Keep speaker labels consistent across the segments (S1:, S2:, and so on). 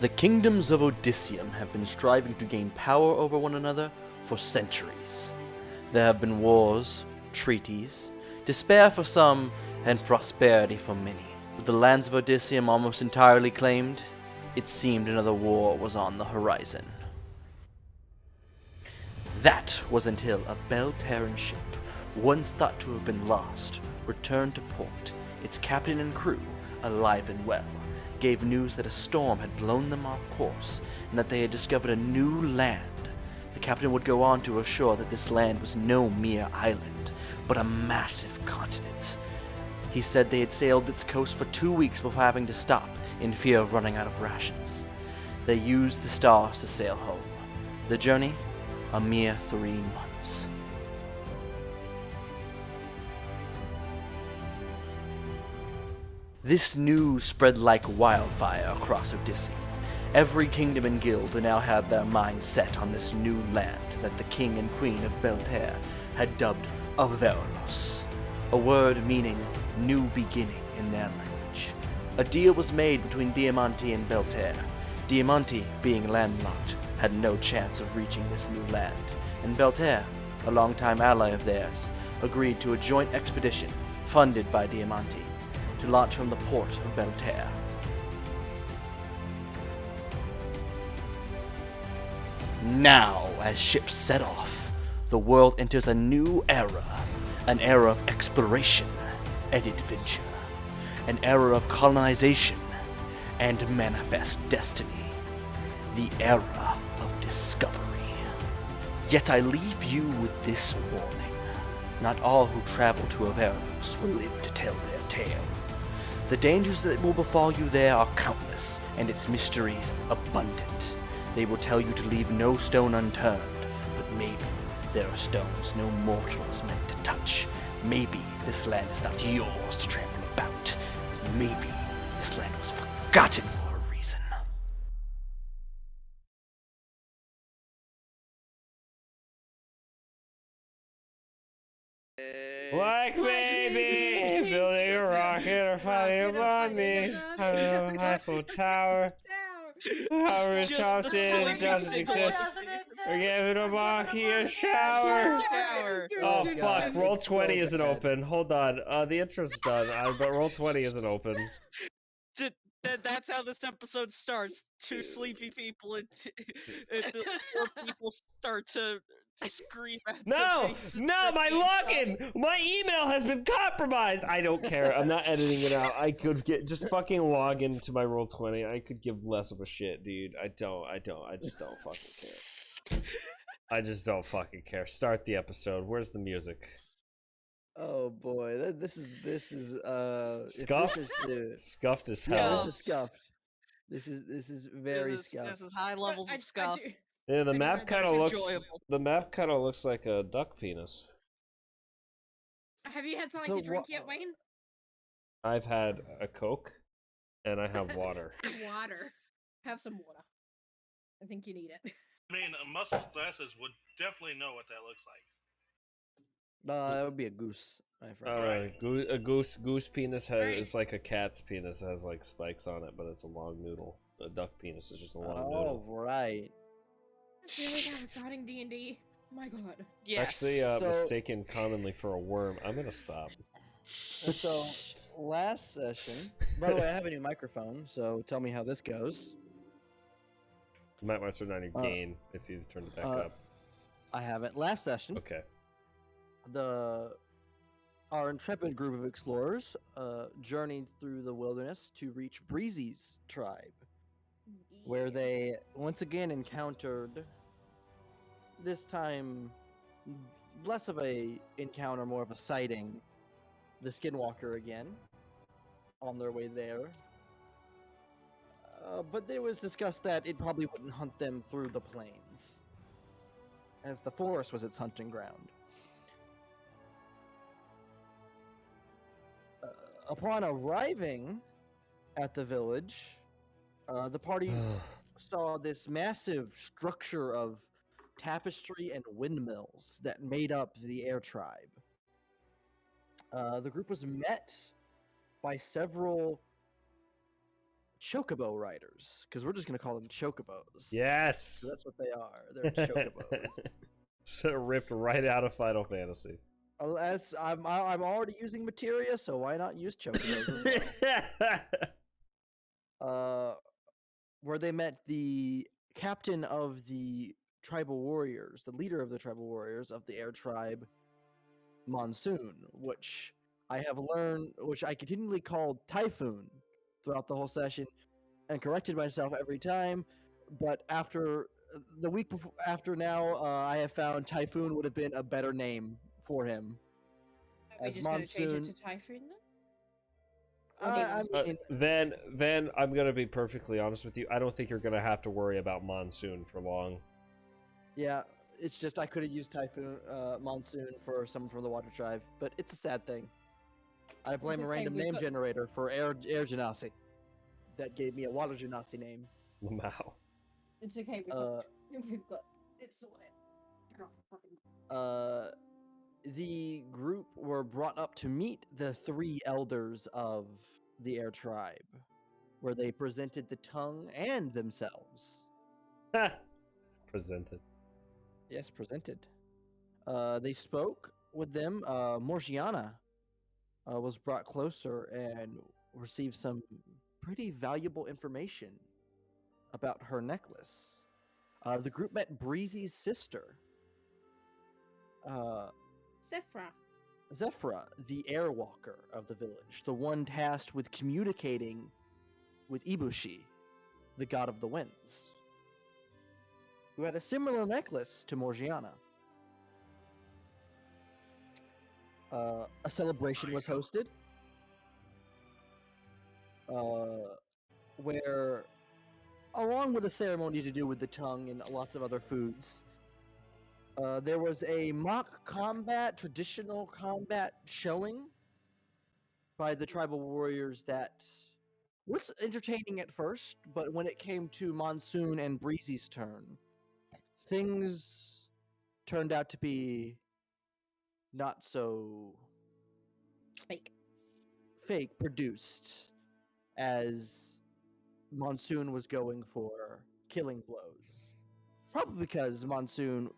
S1: The kingdoms of Odysseum have been striving to gain power over one another for centuries. There have been wars, treaties, despair for some, and prosperity for many. With the lands of Odysseum almost entirely claimed, it seemed another war was on the horizon. That was until a Belle ship, once thought to have been lost, returned to port. Its captain and crew, alive and well, gave news that a storm had blown them off course and that they had discovered a new land. The captain would go on to assure that this land was no mere island, but a massive continent. He said they had sailed its coast for 2 weeks before having to stop in fear of running out of rations. They used the stars to sail home. The journey? A mere 3 months. This news spread like wildfire across Odysseum. Every kingdom and guild now had their minds set on this new land that the king and queen of Belle had dubbed Avaralos, a word meaning new beginning in their language. A deal was made between Diamante and Belle. Diamante, being landlocked, had no chance of reaching this new land, and Belle, a longtime ally of theirs, agreed to a joint expedition funded by Diamante to launch from the port of Belle. Now, as ships set off, the world enters a new era, an era of exploration and adventure, an era of colonization and manifest destiny, the era of discovery. Yet I leave you with this warning. Not all who travel to Avaralos will live to tell their tale. The dangers that will befall you there are countless, and its mysteries abundant. They will tell you to leave no stone unturned, but maybe there are stones no mortal is meant to touch. Maybe this land is not yours to trample about. Maybe this land was forgotten for a reason.
S2: Like maybe building a rocket or fighting a mommy. Eiffel Tower. However, it's
S3: Just the
S2: something
S3: sleepy
S2: doesn't exist. We're giving a monkey a shower. Oh fuck! Roll 20 isn't open. Hold on. The intro's done, but roll 20 isn't open.
S3: That's how this episode starts. Two sleepy people and the four people start to scream at
S2: No,
S3: the faces
S2: no,
S3: for
S2: my
S3: being
S2: login, my email has been compromised. I don't care. I'm not editing it out. I could just fucking log into my roll 20. I could give less of a shit, dude. I just don't fucking care. I just don't fucking care. Start the episode. Where's the music?
S4: Oh boy, this is
S2: Scuffed. Scuffed as hell.
S4: This is scuffed. This is very scuffed.
S3: This is high levels of scuff.
S2: Yeah, the
S5: I
S2: map
S5: do
S2: kind of
S3: it's
S2: looks.
S3: enjoyable.
S2: The map kind of looks like a duck penis.
S5: Have you had something to drink yet, Wayne?
S2: I've had a Coke, and I have water.
S5: Water. Have some water. I think you need it.
S6: I mean, muscle glasses would definitely know what that looks like.
S4: That would be a goose, my friend.
S2: A goose penis is like a cat's penis. It has like spikes on it, but it's a long noodle. A duck penis is just a long noodle.
S4: Oh, right.
S5: Really, I'm starting D&D. My god.
S3: Yes.
S2: Actually, mistaken commonly for a worm. I'm gonna stop.
S4: So, last session. By the way, I have a new microphone, so tell me how this goes.
S2: You might want to turn on your gain if you turn it back up.
S4: I haven't. Last session.
S2: Okay.
S4: Our intrepid group of explorers journeyed through the wilderness to reach Breezy's tribe, where they once again encountered, this time less of a encounter, more of a sighting, the Skinwalker again, on their way there. But it was discussed that it probably wouldn't hunt them through the plains, as the forest was its hunting ground. Upon arriving at the village, the party saw this massive structure of tapestry and windmills that made up the air tribe. The group was met by several chocobo riders, because we're just gonna call them chocobos.
S2: Yes.
S4: So that's what they are. They're chocobos.
S2: So ripped right out of Final Fantasy.
S4: Unless I'm already using materia, so why not use chocobos as well? Where they met the captain of the tribal warriors, the leader of the tribal warriors of the air tribe, Monsoon, which I have learned, which I continually called Typhoon throughout the whole session, and corrected myself every time. But after the week before, after now, I have found Typhoon would have been a better name for him.
S5: Are we
S4: As
S5: just going to change
S4: Monsoon,
S5: it to Typhoon then? Or do you want us to keep it?
S2: Then I'm gonna be perfectly honest with you. I don't think you're gonna have to worry about Monsoon for long.
S4: yeah, it's just I could have used Typhoon Monsoon for someone from the Water Tribe, but it's a sad thing. I blame a
S5: okay,
S4: random
S5: we've
S4: name
S5: got-
S4: generator for air genasi. That gave me a Water Genasi name.
S2: Lamau.
S5: It's okay. We've got. It's alright. Turn off the fucking.
S4: The group were brought up to meet the 3 elders of the air tribe, where they presented the tongue and themselves.
S2: Presented.
S4: Yes, presented. They spoke with them. Morgiana was brought closer and received some pretty valuable information about her necklace. The group met Breezy's sister,
S5: Sephra.
S4: Zephra, the airwalker of the village, the one tasked with communicating with Ibushi, the god of the winds, who had a similar necklace to Morgiana. A celebration was hosted, where, along with a ceremony to do with the tongue and lots of other foods, there was a mock combat, traditional combat showing by the tribal warriors that was entertaining at first, but when it came to Monsoon and Breezy's turn, things turned out to be not so fake produced, as Monsoon was going for killing blows. Probably because Monsoon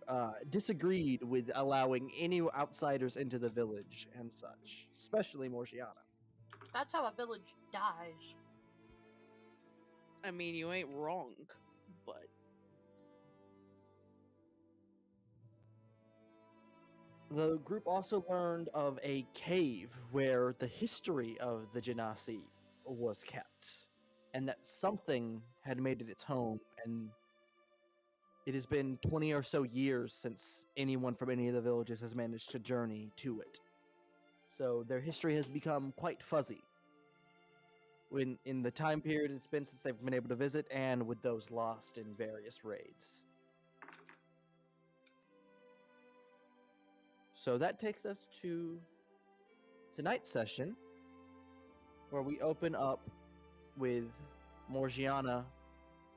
S4: disagreed with allowing any outsiders into the village and such, especially Morgiana.
S7: That's how a village dies.
S3: I mean, you ain't wrong, but
S4: The group also learned of a cave where the history of the Genasi was kept, and that something had made it its home, and it has been 20 or so years since anyone from any of the villages has managed to journey to it. So their history has become quite fuzzy in the time period it's been since they've been able to visit, and with those lost in various raids. So that takes us to tonight's session, where we open up with Morgiana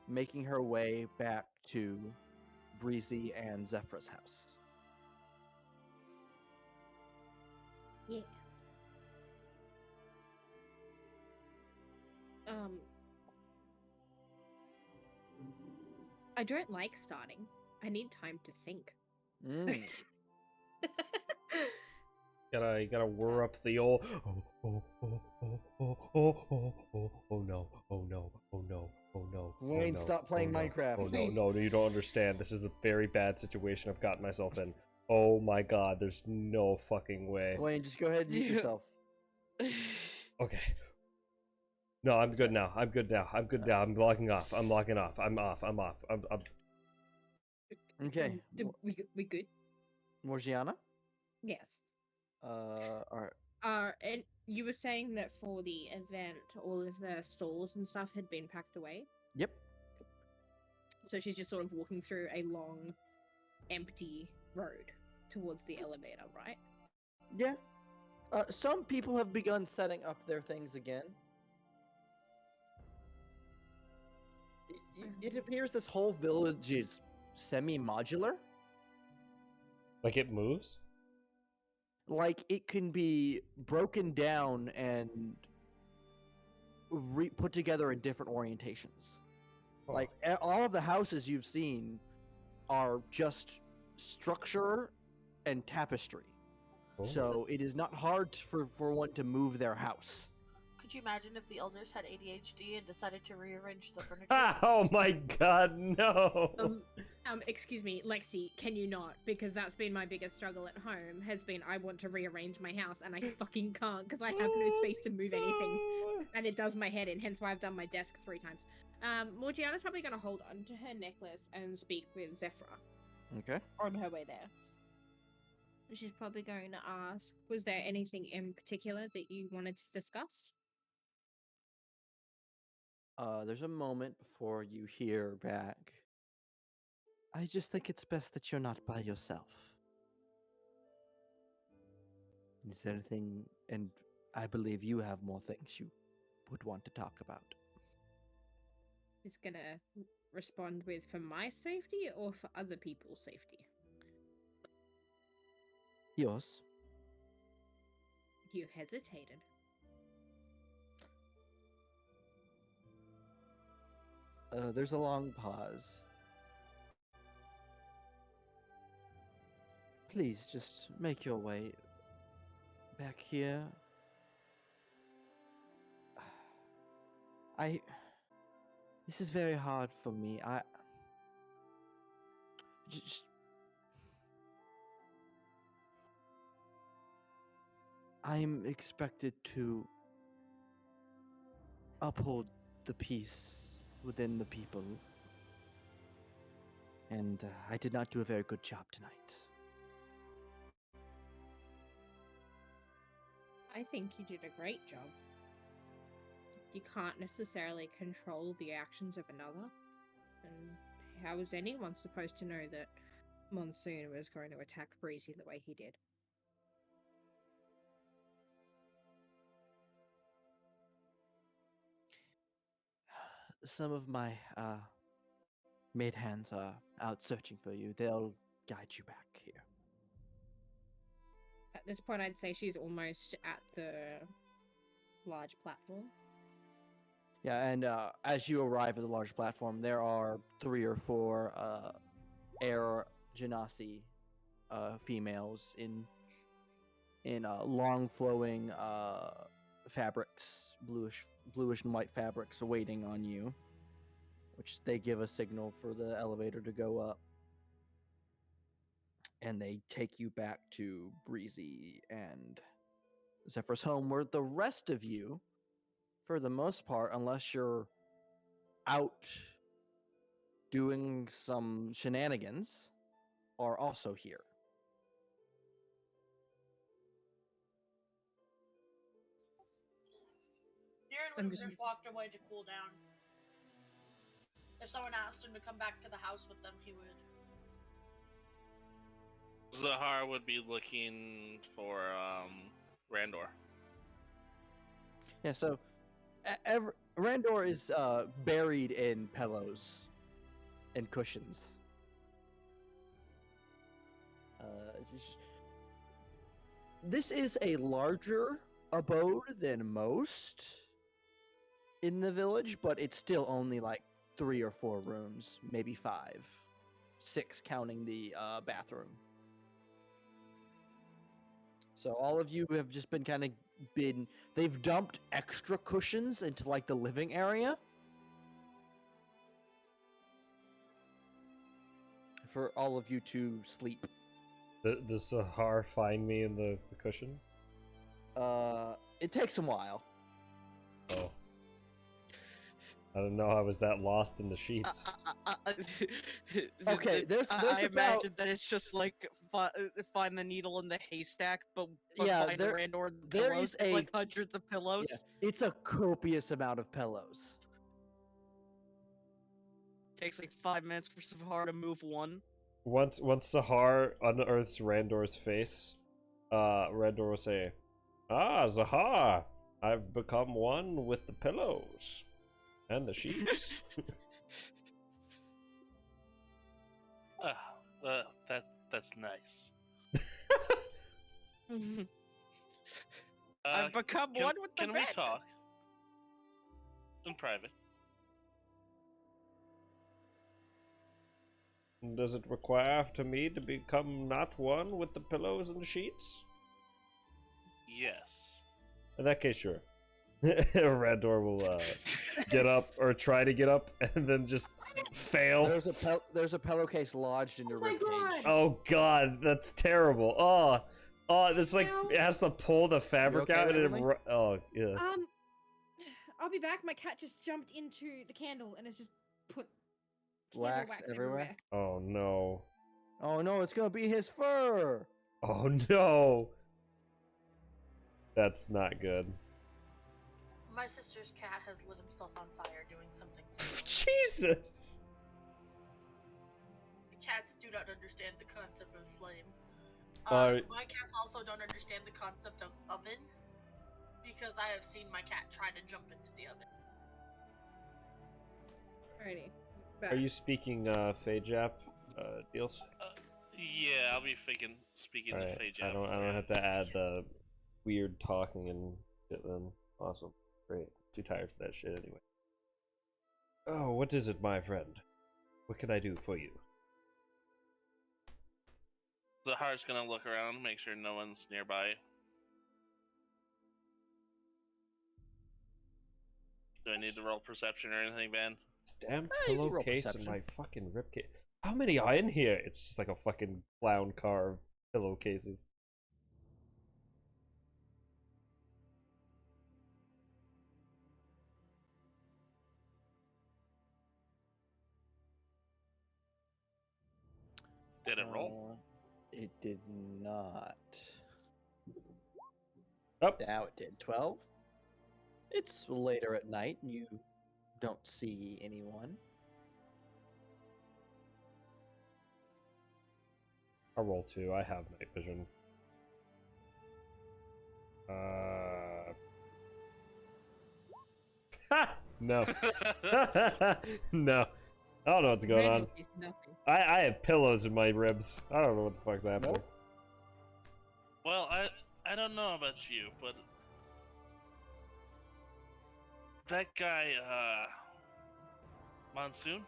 S4: making her way back to Breezy and Zephra's house.
S5: Yes. I don't like starting. I need time to think.
S2: You gotta whir up the old oh no, oh no, oh no, oh no.
S4: Wayne,
S2: oh no,
S4: stop playing
S2: oh no,
S4: Minecraft.
S2: Oh no, you don't understand. This is a very bad situation I've gotten myself in. Oh my god, there's no fucking way.
S4: Wayne, just go ahead and mute yourself.
S2: Okay. No, I'm good now. I'm good now. I'm logging off. I'm logging off. I'm off. I'm
S4: Okay.
S5: We good?
S4: Morgiana?
S5: Yes.
S4: Alright.
S5: And you were saying that for the event, all of the stalls and stuff had been packed away.
S4: Yep.
S5: So she's just sort of walking through a long, empty road towards the elevator, right?
S4: Yeah. Some people have begun setting up their things again. It appears this whole village is semi-modular.
S2: Like it moves?
S4: Like it can be broken down and put together in different orientations.
S2: Oh.
S4: Like all of the houses you've seen are just structure and tapestry.
S2: Oh.
S4: So it is not hard for one to move their house.
S7: Could you imagine if the elders had ADHD and decided to rearrange the furniture?
S2: Oh my god, no!
S5: Excuse me, Lexi, can you not? Because that's been my biggest struggle at home, has been I want to rearrange my house and I fucking can't because I have no space to move anything. And it does my head in, hence why I've done my desk 3 times. Morgiana's probably going to hold on to her necklace and speak with Zephyra.
S4: Okay.
S5: On her way there. She's probably going to ask, was there anything in particular that you wanted to discuss?
S4: There's a moment before you hear back. I just think it's best that you're not by yourself. Is there anything, and I believe you have more things you would want to talk about.
S5: He's gonna respond with, for my safety or for other people's safety?
S4: Yours.
S5: You hesitated.
S4: There's a long pause. Please just make your way back here. This is very hard for me. I'm expected to uphold the peace within the people, and I did not do a very good job tonight.
S5: I think you did a great job. You can't necessarily control the actions of another. And how was anyone supposed to know that Monsoon was going to attack Breezy the way he did?
S4: Some of my maid hands are out searching for you. They'll guide you back here.
S5: At this point, I'd say she's almost at the large platform.
S4: Yeah, and as you arrive at the large platform, there are 3 or 4 air genasi females in long flowing fabrics, bluish and white fabrics, waiting on you, which they give a signal for the elevator to go up, and they take you back to Breezy and Zephyr's home, where the rest of you, for the most part, unless you're out doing some shenanigans, are also here.
S7: Darren would have just walked away to cool down. If someone asked him to come back to the house with them, he would.
S6: Zahar would be looking for Randor.
S4: Yeah, so Randor is buried in pillows and cushions. This is a larger abode than most in the village, but it's still only like 3 or 4 rooms, maybe 5, 6 counting the bathroom. So all of you have just been they've dumped extra cushions into like the living area for all of you to sleep.
S2: Does Sahar find me in the cushions?
S4: It takes a while.
S2: Oh. I don't know, I was that lost in the sheets.
S4: Okay, there's
S3: I
S4: about...
S3: imagine that it's just like find the needle in the haystack, but
S4: yeah,
S3: find the Randor
S4: there
S3: pillows.
S4: is
S3: It's like hundreds of pillows.
S4: Yeah, it's a copious amount of pillows.
S3: Takes like 5 minutes for Sahar to move one.
S2: Once Sahar unearths Randor's face, Randor will say, "Ah, Zahar, I've become one with the pillows and the sheets."
S6: That's nice.
S3: I've become one with the
S6: Can we
S3: bed.
S6: talk? in private.
S2: Does it require after me to become not one with the pillows and sheets?
S6: Yes.
S2: In that case, sure. Rador will get up or try to get up and then just fail.
S4: There's a pillowcase lodged in your
S5: my
S4: ribcage.
S5: God.
S2: Oh god, that's terrible. Oh, this like
S5: Ow.
S2: it has to pull the fabric
S4: okay
S2: out
S4: with
S2: and
S4: everything?
S2: oh yeah.
S5: I'll be back. My cat just jumped into the candle and has just put candle
S4: Wax
S5: wax
S4: everywhere?
S2: Oh no.
S4: Oh no, it's gonna be his fur.
S2: Oh no. That's not good.
S7: My sister's cat has lit himself on fire doing something similar.
S2: Jesus.
S7: Cats do not understand the concept of flame.
S2: Uh,
S7: My cats also don't understand the concept of oven, because I have seen my cat try to jump into the oven.
S5: Alrighty.
S2: Are you speaking Fejap deals?
S6: Yeah, I'll be speaking
S2: All
S6: to
S2: right.
S6: Phage
S2: I don't have to add the weird talking and shit then. Awesome. Great. Too tired for that shit anyway. Oh, what is it, my friend? What can I do for you?
S6: The heart's gonna look around, make sure no one's nearby. Do I need to roll perception or anything, Van?
S2: This damn
S4: you can roll
S2: pillowcase and
S4: perception.
S2: my fucking ribcage. How many are in here? It's just like a fucking clown car of pillowcases.
S6: Did it roll?
S4: It did not.
S2: Oh,
S4: Now it did. 12? It's later at night and you don't see anyone.
S2: I'll roll 2. I have night vision. Ha! No. No. I don't know what's going on.
S5: Randolph is nothing.
S2: I have pillows in my ribs. I don't know what the fuck's happening.
S4: Nope.
S6: Well, I don't know about you, but that guy, Monsoon?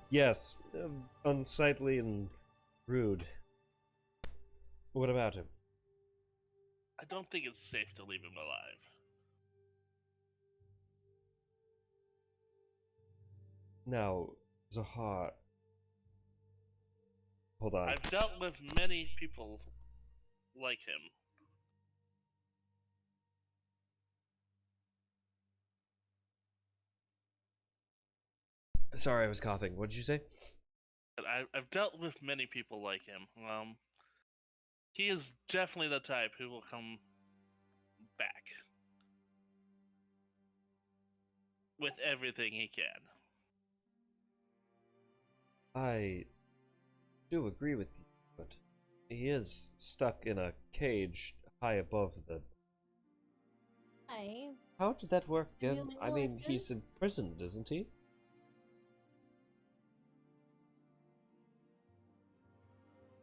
S2: Yes. Unsightly and rude. What about him?
S6: I don't think it's safe to leave him alive.
S2: Now, Zahar. Hold on.
S6: I've dealt with many people like him.
S2: Sorry, I was coughing. What did you say?
S6: But I've dealt with many people like him. He is definitely the type who will come back with everything he can.
S2: I do agree with you, but he is stuck in a cage high above the...
S5: Hey.
S2: How did that work again?
S5: Human
S2: I mean,
S5: life,
S2: he's imprisoned, isn't he?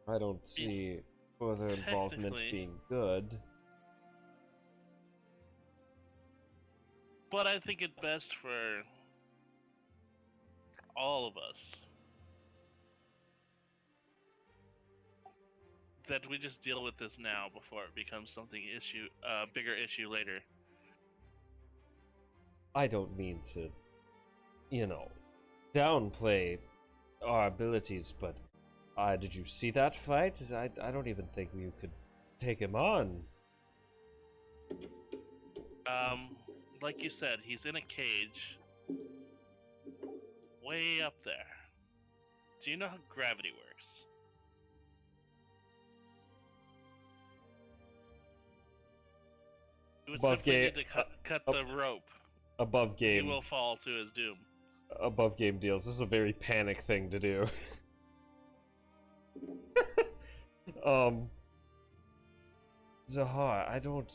S2: I don't see further involvement
S6: Technically.
S2: being good.
S6: But I think it's best for all of us that we just deal with this now before it becomes something bigger issue later.
S2: I don't mean to, you know, downplay our abilities, but did you see that fight? I don't even think we could take him on.
S6: Like you said, he's in a cage way up there. Do you know how gravity works? You would
S2: Above
S6: simply
S2: game,
S6: need to cut the rope.
S2: above
S6: He
S2: game,
S6: will fall to his doom.
S2: above game deals. This is a very panic thing to do. Zahar, I don't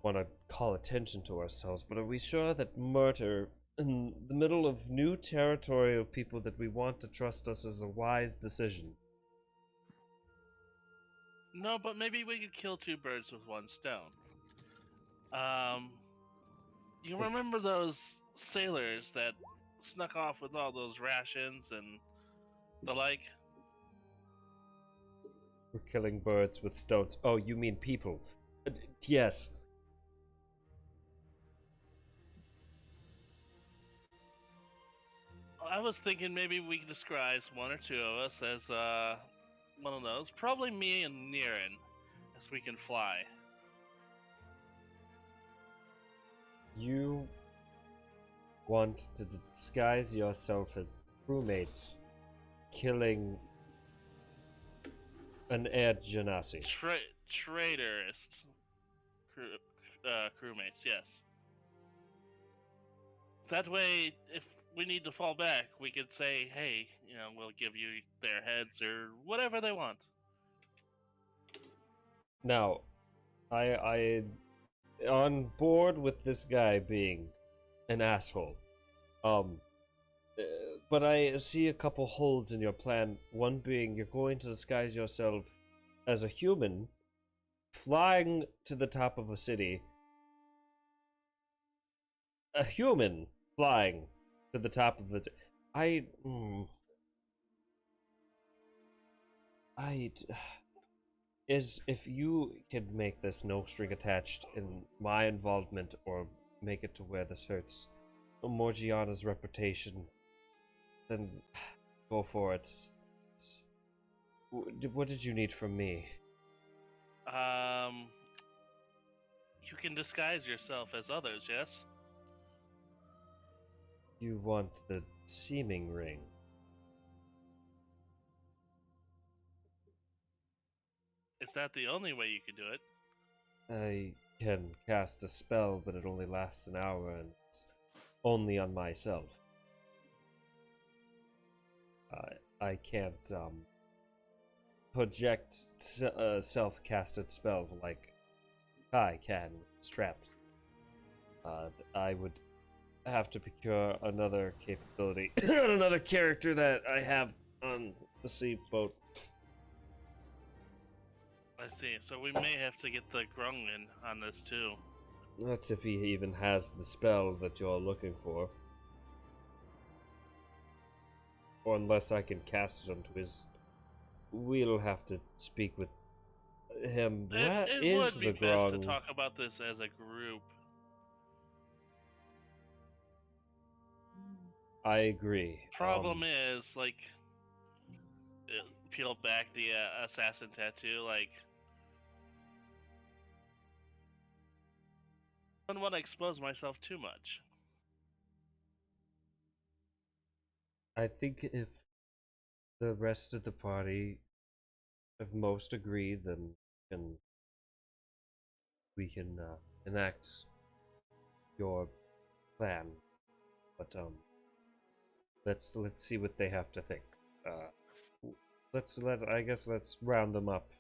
S2: want to call attention to ourselves, but are we sure that murder in the middle of new territory of people that we want to trust us is a wise decision?
S6: No, but maybe we could kill two birds with one stone. You remember those sailors that snuck off with all those rations and the like?
S2: We're killing birds with stones. Oh, you mean people? Yes.
S6: I was thinking maybe we could disguise one or two of us as one of those. Probably me and Niren, as we can fly.
S2: You want to disguise yourself as crewmates killing an air genasi.
S6: Traitorous crewmates, yes. That way, if we need to fall back, we could say, hey, we'll give you their heads or whatever they want.
S2: Now, I on board with this guy being an asshole. But I see a couple holes in your plan. One being you're going to disguise yourself as a human, flying to the top of a city. A human flying to the top of it. If you could make this no string attached in my involvement or make it to where this hurts Morgiana's reputation, then go for it. What did you need from me?
S6: You can disguise yourself as others, yes?
S2: You want the seeming ring.
S6: Is that the only way you can do it?
S2: I can cast a spell, but it only lasts an hour, and it's only on myself. I can't project self-casted spells like I can with straps. I would have to procure another capability, another character that I have on the sea boat.
S6: I see. So we may have to get the Grungen on this too.
S2: That's if he even has the spell that you're looking for. Or unless I can cast it onto his... We'll have to speak with him. What
S6: It
S2: is
S6: would be
S2: the
S6: best to
S2: Grung?
S6: talk about this as a group.
S2: I agree.
S6: Problem is, like, peel back the assassin tattoo, like, I don't want to expose myself too much.
S2: I think if the rest of the party have most agreed, then we can enact your plan. But let's see what they have to think. Let's round them up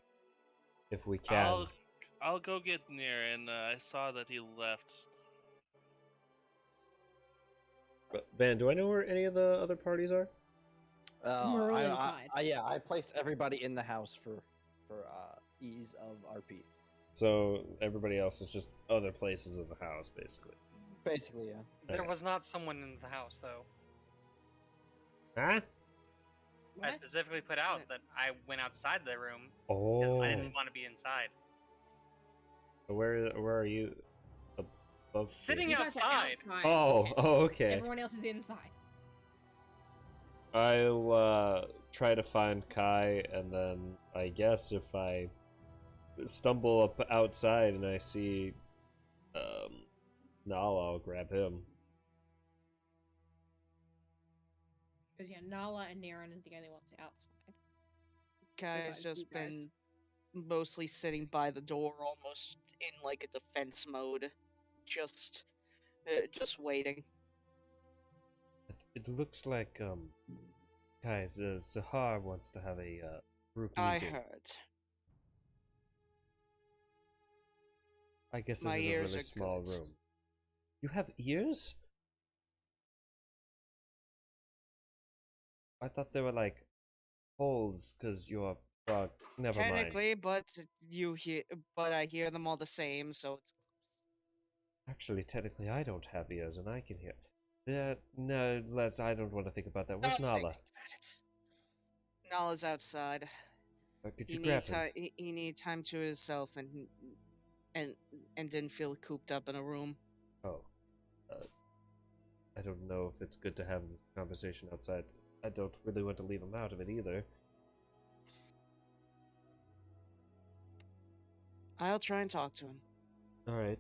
S2: if we can.
S6: I'll go get near, and I saw that he left.
S2: Van, do I know where any of the other parties are?
S5: We're all inside.
S4: Yeah, I placed everybody in the house for ease of RP.
S2: So everybody else is just other places in the house, basically.
S4: Basically, yeah.
S8: There was not someone in the house, though.
S2: Huh?
S8: I
S5: What?
S8: specifically put out that I went outside the room because
S2: Oh.
S8: I didn't want to be inside.
S2: Where are you? Above
S8: Sitting
S5: You guys are
S8: outside.
S5: outside.
S2: Oh,
S5: Okay.
S2: okay.
S5: Everyone else is inside.
S2: I'll try to find Kai, and then I guess if I stumble up outside and I see Nala, I'll grab him.
S5: Because yeah, Nala and Naren are the only ones outside.
S3: Guy's
S5: Besides you
S3: just
S5: guys.
S3: been mostly sitting by the door, almost in like a defense mode, just waiting.
S2: It looks like guys, Zahar wants to have a group
S3: I
S2: meeting.
S3: heard.
S2: I guess
S3: My
S2: this is a
S3: ears
S2: really
S3: are
S2: small
S3: good.
S2: room. You have ears? I thought they were like holes because you're frog. Never mind.
S3: Technically, but I hear them all the same, so it's
S2: Actually, technically, I don't have ears, and I can hear. No, I don't want to think about that. Where's
S3: Don't think
S2: Nala?
S3: about it. Nala's outside.
S2: Could
S3: He
S2: you
S3: need
S2: grab him?
S3: time. He need time to himself, and didn't feel cooped up in a room.
S2: Oh, I don't know if it's good to have this conversation outside. I don't really want to leave him out of it either.
S3: I'll try and talk to him.
S2: All right.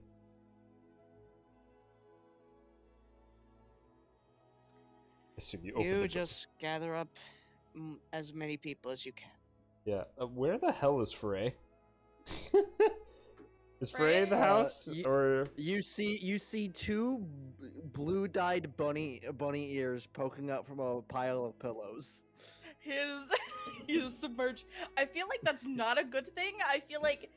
S2: Assume you open the
S3: You
S2: door.
S3: just gather up as many people as you can.
S2: Yeah. Where the hell is Frey? Is Frey in the house, or
S4: You see two blue-dyed bunny ears poking up from a pile of pillows.
S9: He's submerged. I feel like that's not a good thing. I feel like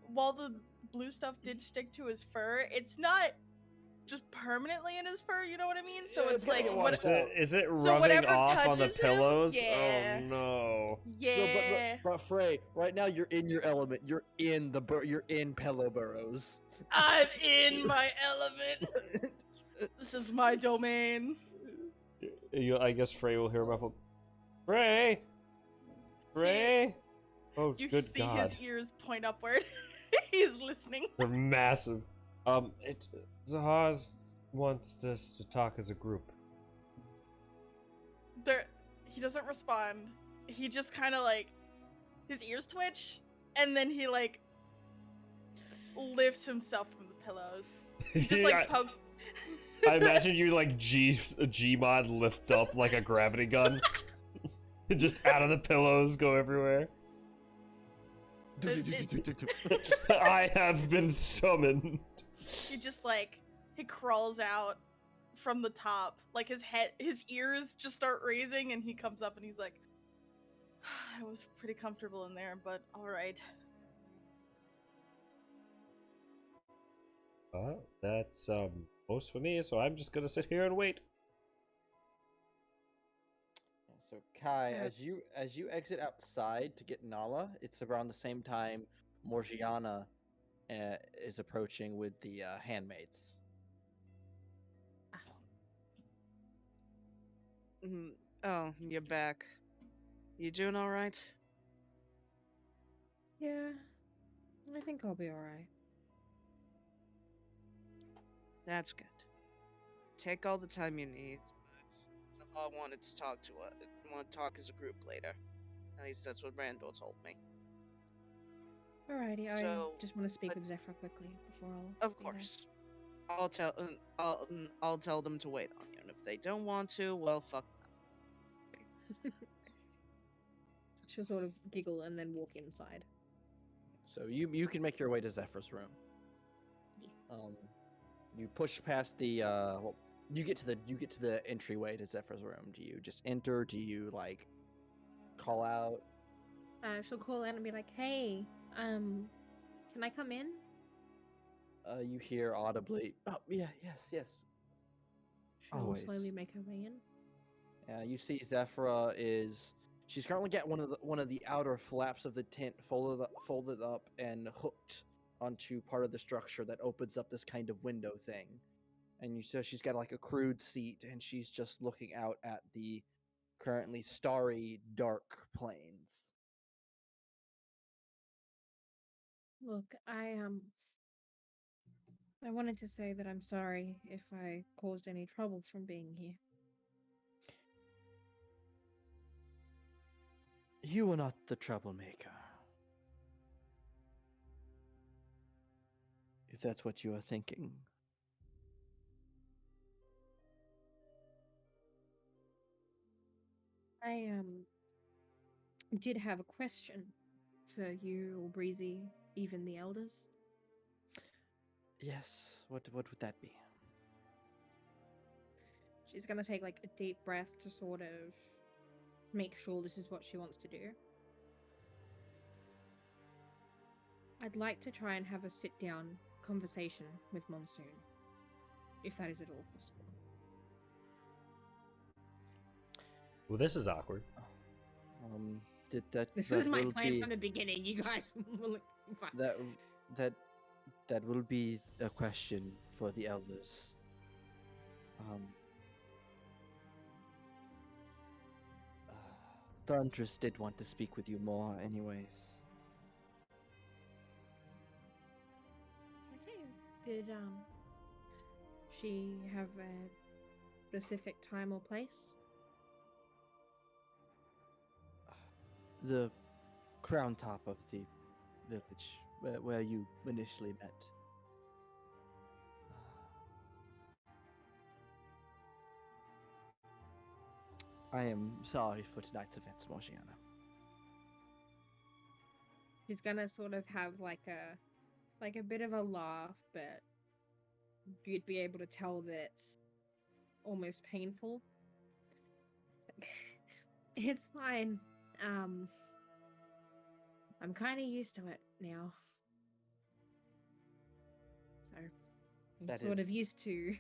S9: while the blue stuff did stick to his fur, it's not just permanently in his fur, you know what I mean? So
S4: Yeah,
S9: it's
S4: it
S9: like
S4: kinda
S9: what
S4: washes
S2: is it
S9: so
S2: rubbing
S9: whatever
S2: off on the
S9: touches him,
S2: pillows?
S9: yeah.
S2: Oh no.
S9: Yeah.
S4: But Frey, right now you're in your element. You're in you're in pillow burrows.
S9: I'm in my element. This is my domain.
S2: I guess Frey will hear muffled. Frey. Frey. Oh,
S9: You
S2: good
S9: see
S2: God.
S9: his ears point upward. He's listening.
S2: They're massive. Zahaz wants us to talk as a group.
S9: He doesn't respond. He just kind of like his ears twitch, and then he like lifts himself from the pillows. He just like pokes.
S2: I imagine you like Gmod lift up like a gravity gun. Just out of the pillows, go everywhere. I have been summoned.
S9: He just like he crawls out from the top, like his ears just start raising, and he comes up and he's like, I was pretty comfortable in there, but all right.
S2: Well, that's most for me, so I'm just gonna sit here and wait.
S4: So Kai, as you exit outside to get Nala, it's around the same time Morgiana is approaching with the handmaids.
S3: Oh, you're back. You doing all right?
S5: Yeah, I think I'll be alright.
S3: That's good. Take all the time you need. But I wanted to talk want to talk as a group later. At least that's what Randall told me.
S5: Alrighty,
S3: So,
S5: I just want to speak
S3: but-
S5: with Zephyr quickly before I'll.
S3: Of course. I'll tell them to wait on you, and if they don't want to, well, fuck them.
S5: She'll sort of giggle and then walk inside.
S4: So you can make your way to Zephyr's room. You push past the well, you get to the entryway to Zephyr's room. Do you just enter? Do you like call out?
S5: She'll call in and be like, "Hey, can I come in?"
S4: You hear audibly. Oh yeah, yes.
S5: She'll
S4: Always.
S5: slowly make her way in.
S4: You see Zephyra she's currently got one of the outer flaps of the tent folded up and hooked onto part of the structure that opens up this kind of window thing. And so she's got like a crude seat, and she's just looking out at the currently starry, dark plains.
S5: Look, I wanted to say that I'm sorry if I caused any trouble from being here.
S4: You are not the troublemaker. If that's what you are thinking.
S5: I did have a question for you or Breezy, even the elders.
S4: Yes, what would that be?
S5: She's gonna take like a deep breath to sort of make sure this is what she wants to do. I'd like to try and have a sit-down conversation with Monsoon, if that is at all possible.
S2: Well, this is awkward.
S4: Did that?
S5: This
S4: that
S5: was my
S4: will
S5: plan
S4: be-
S5: from the beginning. You guys were like, fuck.
S4: That will be a question for the elders. Thundress did want to speak with you more, anyways.
S5: Okay. Did she have a specific time or place?
S4: The crown top of the village where you initially met. I am sorry for tonight's events, Morgiana.
S5: She's gonna sort of have like a bit of a laugh, but you'd be able to tell that it's almost painful. It's fine. I'm kind of used to it now. So I'm
S4: That
S5: sort of
S4: is-
S5: used to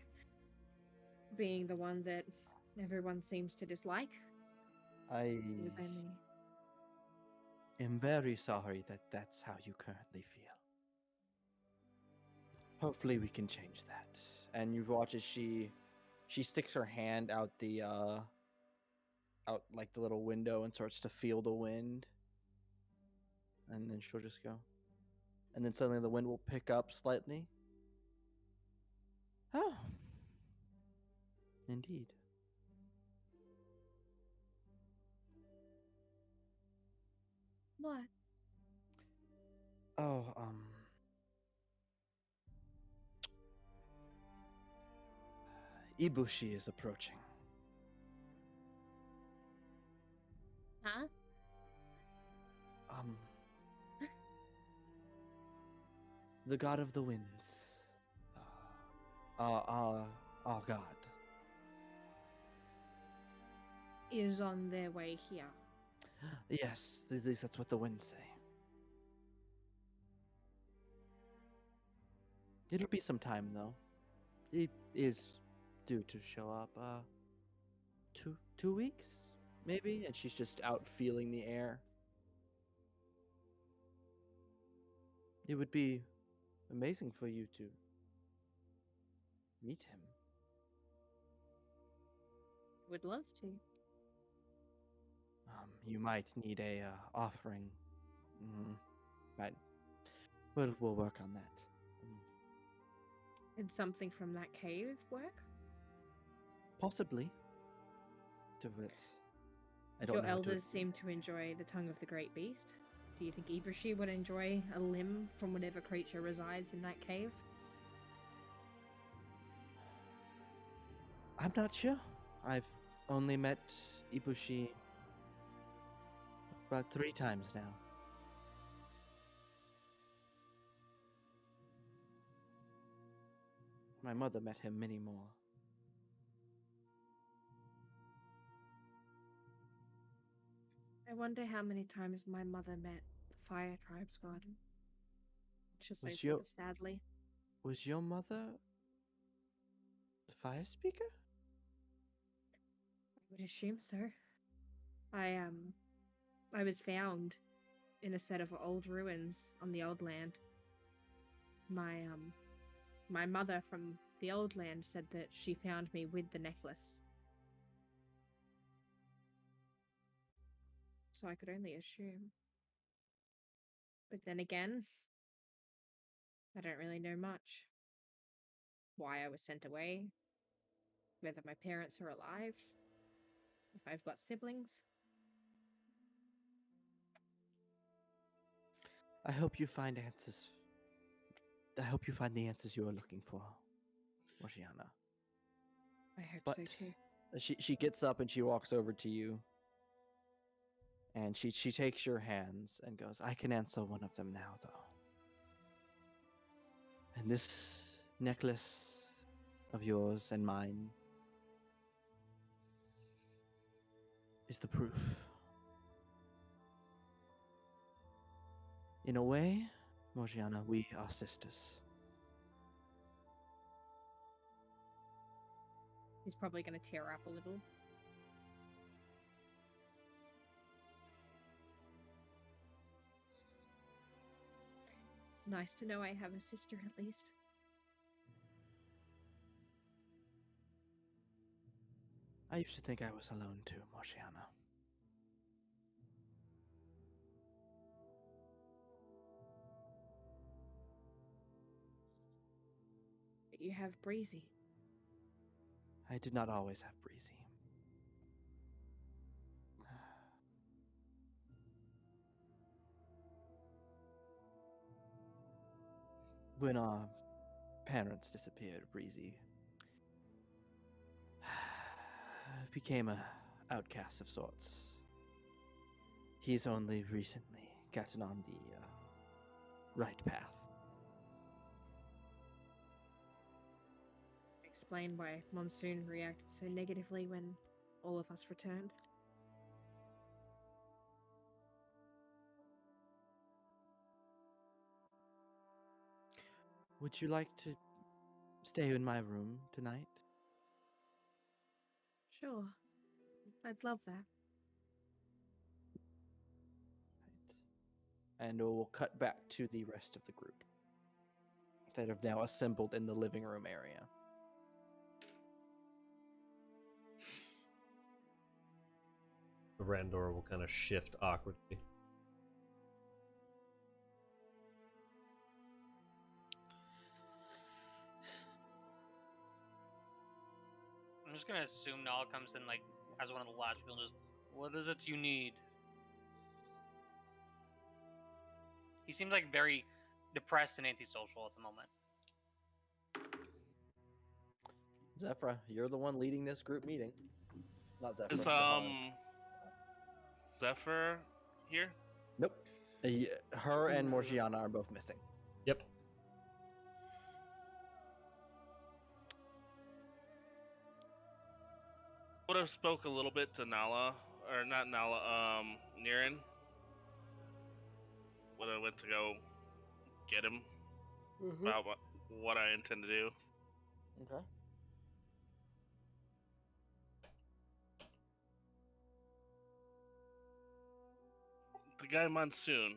S5: being the one that everyone seems to dislike.
S4: I
S5: It was only
S4: am very sorry that that's how you currently feel. Hopefully we can change that. And you watch as she sticks her hand out out like the little window and starts to feel the wind. And then she'll just go. And then suddenly the wind will pick up slightly. Oh. Indeed.
S5: what?
S4: Oh, Ibushi is approaching.
S5: Huh?
S4: The god of the winds. Our god.
S5: Is on their way here.
S4: Yes, at least that's what the winds say. It'll be some time though. He is due to show up. Two weeks maybe, and she's just out feeling the air. It would be amazing for you to meet him.
S5: Would love to.
S4: You might need a offering. But we'll work on that.
S5: Did something from that cave work?
S4: Possibly. Do it. I don't
S5: Your
S4: know how to
S5: elders
S4: explain
S5: seem to enjoy the tongue of the great beast. Do you think Ibushi would enjoy a limb from whatever creature resides in that cave?
S4: I'm not sure. I've only met Ibushi about 3 times now. My mother met him many more.
S5: I wonder how many times my mother met the Fire Tribe's god. She'll say
S4: Was
S5: sort of sadly.
S4: Was your mother the fire speaker?
S5: I would assume so. I was found in a set of old ruins on the old land. My mother from the old land said that she found me with the necklace. So I could only assume. But then again, I don't really know much. Why I was sent away, whether my parents are alive, if I've got siblings.
S4: I hope you find answers. I hope you find the answers you are looking for, Morgiana.
S5: I hope
S4: But
S5: so too.
S4: she gets up and she walks over to you. And she takes your hands and goes, I can answer one of them now, though. And this necklace of yours and mine is the proof. In a way, Morgiana, we are sisters.
S5: He's probably going to tear up a little. It's nice to know I have a sister at least.
S1: I used to think I was alone too, Marciana.
S5: But you have Breezy.
S1: I did not always have Breezy. When our parents disappeared, Breezy became a outcast of sorts. He's only recently gotten on the right path.
S5: Explain why Monsoon reacted so negatively when all of us returned.
S1: Would you like to stay in my room tonight?
S5: Sure. I'd love that.
S1: And we'll cut back to the rest of the group that have now assembled in the living room area.
S10: Randor will kind of shift awkwardly.
S8: I'm just gonna assume Nala comes in like as one of the last people. Just, what is it you need? He seems like very depressed and antisocial at the moment.
S4: Zephyra, you're the one leading this group meeting. Not Zephyra.
S6: Is
S4: Zephyr.
S6: Zephyr here?
S4: Nope. Her and Morgiana are both missing.
S10: Yep.
S6: Would have spoke a little bit to Nala, or not Nala, Niran. When I went to go get him about what I intend to do.
S4: Okay.
S6: The guy Monsoon.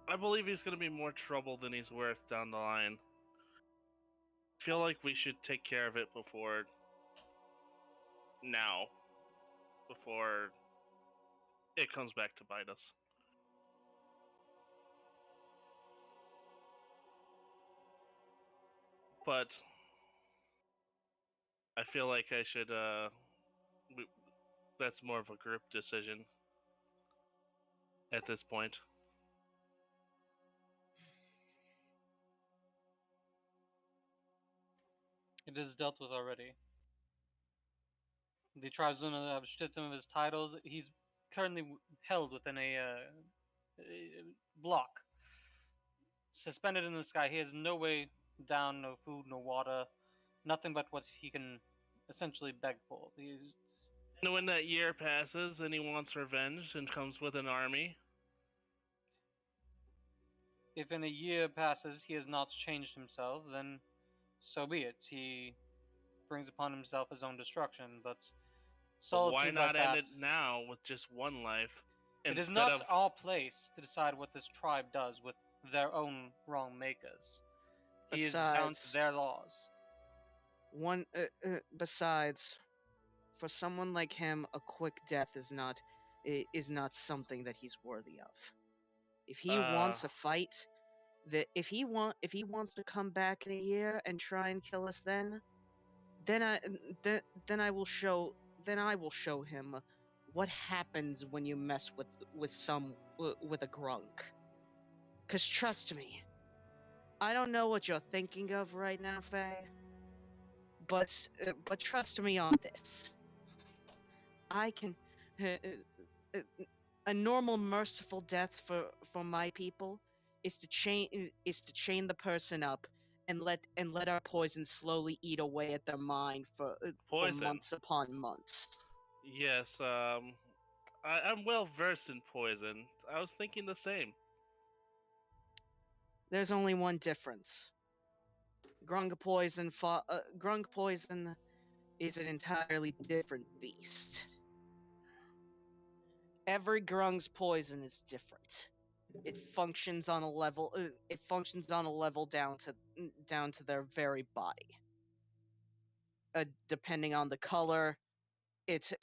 S6: I believe he's going to be more trouble than he's worth down the line. I feel like we should take care of it before now. Before it comes back to bite us. But I feel like I should, that's more of a group decision at this point.
S8: It is dealt with already. The tribesmen have stripped him of his titles. He's currently held within a block, suspended in the sky. He has no way down, no food, no water, nothing but what he can essentially beg for. He's...
S6: And when that year passes and he wants revenge and comes with an army,
S8: if in a year passes he has not changed himself, then so be it. He brings upon himself his own destruction, but solitude
S6: why not
S8: like
S6: end
S8: that,
S6: it now with just one life?
S8: It is
S6: instead
S8: not
S6: of...
S8: our place to decide what this tribe does with their own wrong makers. He is bound to their laws.
S3: Besides, for someone like him, a quick death is not something that he's worthy of. If he wants a fight, if he wants to come back in a year and try and kill us, then I will show him what happens when you mess with a grunk. 'Cause trust me, I don't know what you're thinking of right now, Faye, but trust me on this. I can a normal merciful death for my people is to chain the person up and let our poison slowly eat away at their mind for months upon months.
S6: Yes, I'm well versed in poison. I was thinking the same.
S3: There's only one difference. Grung poison is an entirely different beast. Every grung's poison is different. It functions on a level. It functions on a level down to their very body. Depending on the color, it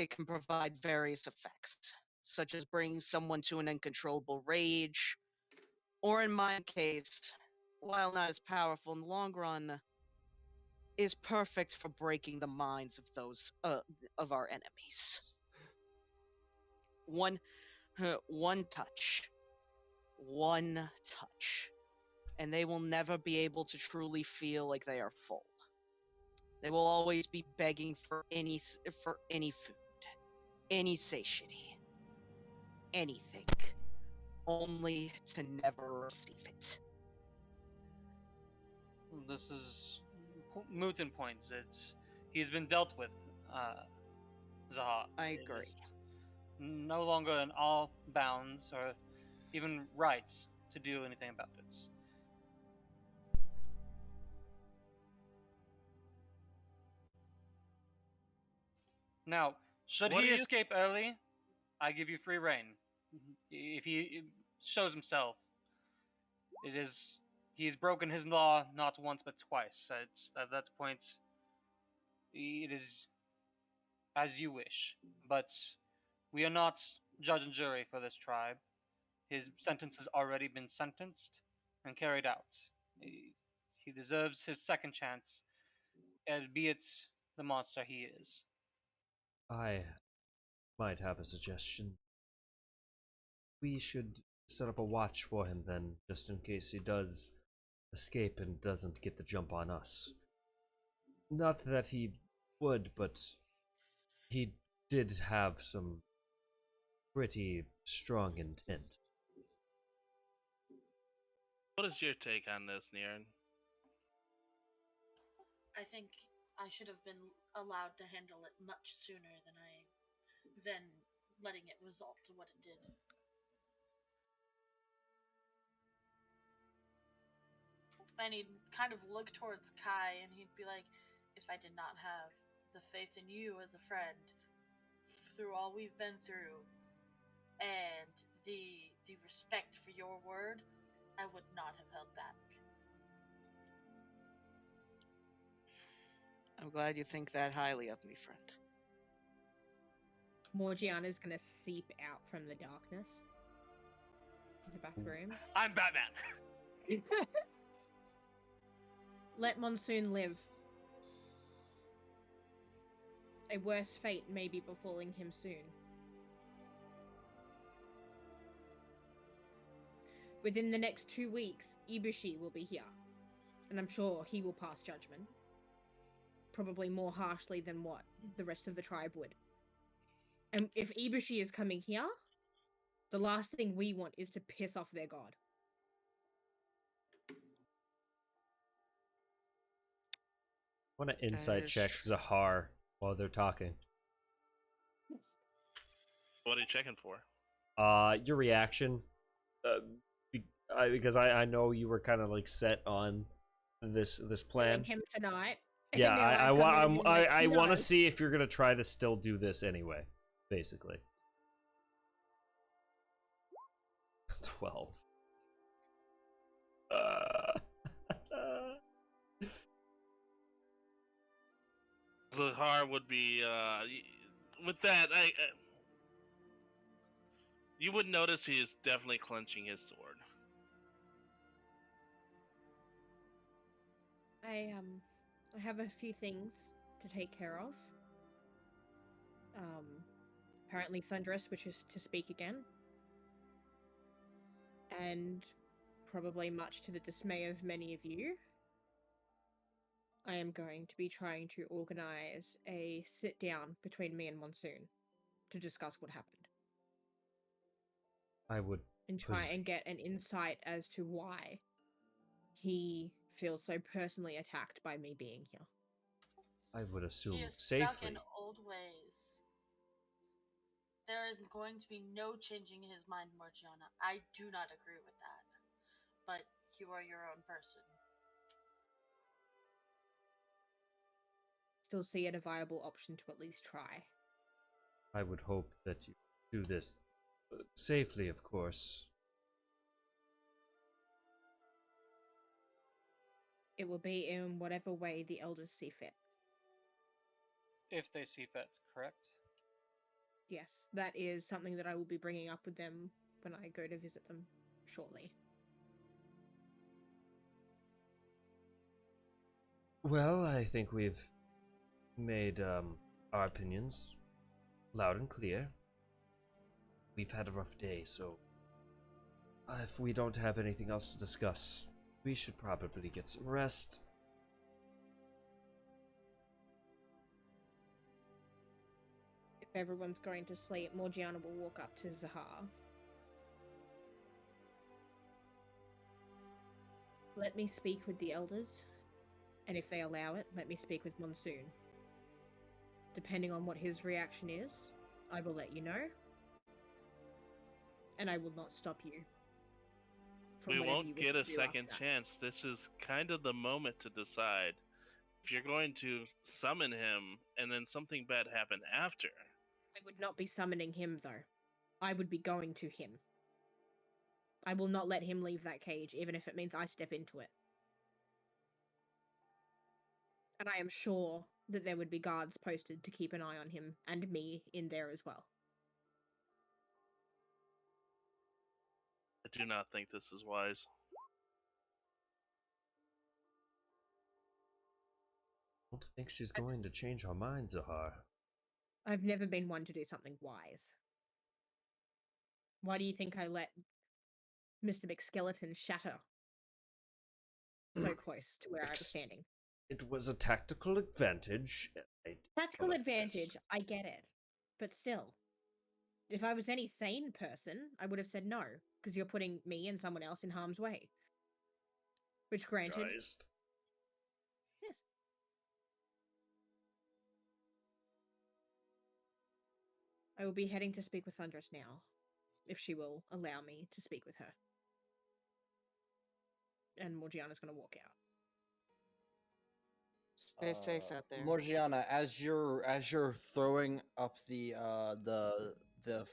S3: can provide various effects, such as bringing someone to an uncontrollable rage, or in my case, while not as powerful in the long run, is perfect for breaking the minds of those of our enemies. One one touch, one touch, and they will never be able to truly feel like they are full. They will always be begging for any food, any satiety, anything, only to never receive it.
S8: This is moot in points. He's been dealt with, Zaha.
S3: I
S8: It
S3: agree.
S8: is no longer in all bounds or even rights to do anything about it. Now, should
S6: What
S8: he
S6: do you-
S8: escape early, I give you free reign. If he shows himself, it is he's broken his law not once but twice. At that point, it is as you wish. But we are not judge and jury for this tribe. His sentence has already been sentenced and carried out. He deserves his second chance, albeit the monster he is.
S10: I might have a suggestion. We should set up a watch for him then, just in case he does escape and doesn't get the jump on us. Not that he would, but he did have some pretty strong intent.
S6: What is your take on this, Niran?
S7: I think I should have been allowed to handle it much sooner than letting it result to what it did. And he'd kind of look towards Kai and he'd be like, if I did not have the faith in you as a friend through all we've been through and the respect for your word, I would not have held back.
S3: I'm glad you think that highly of me, friend.
S5: Morgiana's gonna seep out from the darkness of the back room.
S8: I'm Batman.
S5: Let Monsoon live. A worse fate may be befalling him soon. Within the next 2 weeks, Ibushi will be here, and I'm sure he will pass judgment. Probably more harshly than what the rest of the tribe would. And if Ibushi is coming here, the last thing we want is to piss off their god.
S10: I want to insight check Zahar while they're talking.
S6: What are you checking for?
S10: Your reaction. Because I know you were kind of like set on this plan.
S5: Killing him tonight.
S10: Yeah, I want to
S5: No.
S10: see if you're gonna try to still do this anyway. Basically, 12.
S6: Zahar would be with that. You would notice he is definitely clenching his sword.
S5: I have a few things to take care of. Apparently Thunderous wishes to speak again. And probably much to the dismay of many of you, I am going to be trying to organize a sit down between me and Monsoon to discuss what happened.
S10: I would
S5: And try and get an insight as to why he feels so personally attacked by me being here.
S10: I would assume
S7: He is
S10: safely.
S7: stuck in old ways. There is going to be no changing his mind, Morgiana. I do not agree with that. But you are your own person.
S5: Still see it a viable option to at least try.
S10: I would hope that you do this safely, of course.
S5: It will be in whatever way the elders see fit.
S8: If they see fit, correct?
S5: Yes, that is something that I will be bringing up with them when I go to visit them shortly.
S10: Well, I think we've made our opinions loud and clear. We've had a rough day, so if we don't have anything else to discuss, we should probably get some rest.
S5: If everyone's going to sleep, Morgiana will walk up to Zahar. Let me speak with the elders, and if they allow it, let me speak with Monsoon. Depending on what his reaction is, I will let you know, and I will not stop you.
S6: We won't get a second chance. This is kind of the moment to decide if you're going to summon him and then something bad happen after.
S5: I would not be summoning him, though. I would be going to him. I will not let him leave that cage, even if it means I step into it. And I am sure that there would be guards posted to keep an eye on him, and me in there as well.
S6: I do not think this is wise.
S10: I don't think she's going to change her mind, Zahar.
S5: I've never been one to do something wise. Why do you think I let Mr. McSkeleton shatter so close to where I was standing?
S10: It was a tactical advantage.
S5: Tactical advantage, I get it. But still, if I was any sane person, I would have said no, because you're putting me and someone else in harm's way. Which, granted... Yes. I will be heading to speak with Thunderous now, if she will allow me to speak with her. And Morgiana's going to walk out.
S3: Stay safe out there.
S4: Morgiana, as you're throwing up the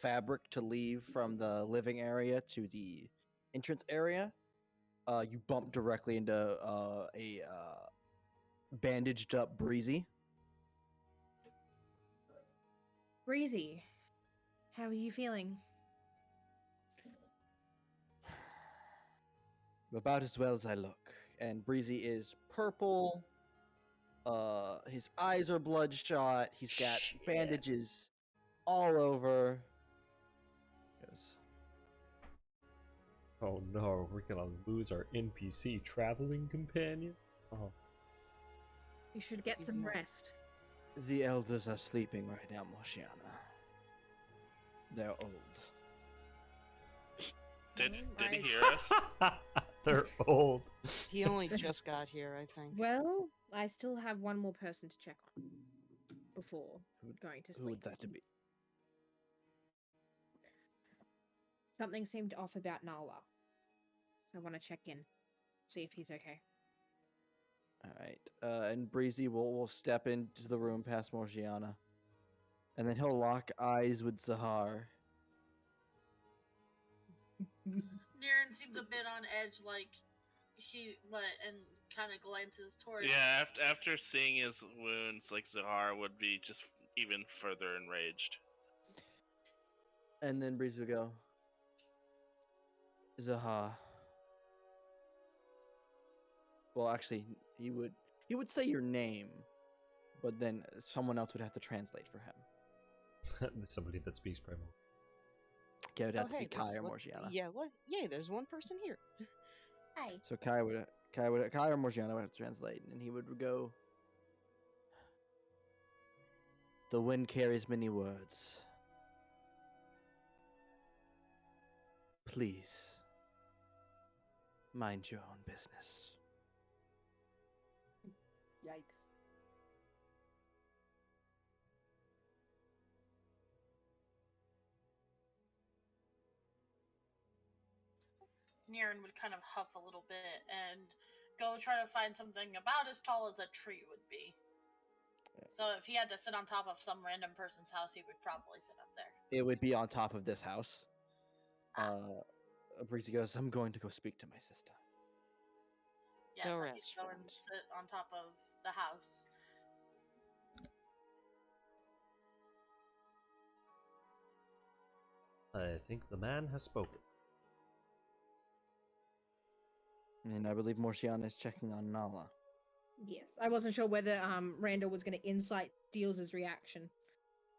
S4: fabric to leave from the living area to the entrance area, you bump directly into a bandaged up Breezy.
S5: Breezy, how are you feeling?
S4: About as well as I look. And Breezy is purple. His eyes are bloodshot. He's got bandages all over.
S10: Oh no, we're gonna lose our NPC traveling companion? Oh.
S5: You should get some rest.
S4: The elders are sleeping right now, Morgiana. They're old.
S6: Did he hear us?
S10: They're old.
S3: He only just got here, I think.
S5: Well, I still have one more person to check on before going to sleep.
S4: Who would that be?
S5: Something seemed off about Nala. So I want to check in. See if he's okay.
S4: Alright. And Breezy will step into the room past Morgiana. And then he'll lock eyes with Zahar.
S7: Niran seems a bit on edge, like and kind of glances towards.
S6: Yeah, after seeing his wounds, like Zahar would be just even further enraged.
S4: And then Breezy would go, Zahar. Well, actually, he would say your name, but then someone else would have to translate for him.
S10: Somebody that speaks primal.
S4: Okay, it would have to be Kai or Morgiana.
S3: Yeah, what? Yay, there's one person here.
S5: Hi.
S4: So Kai or Morgiana would have to translate, and he would go, the wind carries many words. Please, mind your own business.
S5: Yikes.
S7: Niran would kind of huff a little bit and go try to find something about as tall as a tree would be. So if he had to sit on top of some random person's house, he would probably sit up there.
S4: It would be on top of this house. Breezy goes, I'm going to go speak to my sister.
S7: Yeah, Yes,
S3: No
S7: I'll go and
S3: restaurants.
S7: sit on top of the house.
S10: I think the man has spoken.
S4: And I believe Mortiana is checking on Nala.
S5: Yes, I wasn't sure whether Randall was going to insight Deals' reaction.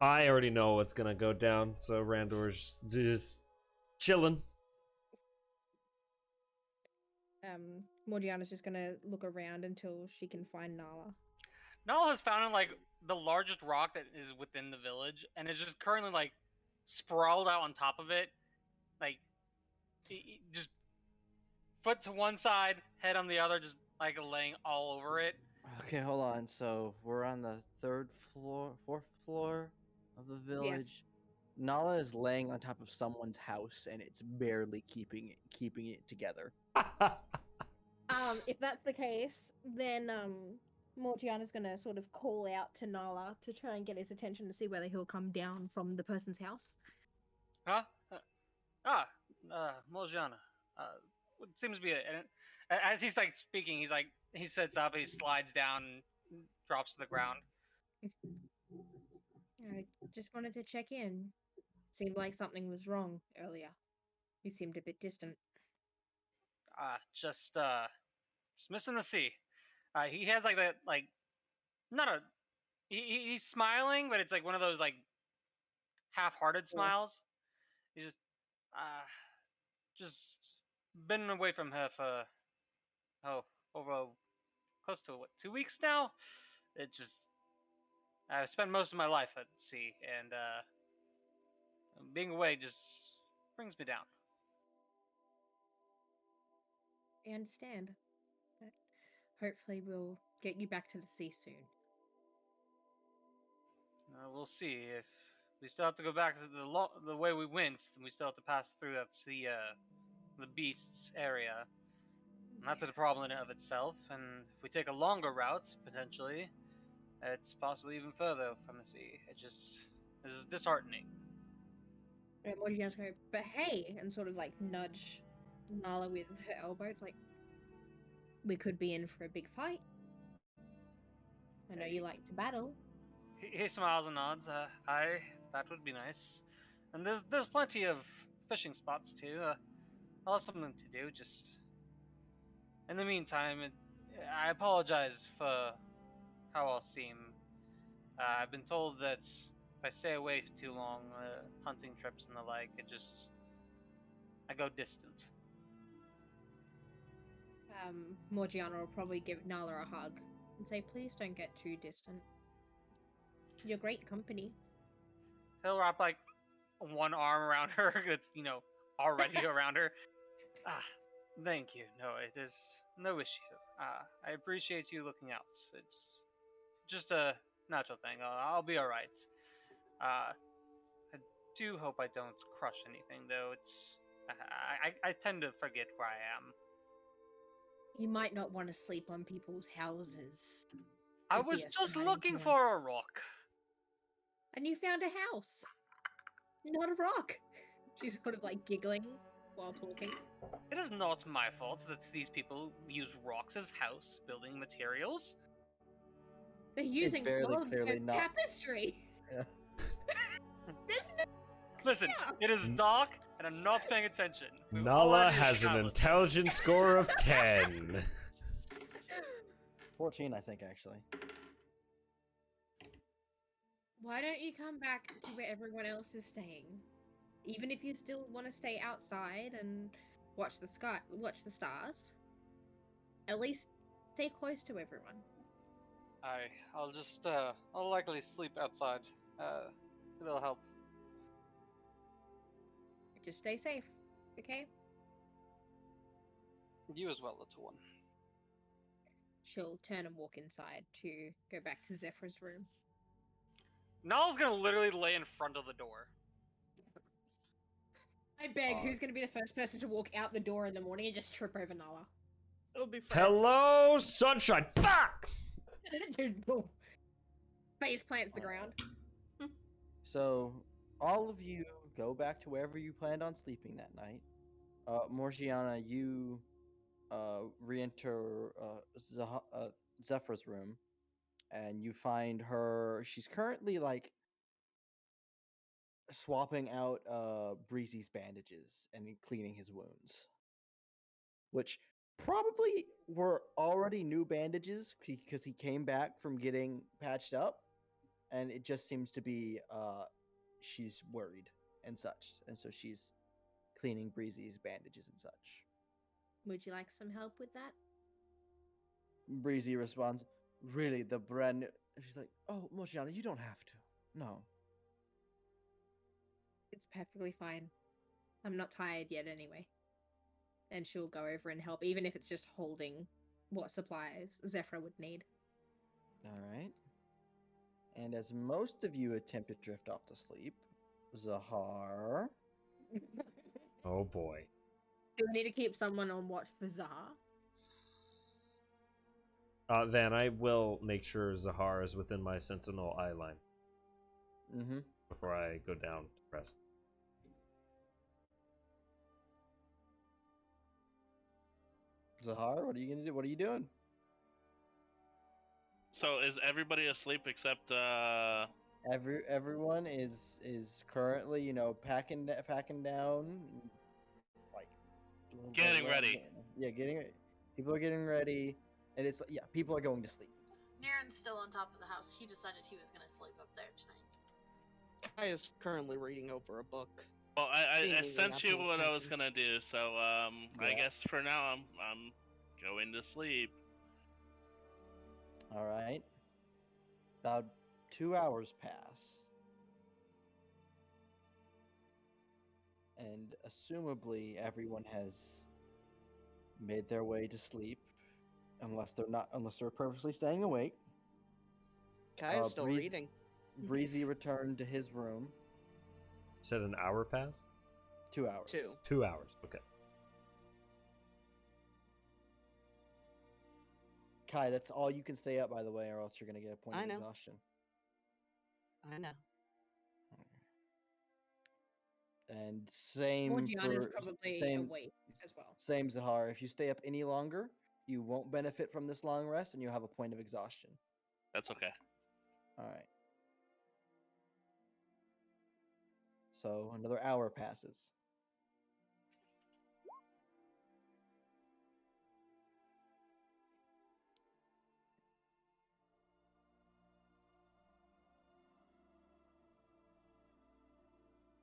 S10: I already know what's gonna go down, so Randor's just chilling.
S5: Morgiana's just gonna look around until she can find Nala.
S8: Nala has found like the largest rock that is within the village, and is just currently like sprawled out on top of it, like just foot to one side, head on the other, just like laying all over it.
S4: Okay, hold on. So we're on the fourth floor of the village. Nala is laying on top of someone's house, and it's barely keeping it together.
S5: If that's the case, then Morgiana's gonna sort of call out to Nala to try and get his attention to see whether he'll come down from the person's house.
S8: Huh? Morgiana. What seems to be as he's like speaking, he sits up, he slides down, and drops to the ground.
S5: I just wanted to check in. Seemed like something was wrong earlier. You seemed a bit distant.
S8: Just missing the sea. He has like that, like, not a. He's smiling, but it's like one of those like half-hearted smiles. He's just been away from her for over close to what, 2 weeks now. It just I've spent most of my life at sea, and being away just brings me down.
S5: I understand. But hopefully we'll get you back to the sea soon.
S8: We'll see. If we still have to go back to the way we went, then we still have to pass through the beasts area. And that's a problem in and of itself. And if we take a longer route, potentially, it's possibly even further from the sea. It is disheartening.
S5: And Morgiana's go, but hey, and sort of like nudge Nala with her elbow. It's like, we could be in for a big fight. I know you like to battle.
S8: He smiles and nods. That would be nice. And there's plenty of fishing spots too. I'll have something to do. Just in the meantime, I apologize for how I'll seem. I've been told that if I stay away for too long, hunting trips and the like, I go distant.
S5: Morgiana will probably give Nala a hug and say, please don't get too distant. You're great company.
S8: He'll wrap like one arm around her that's, already around her. Thank you. No, it is no issue. I appreciate you looking out. It's just a natural thing. I'll be alright. I do hope I don't crush anything, though. I tend to forget where I am.
S5: You might not want to sleep on people's houses.
S8: I was just looking for a rock.
S5: And you found a house. Not a rock. She's sort of like giggling while talking.
S8: It is not my fault that these people use rocks as house building materials.
S5: They're using logs and tapestry.
S4: Yeah.
S8: Listen, it is dark and I'm not paying attention.
S10: Nala has an intelligence score of 10.
S4: 14, I think, actually.
S5: Why don't you come back to where everyone else is staying? Even if you still want to stay outside and watch the stars, at least stay close to everyone.
S8: I'll likely sleep outside. It'll help.
S5: Just stay safe, okay?
S8: You as well, little one.
S5: She'll turn and walk inside to go back to Zephyr's room.
S8: Nala's gonna literally lay in front of the door.
S5: I beg, who's gonna be the first person to walk out the door in the morning and just trip over Nala?
S9: It'll be Fred.
S10: Hello, sunshine. Fuck!
S5: Dude, boom. Face plants the ground.
S4: So, all of you go back to wherever you planned on sleeping that night. Morgiana, you re-enter Zephyr's room, and you find her. She's currently like swapping out Breezy's bandages and cleaning his wounds, which probably were already new bandages because he came back from getting patched up, and it just seems to be she's worried and such, and so she's cleaning Breezy's bandages and such.
S5: Would you like some help with that?
S4: Breezy responds, "Really, the brand new..." She's like, "Oh, Moshiana, you don't have to. No."
S5: It's perfectly fine. I'm not tired yet anyway. And she'll go over and help, even if it's just holding what supplies Zephyr would need.
S4: All right. And as most of you attempt to drift off to sleep, Zahar.
S10: Oh boy.
S5: Do I need to keep someone on watch for Zahar?
S10: Then I will make sure Zahar is within my sentinel eye line.
S4: Mm-hmm.
S10: Before I go down to rest.
S4: Zahar, what are you gonna do? What are you doing?
S6: So is everybody asleep except
S4: Everyone is currently, packing down, like
S6: getting ready?
S4: Yeah, people are getting ready, and it's people are going to sleep.
S7: Niren's still on top of the house. He decided he was going to sleep up there tonight.
S3: I is currently reading over a book.
S6: Well, I
S3: Seemingly
S6: sent
S3: not
S6: you
S3: paying
S6: what I was
S3: attention.
S6: gonna do, so I
S4: Yeah.
S6: guess for now I'm going to sleep.
S4: All right. About 2 hours pass, and assumably everyone has made their way to sleep, unless they're purposely staying awake.
S3: Kai is still reading.
S4: Breezy returned to his room.
S10: Said an hour passed?
S4: 2 hours.
S10: 2 hours, okay.
S4: Kai, that's all you can stay up, by the way, or else you're gonna get a point of exhaustion.
S3: I know.
S4: And same
S5: Morgiana's
S4: for
S5: probably awake as well.
S4: Same, Zahar. If you stay up any longer, you won't benefit from this long rest, and you'll have a point of exhaustion.
S6: That's okay.
S4: All right. So another hour passes.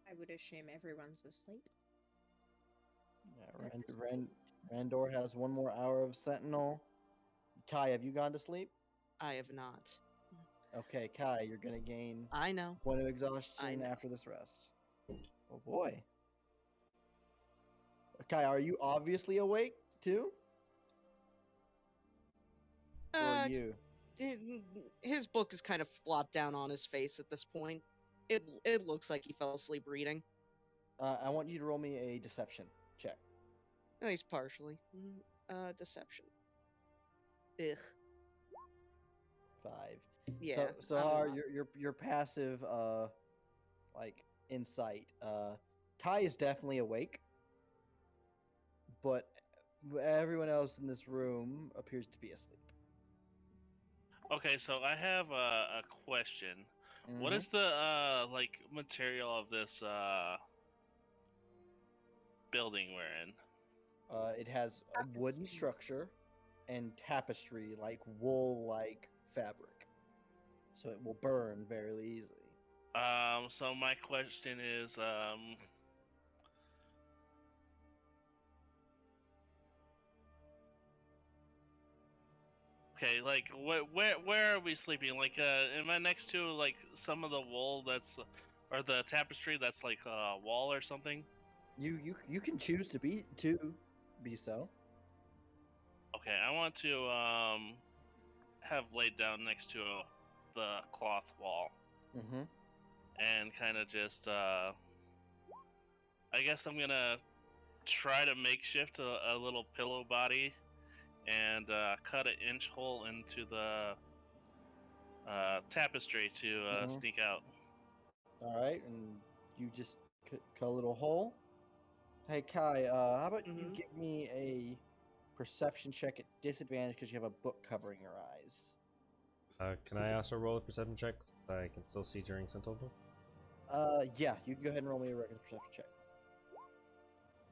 S5: I would assume everyone's asleep.
S4: Yeah, Randor has one more hour of Sentinel. Kai, have you gone to sleep?
S3: I have not.
S4: Okay, Kai, you're gonna gain.
S3: I know.
S4: Point of exhaustion after this rest. Oh boy. Kai, are you obviously awake too? Or you?
S3: His book is kind of flopped down on his face at this point. It looks like he fell asleep reading.
S4: I want you to roll me a deception check.
S3: At least partially. Deception. Ugh.
S4: 5.
S3: Yeah.
S4: So your passive like insight. Kai is definitely awake, but everyone else in this room appears to be asleep.
S6: Okay, so I have a question. What is the like material of this building we're in?
S4: It has a wooden structure and tapestry, like wool-like fabric, so it will burn very easily.
S6: So my question is, okay, like where are we sleeping? Like, am I next to like some of the wool that's, or the tapestry that's like a wall or something?
S4: You can choose to be so.
S6: Okay, I want to have laid down next to the cloth wall.
S4: Mm-hmm.
S6: And kind of just I guess I'm gonna try to makeshift a little pillow body and cut an inch hole into the tapestry to sneak out.
S4: All right, and you just cut a little hole. Hey Kai, how about you give me a perception check at disadvantage because you have a book covering your eyes.
S10: Can I also roll a perception check so I can still see during Sentinel?
S4: Yeah, you can go ahead and roll me a regular perception check.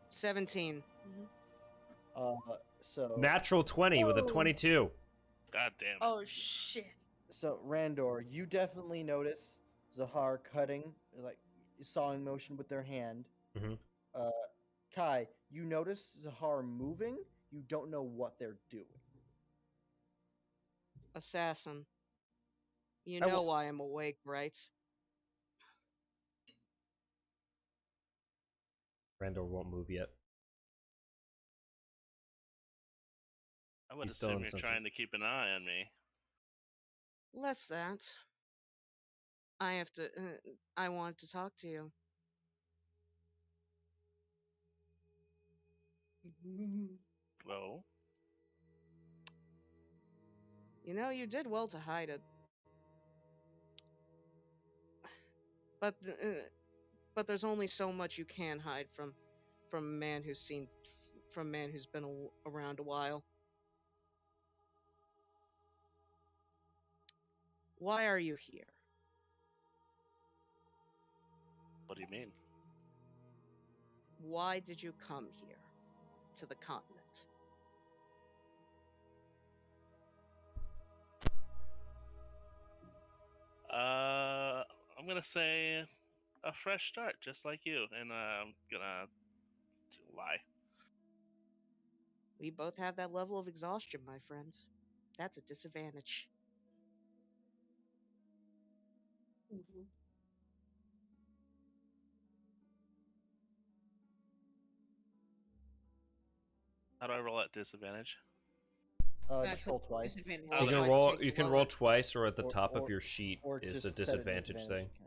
S3: 17.
S4: So
S10: Natural 20 with a
S9: Whoa.
S10: 22.
S6: God damn it.
S9: Oh shit.
S4: So Randor, you definitely notice Zahar cutting, like sawing motion with their hand.
S10: Mhm.
S4: Kai, you notice Zahar moving. You don't know what they're doing.
S3: Assassin. You
S10: I
S3: know
S10: will-
S3: why I'm awake, right?
S10: Randor won't move yet.
S6: I would
S10: He's still
S6: assume
S10: in
S6: you're
S10: Sentinel.
S6: trying to keep an eye on me.
S3: Less that. I have to. I want to talk to you.
S6: Well,
S3: You know, you did well to hide it. But there's only so much you can hide from a man from a man who's been around a while. Why are you here?
S6: what do you mean?
S3: Why did you come here to the continent?
S6: I'm gonna say a fresh start, just like you, and I'm gonna lie.
S3: We both have that level of exhaustion, my friend. That's a disadvantage.
S6: How do I roll at disadvantage?
S4: Just roll twice.
S5: Disadvantage.
S6: Oh,
S10: You can
S6: nice.
S10: roll.
S3: Take
S10: You can
S3: lower.
S10: roll twice, or at the
S4: Or-
S10: top of
S4: or-
S10: your sheet
S4: Or
S10: is
S4: just
S10: a
S4: set
S10: disadvantage thing.
S4: you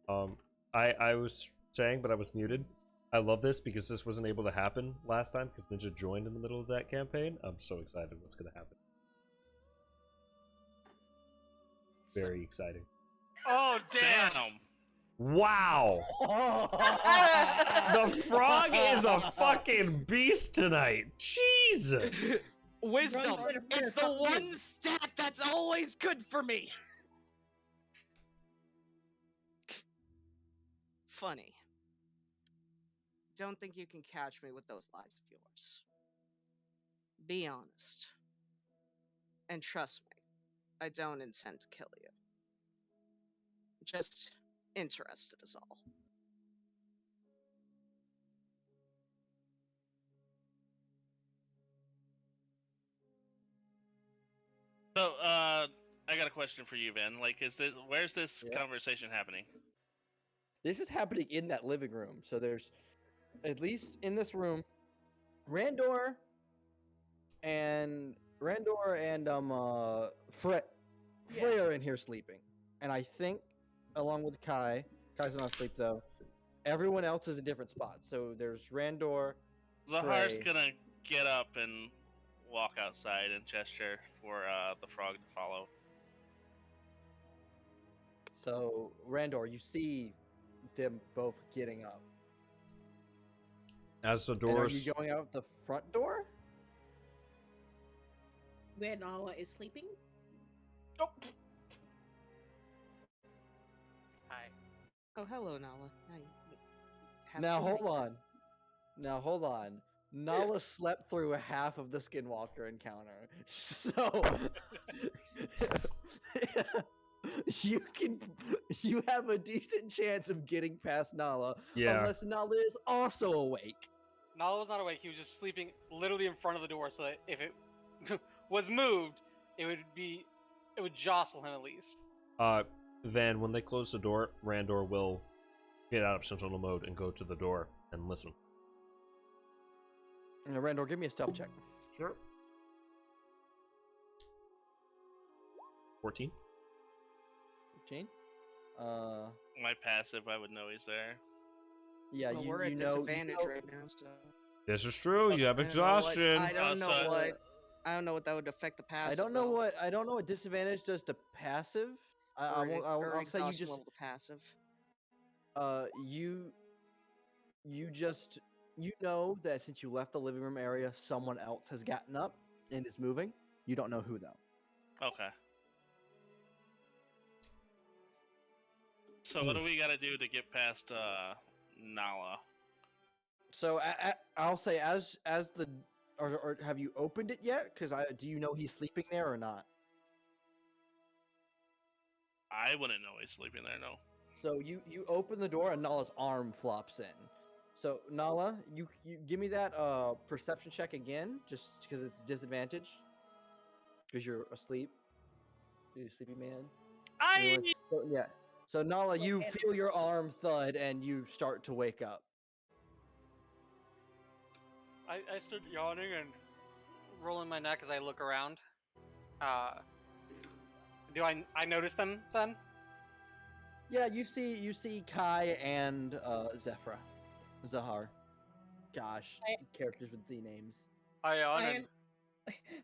S4: can.
S10: I was saying, but I was muted. I love this because this wasn't able to happen last time because Ninja joined in the middle of that campaign. I'm so excited what's gonna happen. Very exciting.
S8: Oh damn!
S6: Damn!
S10: Wow! The frog is a fucking beast tonight. Jesus!
S3: Wisdom!
S5: Runs with a
S3: It's the
S5: fuck you.
S3: one stat that's always good for me! Funny. Don't think you can catch me with those lies of yours. Be honest. And trust me, I don't intend to kill you. Just interested is all.
S6: So, I got a question for you, Van. Like, where's this
S4: Yeah.
S6: conversation happening?
S4: This is happening in that living room. So there's, at least in this room, Randor and Frey are in here sleeping, and I think along with Kai's not asleep though. Everyone else is in different spots. So there's Randor.
S6: Zahar's
S4: Frey.
S6: gonna get up and walk outside and gesture for the frog to follow.
S4: So Randor, you see them both getting up.
S10: As the
S4: And are
S10: doors,
S4: you going out the front door?
S5: Where Nala is sleeping?
S8: Hi.
S3: Oh, hello, Nala.
S4: Now hold on. Nala slept through half of the Skinwalker encounter, so you have a decent chance of getting past Nala,
S10: yeah.
S4: unless Nala is also awake.
S8: Nala was not awake. He was just sleeping literally in front of the door, so that if it was moved, it would jostle him at least.
S10: Then when they close the door, Randor will get out of sentinel mode and go to the door and listen.
S4: Randor, give me a stealth check.
S10: Sure. 14.
S4: 15.
S6: My passive, I would know he's there.
S4: Yeah,
S3: Well,
S4: you
S3: we're at
S4: know,
S3: disadvantage right now, so
S10: This is true. You have
S3: I don't know what-
S10: exhaustion.
S3: I don't know
S6: Outside.
S3: what. I don't know what that would affect the passive.
S4: I don't know
S3: though,
S4: what disadvantage does to passive.
S3: or
S4: I'll say you
S3: exhaustion
S4: just
S3: level to passive.
S4: you just You know that since you left the living room area, someone else has gotten up and is moving. You don't know who though.
S6: Okay. So what do we gotta do to get past Nala?
S4: So I'll say as the or have you opened it yet? Because do you know he's sleeping there or not?
S6: I wouldn't know he's sleeping there. No.
S4: So you open the door and Nala's arm flops in. So Nala, you give me that perception check again, just because it's disadvantage, because you're asleep. You sleepy man. So, yeah. So Nala, you feel your arm thud and you start to wake up.
S8: I stood yawning and rolling my neck as I look around. Do I notice them then?
S4: Yeah, you see Kai and Zahar. Gosh, characters with Z names.
S8: I yawn and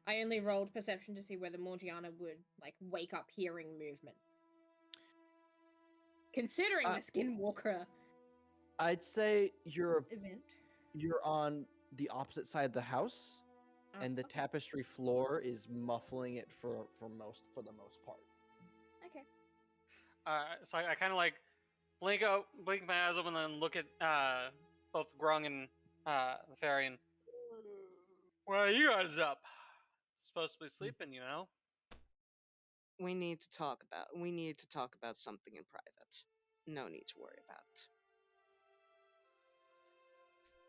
S5: I only rolled perception to see whether Morgiana would like wake up hearing movement. Considering the Skinwalker
S4: I'd say you're
S5: event.
S4: on the opposite side of the house, and the tapestry floor is muffling it for the most part.
S5: Okay.
S8: so I kind of like blink my eyes open, and then look at both Grung and the fairy. And where are you guys up? Supposed to be sleeping, you know.
S3: We need to talk about something in private. No need to worry about it.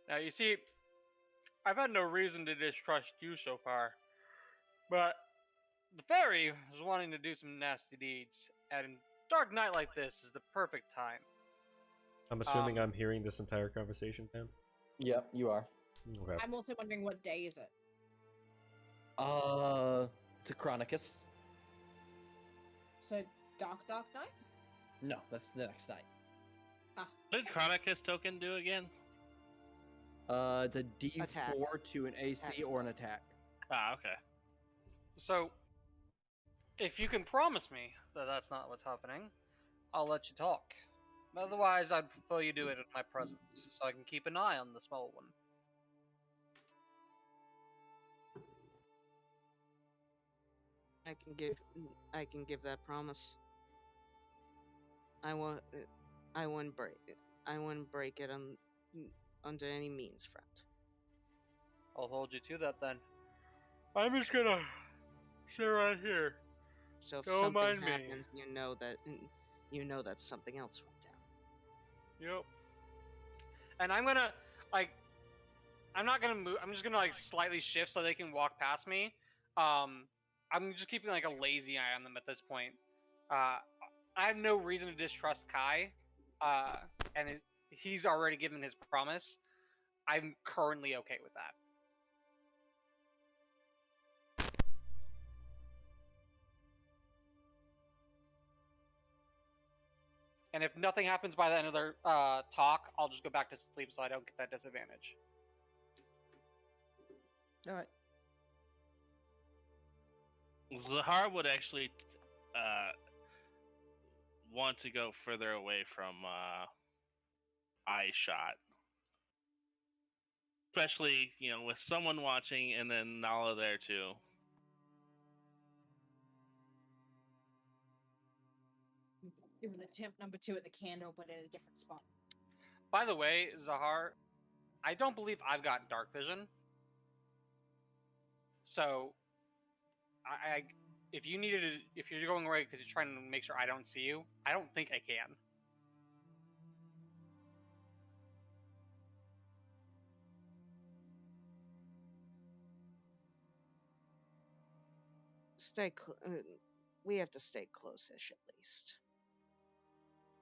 S8: Now you see, I've had no reason to distrust you so far, but the fairy was wanting to do some nasty deeds, and a dark night like this is the perfect time.
S10: I'm assuming I'm hearing this entire conversation, Pam?
S4: Yep, you are.
S10: Okay.
S5: I'm also wondering what day is it?
S4: It's a Chronicus.
S5: So dark night?
S4: No, that's the next night.
S6: What did Chronicus token do again?
S4: It's a D4
S3: Attack.
S4: to an AC or an attack.
S6: Ah, okay.
S8: So, if you can promise me that that's not what's happening, I'll let you talk. Otherwise, I'd prefer you do it in my presence, so I can keep an eye on the small one.
S3: I can give that promise. I won't break it under any means, friend.
S8: I'll hold you to that then. I'm just gonna sit right here.
S3: So if
S8: Don't
S3: something
S8: mind me.
S3: happens, you know that something else went down.
S8: Yep. And I'm gonna I'm not gonna move. I'm just gonna slightly shift so they can walk past me. I'm just keeping a lazy eye on them at this point. I have no reason to distrust Kai, and he's already given his promise. I'm currently okay with that. And if nothing happens by the end of their talk, I'll just go back to sleep so I don't get that disadvantage.
S4: All right.
S6: Zahar would actually want to go further away from eye shot. Especially, with someone watching and then Nala there too.
S5: Give an attempt number 2 at the candle, but at a different spot.
S8: By the way, Zahar, I don't believe I've got dark vision. So, if you're going away because you're trying to make sure I don't see you, I don't think I can.
S3: We have to stay close-ish at least.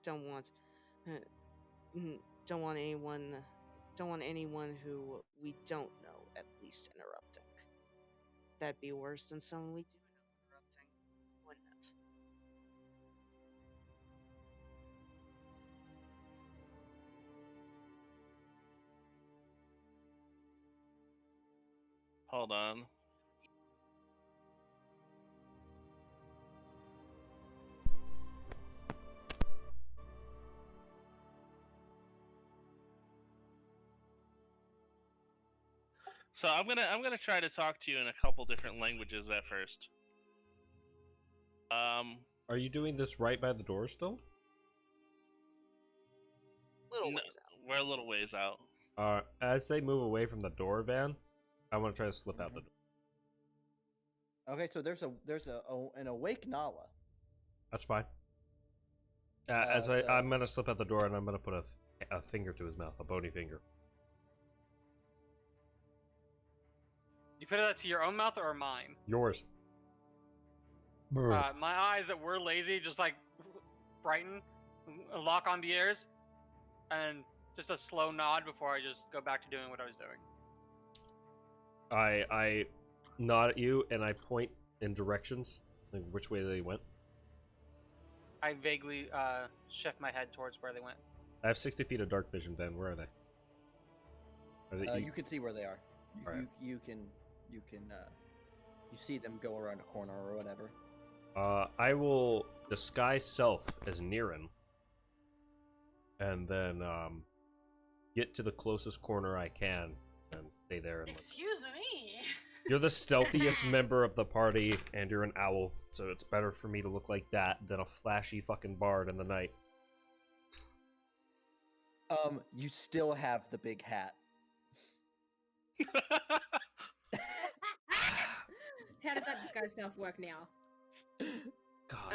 S3: Don't want anyone who we don't know at least interrupting. That'd be worse than someone we do know interrupting, wouldn't it?
S6: Hold on. So I'm gonna try to talk to you in a couple different languages at first.
S10: Are you doing this right by the door still?
S3: Little
S6: No,
S3: ways out.
S6: we're a little ways out.
S10: As they move away from the door, Van, I want to try to slip out the door.
S4: Okay, so there's an awake Nala.
S10: That's fine.
S4: So-
S10: I'm gonna slip out the door and I'm gonna put a finger to his mouth, a bony finger.
S8: You put that to your own mouth or mine?
S10: Yours.
S8: My eyes that were lazy just like brighten, lock on the ears, and just a slow nod before I just go back to doing what I was doing.
S10: I nod at you and I point in directions, like which way they went.
S8: I vaguely shift my head towards where they went.
S10: I have 60 feet of dark vision, Van. Where are they?
S4: You can see where they are.
S10: Alright.
S4: You see them go around a corner or whatever.
S10: I will disguise self as Niran, and then get to the closest corner I can and stay there. And
S7: Excuse me.
S10: you're the stealthiest member of the party, and you're an owl, so it's better for me to look like that than a flashy fucking bard in the night.
S4: You still have the big hat.
S5: How does that disguise stuff work now?
S10: God.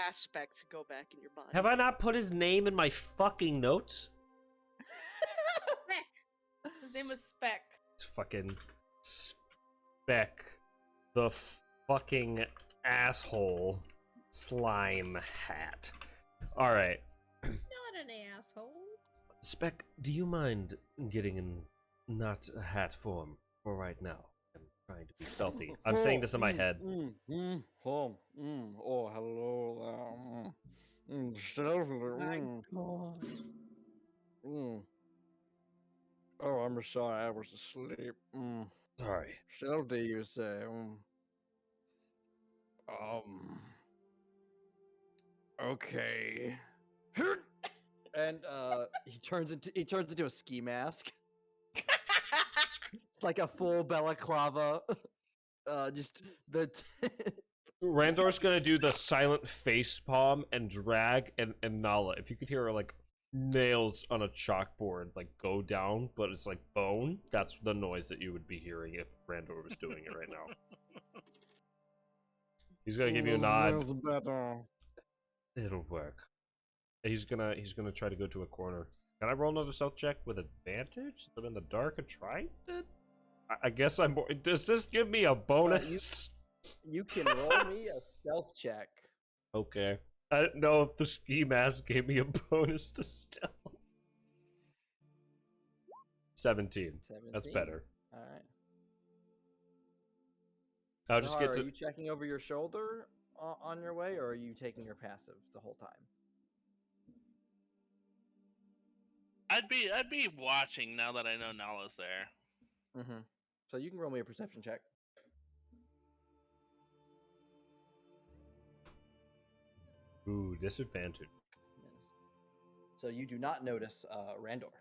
S3: Aspects go back in your body.
S10: Have I not put his name in my fucking notes?
S9: His name was Speck.
S10: It's fucking Speck, the fucking asshole slime hat. All right,
S5: Not an asshole.
S10: Speck, do you mind getting in not a hat form for right now? I'm trying to be stealthy. I'm saying this in my head.
S4: Oh, hello. Stealthily. Oh, I'm sorry, I was asleep.
S10: Sorry.
S4: Stealthy, you say? Okay. And he turns into a ski mask. It's like a full balaclava. Just the
S10: Randor's gonna do the silent face palm and drag and Nala. If you could hear like nails on a chalkboard like go down, but it's like bone, that's the noise that you would be hearing if Randor was doing it right now. He's gonna give you a nod. It'll work. He's gonna try to go to a corner. Can I roll another stealth check with advantage? I'm in the dark and trying to. I guess I'm. Does this give me a bonus?
S4: you can roll me a stealth check.
S10: Okay. I didn't know if the ski mask gave me a bonus to stealth. 17. That's better.
S4: All right.
S10: I'll just get to.
S4: Are you checking over your shoulder on your way, or are you taking your passive the whole time?
S6: I'd be watching now that I know Nala's there.
S4: Mm-hmm. So you can roll me a perception check.
S10: Ooh, disadvantage.
S4: Yes. So you do not notice Randor.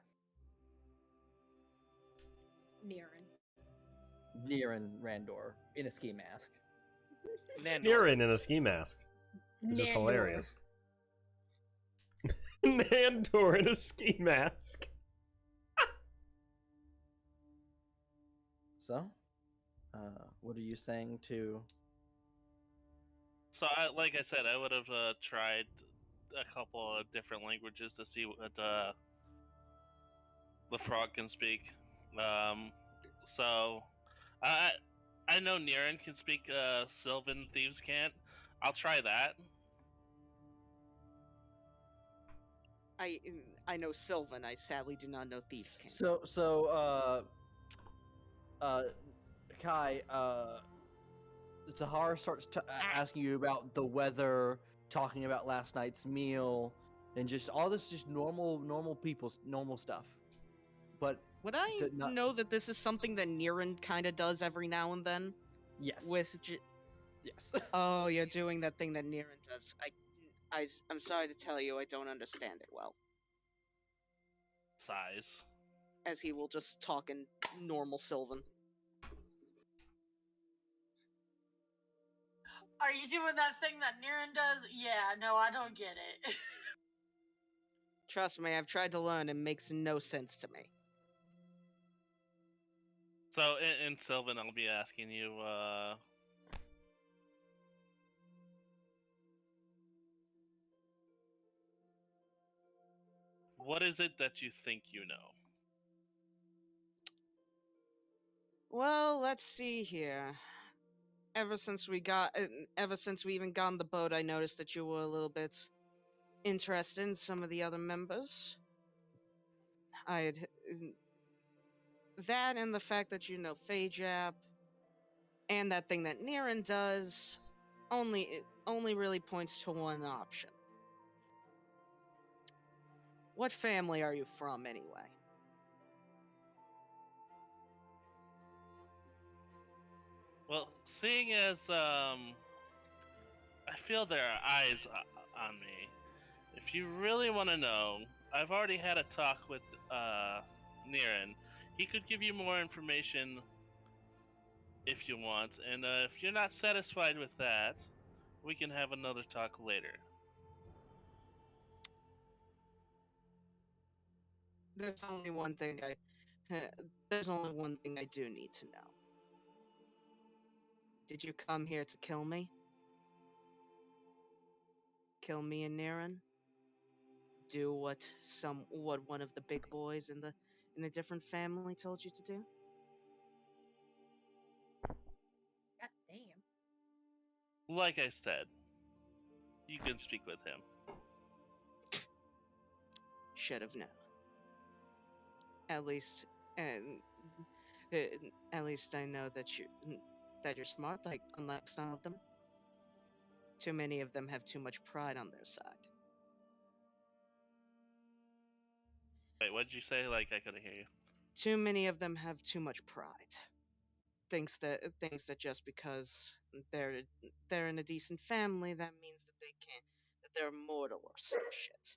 S4: Niran Randor in a ski mask.
S10: Niran in a ski mask. Which is hilarious. Nandor in a ski mask.
S4: So, what are you saying to?
S6: So, like I said, I would have tried a couple of different languages to see what the frog can speak. So, I know Niran can speak Sylvan, thieves can't. I'll try that.
S3: I know Sylvan. I sadly do not know thieves can.
S4: So, Kai, Zahar starts asking you about the weather, talking about last night's meal, and just all this just normal people's normal stuff. But
S3: would I know that this is something that Niran kind of does every now and then?
S4: Yes.
S3: Yes. Oh, you're doing that thing that Niran does. I'm sorry to tell you, I don't understand it well.
S6: Size.
S3: as he will just talk in normal Sylvan.
S7: Are you doing that thing that Niran does? Yeah, no, I don't get it.
S3: Trust me, I've tried to learn. It makes no sense to me.
S6: So in Sylvan, I'll be asking you, what is it that you think you know?
S3: Well, let's see here. Ever since we even got on the boat, I noticed that you were a little bit interested in some of the other members. That and the fact that you know Fejab and that thing that Niran does only really points to one option. What family are you from, anyway?
S6: Well, seeing as I feel there are eyes on me, if you really want to know, I've already had a talk with Niran. He could give you more information if you want, and if you're not satisfied with that, we can have another talk later.
S3: There's only one thing I do need to know. Did you come here to kill me? Kill me and Niran? Do what one of the big boys in a different family told you to do?
S5: God damn.
S6: Like I said, you can speak with him.
S3: Should have known. At least, and at least I know that you're smart. Like, unlike some of them, too many of them have too much pride on their side.
S6: Wait, what did you say? Like, I couldn't hear you.
S3: Too many of them have too much pride. Thinks that just because they're in a decent family, that means that they're immortal or some shit.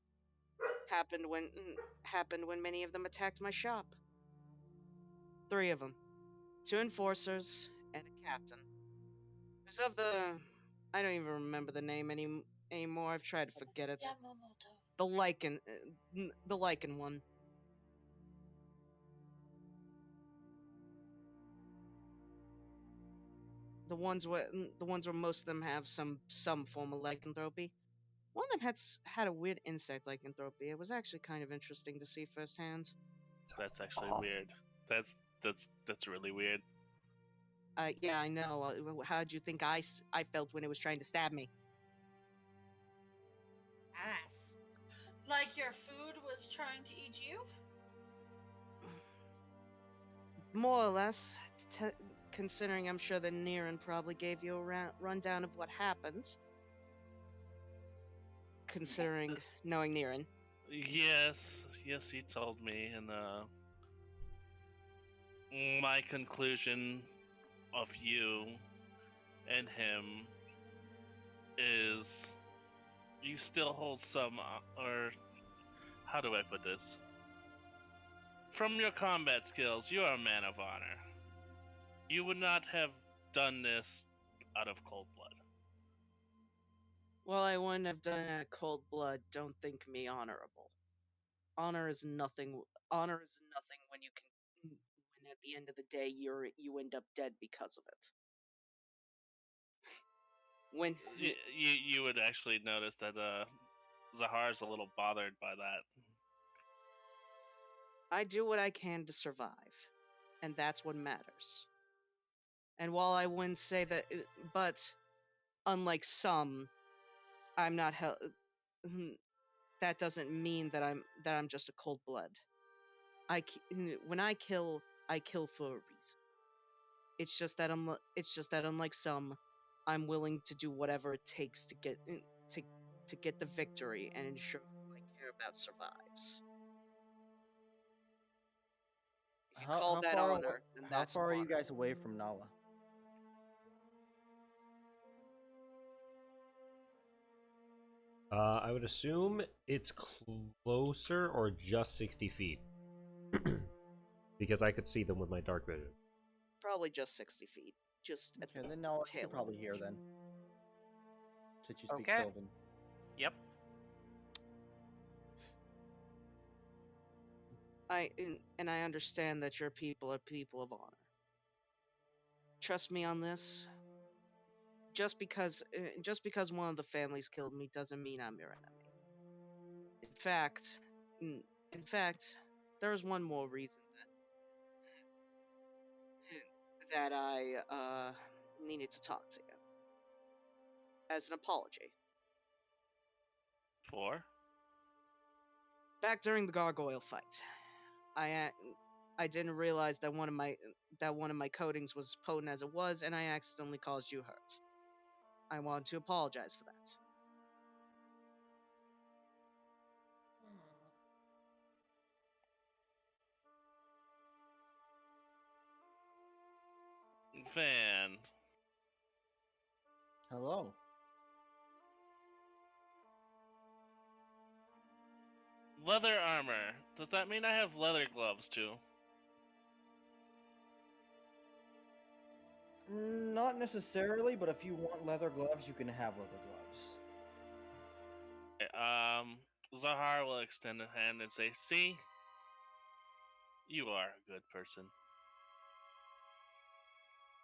S3: Happened when many of them attacked my shop. 3 of them. 2 enforcers and a captain. Who's of the... I don't even remember the name anymore. I've tried to forget it.
S7: Yamamoto.
S3: The Lycan one. The ones where most of them have some form of lycanthropy. One of them had a weird insect lycanthropy. It was actually kind of interesting to see firsthand.
S6: That's actually
S10: awful.
S6: weird. That's really weird.
S3: Yeah, I know. How'd you think I felt when it was trying to stab me?
S5: Ass.
S7: Like your food was trying to eat you?
S3: More or less, considering I'm sure that Niran probably gave you a rundown of what happened. Considering knowing Niran.
S6: Yes, he told me, and my conclusion of you and him is you still hold some, or how do I put this? From your combat skills, you are a man of honor. You would not have done this out of cold blood.
S3: Well, I wouldn't have done it in cold blood. Don't think me honorable. Honor is nothing. Honor is nothing when when at the end of the day you end up dead because of it. When
S6: You would actually notice that Zahar's a little bothered by that.
S3: I do what I can to survive, and that's what matters. And while I wouldn't say that, but unlike some, I'm not that doesn't mean that I'm just a cold blood. When I kill for a reason. It's just that unlike some, I'm willing to do whatever it takes to get the victory and ensure who I care about survives. If you call that honor, then that's
S4: how far are you
S3: honor.
S4: guys away from Nala?
S10: I would assume it's closer or just 60 feet. Because I could see them with my dark vision.
S3: Probably just 60 feet. Just at
S4: Okay,
S3: the
S4: then no, you
S3: tail
S4: can probably
S3: end.
S4: hear then. Since you speak
S8: Okay.
S4: Sylvan.
S8: Yep.
S3: And I understand that your people are people of honor. Trust me on this. Just because one of the families killed me doesn't mean I'm your enemy. In fact, in fact, there is one more reason that I needed to talk to you as an apology.
S6: For?
S3: Back during the gargoyle fight, I didn't realize that one of my coatings was as potent as it was, and I accidentally caused you hurt. I want to apologize for that.
S6: Van.
S4: Hello.
S6: Leather armor. Does that mean I have leather gloves too?
S4: Not necessarily, but if you want leather gloves, you can have leather gloves.
S6: Zahar will extend a hand and say, "See? You are a good person."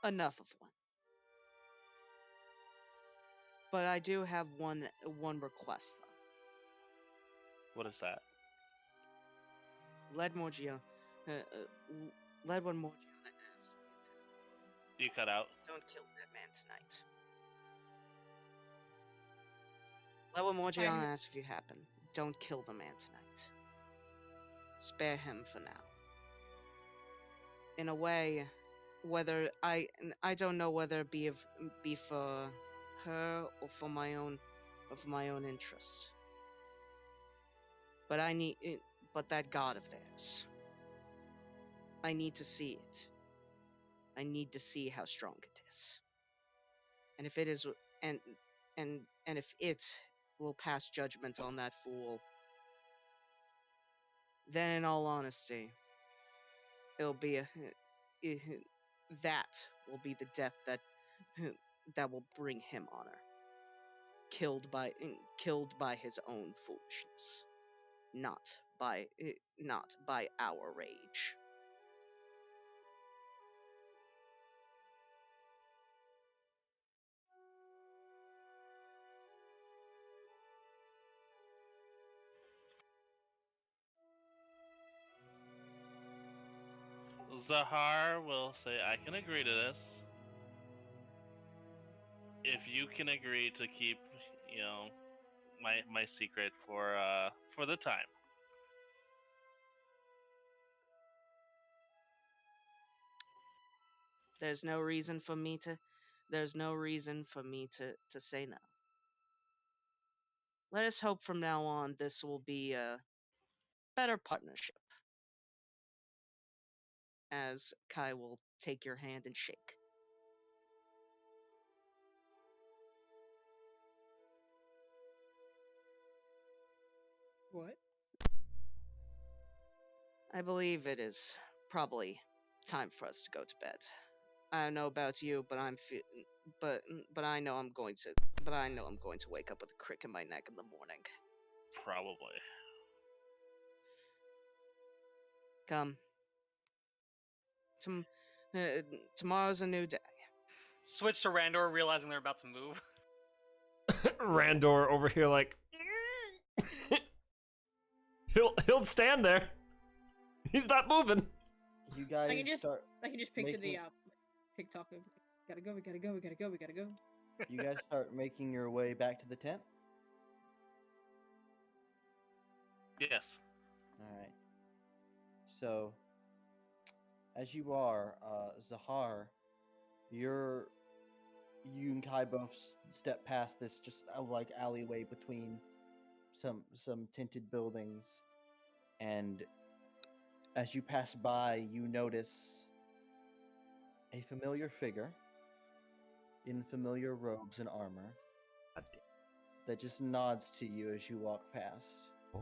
S3: Enough of one. But I do have one request though.
S6: What is that?
S3: Ledwin Morgiana asked
S6: You cut out.
S3: don't kill that man tonight. Ledwin Morgiana asked if you happen. Don't kill the man tonight. Spare him for now. In a way, whether I don't know whether it be for her or for my own interest. But but that God of theirs. I need to see it. I need to see how strong it is. And if it is and if it will pass judgment on that fool, then in all honesty, it'll be that will be the death that will bring him honor. Killed by his own foolishness, not by our rage.
S6: Zahar will say, "I can agree to this. If you can agree to keep, my secret for the time."
S3: There's no reason for me to say no. Let us hope from now on this will be a better partnership. As Kai will take your hand and shake.
S5: What?
S3: I believe it is probably time for us to go to bed. I don't know about you, but I know I'm going to wake up with a crick in my neck in the morning.
S6: Probably.
S3: Come. Tomorrow's a new day.
S8: Switch to Randor, realizing they're about to move.
S10: Randor over here like he'll stand there. He's not moving.
S4: You guys
S5: I can just picture
S4: making-
S5: the TikTok of gotta go, we gotta go, we gotta go, we gotta go.
S4: You guys start making your way back to the tent?
S6: Yes.
S4: Alright. So, as you are, Zahar, you and Kai both step past this just like alleyway between some tinted buildings, and as you pass by, you notice a familiar figure in familiar robes and armor that just nods to you as you walk past.
S10: Oh.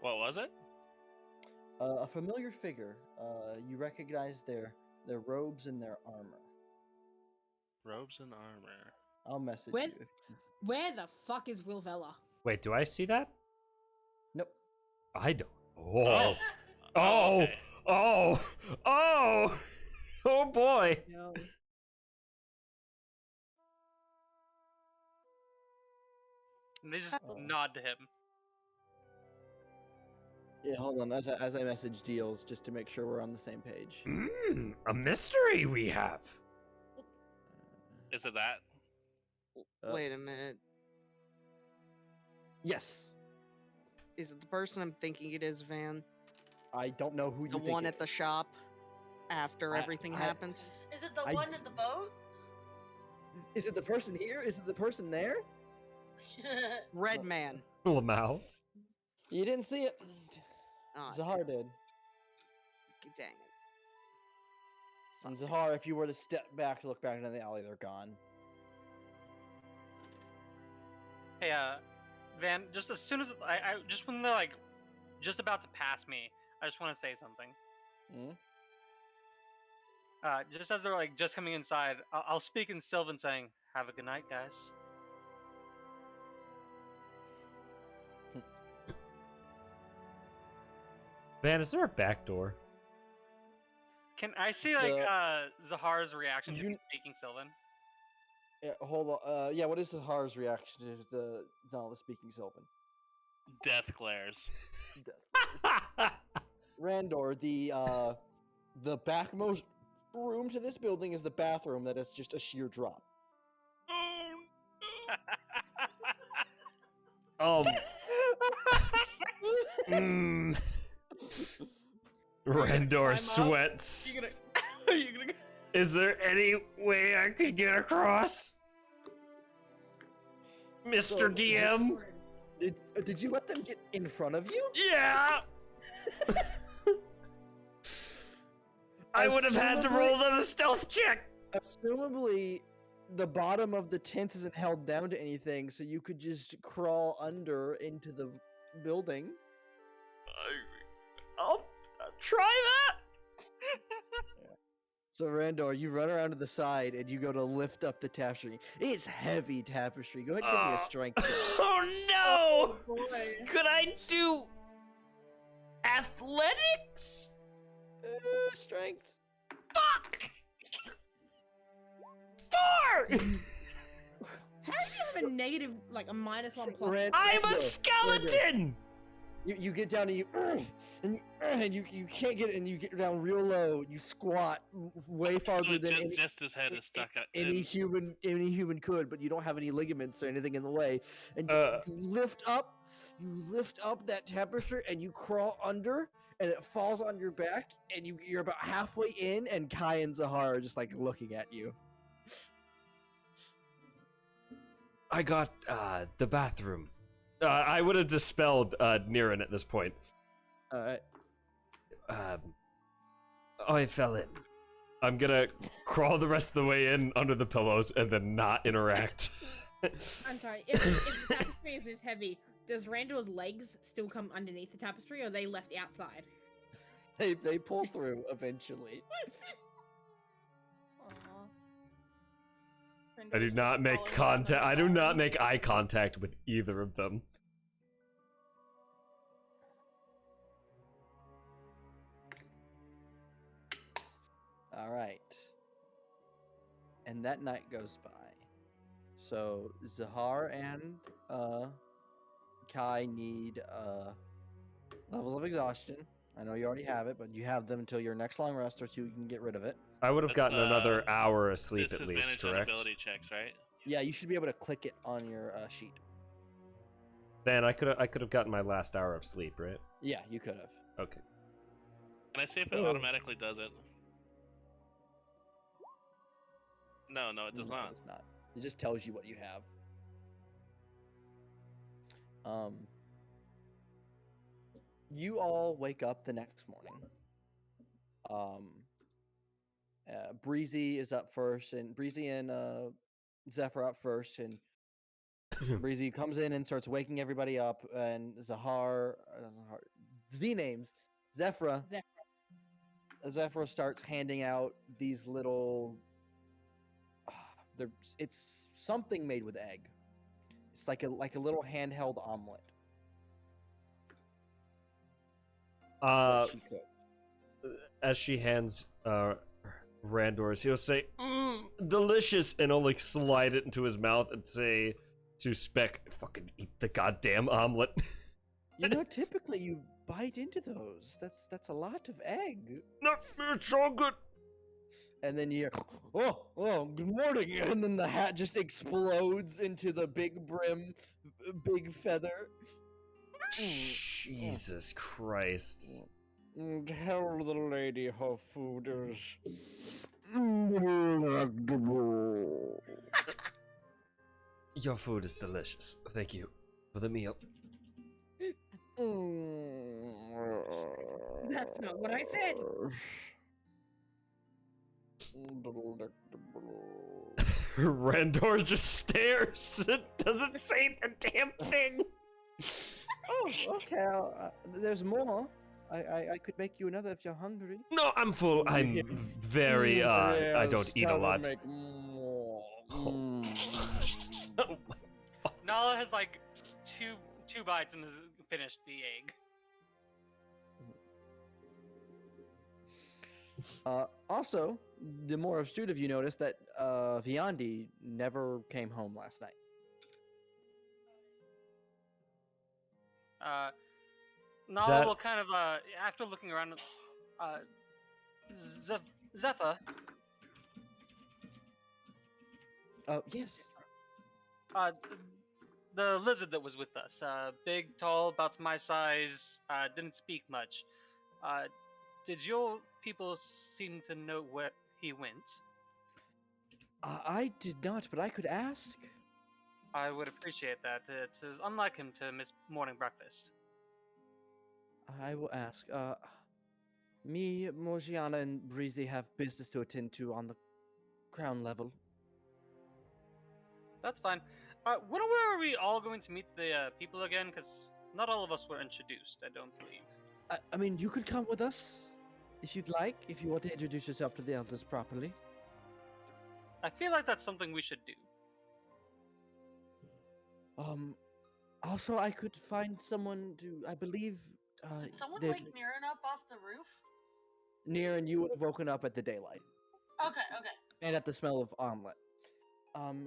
S6: What was it?
S4: A familiar figure. You recognize their robes and their armor.
S6: Robes and armor.
S4: I'll message
S5: When-
S4: you.
S5: Where the fuck is Wilvella?
S10: Wait, do I see that?
S4: Nope.
S10: I don't. Oh.
S6: Oh, okay.
S10: Oh boy.
S4: No.
S8: And they just
S4: Oh.
S8: nod to him.
S4: Yeah, hold on. As I message deals, just to make sure we're on the same page.
S10: A mystery we have.
S6: Is it that?
S3: Wait a minute.
S4: Yes.
S3: Is it the person I'm thinking it is, Van?
S4: I don't know who you
S3: The
S4: think
S3: one
S4: it
S3: at the shop after everything happened?
S7: Is it the
S4: I-
S7: one at the boat?
S4: Is it the person here? Is it the person there?
S3: Red man.
S10: Lamau.
S4: You didn't see it.
S3: Ah,
S4: Zahar did.
S3: dang it.
S4: And Zahar, if you were to step back to look back into the alley, they're gone.
S8: Hey, Van, just as soon as I just when they're like just about to pass me, I just want to say something.
S4: Hmm?
S8: Just as they're like just coming inside, I'll speak in Sylvan, saying, "Have a good night, guys."
S10: Van, is there a back door?
S8: Can I see like
S4: The-
S8: Zahar's reaction to
S4: You-
S8: me speaking Sylvan?
S4: Yeah, hold on. Yeah, what is Zahar's reaction to the speaking Sylvan?
S6: Death glares.
S4: Randor, the backmost room to this building is the bathroom that is just a sheer drop.
S10: Um. mm. Randor
S9: climb up?
S10: sweats.
S9: You gonna, you gonna
S10: Is there any way I could get across? Mr.
S4: So-
S10: DM?
S4: Did you let them get in front of you?
S10: Yeah! I would have had to roll another stealth check!
S4: Assumably, the bottom of the tent isn't held down to anything, so you could just crawl under into the building.
S10: I'll try that!
S4: So Randor, you run around to the side and you go to lift up the tapestry. It's heavy tapestry. Go ahead and give me a strength check.
S10: Oh no!
S9: boy.
S10: Could I do athletics?
S4: Strength.
S10: Fuck! 4!
S5: How do you have a negative, like a -1 plus?
S10: I'm a
S4: Randor,
S10: skeleton!
S4: You get down and you can't get it, and you get down real low. You squat way farther than
S6: just his head is stuck out.
S4: any human could, but you don't have any ligaments or anything in the way. And you lift up that tapestry and you crawl under, and it falls on your back, and you're about halfway in, and Kai and Zahar are just like looking at you.
S10: I got the bathroom. I would have dispelled Niran at this point.
S4: All right.
S10: I fell in. I'm gonna crawl the rest of the way in under the pillows and then not interact.
S5: I'm sorry. If the tapestry is this heavy, does Randor's legs still come underneath the tapestry, or are they left outside?
S4: They pull through eventually.
S10: I do not make contact. I do not make eye contact with either of them.
S4: All right. And that night goes by. So Zahar and Kai need levels of exhaustion. I know you already have it, but you have them until your next long rest, or so you can get rid of it.
S10: I would have
S6: That's,
S10: gotten another hour of sleep at
S6: Disadvantage
S10: least,
S6: on
S10: correct?
S6: ability checks, right?
S4: Yeah, you should be able to click it on your sheet.
S10: Then I could have gotten my last hour of sleep, right?
S4: Yeah, you could have.
S10: Okay.
S6: Can I see if it automatically does it? No, it does
S4: No,
S6: not.
S4: It's not. It just tells you what you have. You all wake up the next morning. Breezy is up first, and Breezy and Zephyr up first, and Breezy comes in and starts waking everybody up, and Z names. Zephyra.
S5: Zephyr.
S4: Zephyr starts handing out these little. It's something made with egg. It's like a little handheld omelet. That she cooked.
S10: As she hands Randor's, he'll say, delicious, and he'll like slide it into his mouth and say to Speck, fucking eat the goddamn omelet.
S4: You know, typically you bite into those. That's a lot of egg.
S10: No, it's so good.
S4: And then you hear, oh, good morning. And then the hat just explodes into the big brim, big feather.
S10: Jesus Christ.
S4: Tell the lady her food is delectable.
S10: Your food is delicious. Thank you for the meal.
S5: That's not what I said.
S10: Randor just stares. It doesn't say the damn thing.
S4: Oh, okay. There's more. I could make you another if you're hungry.
S10: No, I'm full. I'm very, I don't eat a lot.
S4: Make more.
S10: Oh.
S8: Nala has like two bites and has finished the egg.
S4: Also, the more astute of you noticed that Viandi never came home last night.
S8: Nala will kind of, after looking around, Zephyr.
S4: Yes.
S8: The lizard that was with us, big, tall, about my size, didn't speak much. Did your people seem to know where he went?
S4: I did not, but I could ask.
S8: I would appreciate that. It is unlike him to miss morning breakfast.
S4: I will ask. Me, Morgiana, and Breezy have business to attend to on the crown level.
S8: That's fine. When are we all going to meet the people again? Because not all of us were introduced, I don't believe.
S4: I mean, you could come with us if you'd like, if you want to introduce yourself to the elders properly.
S8: I feel like that's something we should do.
S4: Also, I could find someone to, I believe...
S7: Did someone
S4: they'd-
S7: wake Niran up off the roof?
S4: Near and you would have woken up at the daylight.
S7: Okay.
S4: And at the smell of omelet.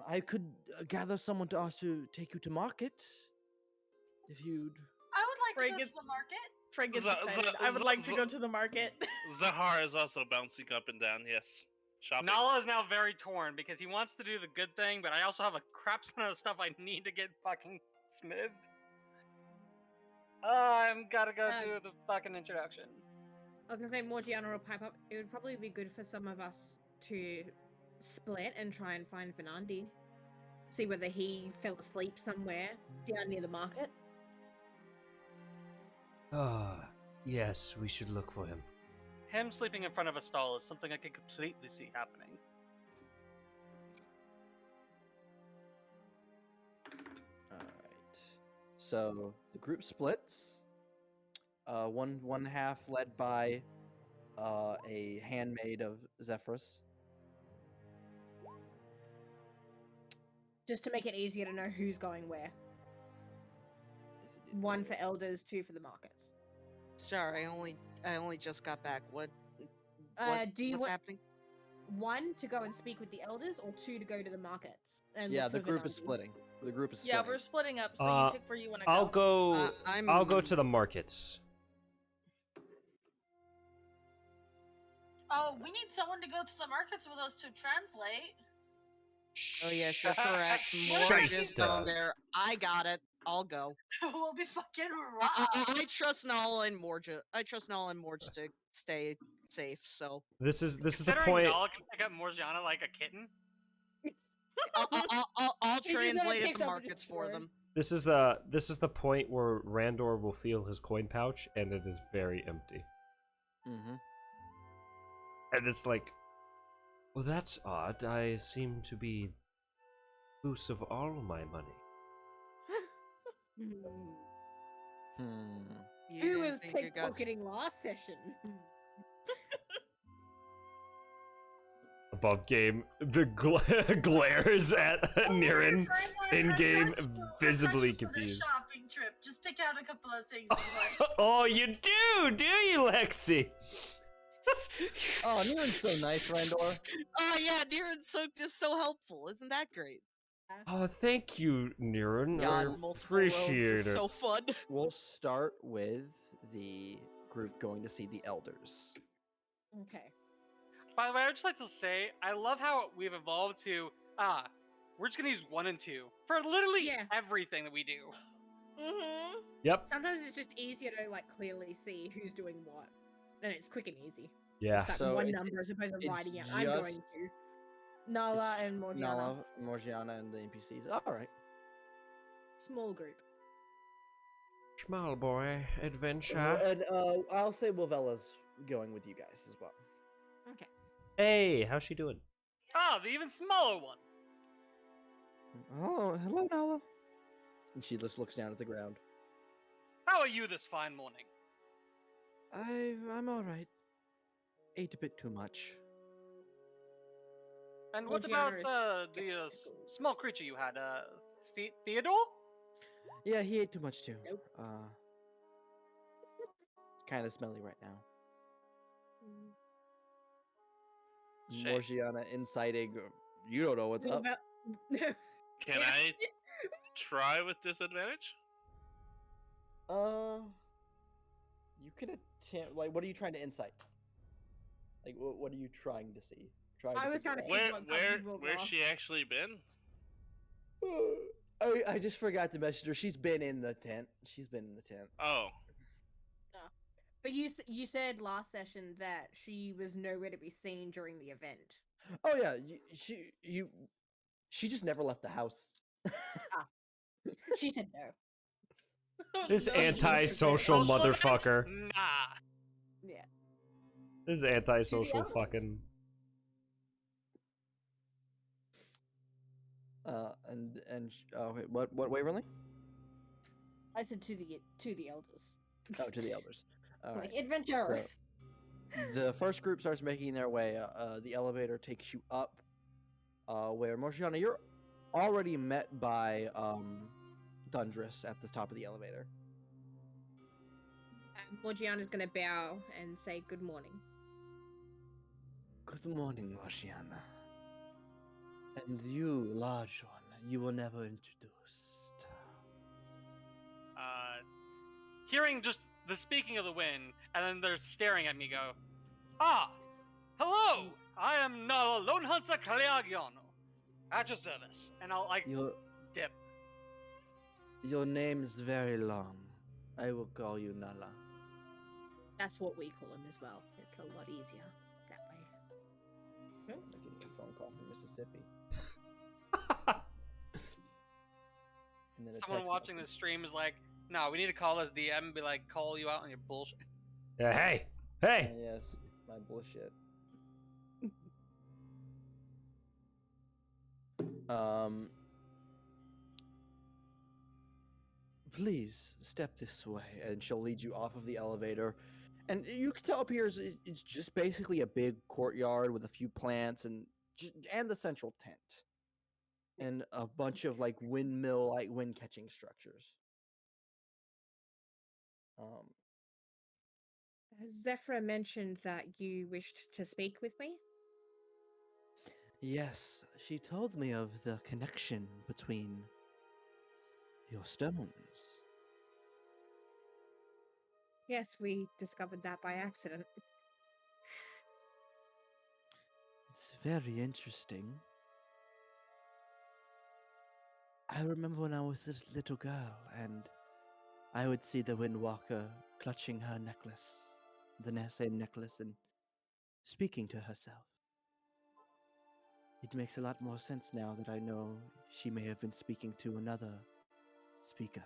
S4: I could gather someone to also take you to market. If you'd...
S7: I would like
S9: Frank
S7: to go
S9: is-
S7: to the market.
S9: Frank gets excited. I would like to go to the market.
S6: Zahar is also bouncing up and down, yes. Shopping.
S8: Nala is now very torn because he wants to do the good thing, but I also have a crap ton of stuff I need to get fucking smithed. I'm gotta go do the fucking introduction.
S5: I was gonna say Morgiana will pipe up. It would probably be good for some of us to split and try and find Vanandi. See whether he fell asleep somewhere down near the market.
S10: Yes, we should look for him.
S8: Him sleeping in front of a stall is something I can completely see happening.
S4: Alright. So, the group splits. One half led by a handmaid of Zephyrus.
S5: Just to make it easier to know who's going where. One for elders, two for the markets.
S3: Sorry, I only just got back. What's
S5: want
S3: happening?
S5: one to go and speak with the elders, or two to go to the markets? And
S4: Yeah,
S5: look
S4: the
S5: for
S4: group is
S5: Vanandi?
S4: splitting. The group is
S9: Yeah,
S4: splitting.
S9: we're splitting up, so you pick where you want to
S10: I'll
S9: go.
S10: go. I'll go to the markets.
S7: Oh, we need someone to go to the markets with us to translate.
S3: Oh yes, you're correct.
S10: Shyster.
S3: Morge is down there. I got it. I'll go.
S7: We'll be fucking
S3: I,
S7: robbed.
S3: I trust Nala and Morge. I trust Nala and Morge to stay safe. So
S10: This is the
S8: Considering
S10: point.
S8: Nala can pick up Morgiana like a kitten.
S3: I'll
S5: He just
S3: translate at
S5: picks
S3: the
S5: up and
S3: markets
S5: just
S3: for
S5: throws.
S3: them.
S10: This is the point where Randor will feel his coin pouch, and it is very empty.
S4: Mm-hmm.
S10: And it's like, well, that's odd. I seem to be loose of all my money.
S3: You
S5: Who
S3: didn't
S5: was
S3: think you got
S5: pickpocketing last session?
S10: Above game, the glares at Niren in game, visibly
S7: for this
S10: confused.
S7: shopping trip. Just pick out a couple of things you like.
S10: Oh, you do you, Lexi?
S4: Oh, Niren's so nice, Randor.
S3: Oh yeah, Niren's just so helpful. Isn't that great?
S10: Oh, thank you, Niren.
S3: God,
S10: I
S3: multiple robes
S10: appreciate
S3: is
S10: it.
S3: so fun.
S4: We'll start with the group going to see the elders.
S5: Okay.
S8: By the way, I would just like to say, I love how we've evolved to, we're just gonna use 1 and 2 for literally
S5: Yeah.
S8: everything that we do.
S9: Mm-hmm.
S10: Yep.
S5: Sometimes it's just easier to like clearly see who's doing what, and it's quick and easy.
S10: Yeah.
S5: Just
S4: So
S5: one
S4: it's-
S5: number as opposed to
S4: it's
S5: writing out. I'm
S4: just-
S5: going to Nala
S4: It's
S5: and Morgiana.
S4: Nala, Morgiana, and the NPCs. All right.
S5: Small group.
S10: Small boy adventure.
S4: And I'll say Wilvella's going with you guys as well.
S5: Okay.
S10: Hey, how's she doing?
S8: Ah, the even smaller one.
S4: Oh, hello, Nala. And she just looks down at the ground.
S8: How are you this fine morning?
S4: I'm all right. Ate a bit too much.
S8: And what
S5: Morgiana
S8: about
S5: is
S8: the
S5: skeptical.
S8: small creature you had, Theodore?
S4: Yeah, he ate too much too.
S5: Nope.
S4: Kind of smelly right now.
S8: Shame.
S4: Morgiana inciting. You don't know what's up.
S6: Can I try with disadvantage?
S4: You can attempt. Like, what are you trying to insight? Like, what are you trying to see?
S5: I was trying to see
S6: Where
S5: what type of
S6: where's
S5: law.
S6: she actually been?
S4: I just forgot to message her. She's been in the tent. She's been in the tent.
S6: Oh,
S5: But you said last session that she was nowhere to be seen during the event.
S4: Oh yeah, she just never left the house.
S5: She said no.
S10: This
S9: No,
S10: antisocial
S8: Social event?
S10: motherfucker.
S8: Nah.
S5: Yeah.
S10: This is antisocial
S5: elders.
S10: fucking.
S4: Wait, what Waverly?
S5: I said to the elders.
S4: Oh, to the elders. All
S5: Like
S4: right.
S5: adventure.
S4: So, the first group starts making their way. The elevator takes you up, where Morgiana, you're already met by Thundress at the top of the elevator.
S5: Morgiana's gonna bow and say good morning.
S4: Good morning, Morgiana. And you, large one, you were never introduced.
S8: Hearing just the speaking of the wind, and then they're staring at me go, ah, hello, I am Nala Lone Hunter Kaliagiano, at your service. And I'll, like, dip.
S4: Your name is very long. I will call you Nala.
S5: That's what we call him as well. It's a lot easier that way.
S4: I'm getting a phone call from Mississippi. And then a
S8: Someone
S4: text
S8: watching
S4: message.
S8: this stream is like, no, we need to call this DM and be like, call you out on your bullshit.
S10: Yeah, hey.
S4: Yes, my bullshit. Please step this way, and she'll lead you off of the elevator. And you can tell up here it's just basically a big courtyard with a few plants and the central tent, and a bunch of like windmill, like wind catching structures.
S5: Zephyr mentioned that you wished to speak with me.
S4: Yes, she told me of the connection between your stones.
S5: Yes, we discovered that by accident.
S4: It's very interesting. I remember when I was a little girl and I would see the Windwalker clutching her necklace, same necklace, and speaking to herself. It makes a lot more sense now that I know she may have been speaking to another speaker.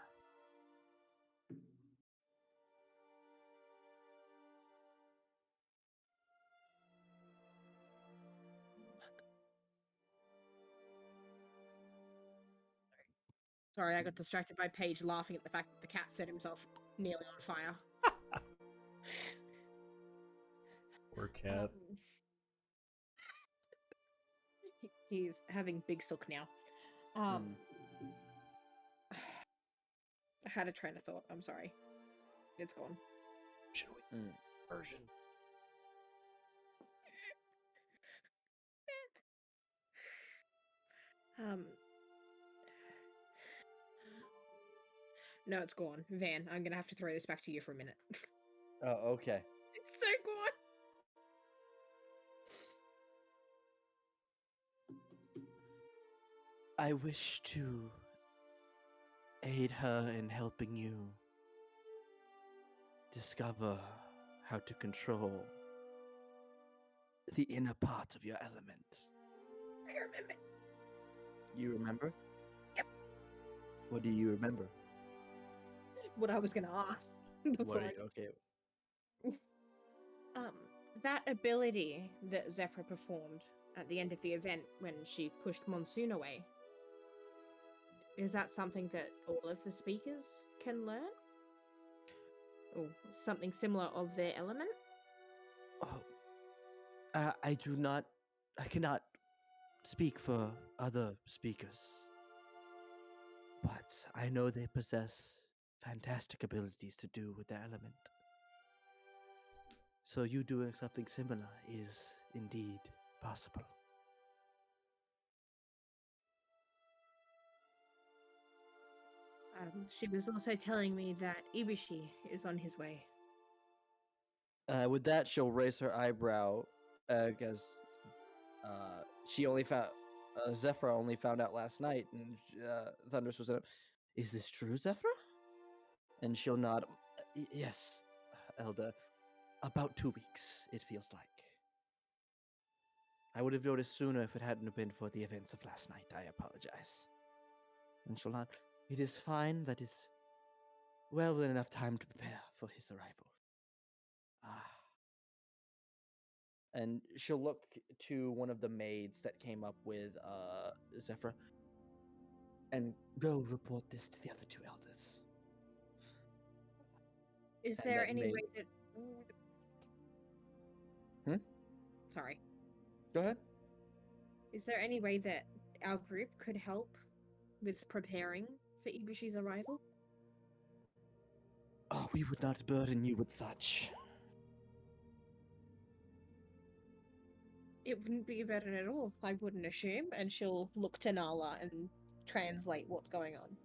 S5: Sorry, I got distracted by Paige laughing at the fact that the cat set himself nearly on fire.
S10: Or cat.
S5: He's having big sook now. I had a train of thought. I'm sorry. It's gone.
S10: Should we? Version.
S5: No, it's gone. Van, I'm gonna have to throw this back to you for a minute.
S4: Oh, okay.
S5: It's so gone.
S1: I wish to aid her in helping you discover how to control the inner part of your element.
S5: I remember.
S1: You remember?
S5: Yep.
S1: What do you remember?
S5: What I was gonna ask. Before I
S1: Okay.
S5: That ability that Zephyr performed at the end of the event when she pushed Monsoon away, is that something that all of the speakers can learn? Or something similar of their element?
S1: Oh, I cannot speak for other speakers, but I know they possess fantastic abilities to do with their element. So you doing something similar is indeed possible.
S5: She was also telling me that Ibushi is on his way.
S4: With that, she'll raise her eyebrow, because she only found Zephyr only found out last night, and Thunders was in it. Is this true, Zephyr? And she'll nod.
S1: Yes, Elder. About 2 weeks, it feels like. I would have noticed sooner if it hadn't been for the events of last night. I apologize. And she'll nod. It is fine. That is well within enough time to prepare for his arrival. Ah.
S4: And she'll look to one of the maids that came up with Zephyr.
S1: And go report this to the other two elders.
S5: Is
S4: And
S5: there
S4: that
S5: any
S4: maid-
S5: way that... Sorry.
S4: Go ahead.
S5: Is there any way that our group could help with preparing for Ibushi's arrival?
S1: Oh, we would not burden you with such.
S5: It wouldn't be a burden at all, I wouldn't assume, and she'll look to Nala and translate what's going on.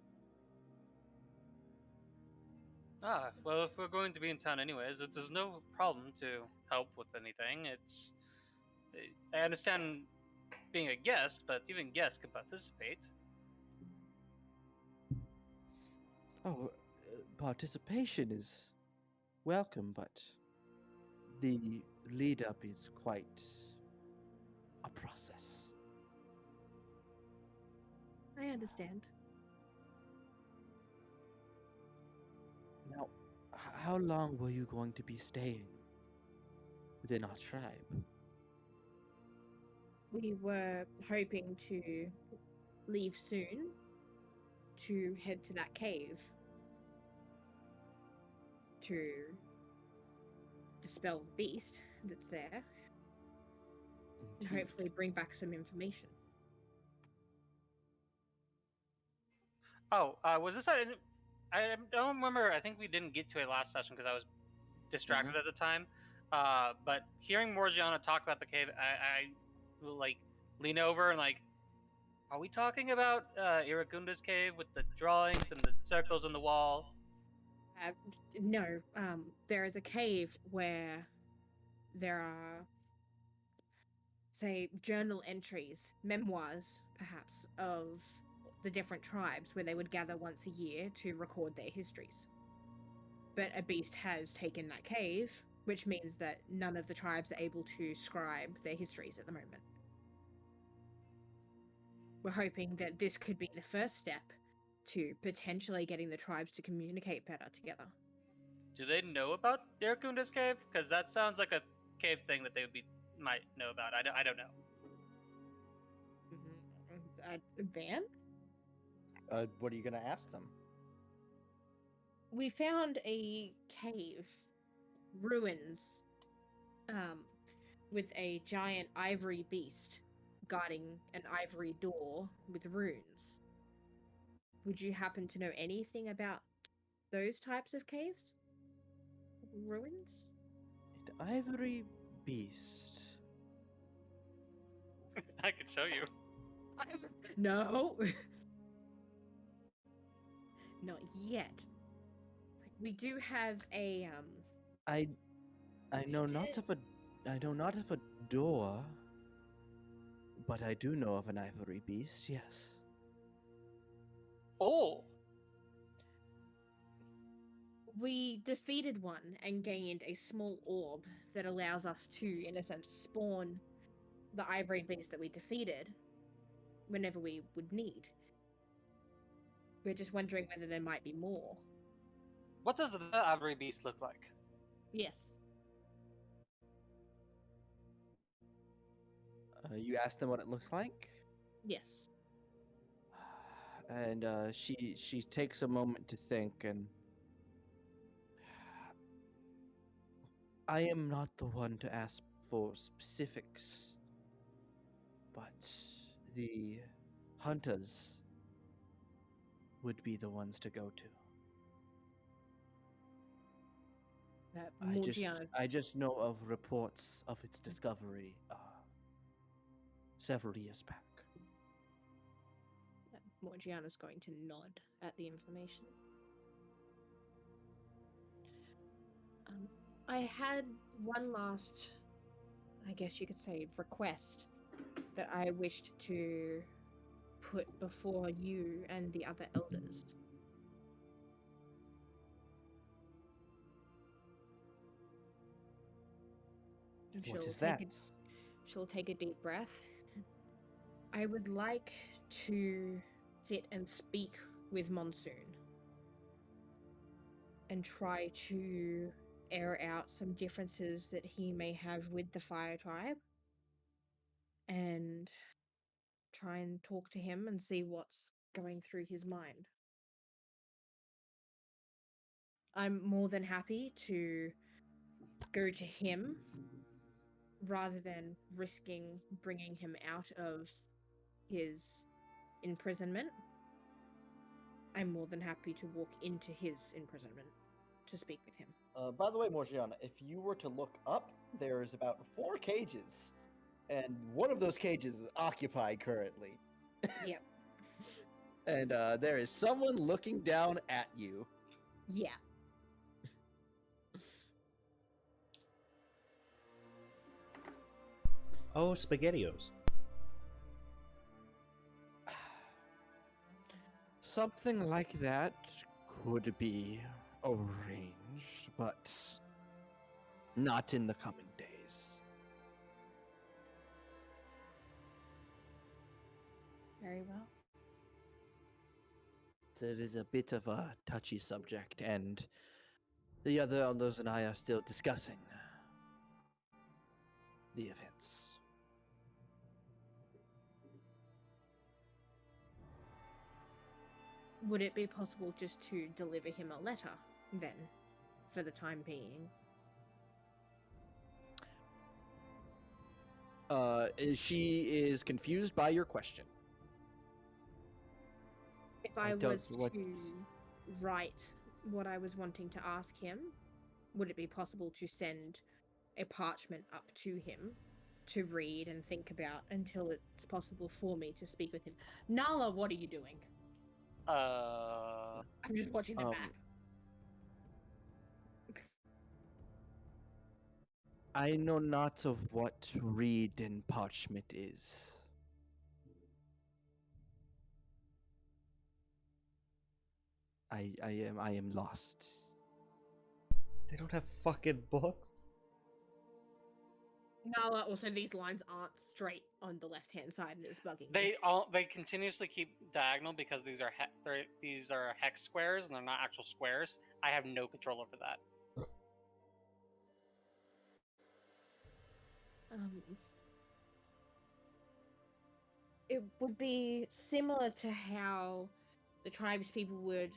S8: Well, if we're going to be in town anyways, there's no problem to help with anything. I understand being a guest, but even guests can participate.
S1: Oh, participation is welcome, but the lead up is quite a process.
S5: I understand.
S1: Now, how long were you going to be staying within our tribe?
S5: We were hoping to leave soon to head to that cave to dispel the beast that's there and hopefully bring back some information.
S8: Was this I don't remember. I think we didn't get to it last session because I was distracted at the time. But hearing Morgiana talk about the cave, I will like lean over and like, are we talking about Iragunda's cave with the drawings and the circles on the wall?
S5: No, there is a cave where there are, say, journal entries, memoirs, perhaps, of the different tribes where they would gather once a year to record their histories. But a beast has taken that cave, which means that none of the tribes are able to scribe their histories at the moment. We're hoping that this could be the first step to potentially getting the tribes to communicate better together.
S8: Do they know about Iragunda's cave? Because that sounds like a cave thing that they might know about. I don't know.
S5: Van?
S4: What are you gonna ask them?
S5: We found a cave ruins with a giant ivory beast guarding an ivory door with runes. Would you happen to know anything about those types of caves? Ruins?
S4: An ivory beast.
S8: I could show you.
S5: No. Not yet. We do have a
S4: I know not of a door, but I do know of an ivory beast. Yes.
S8: Oh,
S5: we defeated one and gained a small orb that allows us to, in a sense, spawn the ivory beast that we defeated whenever we would need. We're just wondering whether there might be more.
S8: what does the ivory beast look like?
S5: Yes.
S4: You asked them what it looks like,
S5: Yes.
S4: and she takes a moment to think, and I am not the one to ask for specifics, but the hunters would be the ones to go to. I just know of reports of its discovery several years back.
S5: Morgiana's going to nod at the information. I had one last, I guess you could say, request that I wished to put before you and the other elders. And
S4: What is that?
S5: She'll take a deep breath. I would like to sit and speak with Monsoon and try to air out some differences that he may have with the Fire Tribe and try and talk to him and see what's going through his mind. I'm more than happy to go to him rather than risking bringing him out of his imprisonment. I'm more than happy to walk into his imprisonment to speak with him.
S4: By the way, Morgiana, if you were to look up, there's about 4 cages, and one of those cages is occupied currently.
S5: Yep.
S4: And there is someone looking down at you.
S5: Yeah.
S10: Oh, SpaghettiOs.
S4: Something like that could be arranged, but not in the coming days.
S5: Very well.
S4: It is a bit of a touchy subject, and the other elders and I are still discussing the events.
S5: Would it be possible just to deliver him a letter, then, for the time being?
S4: She is confused by your question.
S5: If I was to write what I was wanting to ask him, would it be possible to send a parchment up to him to read and think about until it's possible for me to speak with him? Nala, what are you doing? I'm just watching the map.
S4: I know not of what reed and parchment is. I am lost.
S10: They don't have fucking books.
S5: Nala, also these lines aren't straight on the left-hand side, and it's bugging
S8: They
S5: me.
S8: they continuously keep diagonal because these are these are hex squares and they're not actual squares. I have no control over that.
S5: It would be similar to how the tribespeople would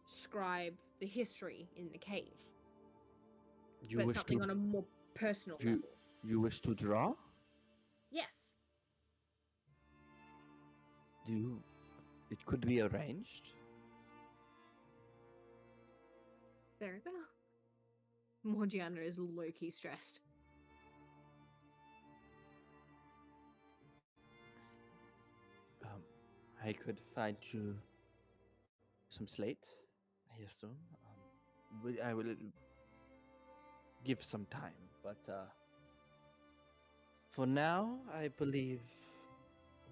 S5: scribe the history in the cave.
S4: You
S5: but
S4: wish
S5: something
S4: to
S5: on a more personal
S4: you
S5: level.
S4: you wish to draw?
S5: Yes.
S4: It could be arranged.
S5: Very well. Morgiana is low-key stressed.
S4: I could find you some slate, I assume. I will give some time, but for now, I believe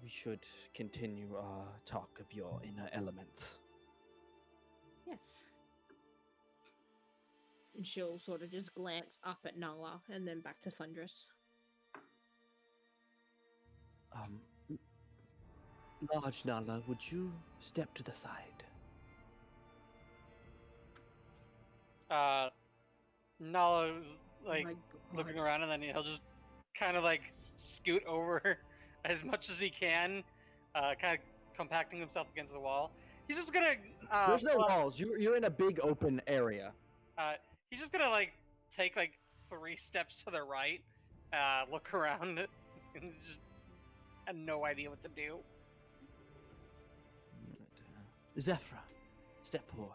S4: we should continue our talk of your inner element.
S5: Yes. And she'll sort of just glance up at Nala and then back to Thundress.
S4: Um, Large Nala, would you step to the side?
S8: Nala's like
S5: My
S8: looking
S5: God.
S8: around, and then he'll just kind of like scoot over as much as he can, kind of compacting himself against the wall. He's just gonna
S4: There's no walls. You're in a big open area.
S8: he's just gonna like take like 3 steps to the right, look around, and just have no idea what to do.
S4: Zephyra, step forward.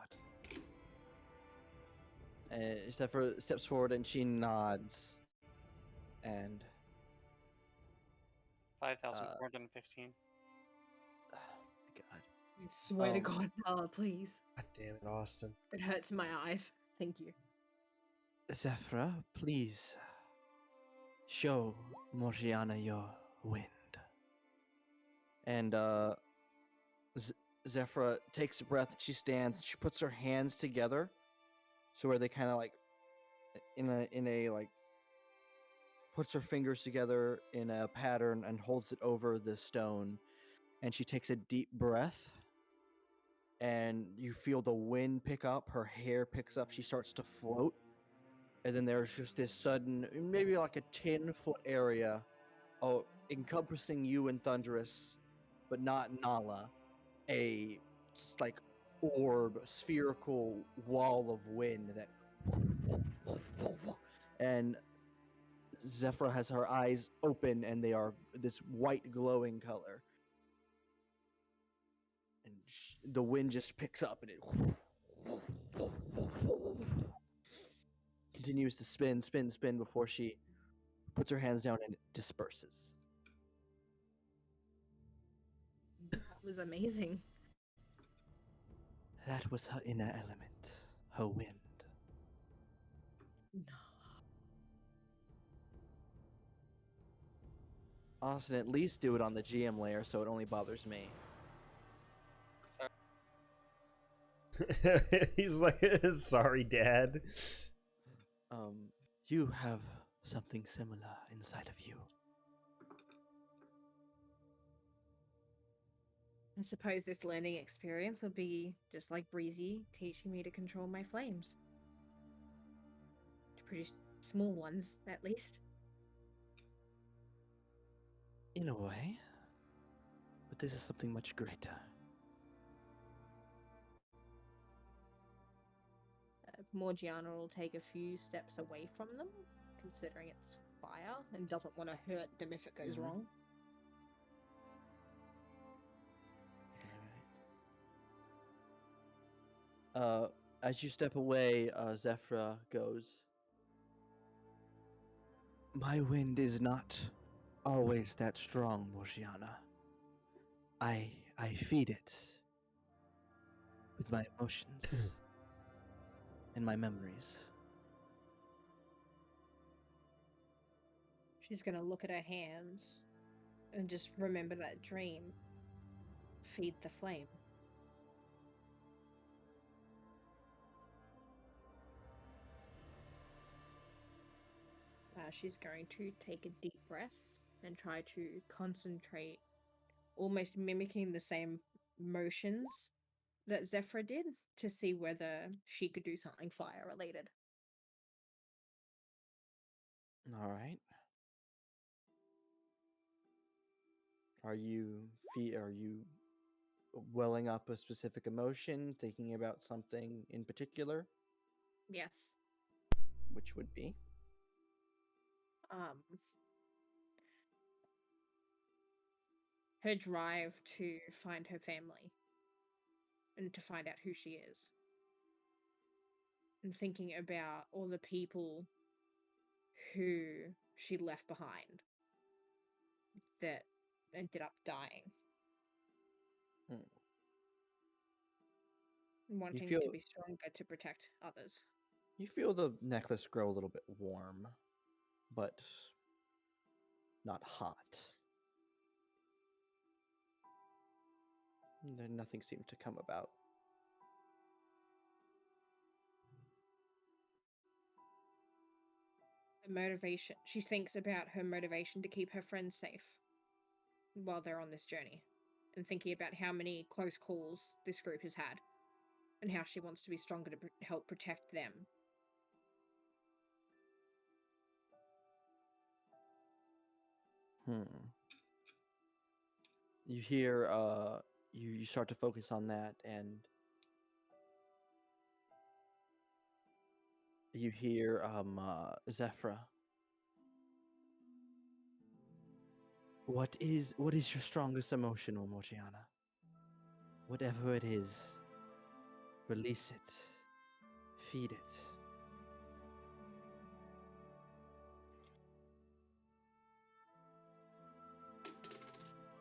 S4: Zephyra steps forward and she nods. And
S8: 5,415.
S4: oh my God.
S5: I swear to
S4: Um,
S5: God, Nala, please.
S10: God damn it, Austin.
S5: It hurts my eyes. Thank you.
S4: Zephyra, please show Morgiana your wind. And Zephyra takes a breath. She stands. She puts her hands together, so where they kind of like in a like puts her fingers together in a pattern and holds it over the stone. And she takes a deep breath. And you feel the wind pick up. Her hair picks up. She starts to float. And then there's just this sudden, maybe like a 10-foot area, encompassing you and Thunderous, but not Nala. Like orb, spherical wall of wind that, and Zephyra has her eyes open, and they are this white glowing color. And the wind just picks up, and it continues to spin, spin, spin before she puts her hands down and it disperses.
S5: That was amazing.
S4: That was her inner element, her wind.
S5: Nala.
S4: Austin, at least do it on the GM layer so it only bothers me.
S8: Sorry.
S10: He's like, sorry, Dad.
S4: You have something similar inside of you.
S5: I suppose this learning experience will be just like Breezy teaching me to control my flames. To produce small ones, at least.
S4: In a way. But this is something much greater.
S5: Morgiana will take a few steps away from them, considering it's fire, and doesn't want to hurt them if it goes wrong.
S4: As you step away, Zephyra goes, my wind is not always that strong, Morgiana. I feed it with my emotions and my memories.
S5: She's gonna look at her hands and just remember that dream. Feed the flame. She's going to take a deep breath and try to concentrate, almost mimicking the same motions that Zephyra did, to see whether she could do something fire related.
S4: All right. Are you welling up a specific emotion, thinking about something in particular?
S5: Yes.
S4: which would be
S5: her drive to find her family and to find out who she is. And thinking about all the people who she left behind that ended up dying. Wanting
S4: feel-
S5: to be stronger to protect others.
S4: you feel the necklace grow a little bit warm, but not hot. Then nothing seems to come about.
S5: Her motivation. She thinks about her motivation to keep her friends safe while they're on this journey, and thinking about how many close calls this group has had, and how she wants to be stronger to help protect them.
S4: You hear, you start to focus on that, and you hear, Zephyra. What is your strongest emotion, Morgiana? Whatever it is, release it. Feed it.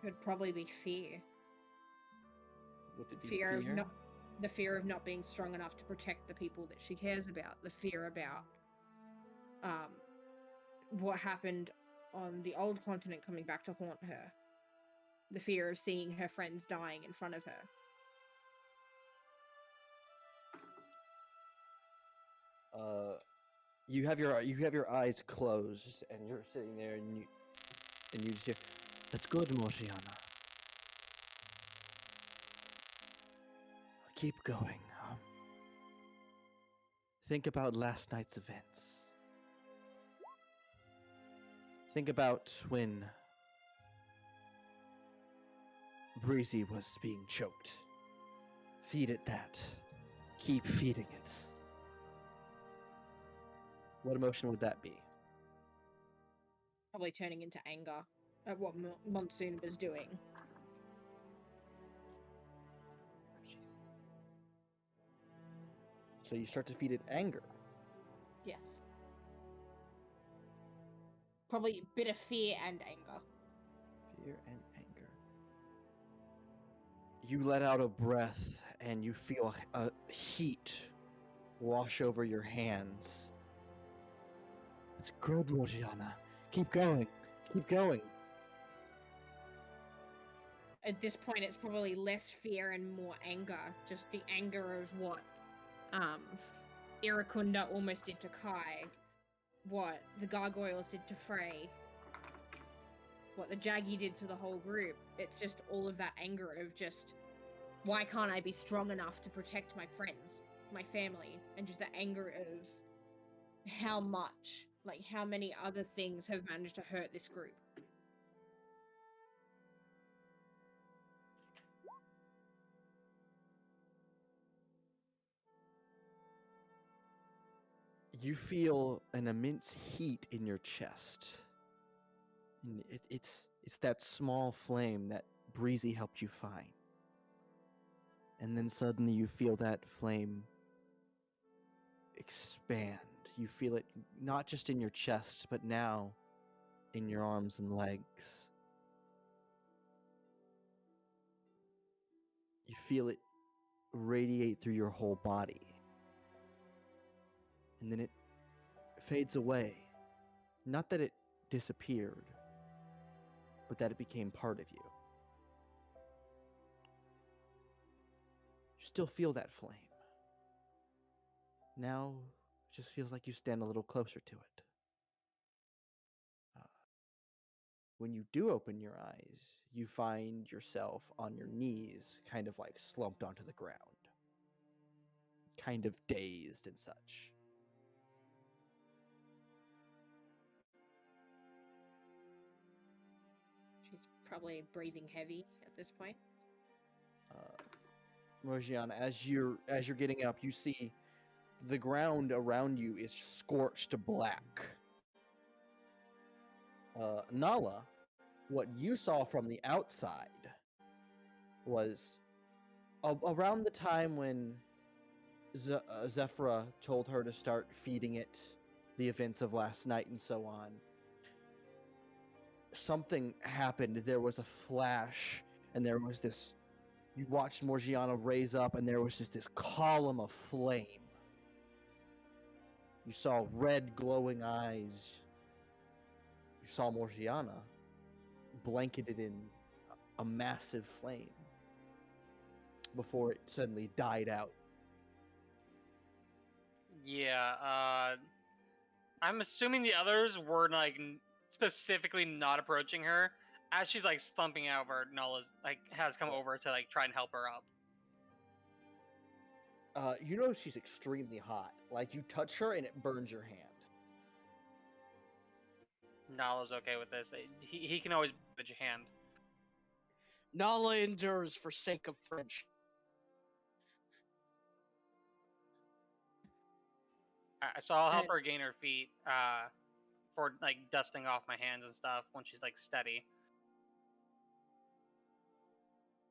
S5: It would probably be fear.
S4: Would it be
S5: Fear of not the fear of not being strong enough to protect the people that she cares about. The fear about what happened on the old continent coming back to haunt her. The fear of seeing her friends dying in front of her.
S4: You have your eyes closed, and you're sitting there, and you just hear, "That's good, Morgiana. Keep going. Think about last night's events. Think about when Breezy was being choked. Feed it that. Keep feeding it." What emotion would that be?
S5: Probably turning into anger at what Monsoon was doing.
S3: Oh, Jesus.
S4: So you start to feed it anger.
S5: Yes. Probably a bit of fear and anger.
S4: Fear and anger. You let out a breath, and you feel a heat wash over your hands. It's good, Morgiana. Keep going. Keep going.
S5: At this point, it's probably less fear and more anger. Just the anger of what Irakunda almost did to Kai, what the gargoyles did to Frey, what the Jaggy did to the whole group. It's just all of that anger of just, why can't I be strong enough to protect my friends, my family, and just the anger of how much, like how many other things have managed to hurt this group.
S4: You feel an immense heat in your chest. And it's that small flame that Breezy helped you find. And then suddenly you feel that flame expand. You feel it not just in your chest, but now in your arms and legs. You feel it radiate through your whole body. And then it fades away. Not that it disappeared, but that it became part of you. You still feel that flame. Now, it just feels like you stand a little closer to it. When you do open your eyes, you find yourself on your knees, kind of like slumped onto the ground. Kind of dazed and such.
S5: She's probably breathing heavy at this point.
S4: Morgiana, as you're getting up, you see the ground around you is scorched black. Nala, what you saw from the outside was around the time when Zephyra told her to start feeding it the events of last night and so on. Something happened. There was a flash, and there was this. You watched Morgiana raise up, and there was just this column of flame. You saw red glowing eyes. You saw Morgiana blanketed in a massive flame before it suddenly died out.
S8: Yeah, I'm assuming the others were like specifically not approaching her as she's like slumping over. Nala's like has come over to like try and help her up.
S4: You know she's extremely hot. Like you touch her and it burns your hand.
S8: Nala's okay with this. He can always bridge a hand.
S3: Nala endures for sake of friendship.
S8: So I'll help her gain her feet for like dusting off my hands and stuff when she's like steady.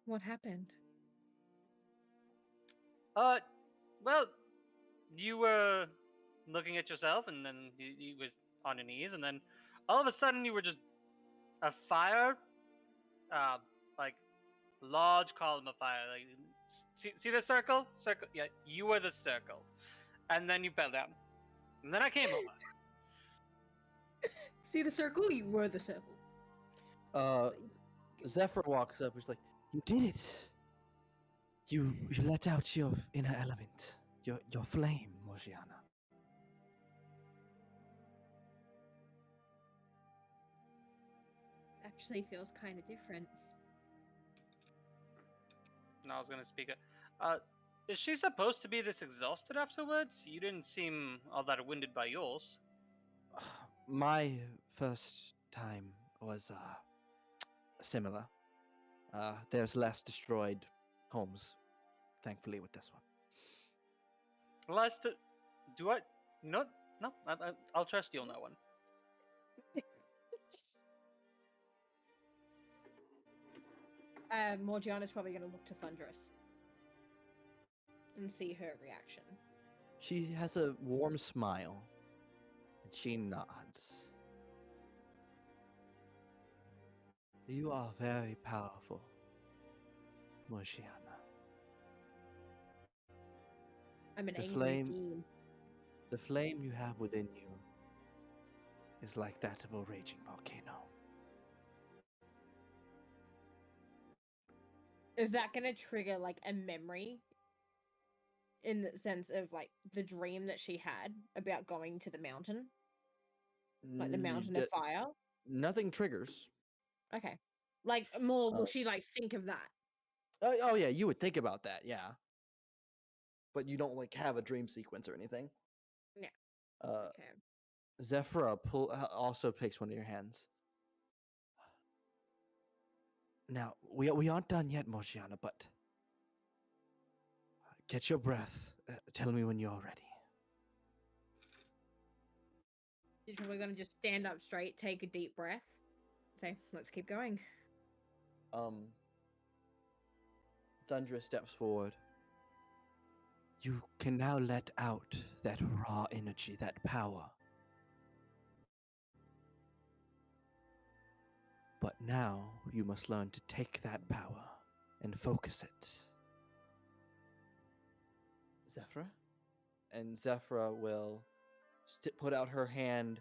S5: What happened?
S8: Well, you were looking at yourself, and then you was on your knees, and then all of a sudden you were just a fire, like large column of fire. Like, see the circle? Circle. Yeah, you were the circle, and then you fell down, and then I came over.
S5: See the circle? You were the circle.
S4: Zephyr walks up. He's like, "You did it. You let out your inner element, your flame, Morgiana."
S5: Actually feels kind of different.
S8: No, I was gonna speak it. Is she supposed to be this exhausted afterwards? You didn't seem all that winded by yours.
S4: My first time was similar. There's less destroyed homes, thankfully, with this one.
S8: Last, do I? No. I'll trust you on that one.
S5: Morgiana's probably going to look to Thunderous and see her reaction.
S4: She has a warm smile, and she nods. You are very powerful, Morgiana.
S5: I'm an
S4: The
S5: angry
S4: flame-
S5: being.
S4: The flame you have within you is like that of a raging volcano.
S5: Is that going to trigger like a memory? In the sense of like the dream that she had about going to the mountain? Like the mountain of fire?
S4: Nothing triggers.
S5: Okay. Like more, will she like think of that?
S4: Oh yeah, you would think about that, yeah. But you don't like have a dream sequence or anything.
S5: Yeah.
S4: Okay. Zephyra also takes one of your hands. Now we aren't done yet, Morgiana, but catch your breath. Tell me when you're ready.
S5: We're going to just stand up straight, take a deep breath, say, let's keep going.
S4: Thundra steps forward. You can now let out that raw energy, that power. But now you must learn to take that power and focus it. Zephyra? And Zephyra will put out her hand,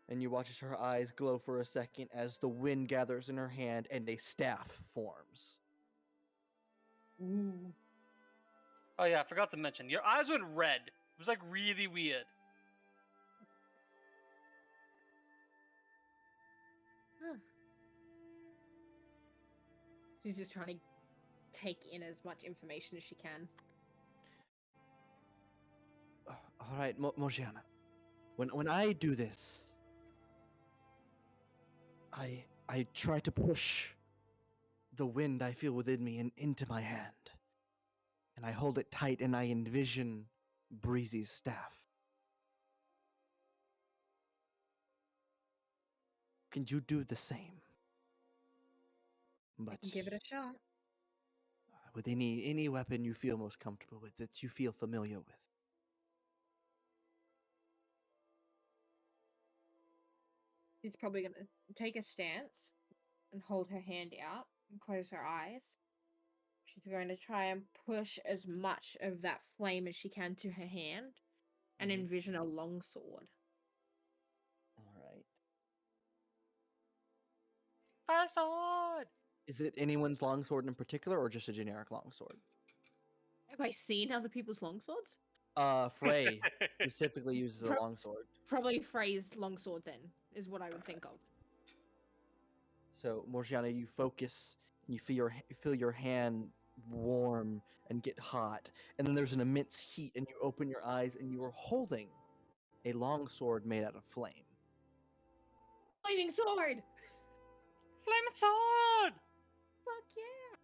S4: and you watch as her eyes glow for a second as the wind gathers in her hand and a staff forms.
S5: Ooh.
S8: Oh yeah, I forgot to mention. Your eyes went red. It was like really weird.
S5: Huh. She's just trying to take in as much information as she can.
S4: All right, Morgiana. When I do this, I try to push the wind I feel within me into my hand. And I hold it tight and I envision Breezy's staff. Can you do the same?
S5: I
S4: But
S5: can give it a shot.
S4: with any weapon you feel most comfortable with, that you feel familiar with.
S5: She's probably gonna take a stance and hold her hand out and close her eyes. She's going to try and push as much of that flame as she can to her hand and envision a longsword.
S4: All right.
S8: Fast sword!
S4: Is it anyone's longsword in particular, or just a generic longsword?
S5: Have I seen other people's longswords?
S4: Frey specifically uses a
S5: Pro-
S4: longsword.
S5: Probably Frey's longsword then, is what I would think of.
S4: So, Morgiana, you focus and you feel your hand warm and get hot, and then there's an immense heat, and you open your eyes, and you are holding a longsword made out of flame.
S5: Flaming sword!
S8: Flaming sword!
S5: Fuck yeah!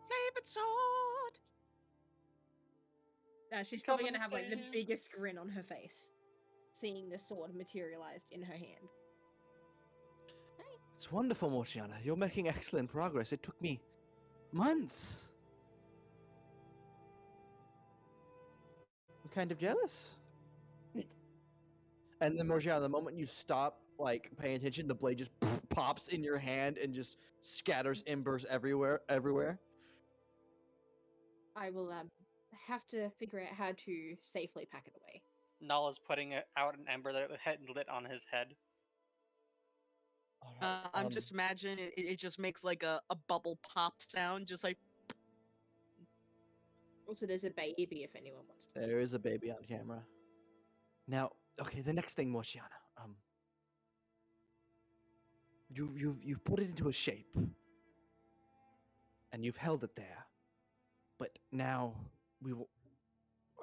S3: Flaming sword!
S5: She's probably
S8: Come
S5: gonna have like the
S8: Sam.
S5: biggest grin on her face, seeing the sword materialized in her hand.
S4: It's wonderful, Morgiana. You're making excellent progress. It took me months. I'm kind of jealous. And then, Morgiana, the moment you stop, like, paying attention, the blade just pops in your hand and just scatters embers everywhere.
S5: I will have to figure out how to safely pack it away.
S8: Nala's putting out an ember that had lit on his head.
S4: All right,
S3: I'm just imagining it just makes like a bubble pop sound, just like.
S5: Also, there's a baby if anyone wants to see.
S4: There is a baby on camera. Now, okay, the next thing, Morgiana. You've put it into a shape, and you've held it there. But now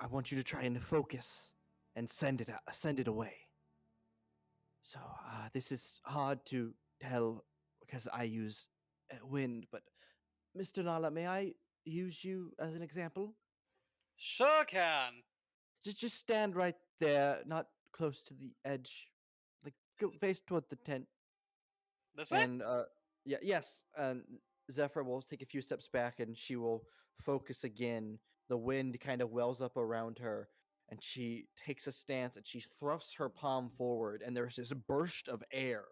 S4: I want you to try and focus and send it away. So this is hard to tell because I use wind. But Mr. Nala, may I use you as an example?
S8: Sure can.
S4: Just stand right there, not close to the edge. Like go face toward the tent.
S8: This way?
S4: And yes, and Zephyr will take a few steps back, and she will focus again. The wind kind of wells up around her, and she takes a stance, and she thrusts her palm forward, and there's this burst of air.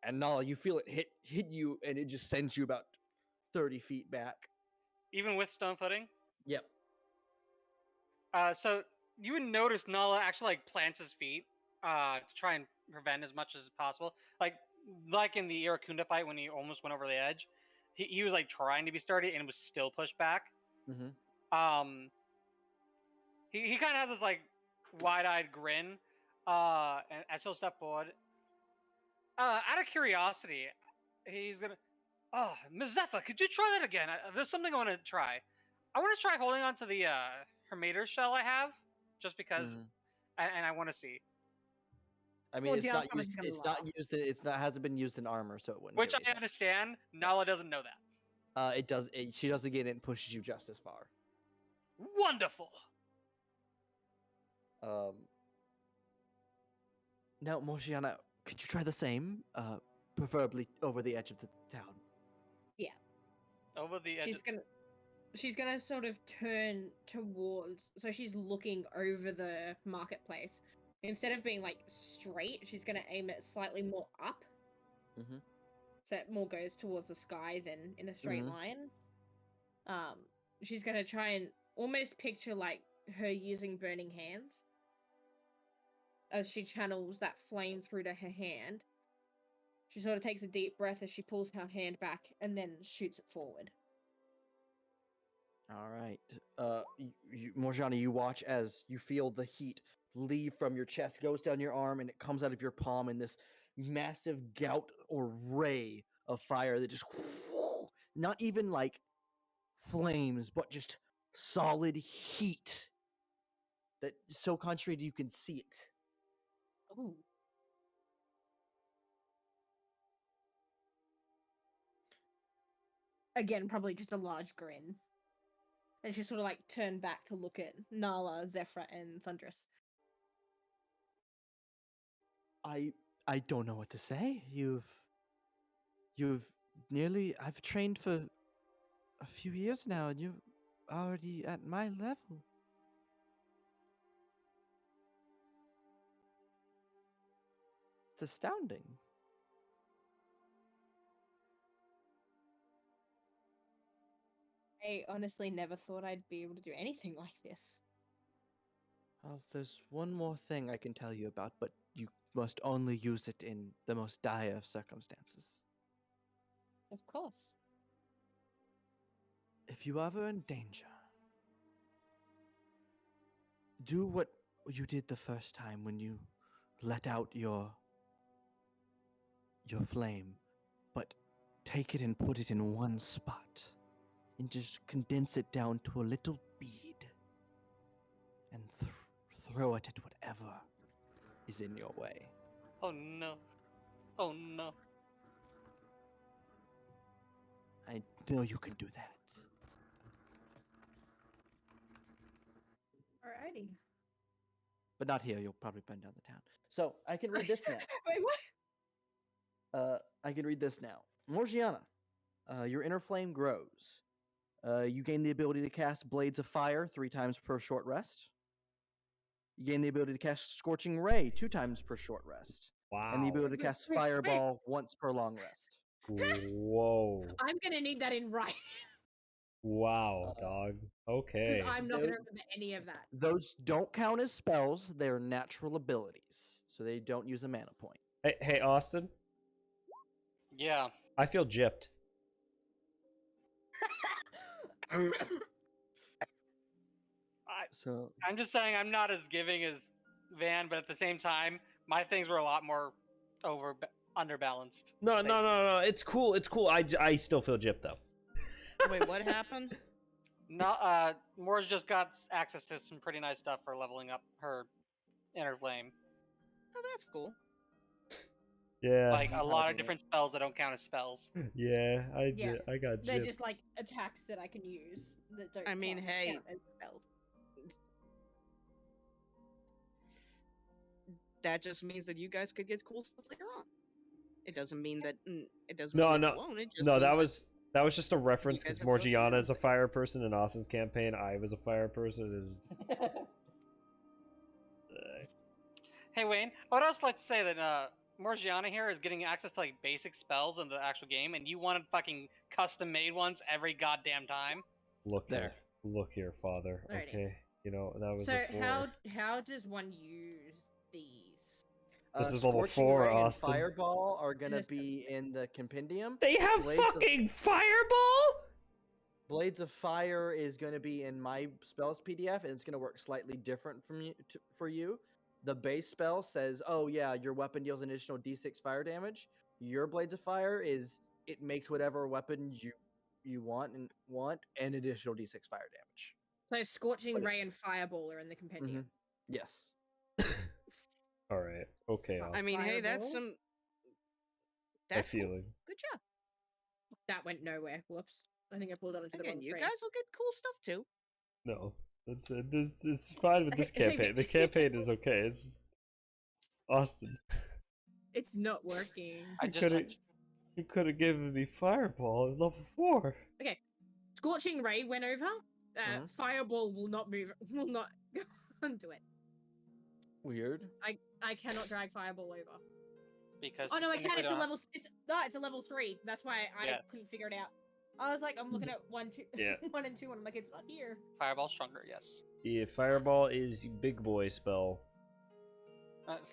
S4: And Nala, you feel it hit you, and it just sends you about 30 feet back.
S8: Even with stone footing?
S4: Yep.
S8: So you would notice Nala actually like plants his feet to try and prevent as much as possible. Like in the Irakunda fight when he almost went over the edge. He was like trying to be sturdy and was still pushed back.
S4: Mm-hmm.
S8: He kind of has this like wide-eyed grin, and as he'll step forward. Out of curiosity, he's gonna. Oh, Ms. Zephyr, could you try that again? There's something I want to try. I want to try holding on to the Hermator shell I have, just because, and I want to see.
S4: I mean,
S5: Well,
S4: it's
S5: Dial's
S4: not
S5: probably
S4: used.
S5: just gonna
S4: It's not
S5: laugh.
S4: used. It's not hasn't been used in armor, so it wouldn't.
S8: Which
S4: do
S8: I
S4: anything.
S8: understand. Nala doesn't know that.
S4: It does. She does again. It pushes you just as far.
S8: Wonderful.
S4: Now, Morgiana, could you try the same? Preferably over the edge of the town.
S5: Yeah.
S8: Over the edge.
S5: She's gonna sort of turn towards, so she's looking over the marketplace. Instead of being like straight, she's gonna aim it slightly more up.
S4: Mm-hmm.
S5: So it more goes towards the sky than in a straight line. She's gonna try and almost picture like her using burning hands as she channels that flame through to her hand. She sort of takes a deep breath as she pulls her hand back and then shoots it forward.
S4: All right. Morgiana, you watch as you feel the heat leave from your chest, goes down your arm, and it comes out of your palm in this massive gout or ray of fire that just, not even like flames, but just solid heat that is so concentrated you can see it.
S5: Ooh. Again, probably just a large grin. And she sort of like turned back to look at Nala, Zephyr, and Thunderous.
S4: I don't know what to say. You've I've trained for a few years now, and you're already at my level. It's astounding.
S5: I honestly never thought I'd be able to do anything like this.
S4: Well, there's one more thing I can tell you about, but you must only use it in the most dire of circumstances.
S5: Of course.
S4: If you are ever in danger, do what you did the first time when you let out your flame, but take it and put it in one spot, and just condense it down to a little bead, and throw it at whatever is in your way.
S8: Oh no. Oh no.
S4: I know you can do that.
S5: Alrighty.
S4: But not here, you'll probably burn down the town. So, I can read this now.
S5: Wait, what?
S4: I can read this now. Morgiana, your inner flame grows. You gain the ability to cast Blades of Fire 3 times per short rest. You gain the ability to cast Scorching Ray 2 times per short rest.
S10: Wow.
S4: And the ability to cast Fireball once per long rest.
S10: Whoa.
S5: I'm gonna need that in writing.
S10: Wow, dog. Okay.
S5: Because I'm not gonna remember any of that.
S4: Those don't count as spells, they're natural abilities. So they don't use a mana point.
S10: Hey, Austin.
S8: Yeah.
S10: I feel gypped.
S8: I'm just saying I'm not as giving as Van, but at the same time, my things were a lot more underbalanced.
S10: No. It's cool. It's cool. I still feel gypped though.
S3: Wait, what happened?
S8: No, Moore's just got access to some pretty nice stuff for leveling up her inner flame.
S3: Oh, that's cool.
S10: Yeah.
S8: Like a lot of different spells that don't count as spells.
S10: Yeah, I got
S5: They're
S10: gypped.
S5: just like attacks that I can use that don't
S3: I mean, hey.
S5: count as spells.
S3: That just means that you guys could get cool stuff later on. It doesn't mean that it doesn't
S10: No,
S3: mean
S10: no,
S3: that you won't. It just
S10: no.
S3: means
S10: That was just a reference
S3: guys
S10: because
S3: have to look
S10: Morgiana
S3: around.
S10: is a fire person in Austin's campaign. I was a fire person.
S8: Hey Wayne, I would also like to say that Morgiana here is getting access to like basic spells in the actual game, and you wanted fucking custom made ones every goddamn time.
S10: Look here, father.
S5: Alrighty.
S10: Okay, you know that was
S5: So
S10: before.
S5: how does one use these?
S10: This is level
S4: Scorching
S10: 4,
S4: Ray and
S10: Austin.
S4: Fireball are gonna
S5: Understood.
S4: be in the compendium.
S10: They have
S4: Blades of-
S10: fucking fireball.
S4: Blades of Fire is going to be in my spells PDF, and it's going to work slightly different from for you. The base spell says, "Oh yeah, your weapon deals an additional D6 fire damage." Your Blades of Fire is it makes whatever weapon you want an additional D6 fire damage.
S5: So Scorching Ray and Fireball are in the compendium.
S4: Yes.
S10: All right. Okay. Austin.
S3: I mean, hey, that's
S5: Fireball?
S3: some. That's cool.
S10: feeling.
S3: Good job.
S5: That went nowhere. Whoops. I think I pulled out into the
S3: Again,
S5: wrong
S3: you
S5: screen.
S3: guys will get cool stuff too.
S10: No, this is fine with this
S5: Hey,
S10: campaign. The campaign is okay. It's just Austin.
S5: It's not working.
S10: You could have given me fireball at level 4.
S5: Okay. Scorching Ray went over. Fireball will not move. Will not go onto it.
S4: Weird.
S5: I cannot drag Fireball over.
S8: Because
S5: Oh no, I can.
S8: technically
S5: It's a
S8: don't-
S5: level. It's a level 3. That's why I
S8: Yes.
S5: couldn't figure it out. I was like, I'm looking at 1, 2,
S10: Yeah.
S5: 1 and 2, and I'm like, it's not here.
S8: Fireball stronger, yes.
S10: Yeah, fireball is big boy spell,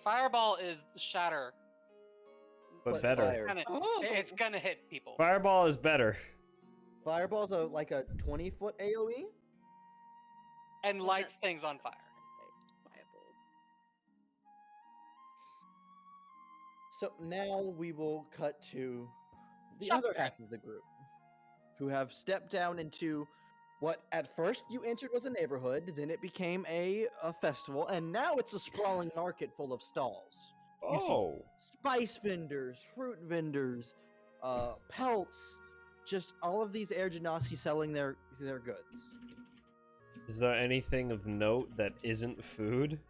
S8: Fireball is shatter.
S10: but better.
S4: fire.
S8: It's gonna hit people.
S10: Fireball is better.
S4: Fireball's like a 20-foot AoE.
S8: And
S5: Well,
S8: lights
S5: that's-
S8: things on fire.
S5: Fireball.
S4: So now we will cut to the
S8: Shop
S4: other
S8: guy.
S4: half of the group, who have stepped down into what at first you entered was a neighborhood, then it became a festival, and now it's a sprawling market full of stalls. You see
S10: Oh.
S4: spice vendors, fruit vendors, pelts, just all of these Air Genasi selling their goods.
S2: Is there anything of note that isn't food?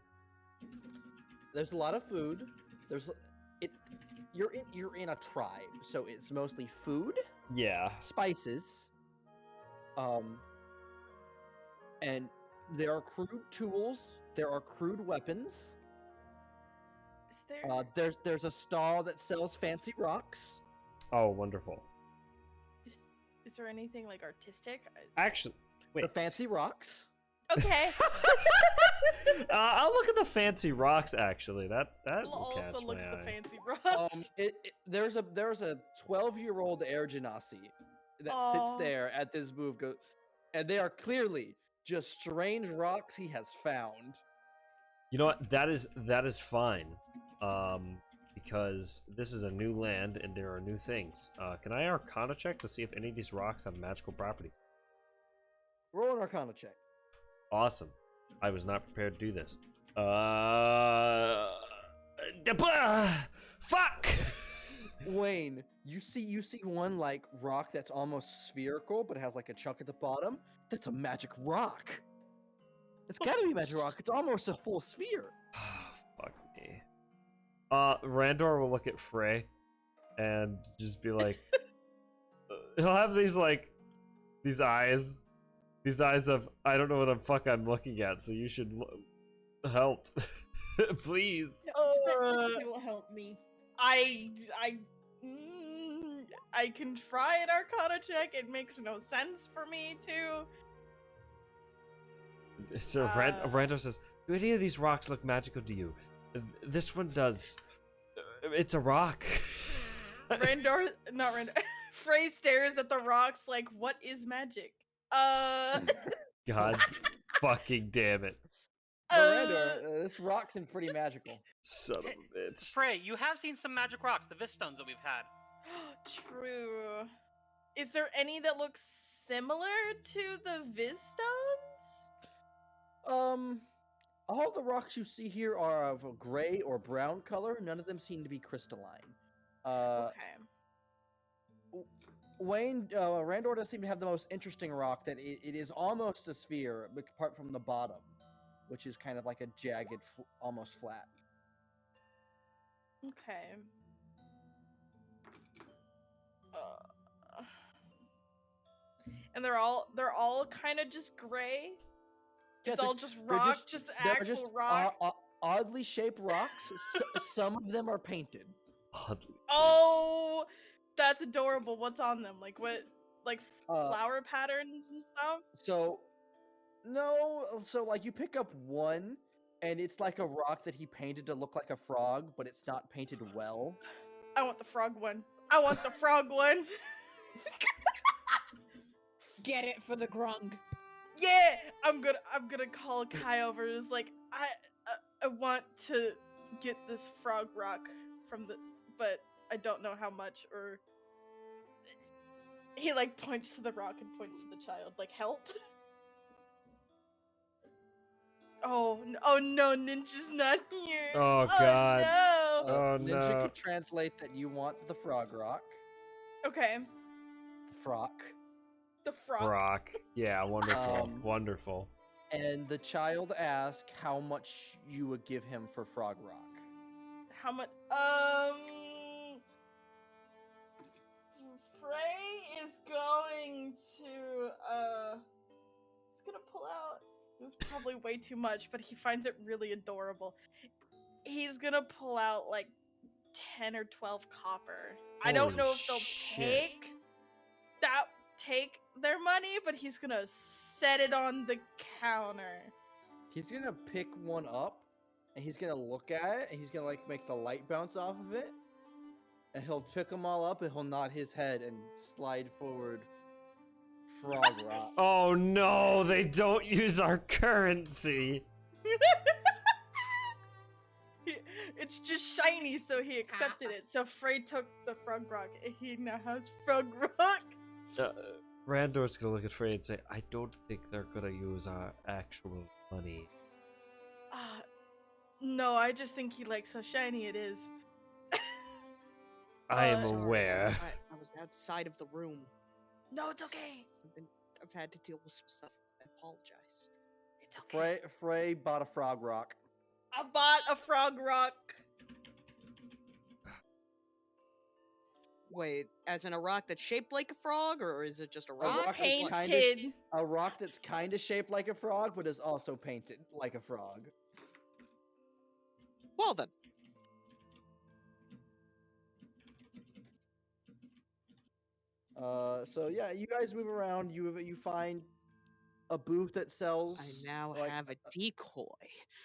S4: There's a lot of food. There's it. You're in a tribe, so it's mostly food,
S2: Yeah.
S4: spices, and there are crude tools. There are crude weapons.
S9: Is there
S4: There's a stall that sells fancy rocks.
S2: Oh, wonderful.
S9: is there anything like artistic?
S2: Actually, wait.
S4: The fancy rocks.
S9: Okay.
S2: I'll look at the fancy rocks. Actually, that
S9: We'll
S2: will catch
S9: also look
S2: my
S9: at the
S2: eye.
S9: fancy rocks.
S4: There's a 12-year-old air genasi that sits there at this move, and they are clearly just strange rocks he has found.
S2: You know what? That is fine. Because this is a new land and there are new things. Can I Arcana check to see if any of these rocks have magical properties?
S4: Roll an Arcana check.
S2: Awesome. I was not prepared to do this. Fuck!
S4: Wayne, you see one like rock that's almost spherical, but has like a chunk at the bottom. That's a magic rock. It's gotta be a magic rock. It's almost a full sphere.
S2: Fuck me. Randor will look at Frey and just be like, he'll have these eyes of I don't know what the fuck I'm looking at, so you should help, please.
S5: That will help me.
S9: I can try an Arcana check. It makes no sense for me to.
S2: So Randor says, "Do any of these rocks look magical to you? This one does. It's a rock."
S9: Randor, not Randor. Frey stares at the rocks like, "What is magic?"
S2: God fucking damn it.
S4: Miranda, this rock seems pretty magical.
S2: Son of a bitch.
S8: Frey, you have seen some magic rocks, the Vis stones that we've had.
S9: True. Is there any that look similar to the Vis stones?
S4: All the rocks you see here are of a gray or brown color. None of them seem to be crystalline.
S9: Okay.
S4: Wayne, Randor does seem to have the most interesting rock. That it is almost a sphere, but apart from the bottom, which is kind of like a jagged, almost flat.
S9: Okay. And they're all kind of just gray.
S4: Yeah,
S9: It's all just rock, just actual rock.
S4: Oddly shaped rocks. Some of them are painted.
S2: Oddly shaped.
S9: Oh, that's adorable. What's on them? Like what? Like flower patterns and stuff?
S4: So, no. So, like, you pick up one, and it's like a rock that he painted to look like a frog, but it's not painted well.
S9: I want the frog one. I want the frog one.
S5: Get it for the grung.
S9: Yeah, I'm gonna call Kai over. Is like I want to get this frog rock from the, but I don't know how much. Or he like points to the rock and points to the child, like help. Oh no, Ninja's not here.
S2: Oh god.
S9: No.
S2: Oh
S4: Ninja
S2: no.
S4: can translate that you want the frog rock.
S9: Okay.
S4: The frock.
S9: The frog.
S2: Rock. Yeah, wonderful. Wonderful.
S4: And the child asks how much you would give him for frog rock.
S9: How much? Frey is going to he's gonna pull out. It's probably way too much, but he finds it really adorable. He's gonna pull out like 10 or 12 copper. I don't know if they'll take their money, but he's gonna set it on the counter.
S4: He's gonna pick one up, and he's gonna look at it, and he's gonna like make the light bounce off of it, and he'll pick them all up, and he'll nod his head and slide forward. Frog rock.
S2: Oh no, they don't use our currency.
S9: It's just shiny, so he accepted it. So Frey took the frog rock. He now has frog rock.
S2: Randor's gonna look at Frey and say, I don't think they're gonna use our actual money.
S9: No, I just think he likes how shiny it is.
S2: I am aware.
S3: I was outside of the room.
S9: No, it's okay.
S3: I've had to deal with some stuff. I apologize.
S9: It's okay.
S4: Frey bought a frog rock.
S9: I bought a frog rock.
S3: Wait, as in a rock that's shaped like a frog, or is it just a
S4: A
S3: rock?
S4: rock
S3: or what?
S4: that's
S9: Painted.
S4: a rock that's kind of shaped like a frog, but is also painted like a frog.
S3: Well then.
S4: So yeah, you guys move around. You find a booth that sells.
S3: I now
S4: like,
S3: have a decoy.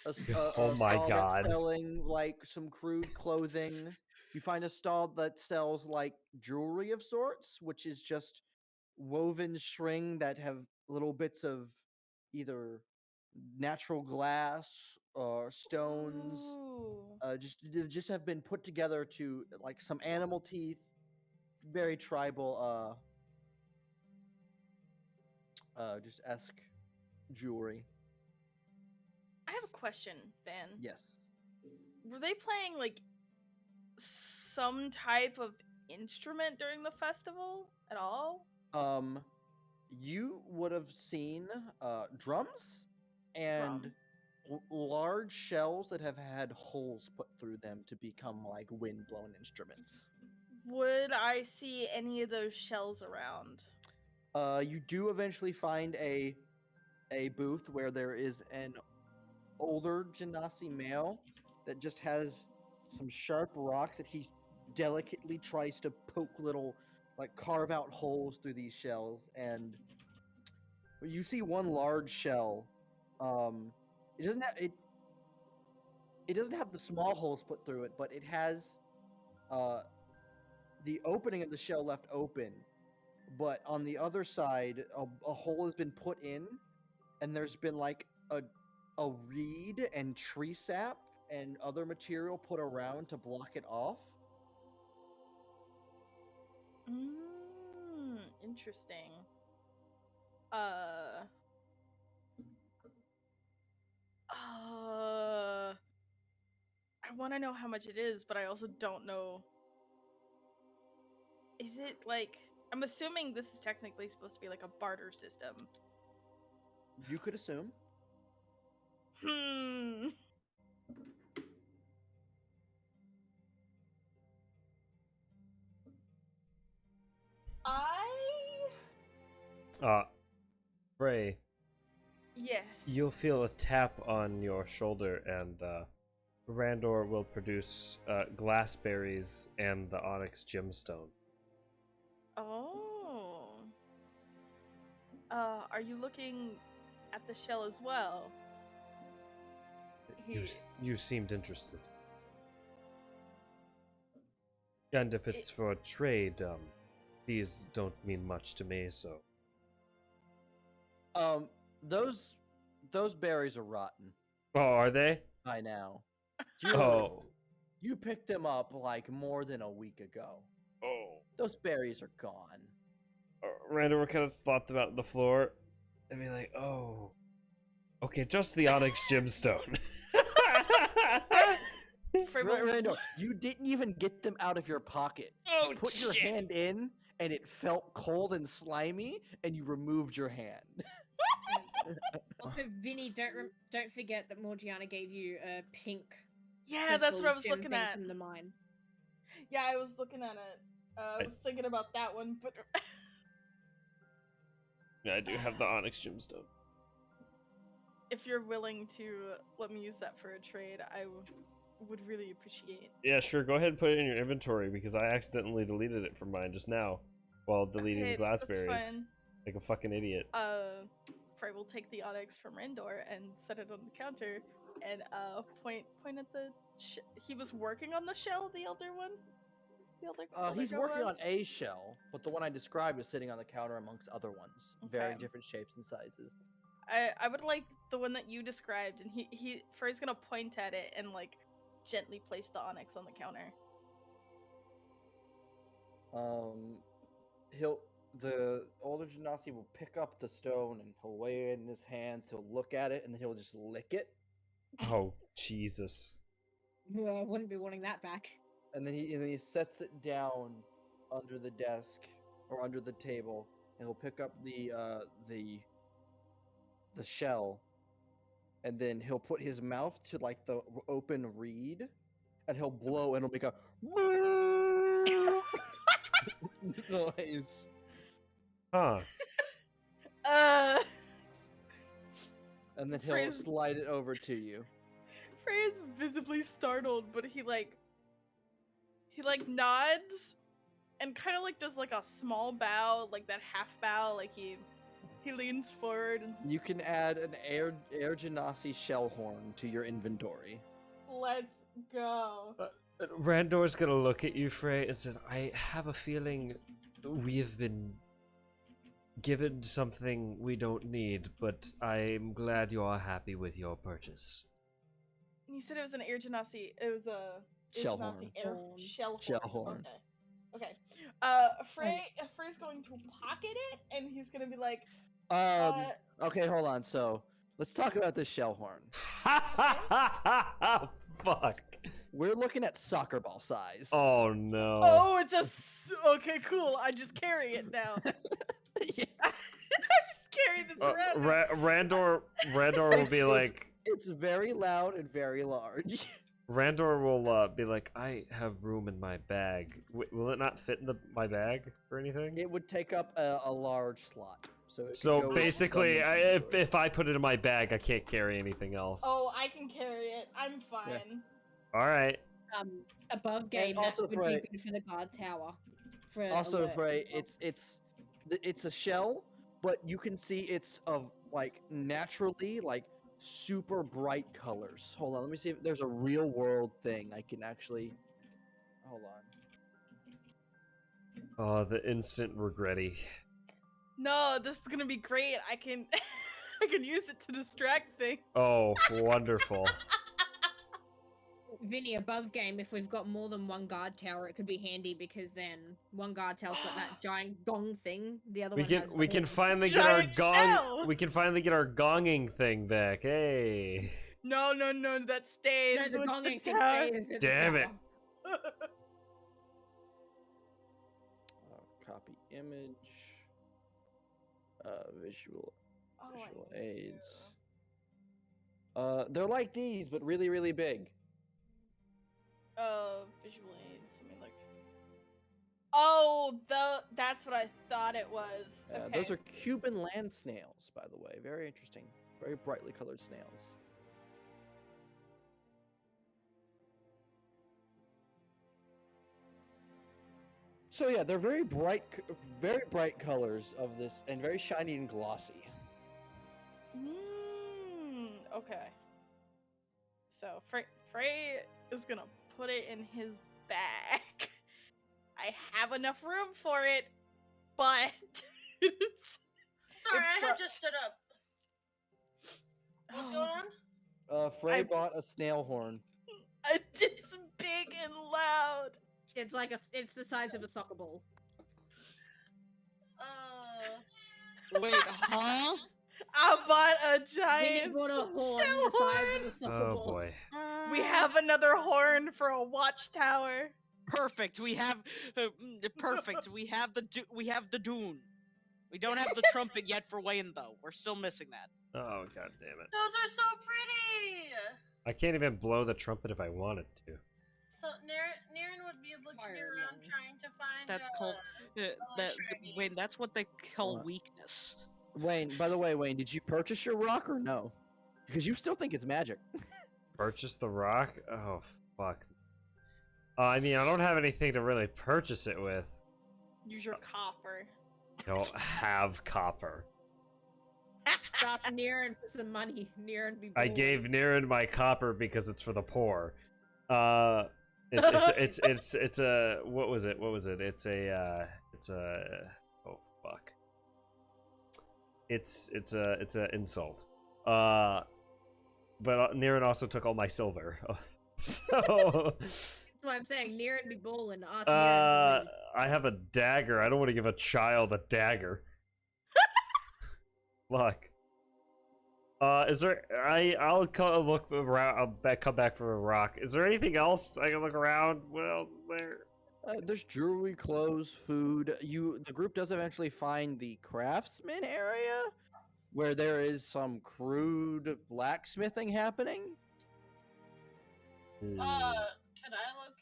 S10: Oh
S4: a
S10: my
S4: stall
S10: God.
S4: that's selling like some crude clothing. You find a stall that sells like jewelry of sorts, which is just woven string that have little bits of either natural glass or stones.
S9: Ooh.
S4: Just have been put together to like some animal teeth, very tribal just esque jewelry.
S9: I have a question, Van.
S4: Yes.
S9: Were they playing like some type of instrument during the festival at all?
S4: You would have seen drums and
S9: Drum.
S4: large shells that have had holes put through them to become like wind-blown instruments.
S9: Would I see any of those shells around?
S4: You do eventually find a booth where there is an older Genasi male that just has some sharp rocks that he delicately tries to poke little, like carve out holes through these shells, and you see one large shell. It doesn't have it doesn't have the small holes put through it, but it has the opening of the shell left open. But on the other side, a hole has been put in, and there's been like a reed and tree sap and other material put around to block it off.
S9: Interesting. I want to know how much it is, but I also don't know. Is it like, I'm assuming this is technically supposed to be like a barter system.
S4: You could assume.
S10: Frey,
S9: Yes.
S10: you'll feel a tap on your shoulder, and Randor will produce glassberries and the onyx gemstone.
S9: Oh. Are you looking at the shell as well?
S10: You seemed interested. And if it's for trade, these don't mean much to me, so.
S4: Those berries are rotten
S10: Oh, are they?
S4: by now.
S10: Oh.
S4: You picked them up like more than a week ago.
S10: Oh.
S4: Those berries are gone.
S10: Randor will kind of slop them out on the floor and be like, oh. Okay, just the onyx gemstone.
S4: Randor, you didn't even get them out of your pocket.
S10: Oh,
S4: you put your hand in, and it felt cold and slimy, and you removed your hand.
S5: Also, Vinny, don't forget that Morgiana gave you a pink.
S9: Yeah, that's what I was
S5: gem
S9: looking
S5: thing
S9: at.
S5: from the mine.
S9: Yeah, I was looking at it. I was thinking about that one, but
S10: Yeah, I do have the onyx gemstone.
S9: if you're willing to let me use that for a trade, I would really appreciate.
S10: Yeah, sure. Go ahead and put it in your inventory because I accidentally deleted it from mine just now while deleting the glassberries.
S9: That's fine.
S10: Like a fucking idiot.
S9: Frey will take the onyx from Randor and set it on the counter and point at the. He was working on the shell, the elder one. The elder
S4: He's
S9: guy
S4: working on
S9: was?
S4: a shell, but the one I described is sitting on the counter amongst other ones, very
S9: Okay.
S4: different shapes and sizes.
S9: I would like the one that you described, and Frey's gonna point at it and like gently place the onyx on the counter.
S4: The older Genasi will pick up the stone and he'll weigh it in his hands. He'll look at it and then he'll just lick it.
S10: Oh, Jesus.
S5: I wouldn't be wanting that back.
S4: And then he sets it down under the desk or under the table, and he'll pick up the shell, and then he'll put his mouth to like the open reed, and he'll blow, and it'll make a noise.
S10: Huh.
S4: And then he'll
S9: Freeze.
S4: slide it over to you.
S9: Frey is visibly startled, but he nods and kind of like does like a small bow, like that half bow, like he leans forward.
S4: You can add an Air Genasi shell horn to your inventory.
S9: Let's go.
S10: Randor's gonna look at you, Frey, and says, I have a feeling we have been given something we don't need, but I'm glad you are happy with your purchase.
S9: You said it was an air genasi. It was a
S4: Shell
S9: genasi
S4: horn.
S9: air
S5: Horn.
S9: shell
S4: Shell
S9: horn.
S4: horn.
S9: Okay. Frey's going to pocket it, and he's gonna be like,
S4: Okay, hold on. So let's talk about this shell horn.
S10: Fuck.
S4: We're looking at soccer ball size.
S10: Oh no.
S9: "Oh, it's okay, cool. I just carry it now.
S4: Yeah.
S9: I just carry this around."
S10: Randor will be like.
S4: It's very loud and very large.
S10: Randor will be like, I have room in my bag. Will it not fit in my bag or anything?
S4: It would take up a large slot. So,
S10: So basically, if I put it in my bag, I can't carry anything else.
S9: Oh, I can carry it. I'm fine.
S10: All right.
S5: Above game,
S4: also
S5: that would
S4: Frey-
S5: be good for the guard tower. For
S4: Also,
S5: alert
S4: Frey,
S5: as well.
S4: it's a shell, but you can see it's of like naturally like super bright colors. Hold on, let me see if there's a real world thing I can actually. Hold on.
S10: Oh, the instant regretty.
S9: No, this is gonna be great. I can I can use it to distract things.
S10: Oh, wonderful.
S5: Vinny, above game, if we've got more than one guard tower, it could be handy because then one guard tower's got that giant gong thing. The other one has
S10: We
S5: the
S10: can
S5: horn.
S10: finally get our
S9: Giant
S10: gong.
S9: shell!
S10: We can finally get our gonging thing back. Hey.
S9: No, that stays.
S5: No, the
S9: with
S5: gonging thing
S9: tower.
S5: stays in the
S10: Damn it.
S5: tower.
S4: Copy image. Visual
S9: Oh, I
S4: visual
S9: miss
S4: aids. They're like these, but really, really big.
S9: Visual aids. Let me look. Oh, that's what I thought it was. Okay.
S4: Those are Cuban land snails, by the way. Very interesting. Very brightly colored snails. So yeah, they're very bright colors of this, and very shiny and glossy.
S9: Okay. So Frey is gonna put it in his bag. I have enough room for it, but
S7: Sorry, I
S9: pro-
S7: had just stood up. What's going on?
S4: Frey bought a snail horn.
S9: it's big and loud.
S5: It's the size of a soccer ball.
S3: Wait, huh?
S9: I bought a
S5: Vinny
S9: giant
S5: brought a horn
S9: shell
S5: the size
S9: horn.
S5: of a soccer
S10: Oh
S5: ball.
S10: boy.
S9: We have another horn for a watchtower.
S3: Perfect. We have perfect. We have the dune. We don't have the trumpet yet for Wayne though. We're still missing that.
S10: Oh god damn it.
S7: Those are so pretty!
S10: I can't even blow the trumpet if I wanted to.
S7: So, Niren would be looking around trying to find.
S3: That's called
S7: shiny
S3: Wayne. That's what they call
S4: What?
S3: weakness.
S4: Wayne, by the way, Wayne, did you purchase your rock or no? Because you still think it's magic.
S10: Purchase the rock? Oh fuck. I mean, I don't have anything to really purchase it with.
S9: Use your copper.
S10: I don't have copper.
S5: Stop Niren for some money. Niren be
S10: I
S5: bored.
S10: gave Niren my copper because it's for the poor. It's a what was it? It's a oh fuck. It's a insult. But Niren also took all my silver. So
S5: That's what I'm saying. Niren be ballin'. Ask Niren for money.
S10: I have a dagger. I don't want to give a child a dagger. Fuck. Is there? I'll look around. I'll come back for a rock. Is there anything else I can look around? What else is there?
S4: There's jewelry, clothes, food. The group does eventually find the craftsman area, where there is some crude blacksmithing happening.
S7: Can I look?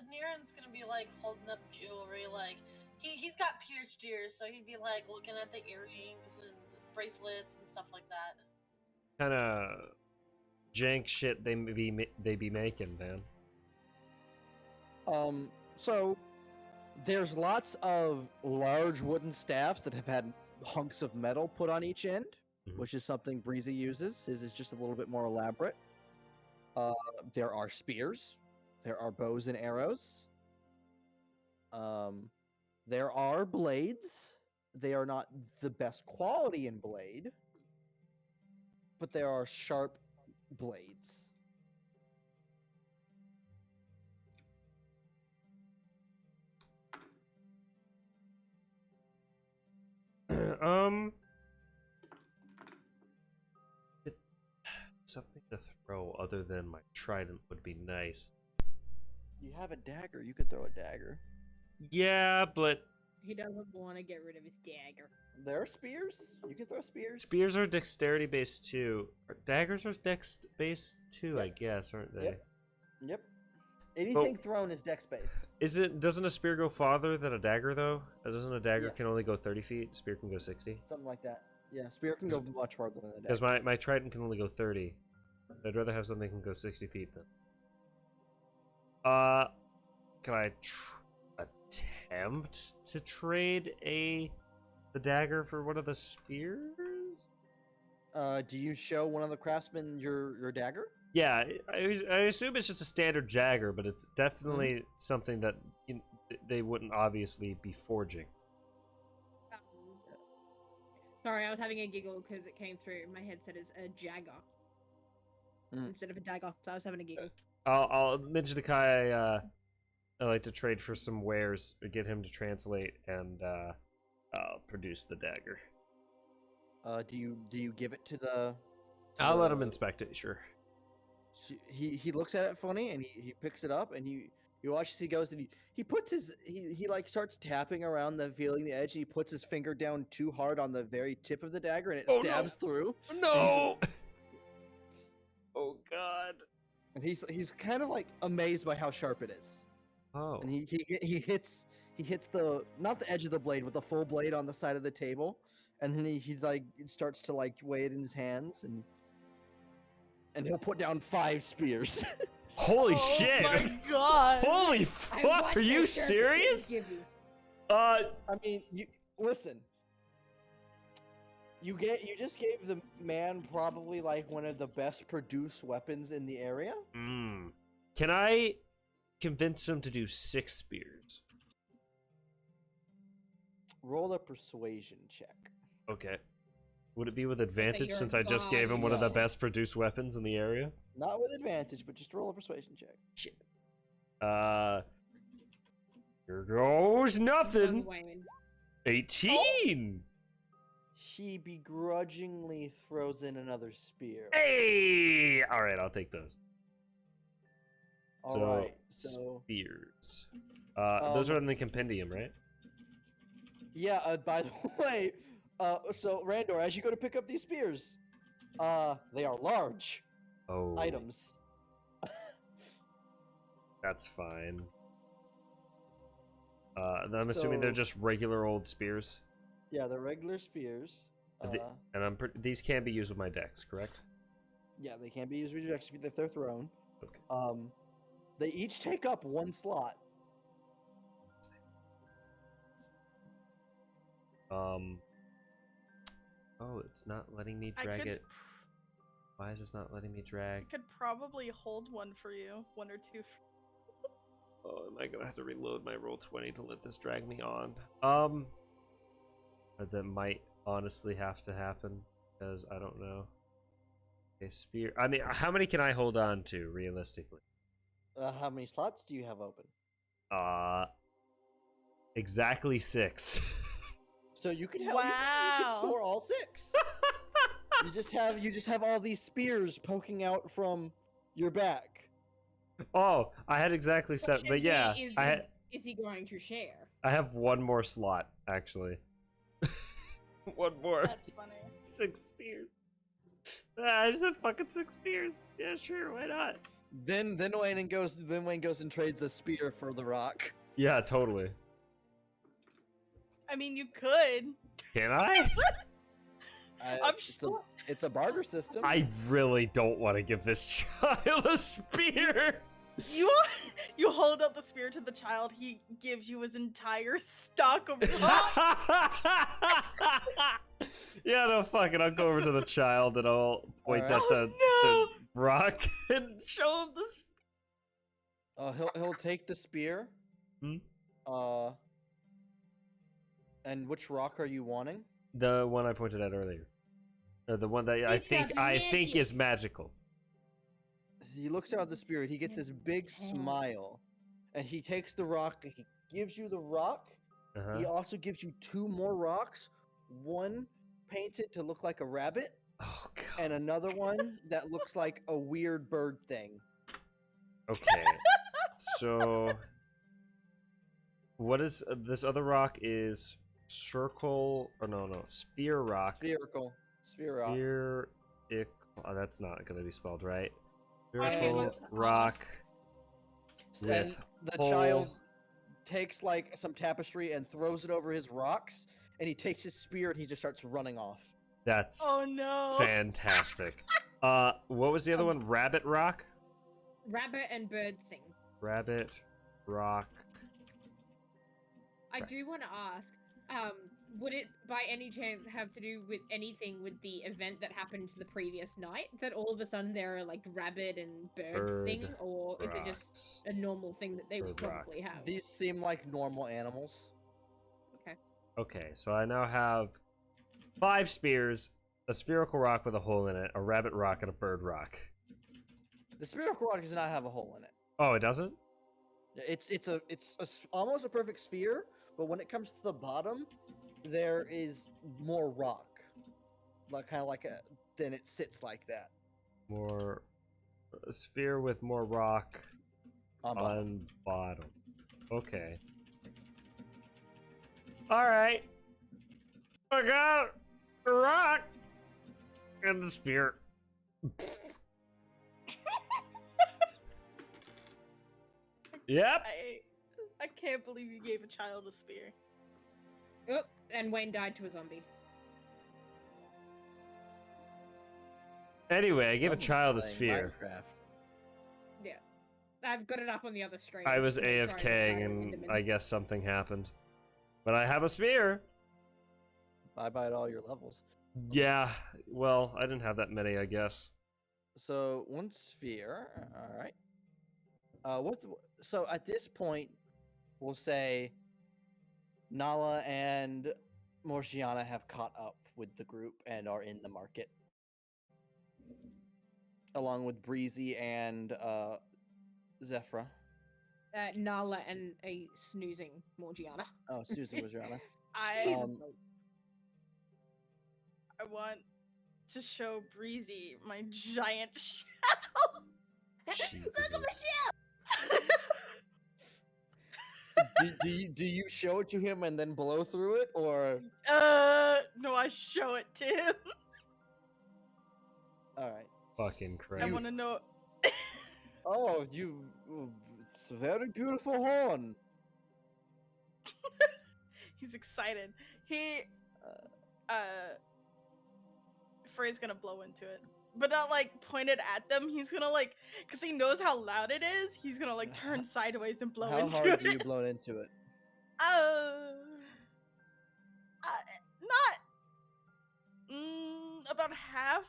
S7: Niren's gonna be like holding up jewelry, like he's got pierced ears, so he'd be like looking at the earrings and bracelets and stuff like that.
S10: Kind of jank shit they be making, man.
S4: So there's lots of large wooden staffs that have had hunks of metal put on each end, which is something Breezy uses. His is just a little bit more elaborate. There are spears. There are bows and arrows. There are blades. They are not the best quality in blade, but there are sharp blades.
S10: Something to throw other than my trident would be nice.
S4: You have a dagger. You could throw a dagger.
S10: Yeah, but
S5: He doesn't want to get rid of his dagger.
S4: There are spears. You can throw spears.
S10: spears are dexterity based too. Daggers are dex based too, I guess, aren't they?
S4: Yep. Anything thrown is dex based.
S10: Doesn't a spear go farther than a dagger though? Doesn't a dagger
S4: Yes.
S10: can only go 30 feet? Spear can go 60?
S4: Something like that. Yeah, spear can go much farther than a
S10: Because
S4: dagger.
S10: my trident can only go 30. I'd rather have something that can go 60 feet then. Can I attempt to trade the dagger for one of the spears?
S4: Do you show one of the craftsmen your dagger?
S10: Yeah, I assume it's just a standard dagger, but it's definitely something that they wouldn't obviously be forging.
S5: Sorry, I was having a giggle because it came through. My headset is a jagger instead of a dagger, so I was having a giggle.
S10: I'll mention to Kai I like to trade for some wares, get him to translate, and produce the dagger.
S4: Do you give it to the?
S10: I'll let him inspect it, sure.
S4: He looks at it funny and he picks it up and you watch as he goes and he puts his he like starts tapping around feeling the edge and he puts his finger down too hard on the very tip of the dagger and it stabs through.
S10: No. Oh god.
S4: And he's kind of like amazed by how sharp it is.
S10: Oh.
S4: And he hits the not the edge of the blade but the full blade on the side of the table and then he like starts to like weigh it in his hands and he'll put down 5 spears.
S10: Holy shit!
S9: Oh my god!
S10: Holy fuck! Are you serious?
S4: I mean, listen. You just gave the man probably like one of the best produced weapons in the area.
S10: Can I convince him to do 6 spears?
S4: Roll a persuasion check.
S10: Okay. Would it be with advantage
S5: you're
S10: since I just gave him one of the best produced weapons in the area?
S4: Not with advantage, but just roll a persuasion check.
S10: Shit. Here goes nothing. 18.
S4: He begrudgingly throws in another spear.
S10: Hey! All right, I'll take those.
S4: All right, so
S10: spears. Those are in the compendium, right?
S4: yeah. By the way, so Randor, as you go to pick up these spears, they are large items.
S10: That's fine. I'm assuming they're just regular old spears.
S4: Yeah, they're regular spears.
S10: And these can be used with my dex, correct?
S4: Yeah, they can't be used with your dex if they're thrown.
S10: Okay.
S4: They each take up 1 slot.
S10: Oh, it's not letting me drag it. Why is this not letting me drag?
S9: I could probably hold one for you, 1 or 2.
S10: Oh, am I gonna have to reload my Roll20 to let this drag me on? That might honestly have to happen because I don't know. Okay, spear. I mean, how many can I hold on to realistically?
S4: How many slots do you have open?
S10: Exactly 6.
S4: So you can you
S9: Wow.
S4: can store all 6. you just have all these spears poking out from your back.
S10: Oh, I had exactly 7, but yeah,
S5: Is he going to share?
S10: I have 1 more slot actually. One more.
S9: That's funny.
S10: 6 spears. I just said fucking 6 spears. Yeah, sure, why not?
S4: Then Wayne goes and trades the spear for the rock.
S10: Yeah, totally.
S9: I mean, you could.
S10: Can I?
S4: It's a barter system.
S10: I really don't want to give this child a spear.
S9: You hold out the spear to the child. He gives you his entire stock of rocks.
S10: Yeah, no, fuck it. I'll go over to the child and I'll point at
S9: Alright.
S10: the
S9: Oh,
S10: rock and show him the spear.
S4: He'll take the spear.
S10: Hmm?
S4: And which rock are you wanting?
S10: The one I pointed at earlier. Or the one that I think is magical.
S4: He looks down at the spirit. He gets this big smile, and he takes the rock. And he gives you the rock. He also gives you 2 more rocks. One painted to look like a rabbit,
S10: Oh god.
S4: and another one that looks like a weird bird thing.
S10: Okay. So what is this other rock is circle or no, sphere rock.
S4: Sphere rock.
S10: Oh, that's not gonna be spelled right.
S5: Okay,
S10: Spherical
S5: what's the
S10: rock
S4: And
S10: with
S4: the
S10: hole.
S4: child takes like some tapestry and throws it over his rocks, and he takes his spear and he just starts running off.
S10: That's
S9: oh no.
S10: fantastic. What was the other one? Rabbit rock?
S5: Rabbit and bird thing.
S10: Rabbit rock.
S5: I do want to ask, would it by any chance have to do with anything with the event that happened the previous night? That all of a sudden there are like rabbit and bird thing, or is it just
S10: rocks.
S5: a normal thing that they would
S10: Bird rock.
S5: probably have?
S4: These seem like normal animals.
S10: Okay, so I now have 5 spears, a spherical rock with a hole in it, a rabbit rock, and a bird rock.
S4: The spherical rock does not have a hole in it.
S10: Oh, it doesn't?
S4: It's almost a perfect sphere, but when it comes to the bottom, there is more rock, then it sits like that.
S10: More a sphere with more rock on bottom. Okay. All right. I got the rock and the spear. Yep.
S9: I can't believe you gave a child a spear.
S5: Oh, and Wayne died to a zombie.
S10: Anyway, I gave a
S4: Someone's
S10: child a
S4: playing
S10: sphere.
S4: Minecraft.
S5: Yeah. I've got it up on the other screen.
S10: I
S5: I'm
S10: was
S5: just gonna try
S10: AFKing
S5: and
S10: and I guess something happened. But I have a sphere.
S4: Bye-bye at all your levels.
S10: Yeah, well, I didn't have that many, I guess.
S4: So 1 sphere. All right. So at this point, we'll say Nala and Morgiana have caught up with the group and are in the market, along with Breezy and Zephyra.
S5: Nala and a snoozing Morgiana.
S4: Oh, Susan Morgiana.
S9: I
S4: Um,
S9: want to show Breezy my giant shell.
S10: Jesus.
S4: do you show it to him and then blow through it, or?
S9: No, I show it to him.
S4: All right.
S10: Fucking
S9: I
S10: Christ.
S9: want to know.
S4: Oh, it's a very beautiful horn.
S9: He's excited. Frey's gonna blow into it, but not like point it at them. He's gonna like, cause he knows how loud it is. He's gonna like turn sideways and blow
S4: How
S9: into
S4: hard
S9: it.
S4: do you blow into it?
S9: Not about half.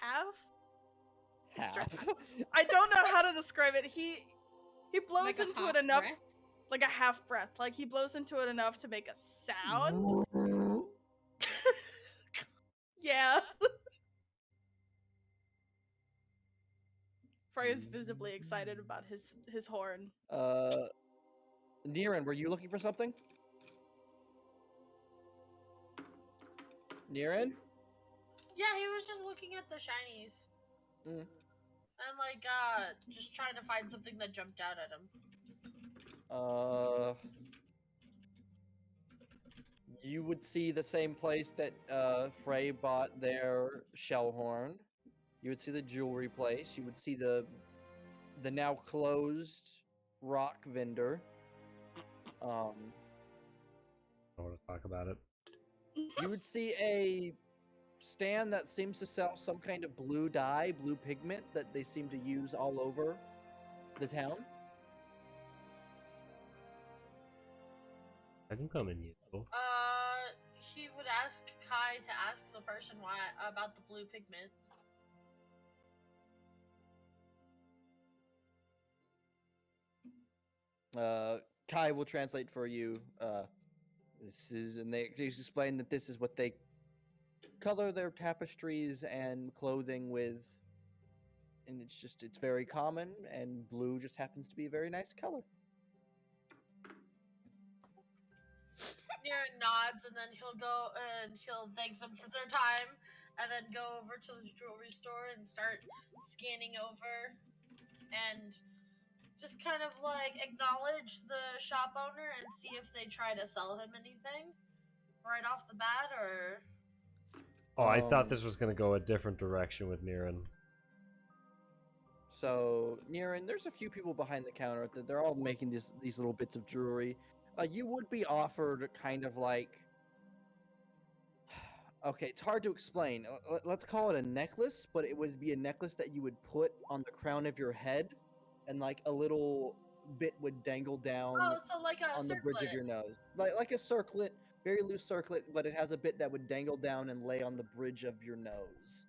S4: Half.
S9: I don't know how to describe it. He blows
S5: Like a
S9: into
S5: half
S9: it enough,
S5: breath?
S9: like a half breath. Like he blows into it enough to make a sound. Yeah. Frey is visibly excited about his horn.
S4: Niran, were you looking for something? Niran?
S7: Yeah, he was just looking at the shinies.
S4: Mm.
S7: And like just trying to find something that jumped out at him.
S4: You would see the same place that Frey bought their shell horn. You would see the jewelry place. You would see the now closed rock vendor.
S10: I want to talk about it.
S4: You would see a stand that seems to sell some kind of blue dye, blue pigment that they seem to use all over the town.
S10: I can come in useful.
S7: He would ask Kai to ask the person why about the blue pigment.
S4: Kai will translate for you. This is, and they explain that this is what they color their tapestries and clothing with, and it's very common, and blue just happens to be a very nice color.
S7: Niran nods, and then he'll go and he'll thank them for their time, and then go over to the jewelry store and start scanning over, and just kind of like acknowledge the shop owner and see if they try to sell him anything right off the bat, or.
S10: Oh, I thought this was going to go a different direction with Niran.
S4: So, Niran, there's a few people behind the counter that they're all making these little bits of jewelry. You would be offered kind of like, okay, it's hard to explain. Let's call it a necklace, but it would be a necklace that you would put on the crown of your head, and like a little bit would dangle down
S7: So like a
S4: on the bridge of
S7: circlet.
S4: your nose, like a circlet, very loose circlet, but it has a bit that would dangle down and lay on the bridge of your nose,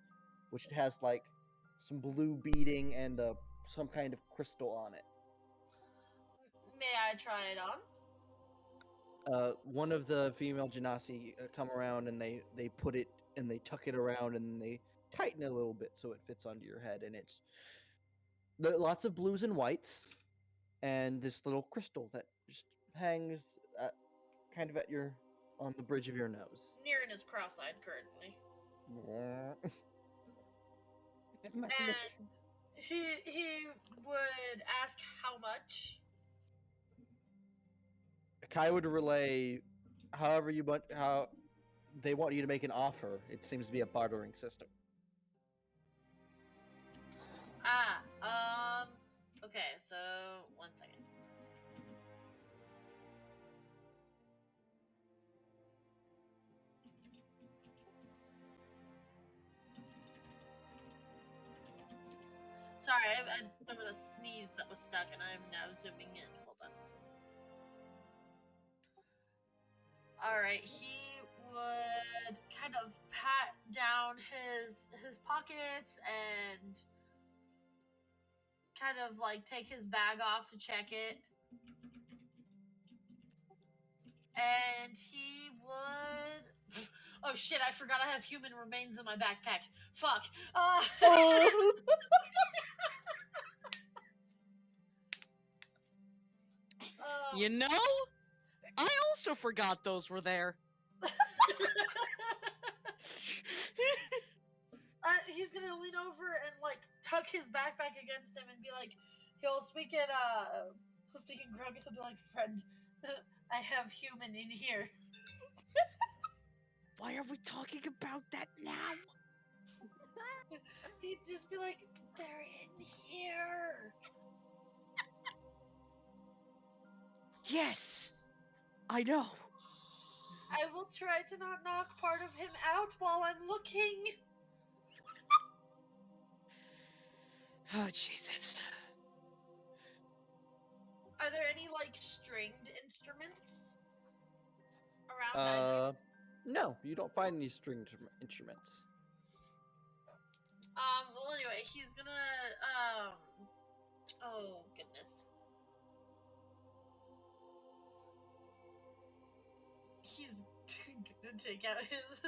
S4: which has like some blue beading and some kind of crystal on it.
S7: May I try it on?
S4: One of the female genasi come around and they put it and they tuck it around and they tighten it a little bit so it fits onto your head, and it's lots of blues and whites and this little crystal that just hangs kind of on the bridge of your nose.
S7: Niran is cross-eyed currently. And he would ask how much.
S4: Kai would relay however you want, how they want you to make an offer. It seems to be a bartering system.
S7: Okay, so 1 second. Sorry, there was a sneeze that was stuck, and I am now zooming in. Hold on. Alright, he would kind of pat down his pockets and kind of like take his bag off to check it. And he would... Oh shit, I forgot I have human remains in my backpack. Fuck.
S3: You know, I also forgot those were there.
S7: He's gonna lean over and like tuck his backpack against him and be like, he'll speak in Grug. He'll be like, friend, I have human in here.
S3: Why are we talking about that now?
S7: He'd just be like, they're in here.
S3: Yes, I know.
S7: I will try to not knock part of him out while I'm looking.
S3: Oh, Jesus.
S7: Are there any, like, stringed instruments around?
S4: No, you don't find any stringed instruments.
S7: Well, anyway, he's gonna, oh, goodness. He's gonna take out his,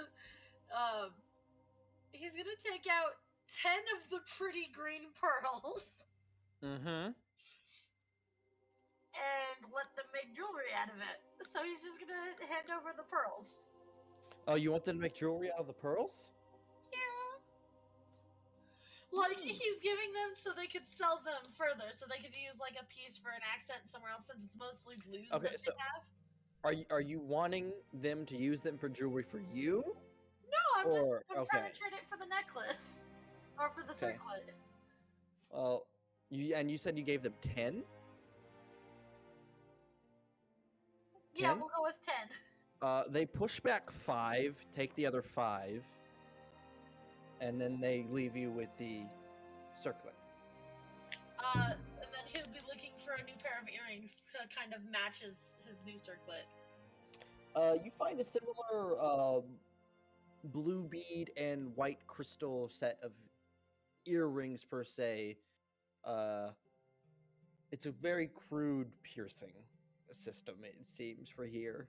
S7: he's gonna take out 10 of the pretty green pearls.
S4: Mm-hmm.
S7: And let them make jewelry out of it. So he's just gonna hand over the pearls.
S4: Oh, you want them to make jewelry out of the pearls?
S7: Yeah. Like, he's giving them so they could sell them further, so they could use, like, a piece for an accent somewhere else, since it's mostly blues that they have.
S4: Are you wanting them to use them for jewelry for you?
S7: No, I'm trying
S4: okay.
S7: to trade it for the necklace. Or for the
S4: Okay.
S7: circlet.
S4: Well, you said you gave them 10?
S7: Yeah,
S4: 10?
S7: we'll go with 10.
S4: They push back 5, take the other 5, and then they leave you with the circlet.
S7: And then he'll be looking for a new pair of earrings to kind of match his new circlet.
S4: You find a similar blue bead and white crystal set of earrings per se. It's a very crude piercing system, it seems, for here.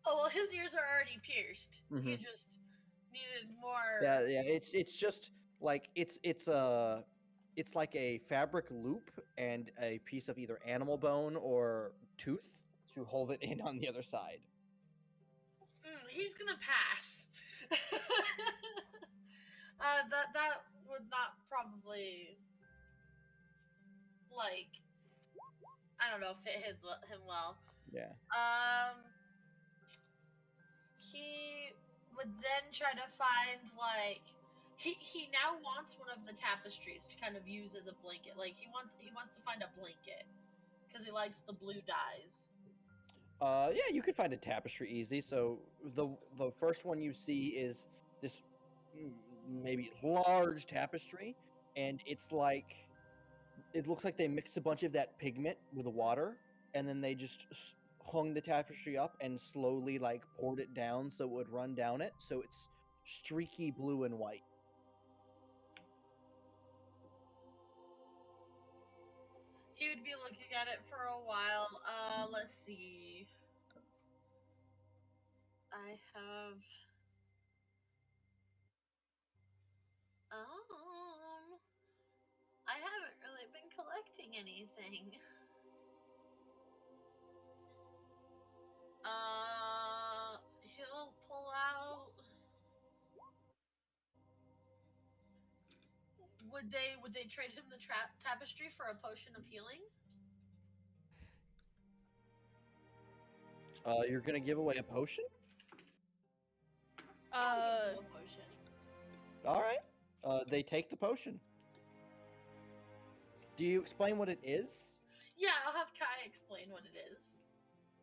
S7: Oh well, his ears are already pierced. He
S4: Mhm.
S7: just needed more.
S4: Yeah, it's just like it's like a fabric loop and a piece of either animal bone or tooth to hold it in on the other side.
S7: He's gonna pass. That would not probably like I don't know fit him well.
S4: Yeah.
S7: He would then try to find like he now wants one of the tapestries to kind of use as a blanket. Like he wants to find a blanket because he likes the blue dyes.
S4: Yeah, you could find a tapestry easy. So the first one you see is this maybe large tapestry, and it's like it looks like they mixed a bunch of that pigment with water, and then they just hung the tapestry up and slowly like poured it down so it would run down it. So it's streaky blue and white.
S7: He would be looking at it for a while. Let's see. I have I haven't really been collecting anything. He'll pull out. Would they trade him the tapestry for a potion of healing?
S4: You're gonna give away a potion?
S7: I'll give him a potion.
S4: All right. They take the potion. Do you explain what it is?
S7: Yeah, I'll have Kai explain what it is.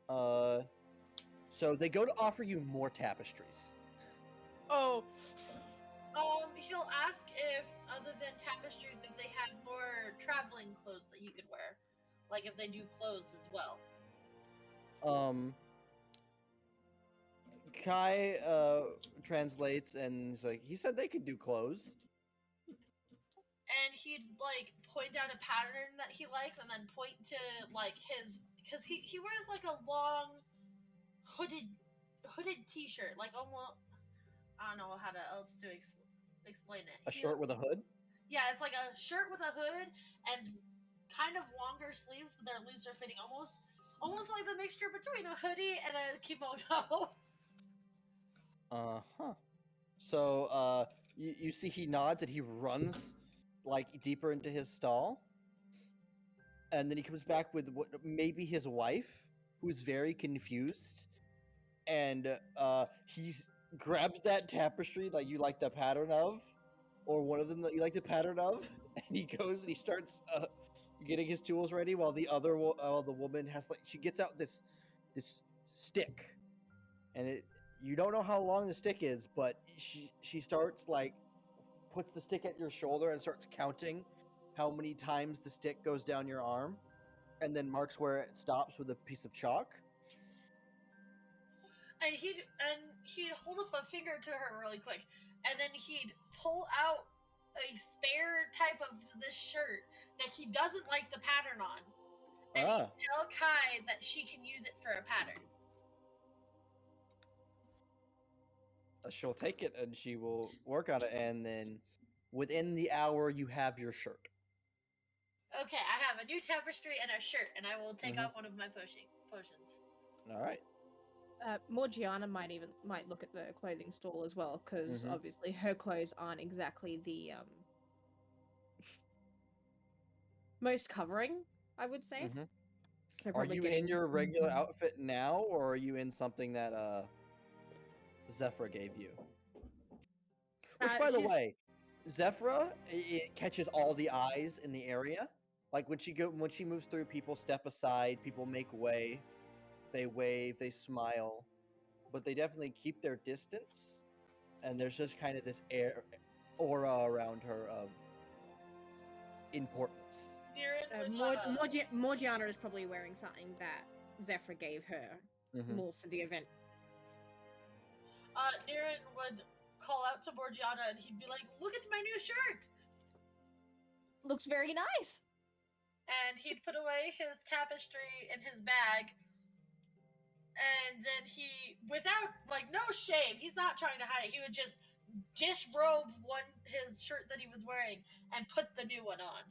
S4: So they go to offer you more tapestries.
S9: Oh.
S7: He'll ask if, other than tapestries, if they have more traveling clothes that you could wear. Like if they do clothes as well.
S4: Kai translates and he's like, he said they could do clothes.
S7: And he'd like point out a pattern that he likes and then point to like his, because he wears like a long hooded t-shirt, like almost, I don't know how else to explain it.
S4: A shirt with a hood?
S7: Yeah, it's like a shirt with a hood and kind of longer sleeves, but they're looser fitting, almost like the mixture between a hoodie and a kimono.
S4: Uh-huh. So, you see he nods and he runs, like, deeper into his stall. And then he comes back with what maybe his wife, who's very confused. And, he grabs that tapestry that you like the pattern of, or one of them that you like the pattern of, and he goes and he starts, getting his tools ready while the woman has, like, she gets out this stick. And you don't know how long the stick is, but she starts like puts the stick at your shoulder and starts counting how many times the stick goes down your arm, and then marks where it stops with a piece of chalk.
S7: And he'd hold up a finger to her really quick, and then he'd pull out a spare type of this shirt that he doesn't like the pattern on, and he'd tell Kai that she can use it for a pattern.
S4: She'll take it and she will work on it, and then within the hour you have your shirt.
S7: Okay, I have a new tapestry and a shirt, and I will take off one of my potions.
S4: All right.
S5: Morgiana might look at the clothing stall as well, because obviously her clothes aren't exactly the most covering, I would say. So
S4: Are
S5: probably
S4: you
S5: getting
S4: in your regular outfit now, or are you in something that Zephyr gave you? Which, by the
S5: she's-
S4: way, Zephyr it catches all the eyes in the area. Like when she moves through, people step aside, people make way, they wave, they smile, but they definitely keep their distance. And there's just kind of this aura around her of importance.
S7: Niren would,
S5: Morgiana is probably wearing something that Zephyr gave her
S4: Mhm.
S5: more for the event.
S7: Niren would call out to Morgiana and he'd be like, "Look at my new shirt!"
S5: Looks very nice.
S7: And he'd put away his tapestry in his bag. And then he, without, like, no shame, he's not trying to hide it, he would just disrobe his shirt that he was wearing and put the new one on.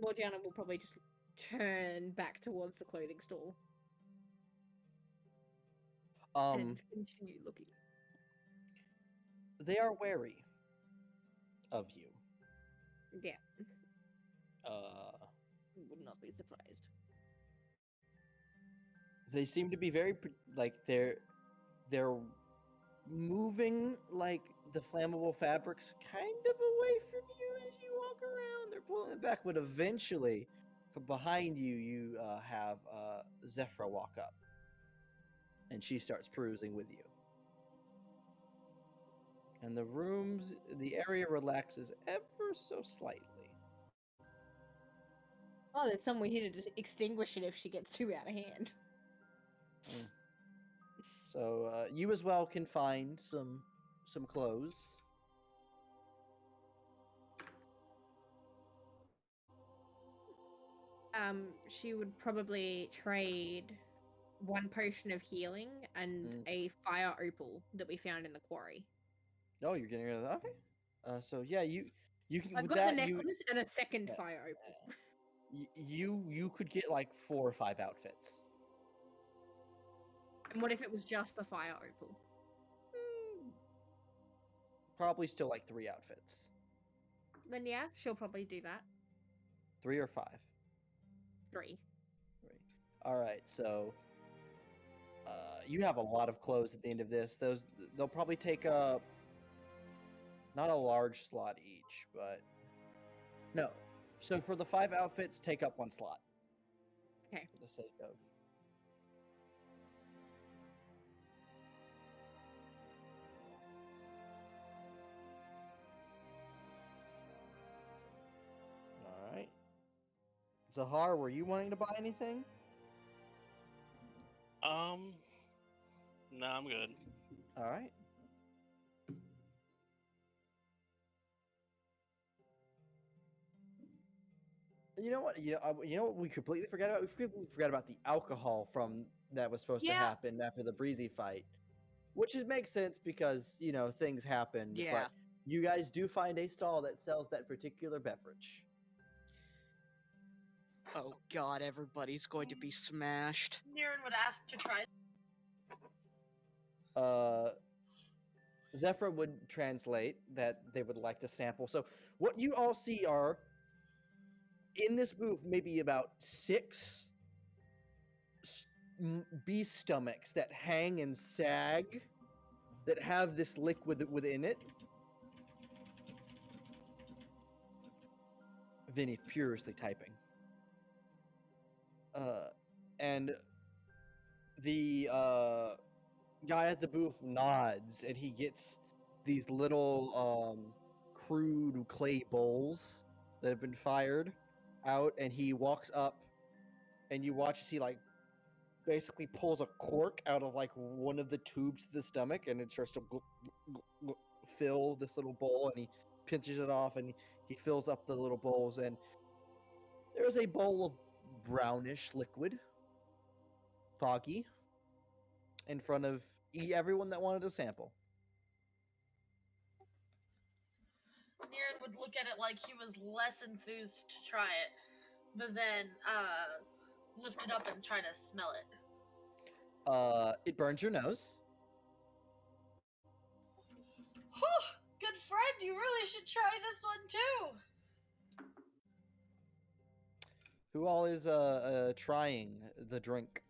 S5: Morgiana will probably just turn back towards the clothing store and continue looking.
S4: They are wary of you.
S5: Yeah. Would not be surprised.
S4: They seem to be very like they're moving like the flammable fabrics kind of away from you as you walk around. They're pulling it back, but eventually, from behind you, you have Zephyr walk up, and she starts perusing with you. And the area relaxes ever so slightly.
S5: Oh, there's somewhere here to just extinguish it if she gets too out of hand.
S4: So you as well can find some clothes.
S5: She would probably trade one potion of healing and a fire opal that we found in the quarry.
S4: Oh, you're getting rid of that? Okay. So yeah, you can.
S5: I've
S4: with
S5: got
S4: that,
S5: the necklace and a second fire opal.
S4: You could get like 4 or 5 outfits.
S5: And what if it was just the fire opal?
S4: Probably still like 3 outfits.
S5: Then yeah, she'll probably do that.
S4: 3 or 5?
S5: 3.
S4: All right, so you have a lot of clothes at the end of this. They'll probably take up not a large slot each, but no. So for the 5 outfits, take up 1 slot.
S5: Okay.
S4: For the sake of. All right. Zahar, were you wanting to buy anything?
S6: No, I'm good.
S4: All right. You know what? You know what we completely forgot about? We completely forgot about the alcohol from that was supposed to happen after the breezy fight, which makes sense because things happened.
S3: Yeah.
S4: But you guys do find a stall that sells that particular beverage.
S3: Oh god, everybody's going to be smashed.
S7: Niren would ask to try.
S4: Zephyr would translate that they would like to sample. So what you all see are in this booth maybe about 6 beast stomachs that hang and sag that have this liquid within it. Vinny furiously typing. And the guy at the booth nods and he gets these little crude clay bowls that have been fired out, and he walks up and you watch as he basically pulls a cork out of one of the tubes to the stomach, and it starts to fill this little bowl, and he pinches it off and he fills up the little bowls, and there's a bowl of brownish liquid, foggy, in front of everyone that wanted a sample.
S7: Niren would look at it like he was less enthused to try it, but then lift it up and try to smell it.
S4: It burns your nose.
S7: Whew! good friend. You really should try this one too.
S4: Who all is trying the drink?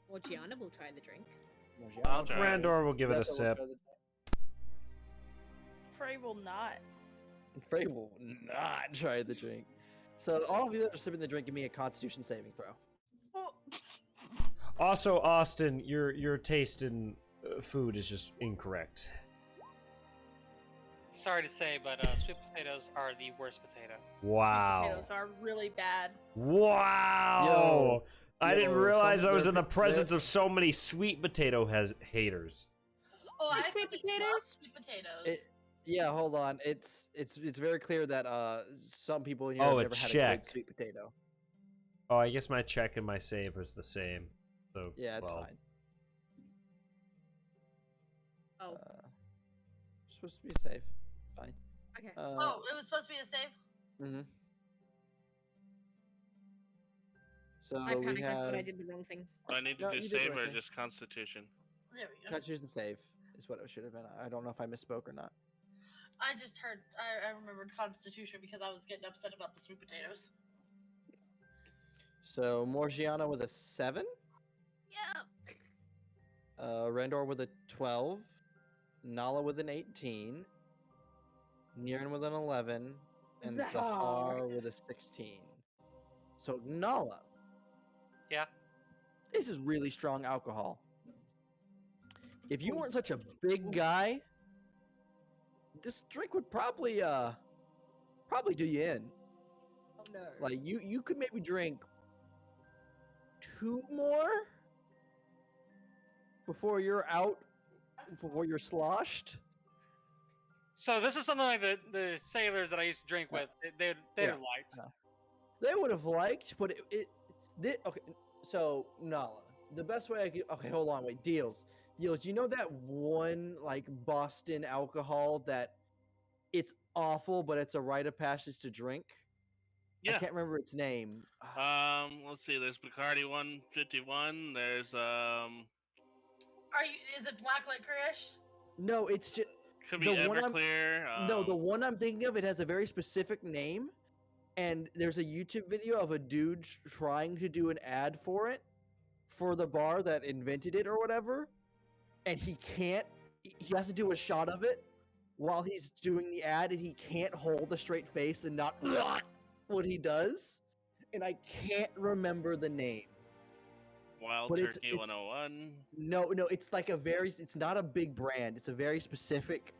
S5: Well, Gianna will try the drink.
S6: I'll try.
S10: Randor will give it a
S4: Zephyr will
S10: sip.
S4: try the-
S9: Frey will not.
S4: Frey will not try the drink. So all of you that are sipping the drink, give me a Constitution saving throw.
S9: Well,
S10: Also, Austin, your taste in food is just incorrect.
S8: Sorry to say, but sweet potatoes are the worst potato.
S10: Wow.
S9: sweet potatoes are really bad.
S10: Wow. I didn't
S4: yo,
S10: realize I was in the
S4: they're-
S10: presence of so many sweet potato haters.
S7: Oh,
S5: Like
S7: I
S5: sweet
S7: fucking
S5: potatoes?
S7: love sweet potatoes.
S4: Yeah, hold on. It's very clear that some people in here
S10: Oh,
S4: have
S10: a
S4: never had a
S10: check.
S4: good sweet potato.
S10: Oh, I guess my check and my save was the same. So
S4: Yeah, it's
S10: well,
S4: fine.
S5: Oh,
S4: Supposed to be safe. Fine.
S5: okay.
S7: Oh, it was supposed to be a save?
S4: Mm-hmm. So
S5: I
S4: we
S5: panicked. I thought I
S4: have
S5: did the wrong thing.
S6: Do I need to
S4: No,
S6: do
S4: you did the
S6: save
S4: right
S6: or
S4: thing.
S6: just Constitution?
S7: There we go.
S4: Constitution save is what it should have been. I don't know if I misspoke or not.
S7: I just heard, I remembered Constitution because I was getting upset about the sweet potatoes.
S4: So Morgiana with a 7,
S7: Yeah.
S4: Rendor with a 12, Nala with an 18, Niran with an 11, and
S5: Zahar.
S4: Zahar with a 16. So Nala,
S8: Yeah.
S4: this is really strong alcohol. If you weren't such a big guy, this drink would probably do you in.
S5: Oh no.
S4: Like you could maybe drink 2 more before you're out, before you're sloshed.
S8: So this is something like the sailors that I used to drink with. They'd
S4: Yeah.
S8: liked.
S4: They would have liked, but okay. So Nala, the best way I could. Okay, hold on, wait. Deals. You know that one like Boston alcohol that it's awful, but it's a rite of passage to drink. I
S6: Yeah.
S4: can't remember its name.
S6: Let's see. There's Bacardi 151. There's
S7: Is it black licorice?
S4: No, it's just
S6: could be
S4: the one I'm-
S6: Everclear.
S4: no. The one I'm thinking of, it has a very specific name, and there's a YouTube video of a dude trying to do an ad for it, for the bar that invented it or whatever, and he can't. He has to do a shot of it while he's doing the ad, and he can't hold a straight face and not what he does. And I can't remember the name.
S6: Wild
S4: but it's-
S6: Turkey
S4: it's-
S6: 101.
S4: No, it's like a very. It's not a big brand. It's a very specific.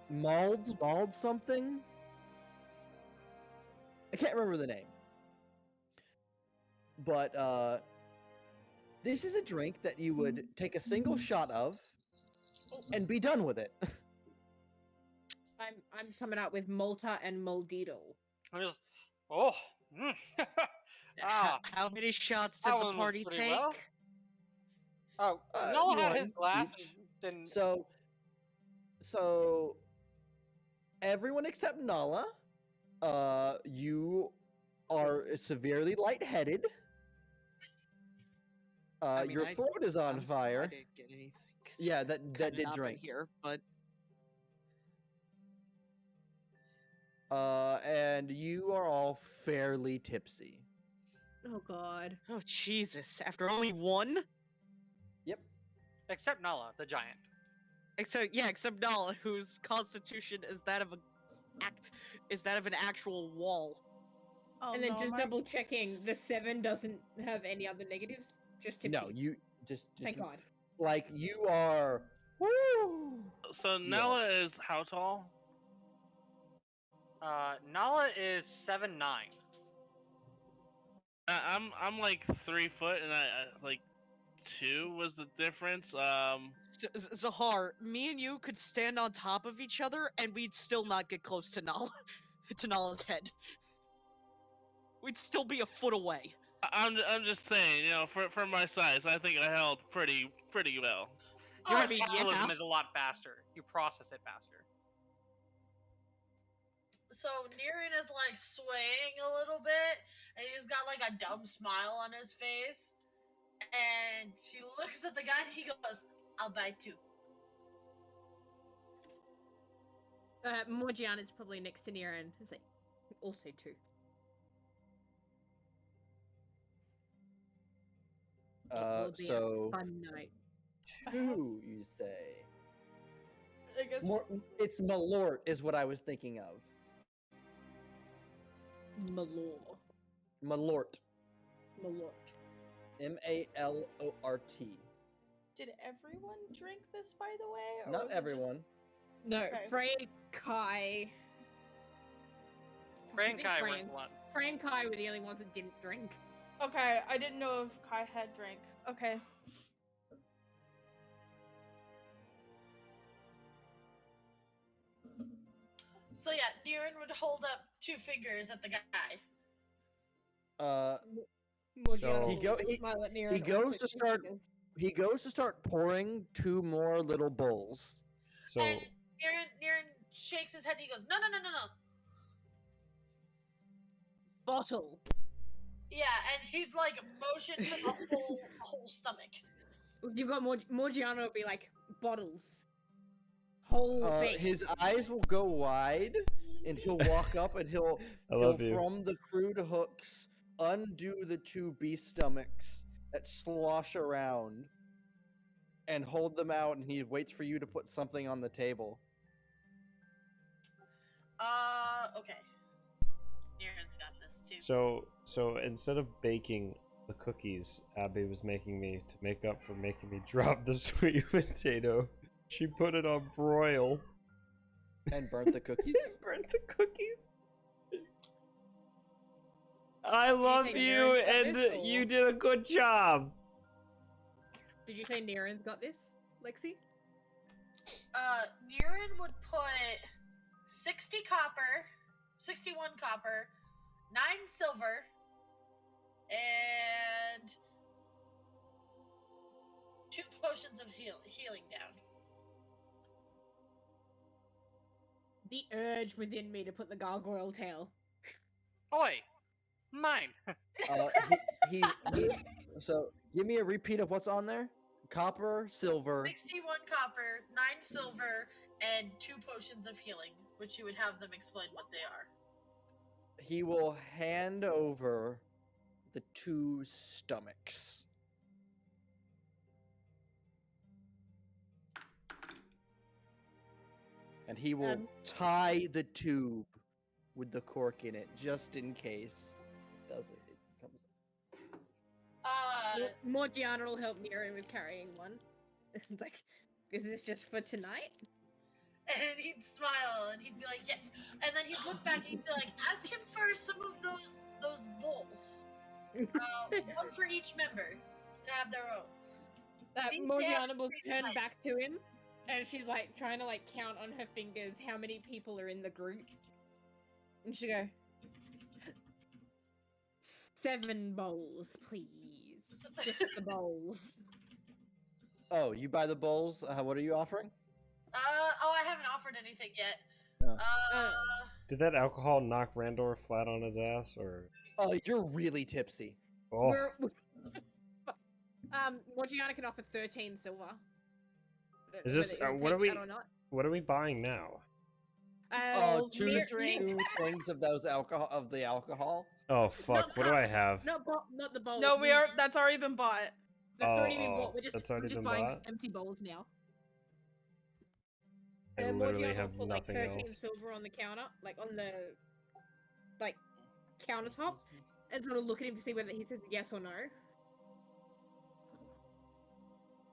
S4: Mauled something. I can't remember the name. But this is a drink that you would take a single shot of and be done with it.
S5: I'm coming out with Malta and Moldito.
S8: I'm just ah.
S3: How many shots did
S8: That
S3: the
S8: one was
S3: party
S8: pretty
S3: take?
S8: well. Oh, Noah had his
S4: one
S8: glass.
S4: each.
S8: And
S4: So everyone except Nala, you are severely lightheaded.
S3: I mean,
S4: Your throat is on
S3: I
S4: fire.
S3: didn't get anything. 'cause
S4: Yeah,
S3: I've
S4: that
S3: kinda
S4: did
S3: not been
S4: drink.
S3: here, but
S4: And you are all fairly tipsy.
S5: Oh god.
S3: oh Jesus! After only one,
S4: Yep.
S8: except Nala, the giant.
S3: except Nala, whose constitution is that of an actual wall.
S9: Oh,
S5: And then
S9: no,
S5: just
S9: my-
S5: double checking, the 7 doesn't have any other negatives. Just tipsy.
S4: No, you just
S5: Thank God.
S4: like you are. Woo!
S6: So Nala is how tall?
S8: Nala is 7'9".
S6: I'm like 3 foot, and I like 2 was the difference.
S3: Zahar, me and you could stand on top of each other, and we'd still not get close to Nala, to Nala's head. We'd still be a foot away.
S6: I'm just saying, for my size, I think I held pretty well.
S8: Your
S3: I mean,
S8: metabolism
S3: yeah.
S8: is a lot faster. You process it faster.
S7: So Niran is like swaying a little bit, and he's got like a dumb smile on his face. And he looks at the guy and he goes, I'll buy 2.
S5: Morgiana's probably next to Niran. It's like, also 2. It will be
S4: So
S5: a fun night.
S4: 2, you say?
S9: I guess.
S4: It's Malort is what I was thinking of.
S5: Malor.
S4: Malort.
S5: Malort.
S4: Malort.
S9: Did everyone drink this, by the way? Or
S4: Not
S9: was it just-
S4: everyone.
S5: No,
S9: Okay.
S5: Frey, Kai.
S8: Frey
S5: I
S8: and
S5: think
S8: Kai
S5: Frey
S8: drank a lot.
S5: Frey and Kai were the only ones that didn't drink.
S9: Okay, I didn't know if Kai had drank. Okay.
S7: So yeah, Niran would hold up 2 fingers at the guy.
S5: Morgiana
S4: He
S5: will
S4: go- he-
S5: smile at
S4: he
S5: Niran
S4: goes
S5: also
S4: to
S5: two
S4: start-
S5: fingers.
S4: He goes to start pouring 2 more little bowls.
S10: So
S7: And Niran shakes his head and he goes, no.
S5: Bottle.
S7: Yeah, and he'd like motion for the whole stomach.
S5: You've got Morgiana will be like, bottles. Whole thing.
S4: His eyes will go wide, and he'll walk up and he'll
S10: I love you.
S4: from the crude hooks undo the 2 beast stomachs that slosh around, and hold them out, and he waits for you to put something on the table.
S7: Okay. Niran's got this too.
S10: So instead of baking the cookies Abby was making me to make up for making me drop the sweet potato, she put it on broil.
S4: And burnt the cookies?
S10: Burnt the cookies. I love
S5: say
S10: you,
S5: Niren's got
S10: and
S5: this, or-
S10: you did a good job.
S5: Did you say Niran's got this, Lexi?
S7: Niran would put 60 copper, 61 copper, 9 silver, and 2 potions of healing down.
S5: The urge within me to put the gargoyle tail.
S8: Oi! Mine!
S4: He so give me a repeat of what's on there. Copper, silver.
S7: 61 copper, 9 silver, and 2 potions of healing, which you would have them explain what they are.
S4: He will hand over the 2 stomachs. And he will tie the tube with the cork in it, just in case it doesn't. It comes.
S5: Morgiana will help Niran with carrying one. It's like, is this just for tonight?
S7: And he'd smile and he'd be like, yes. And then he'd look back and he'd be like, ask him for some of those bowls. One for each member to have their own. See, they
S5: Morgiana
S7: have
S5: will
S7: to
S5: turn
S7: like-
S5: back to him, and she's like trying to like count on her fingers how many people are in the group. And she'll go, 7 bowls, please. Just the bowls.
S4: Oh, you buy the bowls? What are you offering?
S7: I haven't offered anything yet.
S4: Oh.
S10: Did that alcohol knock Randor flat on his ass, or?
S4: Oh, you're really tipsy.
S10: Oh,
S5: Morgiana can offer 13 silver.
S10: is this
S5: Whether he'll
S10: what
S5: take
S10: are we?
S5: that or not.
S10: What are we buying now?
S4: Two
S9: drinks.
S4: things of those alcohol.
S10: Oh fuck! What do I have?
S5: Not the bowls.
S9: No, we are. That's already been bought.
S5: That's
S10: Oh,
S5: already been
S10: oh,
S5: bought.
S10: that's
S5: We're
S10: already
S5: just
S10: been
S5: buying
S10: bought?
S5: empty bowls now.
S10: I literally
S5: Morgiana
S10: have
S5: will put like
S10: nothing
S5: 13
S10: else.
S5: silver on the counter, like on the countertop, and sort of look at him to see whether he says yes or no.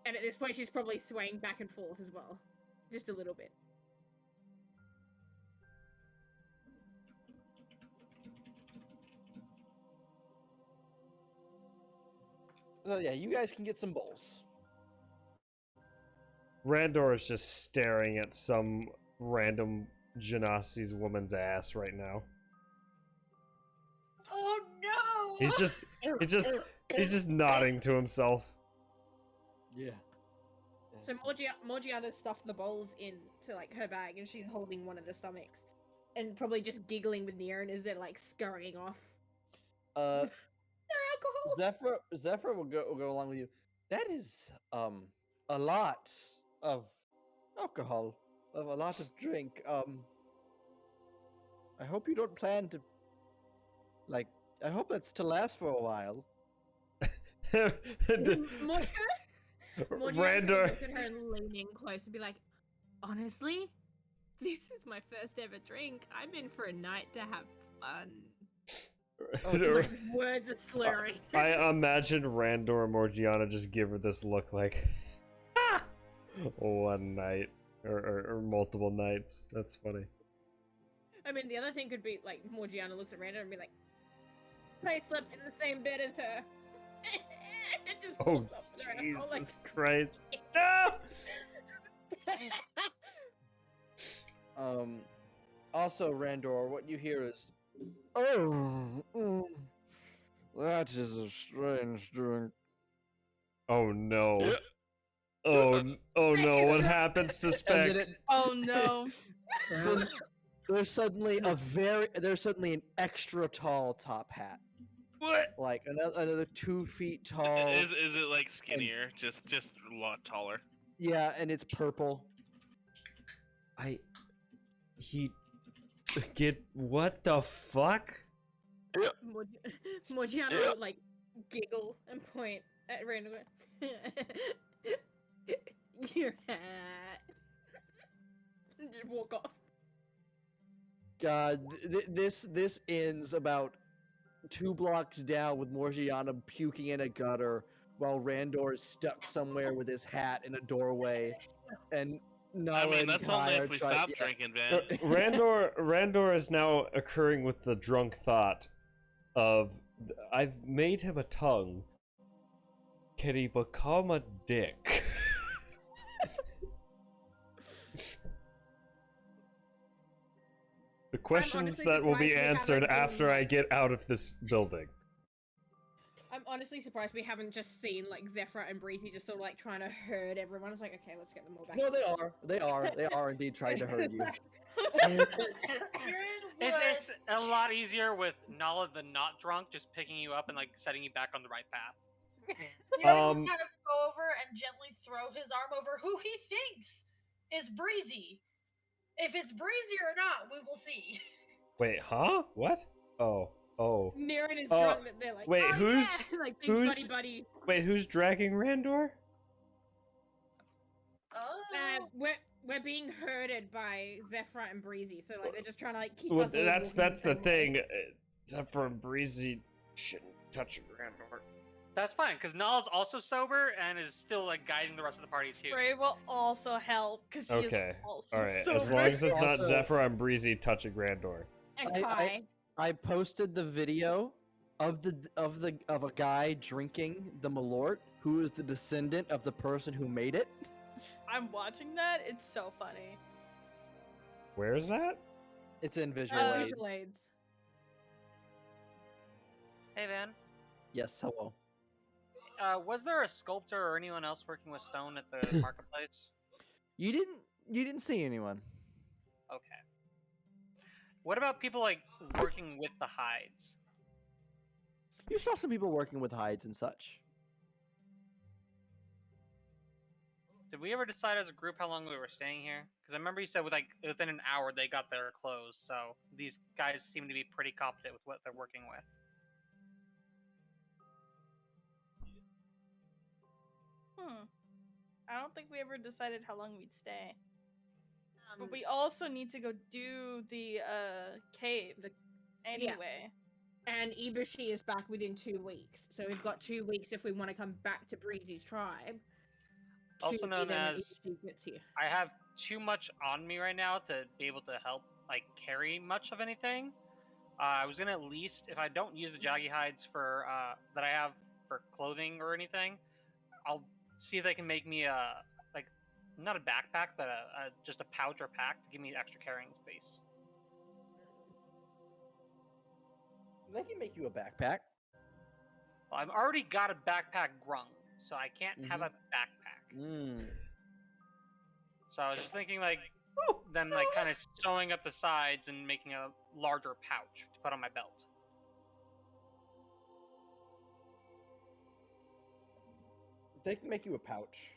S5: And at this point, she's probably swaying back and forth as well, just a little bit.
S4: So yeah, you guys can get some bowls.
S10: Randor is just staring at some random Genasi's woman's ass right now.
S7: Oh no!
S10: He's just nodding to himself.
S4: Yeah.
S5: So Morgiana stuffed the bowls into like her bag, and she's holding one of the stomachs, and probably just giggling with Niran as they're like scurrying off. Their alcohol.
S4: Zephyr will go along with you. That is a lot of alcohol, of a lot of drink. I hope you don't plan to, like, I hope that's to last for a while.
S5: Morgiana's gonna
S10: Randor.
S5: look at her leaning close and be like, honestly, this is my first ever drink. I'm in for a night to have fun. My words are slurring.
S10: I imagine Randor and Morgiana just give her this look like one night or multiple nights. That's funny.
S5: I mean, the other thing could be like Morgiana looks at Randor and be like, I slept in the same bed as her. Just
S10: Oh,
S5: pulls up with her and I'm like,
S10: Jesus Christ. No!
S4: Also, Randor, what you hear is, oh, that is a strange drink.
S10: Oh no. Oh no, what happens to
S4: And
S10: Spec?
S4: then it,
S9: Oh no.
S4: there's suddenly an extra tall top hat,
S10: What?
S4: like another 2 feet tall.
S6: Is it like skinnier? Just a lot taller.
S4: Yeah, and it's purple.
S10: Get what the fuck?
S5: Morgiana will like giggle and point at Randor. Your hat. And just walk off.
S4: God, this ends about 2 blocks down with Morgiana puking in a gutter while Randor is stuck somewhere with his hat in a doorway, and Nala
S6: I mean,
S4: and
S6: that's
S4: Kai
S6: only
S4: are
S6: if we
S4: trying-
S6: stop
S4: yeah.
S6: drinking, Van.
S10: Randor is now occurring with the drunk thought of I've made him a tongue. Can he become a dick? The questions
S5: honestly
S10: that will be
S5: surprised we
S10: answered
S5: haven't
S10: after
S5: been,
S10: I get out of this building.
S5: I'm honestly surprised we haven't just seen like Zephyr and Breezy just sort of like trying to herd everyone. It's like, okay, let's get them all back.
S4: No, they are indeed trying to hurt you.
S8: It's a lot easier with Nala the not drunk just picking you up and like setting you back on the right path.
S7: Kieran will kind of go over and gently throw his arm over who he thinks is Breezy. If it's Breezy or not, we will see.
S10: Wait, huh? What? Oh.
S5: Niran is drunk that they're like,
S10: wait,
S5: oh,
S10: who's
S5: yeah! Like big
S10: who's
S5: buddy.
S10: wait, who's dragging Randor?
S7: Oh.
S5: We're being herded by Zephyr and Breezy, so like they're just trying to like keep
S10: Well,
S5: us all
S10: that's
S5: walking
S10: the
S5: same way.
S10: thing. Zephyr and Breezy shouldn't touch Randor.
S8: That's fine, because Nala's also sober and is still like guiding the rest of the party too.
S9: Frey will also help because he
S10: Okay.
S9: is also
S10: All right.
S9: sober.
S10: As long as it's not
S4: Also-
S10: Zephyr and Breezy touching Randor.
S5: And
S4: I-
S5: Kai.
S4: I posted the video of a guy drinking the Malort, who is the descendant of the person who made it.
S9: I'm watching that. It's so funny.
S10: Where is that?
S4: It's in visual aids.
S5: Visual aids.
S8: Hey Van,
S4: Yes, hello.
S8: was there a sculptor or anyone else working with stone at the marketplace?
S4: You didn't see anyone.
S8: Okay. What about people like working with the hides?
S4: You saw some people working with hides and such.
S8: Did we ever decide as a group how long we were staying here? Because I remember you said within an hour they got their clothes, so these guys seem to be pretty competent with what they're working with.
S9: I don't think we ever decided how long we'd stay. But we also need to go do the cave anyway.
S5: And Ibushi is back within 2 weeks, so we've got 2 weeks if we want to come back to Breezy's tribe.
S8: Also
S5: to be
S8: known
S5: there when
S8: as
S5: Ibushi gets here.
S8: I have too much on me right now to be able to help like carry much of anything. I was gonna at least, if I don't use the jaggy hides for that I have for clothing or anything, I'll see if they can make me a like not a backpack, but just a pouch or pack to give me extra carrying space.
S4: They can make you a backpack.
S8: Well, I've already got a backpack grung, so I can't have a backpack.
S4: Mm.
S8: So I was just thinking like then like kind of sewing up the sides and making a larger pouch to put on my belt.
S4: They can make you a pouch.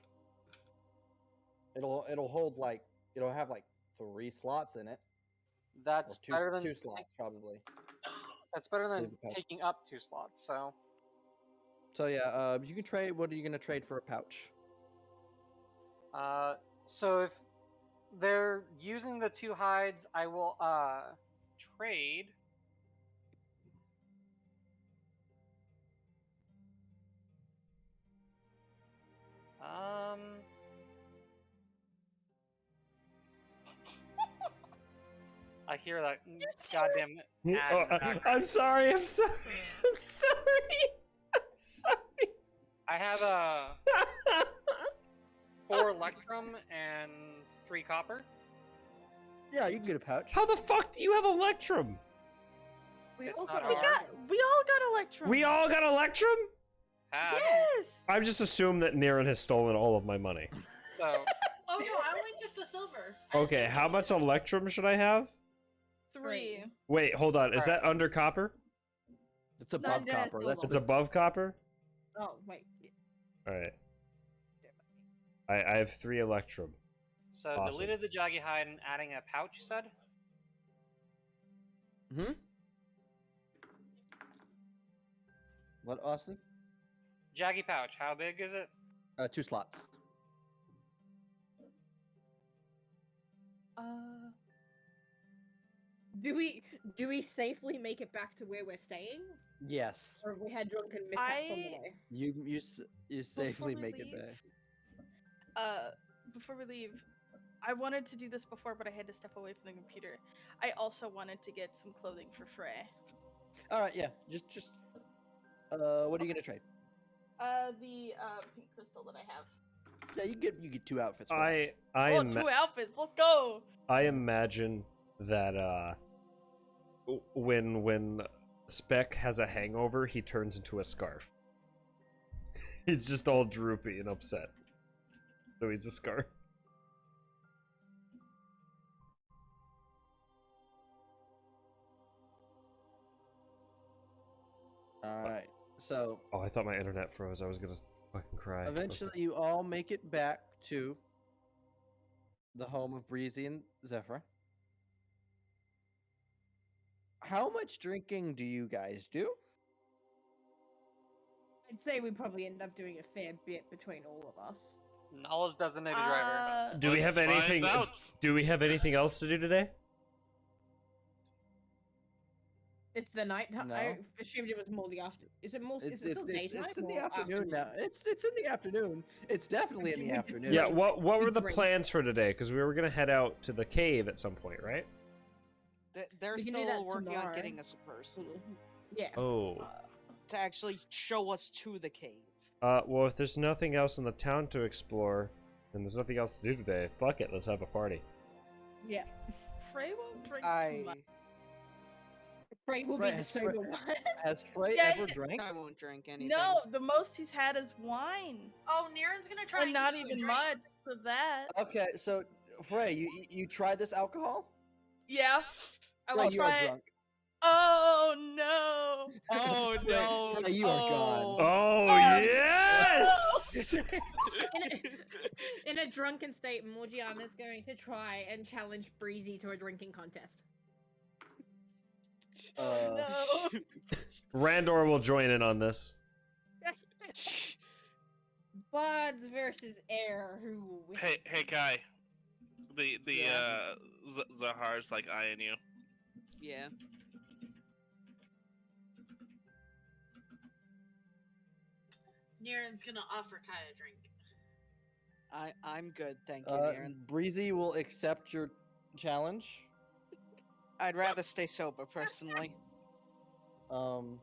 S4: It'll hold like it'll have like 3 slots in it, or
S8: That's better than
S4: 2 slots probably.
S8: that's better than
S4: Leave the pouch.
S8: taking up 2 slots. So
S4: So yeah, you can trade. What are you gonna trade for a pouch?
S8: so if they're using the 2 hides, I will trade. I hear that goddamn ad in the background.
S2: I'm sorry. I'm sorry. I'm sorry. I'm sorry.
S8: I have 4 electrum and 3 copper.
S4: Yeah, you can get a pouch.
S2: How the fuck do you have electrum?
S5: We
S8: It's
S5: all
S8: not
S5: got
S8: hard.
S9: We all got electrum.
S2: We all got electrum?
S8: Have.
S9: Yes.
S2: I've just assumed that Niran has stolen all of my money.
S8: So
S7: Oh no, I only took the silver. I
S2: Okay,
S7: assumed
S2: how
S7: it was
S2: much
S7: silver.
S2: electrum should I have?
S9: 3.
S2: Wait, hold on. Is
S8: Alright.
S2: that under copper?
S4: It's above
S5: Thunder
S4: copper.
S5: silver.
S4: That's
S2: It's above copper?
S5: Oh wait.
S2: Alright. I have 3 electrum.
S8: so
S2: Awesome.
S8: deleted the jaggy hide and adding a pouch. You said.
S4: Hmm. What, Austin?
S8: Jaggy pouch. How big is it?
S4: 2 slots.
S5: Do we safely make it back to where we're staying,
S4: Yes.
S5: or have we had drunken mishaps on the way?
S4: You safely
S9: we
S4: make it
S9: leave-
S4: back.
S9: Before we leave, I wanted to do this before, but I had to step away from the computer. I also wanted to get some clothing for Frey.
S4: All right, yeah. Just what are you gonna trade?
S9: The pink crystal that I have.
S4: Yeah, you get 2 outfits. For that.
S2: I
S9: 2 outfits. Let's go.
S2: I imagine that when Speck has a hangover, he turns into a scarf. He's just all droopy and upset. So he's a scarf.
S4: All right. So
S2: Oh, I thought my internet froze. I was gonna fucking cry. Okay.
S4: eventually, you all make it back to the home of Breezy and Zephyr. How much drinking do you guys do?
S5: I'd say we probably end up doing a fair bit between all of us.
S8: Knowledge designated driver.
S2: Do we have
S6: Let's find
S2: anything?
S6: out.
S2: Do we have anything else to do today?
S5: It's the night time.
S4: No.
S5: I assumed it was more the after. Is it more? Is it still daytime?
S4: it's in the
S5: or
S4: afternoon now. It's in the afternoon. It's definitely in the
S5: We just
S4: afternoon.
S2: Yeah.
S5: drink.
S2: What
S5: We
S2: were the
S5: drink.
S2: plans for today? Because we were gonna head out to the cave at some point, right?
S3: They're
S5: We can do
S3: still
S5: that
S3: working on
S5: tomorrow.
S3: getting us a person
S5: Yeah.
S2: Oh.
S3: to actually show us to the cave.
S2: Well, if there's nothing else in the town to explore, and there's nothing else to do today, fuck it, let's have a party.
S5: Yeah.
S9: Frey won't drink too
S3: I
S9: much.
S5: Frey will
S4: Frey
S5: be the
S4: has
S5: sober one.
S4: Has Frey
S9: Yeah,
S4: ever drank?
S3: I won't drink anything.
S9: No, the most he's had is wine.
S7: Oh, Niren's gonna try
S9: And not
S7: get you a
S9: even
S7: drink.
S9: much of that.
S4: Okay, so Frey, you tried this alcohol?
S9: Yeah. I
S4: Frey,
S9: will
S4: you are
S9: try it.
S4: drunk.
S9: Oh no.
S3: Oh no!
S4: Frey, you are gone.
S2: Oh,
S9: Oh,
S2: yes!
S5: In a drunken state, Morgiana's going to try and challenge Breezy to a drinking contest.
S9: No.
S2: Randor will join in on this.
S5: Buds versus air. Who will win?
S6: Hey, Kai. The
S3: Yeah.
S6: Zahar's like eyeing you.
S3: Yeah.
S7: Niren's gonna offer Kai a drink.
S3: I'm good, thank you, Niren.
S4: Breezy will accept your challenge.
S3: I'd rather stay sober personally.
S4: Um.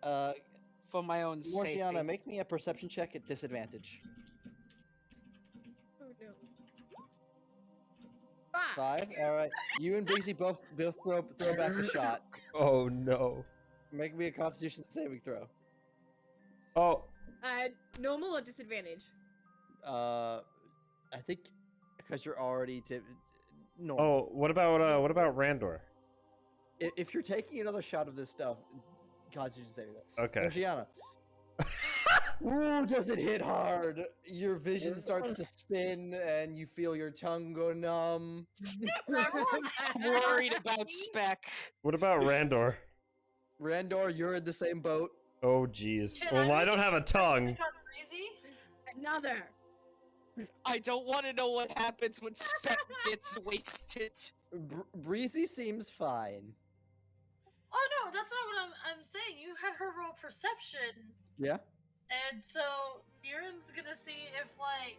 S3: For my own safety.
S4: Morgiana, make me a perception check at disadvantage.
S5: Oh no.
S4: 5. All right. You and Breezy both throw back a shot.
S2: Oh no.
S4: Make me a Constitution saving throw.
S2: Oh,
S5: Normal or disadvantage?
S4: I think because you're already normal.
S2: oh, what about Randor?
S4: If you're taking another shot of this stuff, Constitution saving throw.
S2: Okay.
S4: Morgiana. Ooh, does it hit hard? Your vision starts to spin, and you feel your tongue go numb.
S3: Worried about Spec.
S2: What about Randor?
S4: Randor, you're in the same boat.
S2: Oh, jeez.
S7: Can
S2: Well, I
S7: make
S2: don't have a tongue.
S7: check on Breezy?
S5: Another.
S3: I don't want to know what happens when Spec gets wasted.
S4: Breezy seems fine.
S7: Oh no, that's not what I'm saying. You had her roll perception,
S4: Yeah?
S7: and so Niren's gonna see if I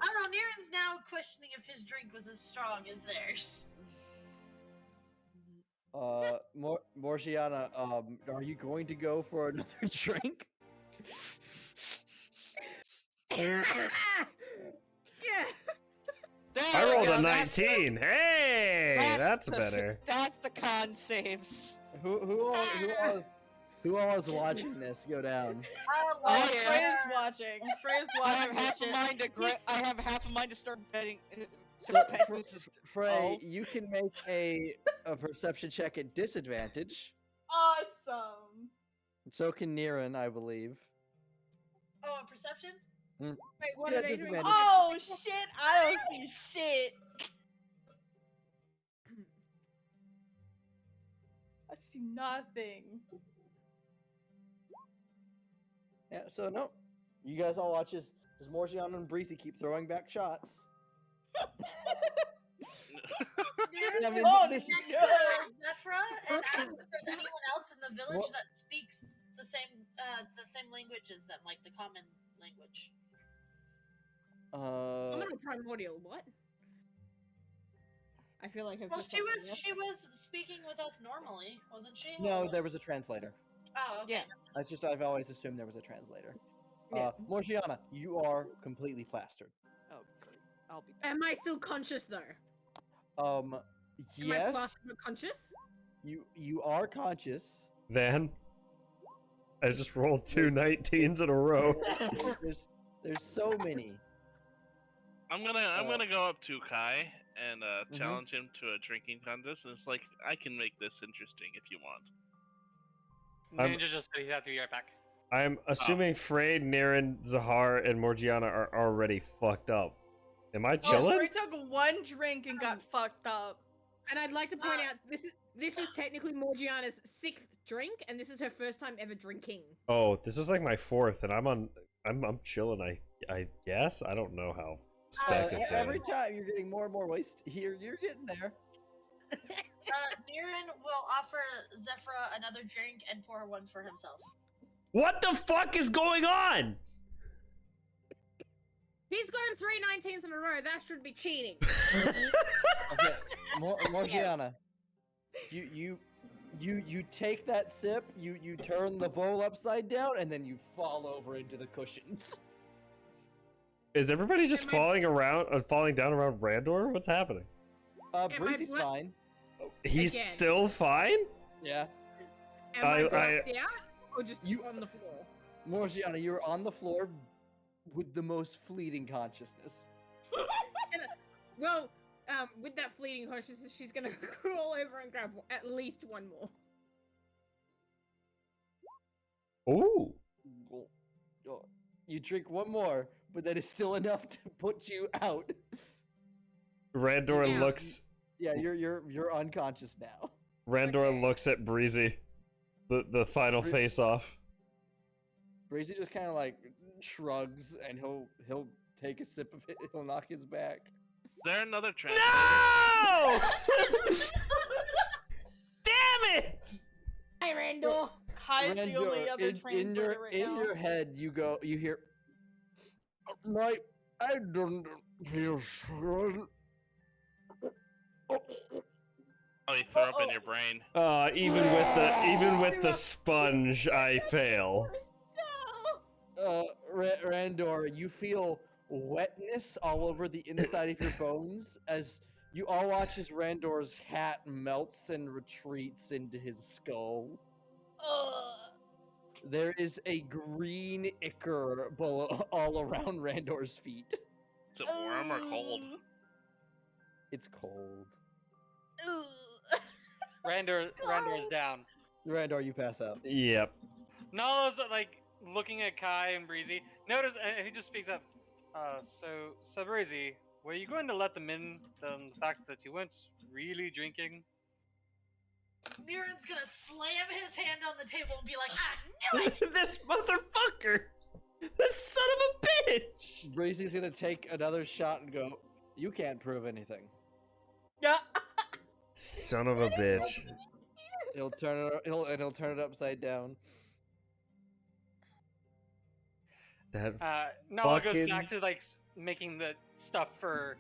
S7: don't know. Niren's now questioning if his drink was as strong as theirs.
S4: Morgiana, are you going to go for another drink?
S5: Yeah.
S3: There
S2: I
S3: we
S2: rolled
S3: go,
S2: a
S3: that's the-
S2: 19. Hey, that's
S3: the-
S2: better.
S3: That's the con saves.
S4: Who all is watching this go down?
S3: Oh,
S9: Like,
S3: yeah.
S9: Frey's watching. Frey's
S3: I
S9: watching
S3: have
S9: this
S3: half a
S9: shit.
S3: mind to
S9: He's-
S3: I have half a mind to start betting.
S4: So,
S3: bet
S4: Fr-
S3: this is-
S4: Frey,
S3: oh.
S4: you can make a perception check at disadvantage.
S9: Awesome.
S4: So can Niren, I believe.
S7: Oh, perception?
S5: Wait, what
S4: Yeah,
S5: are they doing?
S4: disadvantage.
S9: Oh shit! I don't see shit. I see nothing.
S4: Yeah, so no. You guys all watch as Morgiana and Breezy keep throwing back shots.
S7: Niren's
S4: I mean,
S7: gonna
S4: this-
S7: be next to Zephyra and ask if there's anyone else in the village
S4: What?
S7: that speaks the same language as them, like the common language.
S5: I'm not primordial. What? I feel like I've
S7: Well,
S5: just
S7: she
S5: got
S7: was
S5: lost.
S7: she was speaking with us normally, wasn't she?
S4: No,
S7: Or was-
S4: there was a translator.
S7: Oh, okay.
S3: Yeah.
S4: That's just I've always assumed there was a translator.
S5: Yeah.
S4: Morgiana, you are completely plastered.
S3: Oh, great. I'll be back.
S5: Am I still conscious though?
S4: Am I yes,
S5: plastered but conscious?
S4: you are conscious.
S2: Van, I just rolled two 19s in a row.
S4: There's so many.
S6: I'm gonna go up to Kai and
S4: Mhm.
S6: challenge him to a drinking contest. And it's like, I can make this interesting if you want.
S2: I'm-
S8: Ninja just said he'd have to be right back.
S2: I'm assuming Frey, Niren, Zahar, and Morgiana are already fucked up. Am I
S9: Oh,
S2: chilling?
S9: Frey took one drink and got fucked up.
S5: And I'd like to point out this is technically Morgiana's 6th drink, and this is her first time ever drinking.
S2: Oh, this is like my 4th, and I'm chilling. I guess I don't know how Spec is doing.
S4: Every time you're getting more and more waste here, you're getting there.
S7: Niren will offer Zephyra another drink and pour one for himself.
S2: What the fuck is going on?
S5: He's gotten 3 19s in a row. That should be cheating.
S4: Okay, Morgiana, you take that sip, you turn the bowl upside down, and then you fall over into the cushions.
S2: Is everybody just
S5: Am I-
S2: falling down around Randor? What's happening?
S5: I
S4: Breezy's
S5: bla-
S4: fine.
S2: He's
S5: Again.
S2: still fine?
S4: Yeah.
S5: Am I blacked out or just
S4: You-
S5: on the floor?
S4: Morgiana, you're on the floor with the most fleeting consciousness.
S5: Well, with that fleeting consciousness, she's gonna crawl over and grab at least one more.
S2: Ooh.
S4: You drink one more, but that is still enough to put you out.
S2: Randor
S5: Yeah.
S2: looks
S4: Yeah, you're unconscious now.
S2: Randor looks at Breezy. The final
S4: Bree-
S2: face off.
S4: Breezy just kind of like shrugs, and he'll take a sip of it. He'll knock his back.
S6: Is there another translator?
S2: No! Damn it!
S5: Hi, Randall.
S9: Kai's the only
S4: Randor,
S9: other translator right
S4: in
S9: now.
S4: your head, you hear, I don't feel strong.
S6: Oh, you throw up in your brain.
S2: Even with the sponge, I fail.
S4: Randor, you feel wetness all over the inside of your bones as you all watch as Randor's hat melts and retreats into his skull. There is a green ichor all around Randor's feet.
S6: Is it warm or cold?
S4: It's cold.
S8: Randor is down.
S4: Randor, you pass out.
S2: Yep.
S8: Nala's like looking at Kai and Breezy. Notice, and he just speaks up. So Breezy, were you going to let them in the fact that you weren't really drinking?
S7: Niren's gonna slam his hand on the table and be like, I knew it!
S2: This motherfucker! This son of a bitch!
S4: Breezy's gonna take another shot and go, "You can't prove anything."
S9: Yeah.
S2: Son of a bitch.
S4: He'll turn it. He'll turn it upside down.
S2: That
S8: Nala goes
S2: fucking-
S8: back to like making the stuff for,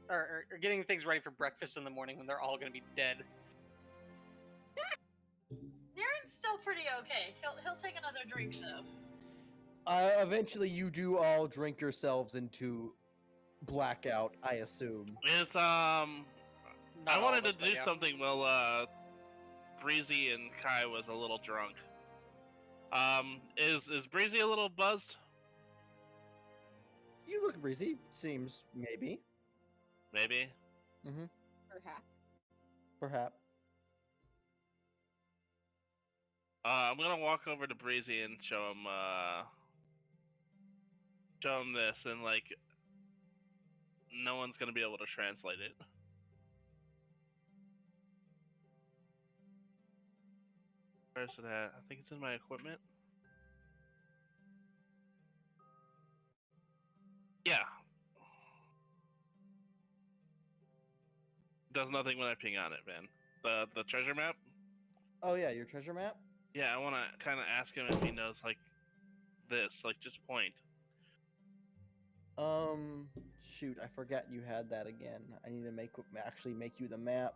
S8: or getting things ready for breakfast in the morning when they're all gonna be dead.
S7: Niren's still pretty okay. He'll take another drink though.
S4: Eventually, you do all drink yourselves into blackout. I assume.
S6: Is
S8: Not
S6: I
S8: all
S6: wanted
S8: of
S6: to
S8: us, but
S6: do
S8: yeah.
S6: something while Breezy and Kai was a little drunk. Is Breezy a little buzzed?
S4: You look breezy. Seems maybe.
S6: Maybe.
S4: Mm-hmm.
S5: Perhaps.
S4: Perhaps.
S6: I'm gonna walk over to Breezy and show him this, and like, no one's gonna be able to translate it. Where's it at? I think it's in my equipment. Yeah. Does nothing when I ping on it, man. The treasure map?
S4: Oh yeah, your treasure map.
S6: Yeah, I want to kind of ask him if he knows, like, this. Like, just point.
S4: Shoot, I forgot you had that again. I need to actually make you the map.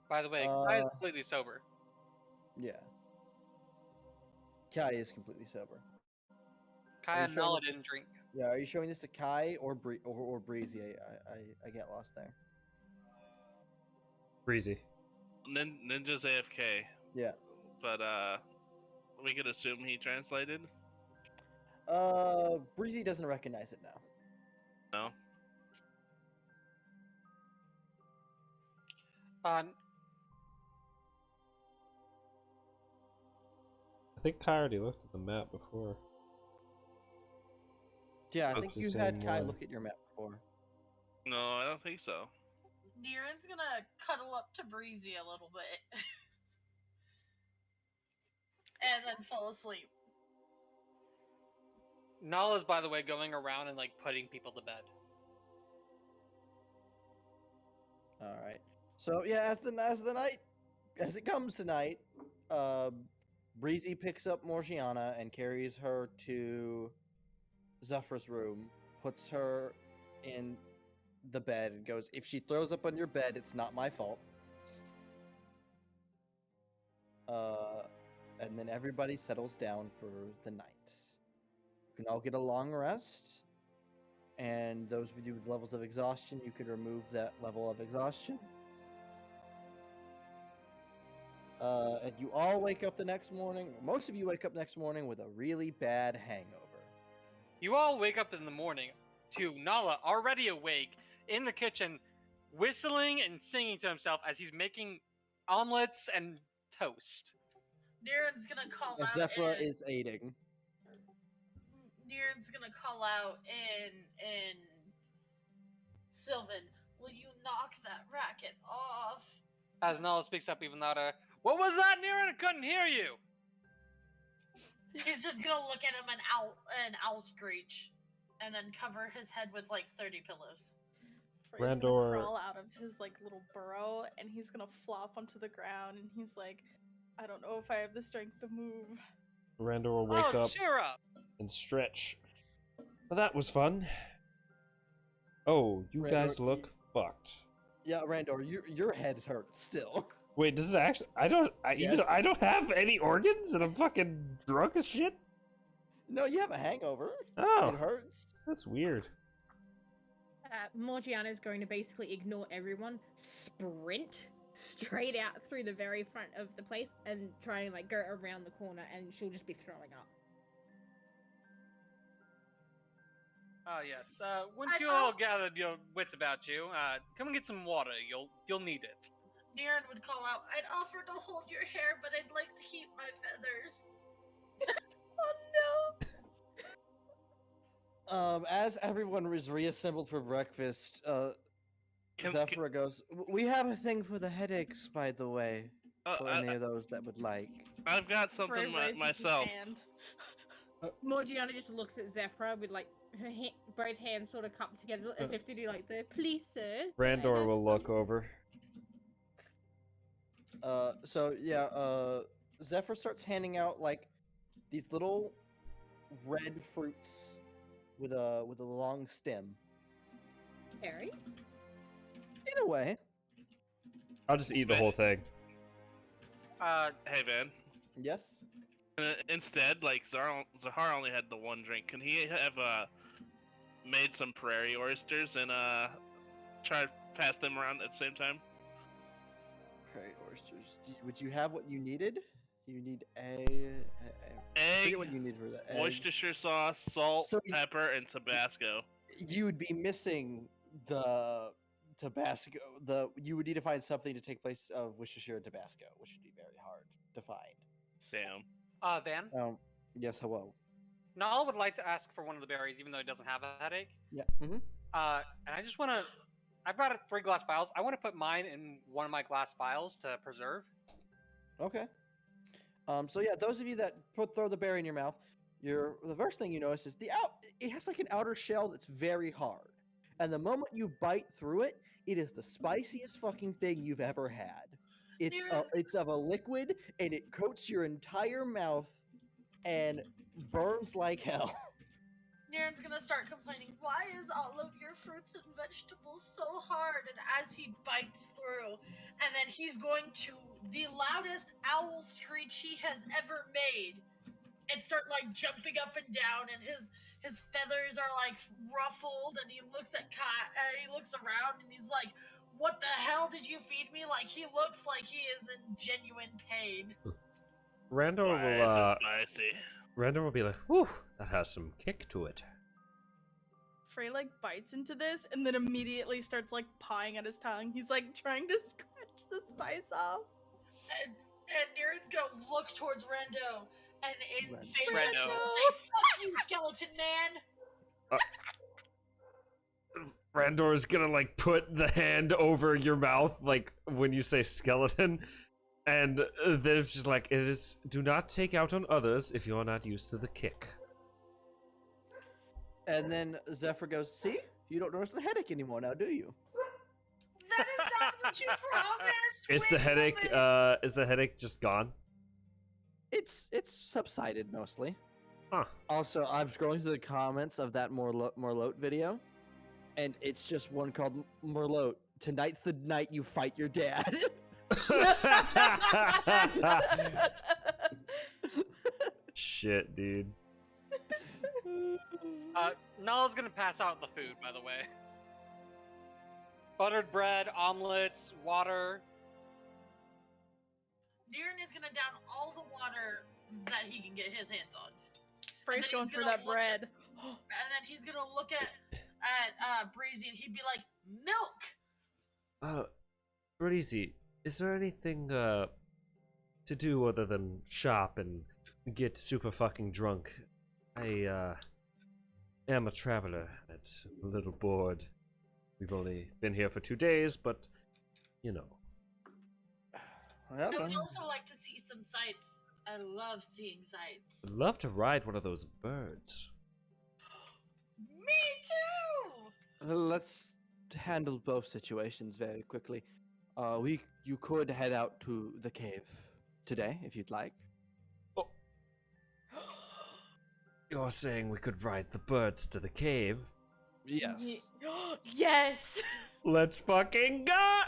S8: By the way, Kai is completely sober.
S4: Yeah. Kai is completely sober.
S8: Kai
S4: you
S8: and
S4: sure
S8: Nala
S4: this-
S8: didn't drink.
S4: Yeah, are you showing this to Kai or or Breezy? I get lost there.
S10: Breezy.
S6: Ninja's AFK.
S4: Yeah.
S6: But, we could assume he translated?
S4: Breezy doesn't recognize it now.
S6: No?
S10: I think Kai already looked at the map before.
S4: Yeah, I
S10: That's
S4: think
S10: the
S4: you had
S10: same
S4: Kai
S10: one.
S4: look at your map before.
S6: No, I don't think so.
S7: Niren's gonna cuddle up to Breezy a little bit. And then fall asleep.
S8: Nala's, by the way, going around and like putting people to bed.
S4: All right. So yeah, as it comes tonight, Breezy picks up Morgiana and carries her to Zephyr's room, puts her in the bed, and goes, "If she throws up on your bed, it's not my fault." And then everybody settles down for the night. You can all get a long rest, and those with you with levels of exhaustion, you could remove that level of exhaustion. And you all wake up the next morning. Most of you wake up next morning with a really bad hangover.
S8: You all wake up in the morning to Nala already awake in the kitchen, whistling and singing to himself as he's making omelets and toast.
S7: Niren's gonna call
S4: And
S7: out
S4: Zephyra
S7: and
S4: is aiding.
S7: Niren's gonna call out and Sylvan, will you knock that racket off?
S8: As Nala speaks up even louder, "What was that, Niren? I couldn't hear you."
S7: He's just gonna look at him and owl screech, and then cover his head with like 30 pillows.
S9: He's gonna
S10: Randor-
S9: crawl out of his like little burrow and he's gonna flop onto the ground and he's like, I don't know if I have the strength to move.
S10: Randor will wake
S8: Oh,
S10: up
S8: cheer up!
S10: and stretch. Well, that was fun. Oh, you
S4: Randor,
S10: guys look fucked.
S4: Yeah, Randor, your head hurts still.
S10: Wait, does it actually?
S4: Yes.
S10: I don't have any organs, and I'm fucking drunk as shit.
S4: No, you have a hangover.
S10: Oh,
S4: It hurts.
S10: that's weird.
S5: Morgiana is going to basically ignore everyone, sprint straight out through the very front of the place, and try and like go around the corner, and she'll just be throwing up.
S8: Ah, yes. Once
S7: I'd
S8: you all
S7: off-
S8: gathered your wits about you, come and get some water. You'll need it.
S7: Niren would call out, I'd offer to hold your hair, but I'd like to keep my feathers.
S9: Oh
S4: As everyone was reassembled for breakfast,
S6: Can-
S4: Zephyr goes, We have a thing for the headaches, by the way,
S6: Uh,
S4: for
S6: I,
S4: any of those that would like.
S6: I've got
S9: Frey
S6: something
S9: raises
S6: myself.
S9: his hand.
S5: Morgiana just looks at Zephyr with like her both hands sort of cupped together as if to do like the please sir. I
S10: Randor
S5: have
S10: will look
S5: some-"
S10: over.
S4: Zephyr starts handing out like these little red fruits with a long stem.
S5: Berries?
S4: In a way,
S10: I'll just eat the whole thing.
S6: Hey, Van.
S4: yes.
S6: Instead, like Zahar only had the one drink. Can he have made some prairie oysters and try to pass them around at the same time?
S4: Prairie oysters. Would you have what you needed? You need I
S6: Egg,
S4: forget what you need for that. Egg.
S6: Worcestershire sauce, salt,
S4: So
S6: pepper, and Tabasco.
S4: You would be missing the Tabasco. You would need to find something to take place of Worcestershire and Tabasco, which would be very hard to find.
S6: Damn.
S8: Van.
S4: Yes. Hello.
S8: Nal would like to ask for one of the berries, even though he doesn't have a headache.
S4: Yeah. Mm-hmm.
S8: And I just want to. I've got 3 glass vials. I want to put mine in one of my glass vials to preserve.
S4: Okay. So yeah, those of you that throw the berry in your mouth, the first thing you notice is it has like an outer shell that's very hard, and the moment you bite through it, it is the spiciest fucking thing you've ever had. It's of a liquid, and it coats your entire mouth, and burns like hell.
S7: Niren's gonna start complaining, why is all of your fruits and vegetables so hard? And as he bites through, and then he's going to the loudest owl screech he has ever made, and start like jumping up and down, and his feathers are like ruffled, and he looks at he looks around, and he's like, what the hell did you feed me? Like, he looks like he is in genuine pain.
S10: Randor
S6: Why
S10: will
S6: is it spicy?
S10: Randor will be like, whew, that has some kick to it.
S9: Frey like bites into this and then immediately starts like pawing at his tongue. He's like trying to scratch the spice off.
S7: And Niren's gonna look towards Rando, and in faint
S6: Rando.
S7: say, fuck you, skeleton man!
S10: Randor's gonna like put the hand over your mouth, like when you say skeleton, and there's just like, it is, do not take out on others if you are not used to the kick.
S4: And then Zephyr goes, "See, you don't notice the headache anymore now, do you?"
S7: That is not what you promised!
S10: Is the
S7: Wait a
S10: headache
S7: moment.
S10: is the headache just gone?
S4: It's subsided mostly.
S10: Huh.
S4: Also, I'm scrolling through the comments of that Morlote video, and it's just one called Morlote. Tonight's the night you fight your dad.
S10: Shit, dude.
S8: Nala's gonna pass out the food, by the way. Buttered bread, omelets, water.
S7: Niren is gonna down all the water that he can get his hands on.
S9: Frey's
S7: then
S9: going
S7: he's
S9: for
S7: gonna
S9: that
S7: look
S9: bread.
S7: And then he's gonna look at Breezy, and he'd be like, milk!
S10: Breezy, is there anything to do other than shop and get super fucking drunk? I am a traveler and a little bored. We've only been here for 2 days, but you know.
S7: I would also like to see some sights. I love seeing sights.
S10: I'd love to ride one of those birds.
S7: Me too!
S4: Let's handle both situations very quickly. You could head out to the cave today if you'd like.
S10: You're saying we could ride the birds to the cave?
S4: Yes.
S9: Yes!
S10: Let's fucking go!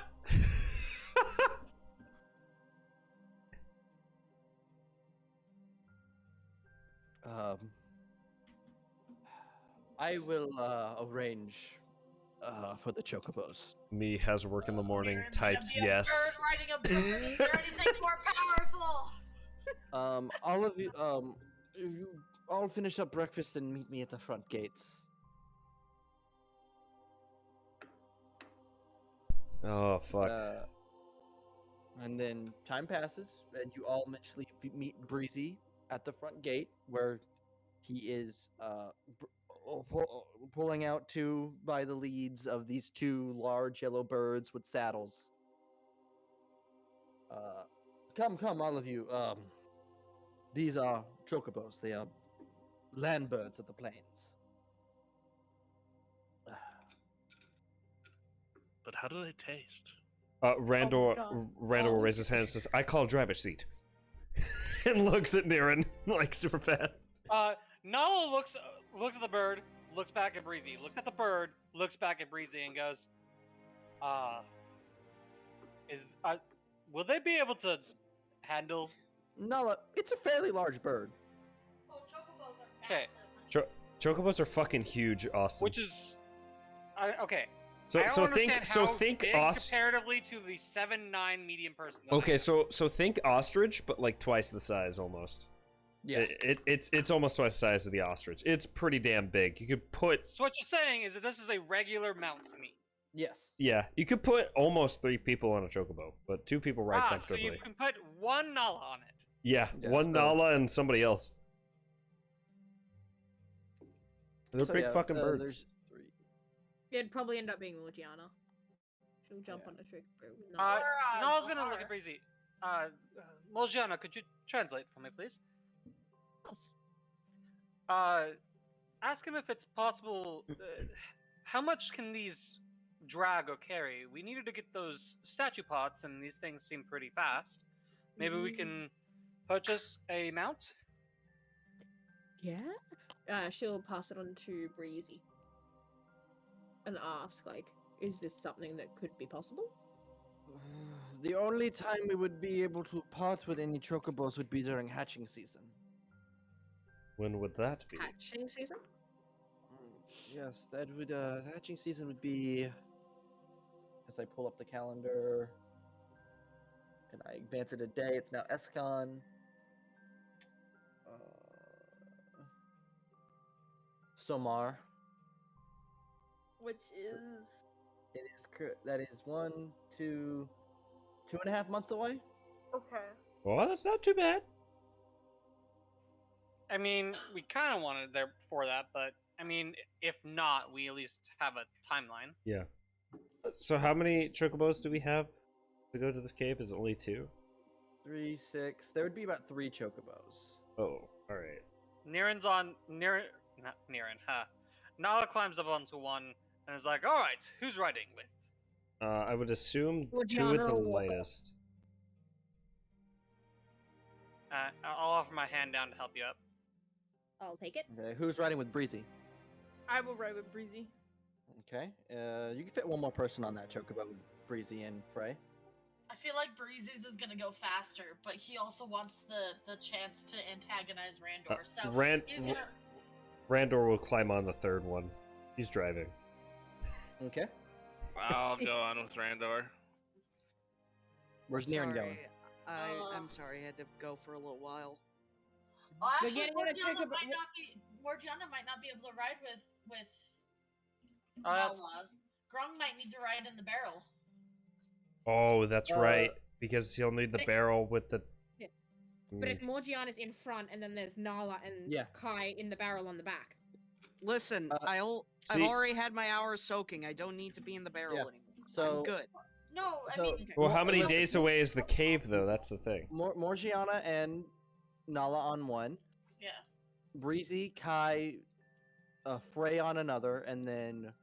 S4: I will arrange for the chocobos.
S10: Me has work in the morning,
S7: Niren's gonna
S10: types
S7: be a
S10: yes.
S7: bird riding a bird. Is there anything more powerful?
S4: All of you, you all finish up breakfast and meet me at the front gates.
S10: Oh, fuck.
S4: And then time passes, and you all eventually meet Breezy at the front gate, where he is pulling out two by the leads of these two large yellow birds with saddles. Come, all of you. These are chocobos. They are land birds of the plains.
S6: But how do they taste?
S10: Randor
S9: God.
S10: Randor
S9: Oh.
S10: raises his hand and says, "I call driver's seat," and looks at Niren like super fast.
S8: Nala looks at the bird, looks back at Breezy, looks at the bird, looks back at Breezy, and goes, will they be able to handle?"
S4: Nala, it's a fairly large bird.
S7: Oh, chocobos are
S8: Okay.
S7: massive.
S10: Chocobos are fucking huge, Austin.
S8: Which is, okay.
S10: So
S8: I don't
S10: so
S8: understand
S10: think so
S8: how
S10: think
S8: big comparatively to the 7'9" medium person. that I
S10: Okay,
S8: am.
S10: so think ostrich, but like twice the size almost.
S4: Yeah.
S10: It's almost twice the size of the ostrich. It's pretty damn big. You could put
S8: So what you're saying is that this is a regular mount to me.
S4: Yes.
S10: you could put almost 3 people on a chocobo, but 2 people ride
S8: So
S10: comfortably.
S8: you can put one Nala on it.
S10: Yeah,
S4: Yeah,
S10: one
S4: so-
S10: Nala and somebody else. They're
S4: So,
S10: big
S4: yeah,
S10: fucking birds.
S4: There's 3.
S5: It'd probably end up being Morgiana. She'll jump
S4: Yeah.
S5: on the trick.
S8: Nala's gonna look at Breezy. Moljana, could you translate for me, please? Ask him if it's possible. How much can these drag or carry? We needed to get those statue pots, and these things seem pretty fast. Maybe we can purchase a mount.
S5: Yeah. She'll pass it on to Breezy and ask, like, is this something that could be possible?
S4: The only time we would be able to part with any chocobos would be during hatching season.
S10: When would that be?
S5: Hatching season?
S4: Yes, that would hatching season would be. As I pull up the calendar, and I advance it a day. It's now Escon. Somar.
S9: Which is
S4: It is that is 1, 2, 2.5 months away.
S9: okay.
S10: Well, that's not too bad.
S8: I mean, we kind of wanted there before that, but I mean, if not, we at least have a timeline.
S10: Yeah. So how many chocobos do we have to go to this cave? Is it only 2?
S4: 3, 6. There would be about 3 chocobos.
S10: Oh, all right.
S8: Not Niren, huh? Nala climbs up onto one and is like, "All right, who's riding with?"
S10: I would assume 2
S5: Morgiana
S10: at the
S5: or-
S10: lightest.
S8: I'll offer my hand down to help you up.
S5: I'll take it.
S4: Okay, who's riding with Breezy?
S9: I will ride with Breezy.
S4: Okay, you can fit one more person on that chocobo with Breezy and Frey.
S7: I feel like Breezy's is gonna go faster, but he also wants the chance to antagonize Randor. So he's gonna.
S10: Randor will climb on the 3rd one. He's driving.
S4: Okay,
S6: I'll go on with Randor.
S4: where's Niren going?
S3: Sorry, I'm sorry, I had to go for a little while.
S7: Oh,
S5: We're
S7: actually,
S5: getting on a
S7: Morgiana
S5: chocobo-
S7: might not be able to ride with
S8: Oh, that's-
S7: Nala. Grung might need to ride in the barrel.
S10: Oh, that's right. Because he'll need the
S5: But-
S10: barrel with the.
S5: Yeah. But if Morgiana's in front and then there's Nala and
S4: Yeah.
S5: Kai in the barrel on the back.
S3: Listen, I've
S10: see-
S3: already had my hours soaking. I don't need to be in the barrel
S4: Yeah.
S3: anymore.
S4: So
S3: I'm good.
S7: No, I
S4: So-
S7: mean,
S10: Well, how many
S4: Listen-
S10: days away is the cave, though? That's the thing.
S4: Morgiana and Nala on one,
S7: yeah.
S4: Breezy, Kai, Frey on another, and then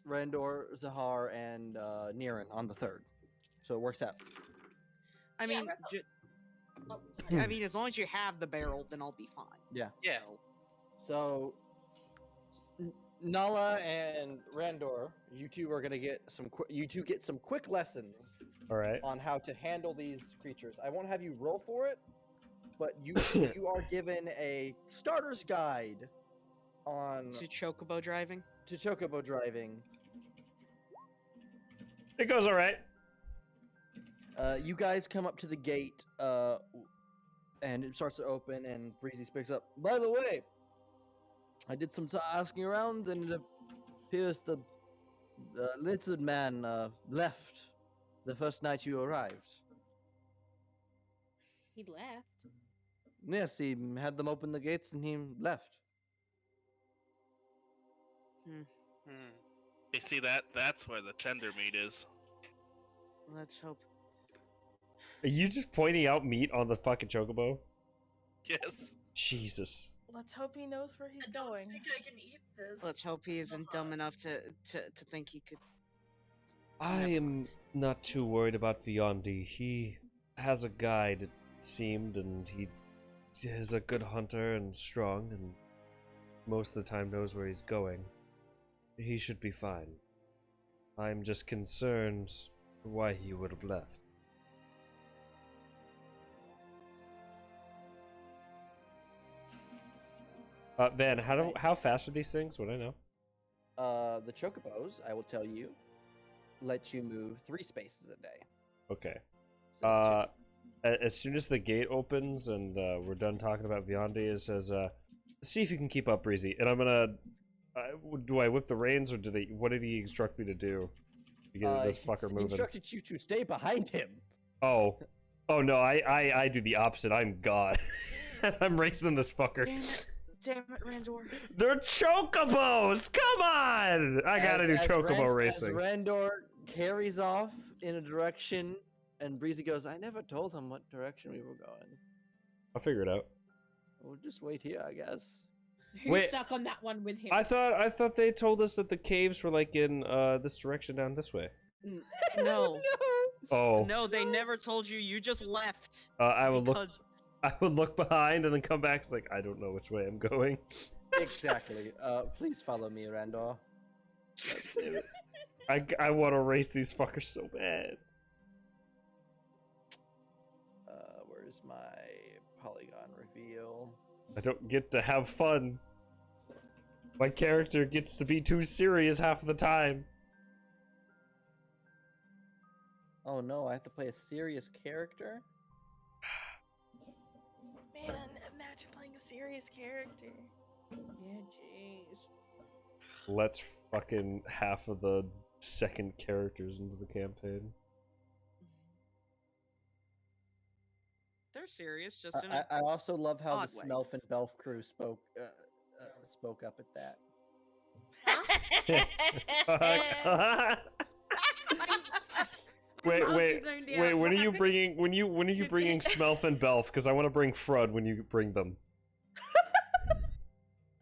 S4: Randor, Zahar, and Niren on the 3rd. So it works out.
S3: I
S7: Yeah,
S3: mean,
S7: Oh,
S3: I mean, as long as you have the barrel, then I'll be fine.
S4: Yeah.
S8: Yeah.
S3: So,
S4: So Nala and Randor, you two are gonna get some. You two get some quick lessons
S10: All right.
S4: on how to handle these creatures. I won't have you roll for it, but you you are given a starter's guide on
S3: to chocobo driving.
S4: to chocobo driving.
S10: It goes all right.
S4: You guys come up to the gate, and it starts to open, and Breezy speaks up. By the way, I did some asking around, and it appears the lizard man left the first night you arrived.
S5: He left.
S4: Yes, he had them open the gates and he left.
S6: You see that's where the tender meat is.
S3: Let's hope.
S2: Are you just pointing out meat on the fucking chocobo?
S6: Yes.
S2: Jesus.
S9: Let's hope he knows where he's
S7: I don't
S9: going.
S7: think I can eat this.
S3: Let's hope he isn't dumb enough to think he could.
S2: I
S3: Never
S2: am
S3: mind.
S2: not too worried about Viandi. He has a guide, it seemed, and he is a good hunter and strong, and most of the time knows where he's going. He should be fine. I'm just concerned why he would have left. Van, how fast are these things? Would I know?
S4: The chocobos, I will tell you, let you move 3 spaces a day.
S2: Okay.
S4: So
S2: As soon as the gate opens and we're done talking about Viandi, it says, "See if you can keep up, Breezy." And I'm gonna. Do I whip the reins, or do they? What did he instruct me to do to get this fucker
S4: he
S2: moving?
S4: instructed you to stay behind him.
S2: Oh no! I do the opposite. I'm God. I'm racing this fucker.
S3: Damn it, Randor.
S2: They're chocobos. Come on! I gotta do chocobo racing.
S4: As Randor carries off in a direction, and Breezy goes, "I never told him what direction we were going."
S2: I'll figure it out.
S4: We'll just wait here, I guess.
S5: Who's
S2: Wait.
S5: stuck on that one with him?
S2: I thought they told us that the caves were like in this direction down this way.
S3: No.
S2: Oh.
S3: No, they never told you. You just left.
S2: I will
S3: because...
S2: I would look behind and then come back. It's like, I don't know which way I'm going.
S4: Exactly. Please follow me, Randor.
S2: God damn it. I want to race these fuckers so bad.
S4: Where's my polygon reveal?
S2: I don't get to have fun. My character gets to be too serious half of the time.
S4: Oh no, I have to play a serious character?
S9: Man, imagine playing a serious character.
S5: Yeah, jeez.
S2: Let's fucking half of the second characters into the campaign.
S3: They're serious, just in a...
S4: I also love how
S3: odd
S4: the
S3: way.
S4: Smelf and Belf crew spoke up at that.
S2: Wait,
S5: Monkey's zoned out.
S2: when
S5: What
S2: are you
S5: happened?
S2: bringing Smelf and Belf? Because I want to bring Frud when you bring them.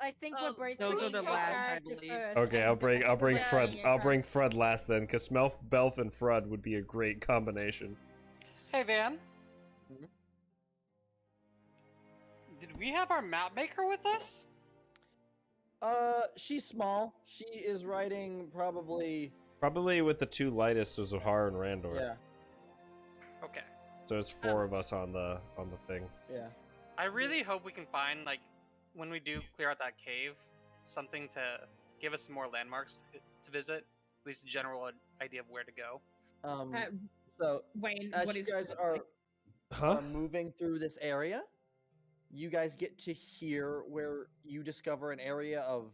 S5: I think
S3: Oh,
S5: we're both
S3: those are
S5: bringing
S3: the
S5: a
S3: last, I
S5: character
S3: believe.
S5: first,
S2: Okay,
S5: and
S2: I'll bring
S5: I think we're
S2: Frud.
S5: bringing
S2: I'll
S5: Frud.
S2: bring Frud last then, because Smelf, Belf, and Frud would be a great combination.
S8: Hey, Van.
S4: Mhm.
S8: Did we have our map maker with us?
S4: She's small. She is riding probably...
S2: Probably with the 2 lightest, so Zohar and Randor.
S4: Yeah,
S8: Okay.
S2: So it's 4 of us on the thing.
S4: yeah.
S8: I really hope we can find, like, when we do clear out that cave, something to give us some more landmarks to visit. At least a general idea of where to go.
S4: So,
S5: Wayne,
S4: as
S5: what
S4: you
S5: is
S4: guys
S5: Frud like?
S4: are moving through this area, you guys get to hear where you discover an area of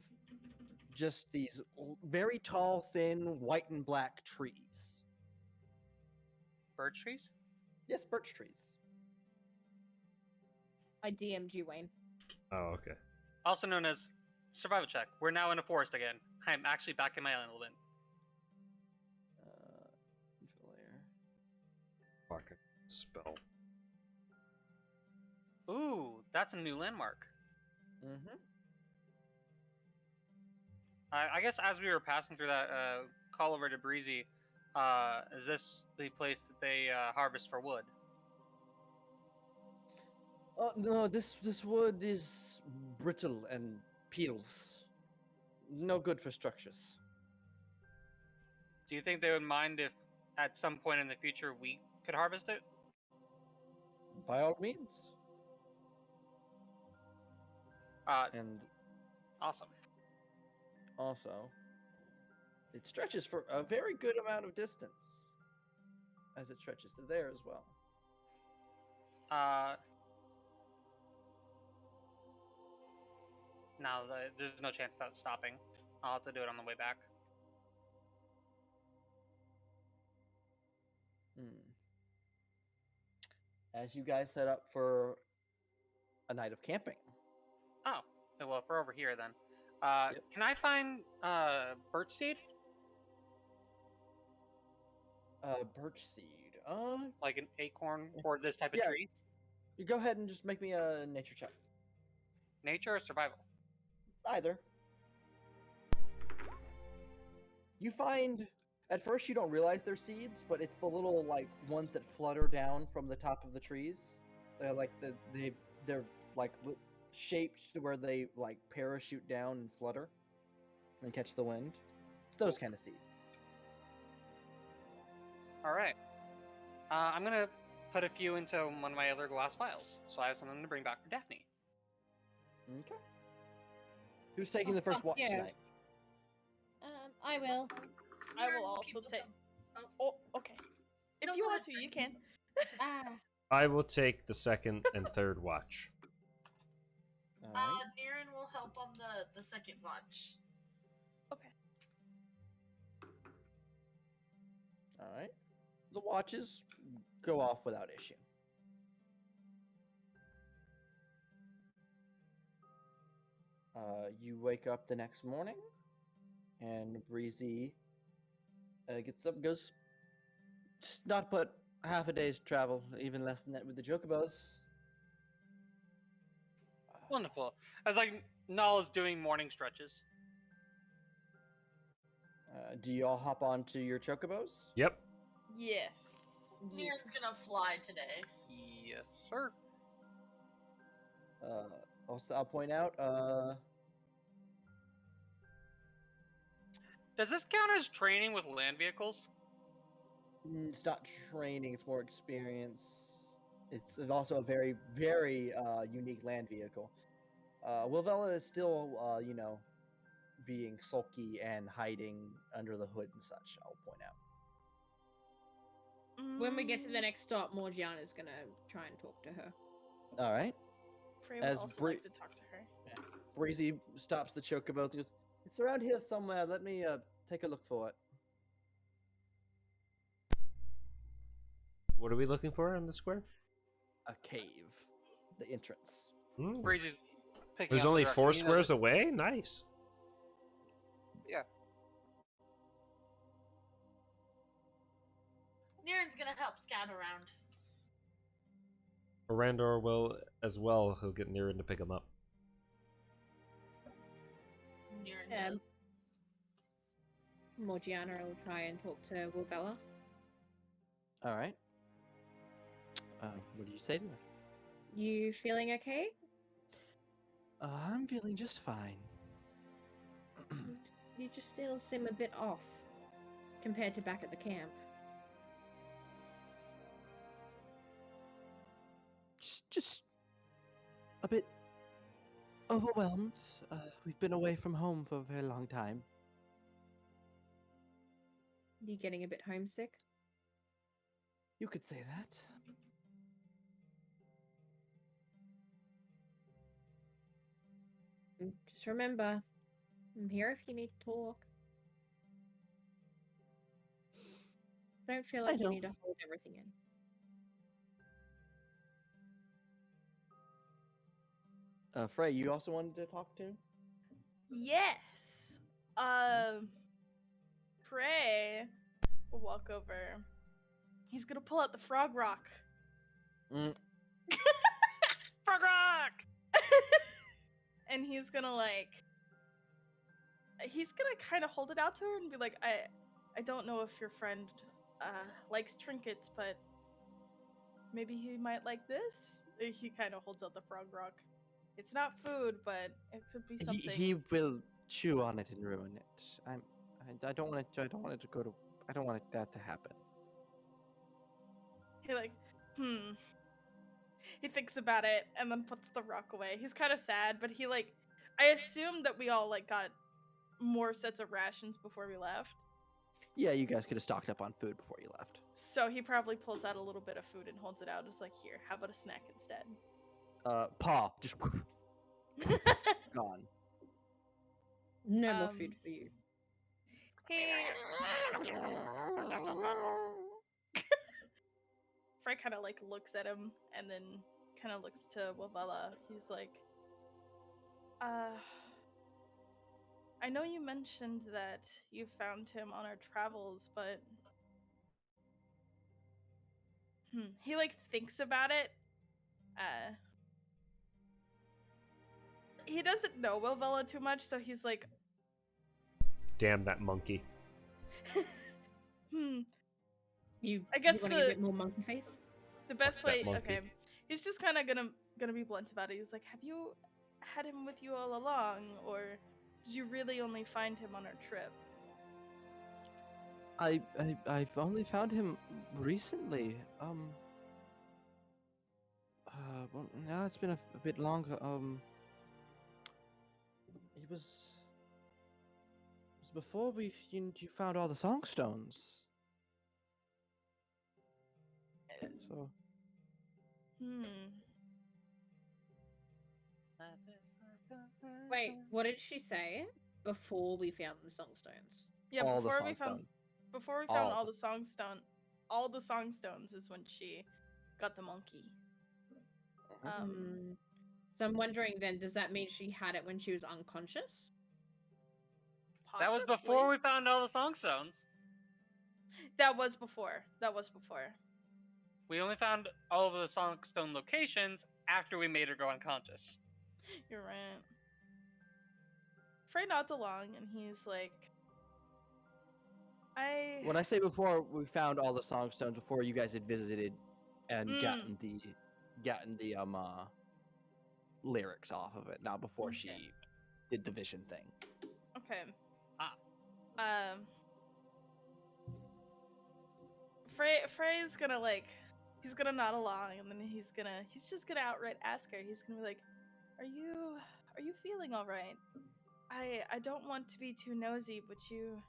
S4: just these very tall, thin, white and black trees.
S8: Birch trees?
S4: Yes, birch trees.
S5: I DM'd you, Wayne.
S2: Oh, okay.
S8: Also known as survival check. We're now in a forest again. I'm actually back in my element.
S4: Info layer.
S2: Fucking spell.
S8: Ooh, that's a new landmark.
S4: Mm-hmm.
S8: I guess as we were passing through that call over to Breezy, is this the place that they harvest for wood?
S4: Oh no, this wood is brittle and peels. No good for structures.
S8: Do you think they would mind if at some point in the future we could harvest it?
S4: By all means. And
S8: Awesome.
S4: also, it stretches for a very good amount of distance, as it stretches to there as well.
S8: No, there's no chance of that stopping. I'll have to do it on the way back.
S4: As you guys set up for a night of camping.
S8: Oh, well, if we're over here then.
S4: Yep.
S8: Can I find birch seed?
S4: Birch seed.
S8: Like an acorn for this type of
S4: Yeah.
S8: tree?
S4: You go ahead and just make me a nature check.
S8: Nature or survival?
S4: Either. You find at first you don't realize they're seeds, but it's the little like ones that flutter down from the top of the trees. They're like they're like shaped to where they like parachute down and flutter and catch the wind. It's those kind of seeds.
S8: All right. I'm gonna put a few into one of my other glass vials, so I have something to bring back for Daphne.
S4: Okay. Who's taking the first watch
S5: yeah.
S4: tonight?
S5: I will.
S9: I
S7: Naren
S9: will
S7: will
S9: also
S7: keep
S9: take.
S7: looking.
S9: Oh, okay. If
S7: No,
S9: you
S7: go
S9: want
S7: ahead,
S9: to, you
S7: Frank.
S9: can.
S5: Ah.
S10: I will take the second and third watch.
S4: All right.
S7: Naren will help on the second watch.
S9: Okay.
S4: All right. The watches go off without issue. You wake up the next morning, and Breezy gets up and goes, just not but half a day's travel, even less than that with the chocobos.
S8: Wonderful. As like Null doing morning stretches.
S4: Do you all hop onto your chocobos?
S10: Yep.
S9: Yes.
S7: Naren's gonna fly today.
S8: Yes, sir.
S4: Also, I'll point out,
S8: Does this count as training with land vehicles?
S4: it's not training, it's more experience. It's also a very, very unique land vehicle. Wilvella is still, being sulky and hiding under the hood and such, I'll point out.
S5: When we get to the next stop, Morgiana's gonna try and talk to her.
S4: All right.
S9: Frey would
S4: as
S9: also
S4: Bree-
S9: like to talk to her.
S4: Breezy stops the chocobos and goes, it's around here somewhere. Let me take a look for it.
S10: What are we looking for in the square?
S4: A cave. The entrance.
S10: Hmm.
S8: Breezy's picking
S10: There's
S8: up
S10: only
S8: the
S10: 4
S8: direction. He knows
S10: squares away? Nice.
S7: Naren's gonna help scout around.
S10: Randor will as well. He'll get Niran to pick him up.
S7: Naren does.
S5: Morgiana will try and talk to Wilvella.
S4: All right. What do you say to her?
S5: You feeling okay?
S4: I'm feeling just fine.
S5: You just still seem a bit off compared to back at the camp.
S4: Just a bit overwhelmed. We've been away from home for a very long time.
S5: You getting a bit homesick?
S4: You could say that.
S5: Just remember, I'm here if you need to talk. Don't feel like you
S4: know.
S5: need to hold everything in.
S4: Frey, you also wanted to talk to?
S9: Yes. Frey will walk over. He's gonna pull out the frog rock.
S4: Mm.
S8: Frog rock!
S9: And he's gonna kind of hold it out to her and be like, I don't know if your friend likes trinkets, but maybe he might like this. He kind of holds out the frog rock. It's not food, but it could be something.
S4: He will chew on it and ruin it. I don't want it. I don't want it to go to. I don't want that to happen.
S9: He He thinks about it and then puts the rock away. He's kind of sad, but I assume that we all got more sets of rations before we left.
S4: Yeah, you guys could have stocked up on food before you left.
S9: So he probably pulls out a little bit of food and holds it out. Just here, how about a snack instead?
S4: Paw just gone.
S5: No more food for you.
S9: Frey kind of looks at him and then kind of looks to Wavella. He's like, I know you mentioned that you found him on our travels, but he like thinks about it. He doesn't know Wavella too much, so he's like,
S10: Damn that monkey.
S9: I guess
S5: you want a bit more monkey face?
S9: the best
S10: Fuck that
S9: way.
S10: monkey.
S9: Okay, he's just kind of gonna be blunt about it. He's like, have you had him with you all along, or did you really only find him on our trip?
S4: I've only found him recently. Well, now it's been a bit longer. It was before you found all the songstones. So
S5: Wait, what did she say? Before we found the songstones.
S9: Yeah,
S4: all the
S9: before we found
S4: All
S9: all
S4: the
S9: the songstones is when she got the monkey.
S5: So I'm wondering then, does that mean she had it when she was unconscious?
S8: That was
S9: Possibly.
S8: before we found all the songstones.
S9: That was before. That was before.
S8: We only found all of the songstone locations after we made her go unconscious.
S9: You're right. Frey nods along, and he's like,
S4: When I say before we found all the songstones, before you guys had visited and gotten the lyrics off of it, not before
S9: Okay.
S4: she did the vision thing.
S9: Okay.
S8: Ah.
S9: Frey's gonna he's gonna nod along, and then he's just gonna outright ask her. He's gonna be like, are you feeling all right? I don't want to be too nosy, but you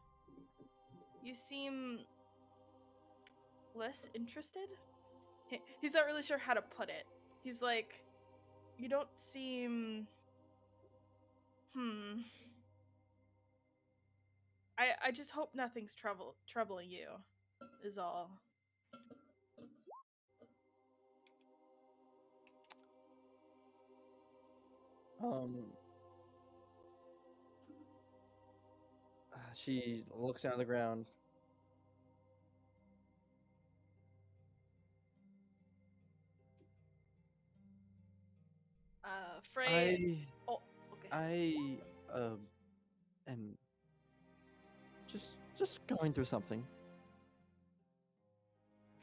S9: seem less interested. He's not really sure how to put it. He's like, you don't seem I just hope nothing's troubling you is all.
S4: She looks down at the ground.
S9: Frey. Oh, okay.
S4: I am just going through something.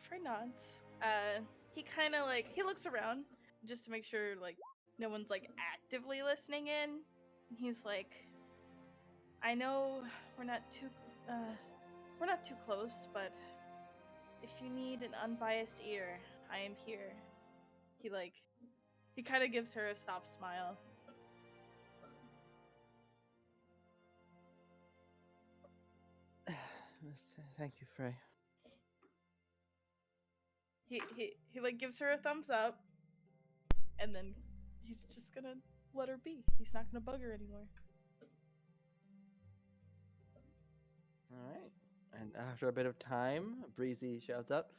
S9: Frey nods. He kind of he looks around just to make sure no one's actively listening in. And he's like, I know we're not too close, but if you need an unbiased ear, I am here. He kind of gives her a soft smile.
S4: Thank you, Frey.
S9: He gives her a thumbs up, and then he's just gonna let her be. He's not gonna bug her anymore.
S4: All right. And after a bit of time, Breezy shouts out,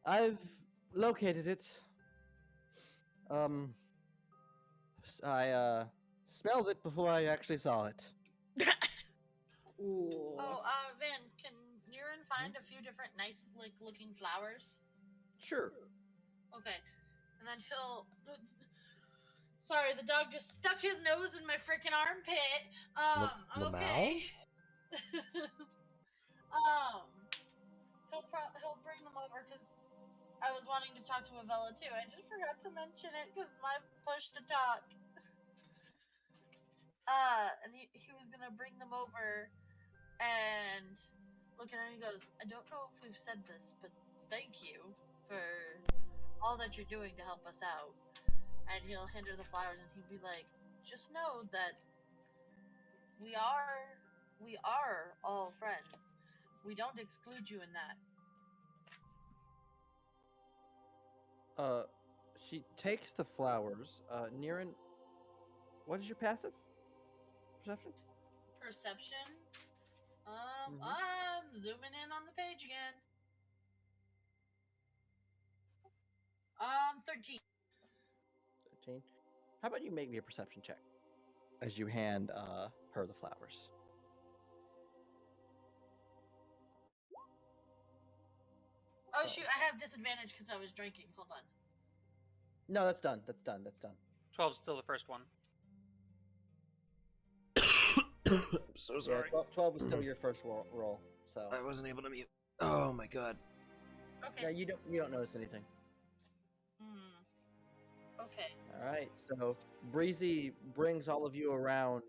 S4: I've located it. I smelled it before I actually saw it.
S5: Ooh.
S7: Oh, Vin, can Niren find a few different nice, looking flowers?
S4: Sure.
S7: Okay. And then he'll... Sorry, the dog just stuck his nose in my freaking armpit. I'm okay. He'll bring them over because I was wanting to talk to Avella too. I just forgot to mention it because my push to talk. And he was gonna bring them over and look at her and he goes, I don't know if we've said this, but thank you for all that you're doing to help us out. And he'll hand her the flowers and he'd be like, just know that we are all friends. We don't exclude you in that.
S4: She takes the flowers. Niren, what is your passive? Perception?
S7: Perception? I'm zooming in on the page again. 13.
S4: How about you make me a perception check as you hand her the flowers?
S7: Oh shoot, I have disadvantage because I was drinking. Hold on.
S4: No, that's done. That's done. That's done.
S8: 12 is still the first one.
S10: I'm so sorry.
S4: Yeah, 12 was still your first roll. So
S10: I wasn't able to mute. Oh my god.
S7: Okay.
S4: yeah, you don't notice anything.
S7: Okay.
S4: All right, so Breezy brings all of you around.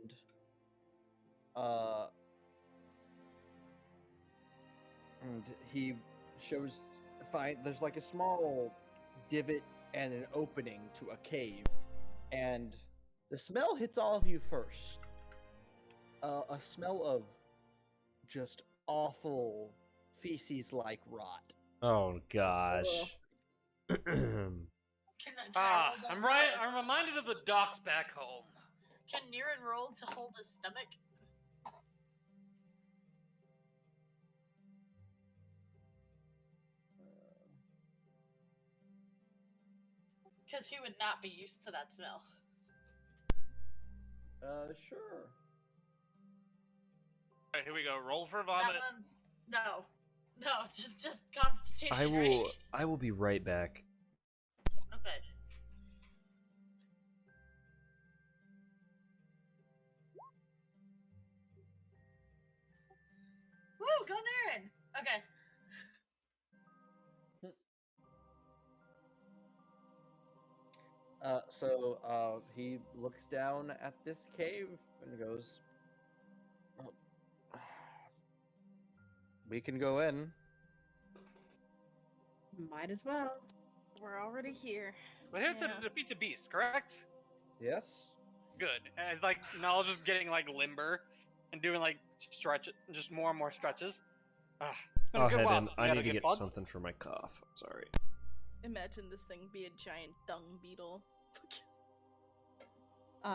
S4: And he shows. There's like a small divot and an opening to a cave, and the smell hits all of you first. A smell of just awful feces-like rot.
S10: Oh gosh.
S8: I'm right. I'm reminded of the docks back home.
S7: Can Niran roll to hold his stomach? Because he would not be used to that smell.
S4: Sure.
S6: Alright, here we go. Roll for
S7: That
S6: vomit.
S7: one's no, just constitution.
S10: I will be right back.
S7: Okay. Woo, go Niran. Okay.
S4: So he looks down at this cave and goes, "Well, we can go in."
S5: Might as well.
S9: We're already here.
S8: We're here
S9: Yeah.
S8: to defeat the beast, correct?
S4: Yes.
S8: Good. As like now, just getting like limber and doing like just more and more stretches. It's been
S10: I'll
S8: a good
S10: head
S8: while
S10: in.
S8: since we
S10: I
S8: had
S10: need
S8: a
S10: to
S8: good
S10: get
S8: fun.
S10: something for my cough. I'm sorry.
S9: Imagine this thing be a giant dung beetle.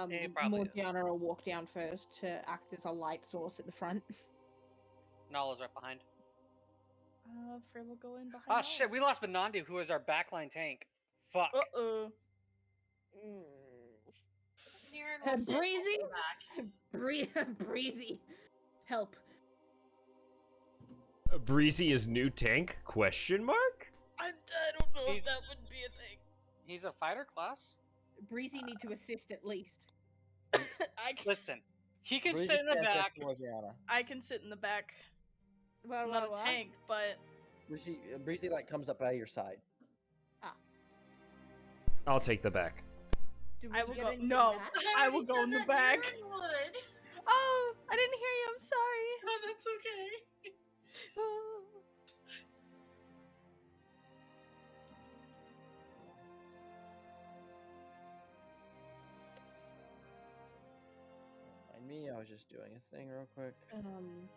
S8: It probably is.
S5: Morgiana will walk down first to act as a light source at the front.
S8: Nala's right behind.
S9: Frey will go in behind.
S8: Ah, shit, we lost Benandu, who is our backline tank. Fuck.
S9: Uh-oh.
S7: Niran will stand
S5: Breezy?
S7: back.
S5: Breezy. Help.
S10: Breezy is new tank? Question mark?
S9: I don't know if
S8: He's-
S9: that would be a thing.
S8: He's a fighter class.
S5: Breezy need to assist at least.
S9: I can,
S8: Listen, he can
S4: Breezy
S8: sit in the
S4: stands
S8: back.
S4: next to Morgiana.
S9: I can sit in the back.
S5: Well,
S9: I'm not a tank, but
S4: Breezy like comes up by your side.
S10: I'll take the back.
S5: Do we
S9: I will
S5: get
S9: go.
S5: in
S9: No,
S5: back?
S9: I will
S7: already
S9: go
S7: said
S9: in the
S7: that
S9: back.
S7: Niran would.
S9: Oh, I didn't hear you. I'm sorry.
S7: No, that's okay.
S4: Mind me, I was just doing a thing real quick.
S5: I'm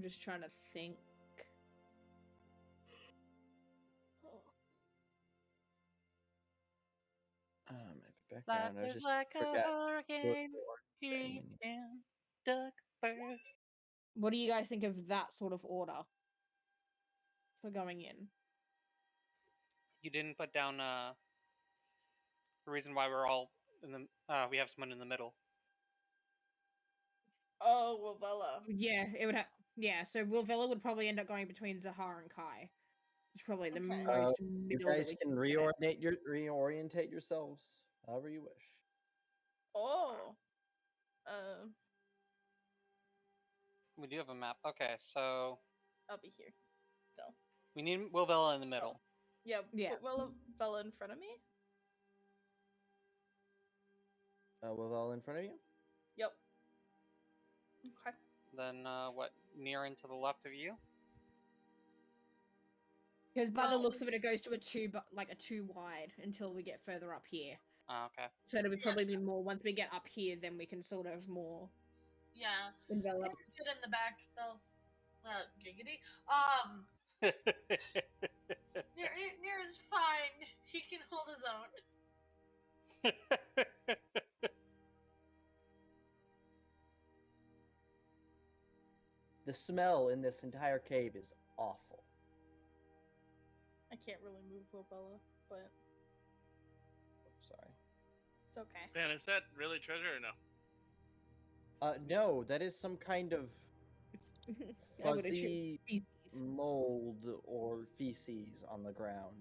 S5: just trying to think.
S4: My background. I
S8: Life is
S4: just
S8: like a
S4: forgot.
S8: hurricane. He can duck bird.
S5: What do you guys think of that sort of order for going in?
S8: You didn't put down the reason why we're all in the. We have someone in the middle.
S9: Oh, well, Bella.
S5: Yeah, it would have. Yeah, so Wilvella would probably end up going between Zahar and Kai. It's probably the
S9: Okay.
S5: most
S4: You
S5: middle that
S4: guys
S5: we
S4: can
S5: get.
S4: reorientate yourselves however you wish.
S9: Oh.
S8: We do have a map. Okay, so
S9: I'll be here. So.
S8: we need Wilvella in the middle.
S9: Yeah.
S5: Yeah.
S9: Put Bella in front of me.
S4: With all in front of you.
S9: Yep. Okay.
S8: Then what? Near and to the left of you.
S5: Because by the
S9: Well-
S5: looks of it, it goes to a two wide until we get further up here.
S8: Okay.
S5: So it'll probably be more once we get up here, then we can sort of more
S7: Yeah.
S5: envelop.
S7: He's good in the back though. Giggity. Near is fine. He can hold his own.
S4: The smell in this entire cave is awful.
S9: I can't really move Bella, but It's okay.
S6: Man, is that really treasure or no?
S4: No, that is some kind of
S5: I would assume
S4: fuzzy
S5: feces.
S4: mold or feces on the ground.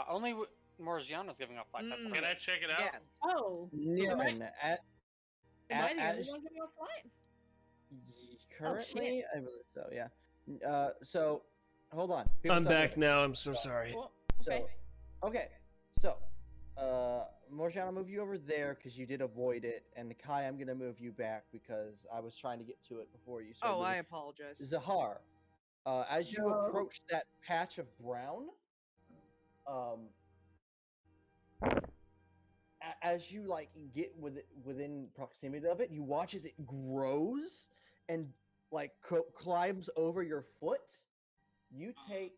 S8: Only Morgiana's giving off light. That's
S3: Mm.
S8: what
S6: Can
S8: it
S6: I
S8: is.
S6: check it out?
S3: Yes.
S5: Oh,
S4: Niren,
S5: am I the only
S4: as-
S5: one giving off light?
S4: currently, I believe so. Yeah. So, hold on. People
S10: I'm
S4: stop
S10: back
S4: moving.
S10: now. I'm so sorry.
S9: Well,
S4: So,
S9: okay.
S4: okay. So, Morgiana, move you over there because you did avoid it, and Kai, I'm gonna move you back because I was trying to get to it before you started.
S3: Oh, I
S4: moving.
S3: apologize.
S4: Zahar, as you
S5: No.
S4: approach that patch of brown, as you like get within proximity of it, you watch as it grows and like climbs over your foot. You take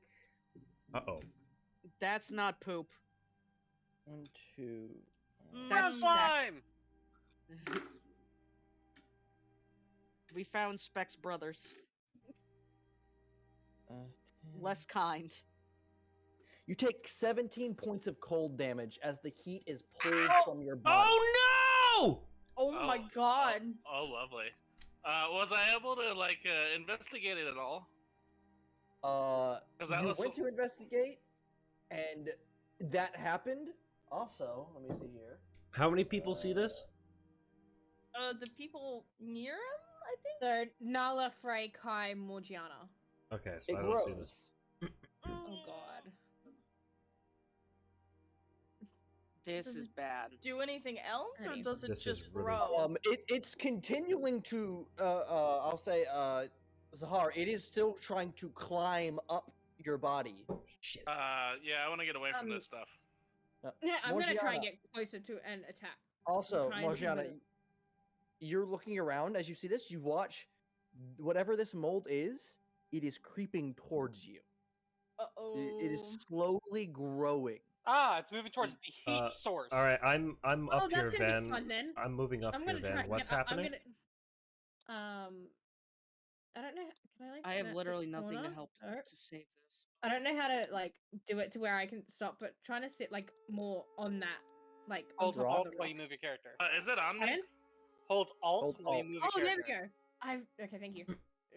S10: Uh-oh.
S3: That's not poop.
S4: 1, 2.
S3: That's
S8: Run
S3: Speck.
S8: slime!
S3: We found Speck's brothers.
S4: 10.
S3: Less kind.
S4: You take 17 points of cold damage as the heat is pulled
S9: Ow!
S4: from your body.
S10: Oh no!
S9: Oh my god.
S6: Oh, lovely. Was I able to like investigate it at all? 'Cause that
S4: You
S6: was
S4: went to investigate, and that happened. Also, let me see here.
S10: How many people see this?
S9: The people near him, I think?
S5: So Nala, Frey, Kai, Morgiana.
S10: Okay, so
S4: It
S10: I don't
S4: grows.
S10: see this.
S5: Oh god.
S3: This is bad.
S9: Do anything else, or
S5: Alright.
S9: does it
S10: This is
S9: just
S10: really
S9: grow?
S4: It's continuing to. I'll say, Zahar. It is still trying to climb up your body. Shit.
S6: Yeah, I want to get away from
S5: Um,
S6: this stuff.
S5: Yeah, I'm gonna try and
S4: Morgiana.
S5: get closer to and attack.
S4: Also,
S5: try and see
S4: Morgiana,
S5: whether-
S4: you're looking around as you see this. You watch whatever this mold is. It is creeping towards you.
S9: Uh-oh.
S4: It is slowly growing.
S8: It's moving towards the heat source.
S10: All right, I'm
S5: Oh,
S10: up
S5: that's
S10: here,
S5: gonna
S10: Van.
S5: be fun then.
S10: I'm moving up
S5: I'm
S10: here,
S5: gonna
S10: Van.
S5: try.
S10: What's
S5: I'm
S10: happening?
S5: gonna. I don't know. Can I like?
S3: I have
S5: snap to
S3: literally nothing to
S5: corner?
S3: help
S5: No.
S3: to save this.
S5: I don't know how to like do it to where I can stop, but trying to sit like more on that, like on
S8: Hold
S5: top of
S8: Alt
S5: the
S8: while
S5: rock.
S8: you move your character.
S6: Is it on me?
S5: Pardon?
S8: Hold Alt
S4: Hold
S8: while you
S4: Alt.
S8: move your
S5: Oh, there
S8: character.
S5: we go. Okay, thank you.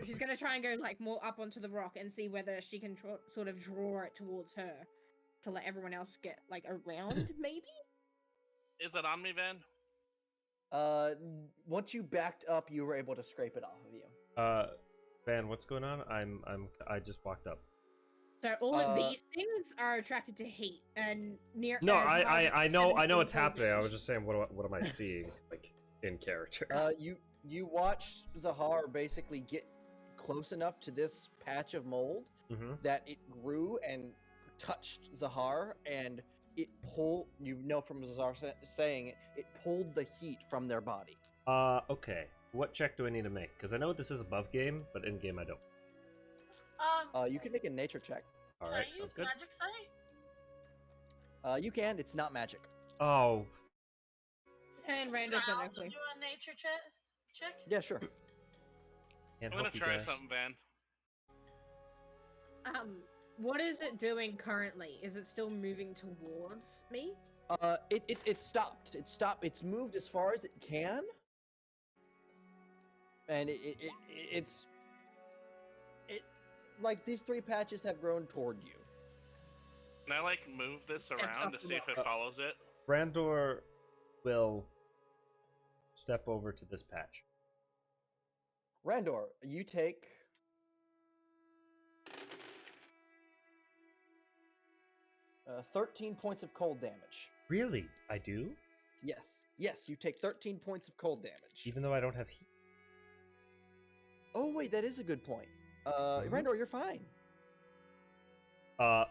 S5: She's gonna try and go like more up onto the rock and see whether she can sort of draw it towards her to let everyone else get like around, maybe.
S6: Is it on me, Van?
S4: Once you backed up, you were able to scrape it off of you.
S10: Van, what's going on? I just walked up.
S5: So all of
S4: Uh,
S5: these things are attracted to heat, and near.
S10: No,
S5: Zahar
S10: I
S5: just
S10: know
S5: took
S10: what's
S5: 17 cold
S10: happening. I was
S5: damage.
S10: just saying, what am I seeing, like in character?
S4: You watched Zahar basically get close enough to this patch of mold
S10: Mm-hmm.
S4: that it grew and touched Zahar, and it pulled. You know from Zahar saying it pulled the heat from their body.
S10: Okay. What check do I need to make? Because I know this is above game, but in game I don't.
S4: You can make a nature check.
S10: All
S7: Can
S10: right,
S7: I
S10: sounds
S7: use
S10: good.
S7: magic sight?
S4: You can. It's not magic.
S10: Oh,
S5: And
S7: Can
S5: Randall's
S7: I
S5: gonna
S7: also
S5: go
S7: do a nature check?
S4: Yeah, sure.
S10: can't
S6: I'm gonna
S10: help you
S6: try
S10: guys.
S6: something, Van.
S5: What is it doing currently? Is it still moving towards me?
S4: It stopped. It stopped. It's moved as far as it can, and it's like these 3 patches have grown toward you.
S6: Can I like move this
S5: Steps
S6: around
S5: off
S6: to
S5: the
S6: see if it
S10: rock.
S6: follows it?
S10: Brandor will step over to this patch.
S4: Randor, you take 13 points of cold damage.
S10: Really? I do?
S4: Yes, you take 13 points of cold damage.
S10: Even though I don't have heat.
S4: Oh wait, that is a good point.
S10: Mhm.
S4: Randor, you're fine.
S8: Randall,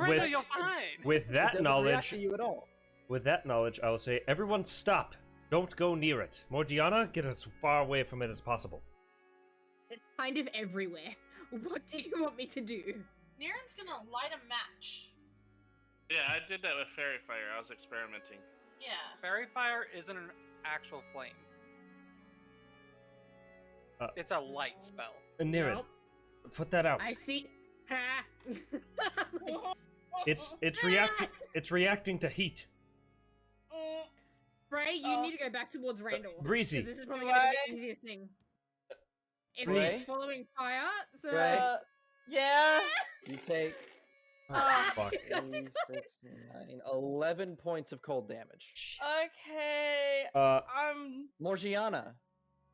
S10: With-
S8: you're fine.
S10: With
S4: It
S10: that
S4: doesn't react
S10: knowledge,
S4: to you at all.
S10: I will say, everyone stop! Don't go near it. Morgiana, get as far away from it as possible.
S5: It's kind of everywhere. What do you want me to do?
S7: Niren's gonna light a match.
S6: Yeah, I did that with fairy fire. I was experimenting.
S7: Yeah.
S8: Fairy fire isn't an actual flame. It's a light spell.
S10: Near
S5: Nope.
S10: it. Put that out.
S5: I see. Ha!
S10: It's reacting to heat.
S5: Bray, you need to go back towards Randall.
S10: Breezy.
S5: 'cause this is probably
S9: Do
S5: going to be
S9: I?
S5: the easiest thing. If
S4: Bray?
S5: he's following fire, so...
S4: Bray?
S9: Yeah.
S4: You take
S10: Oh, fuck.
S4: 3, 6, 9, 11 points of cold damage.
S9: Okay.
S10: Uh,
S4: Morgiana.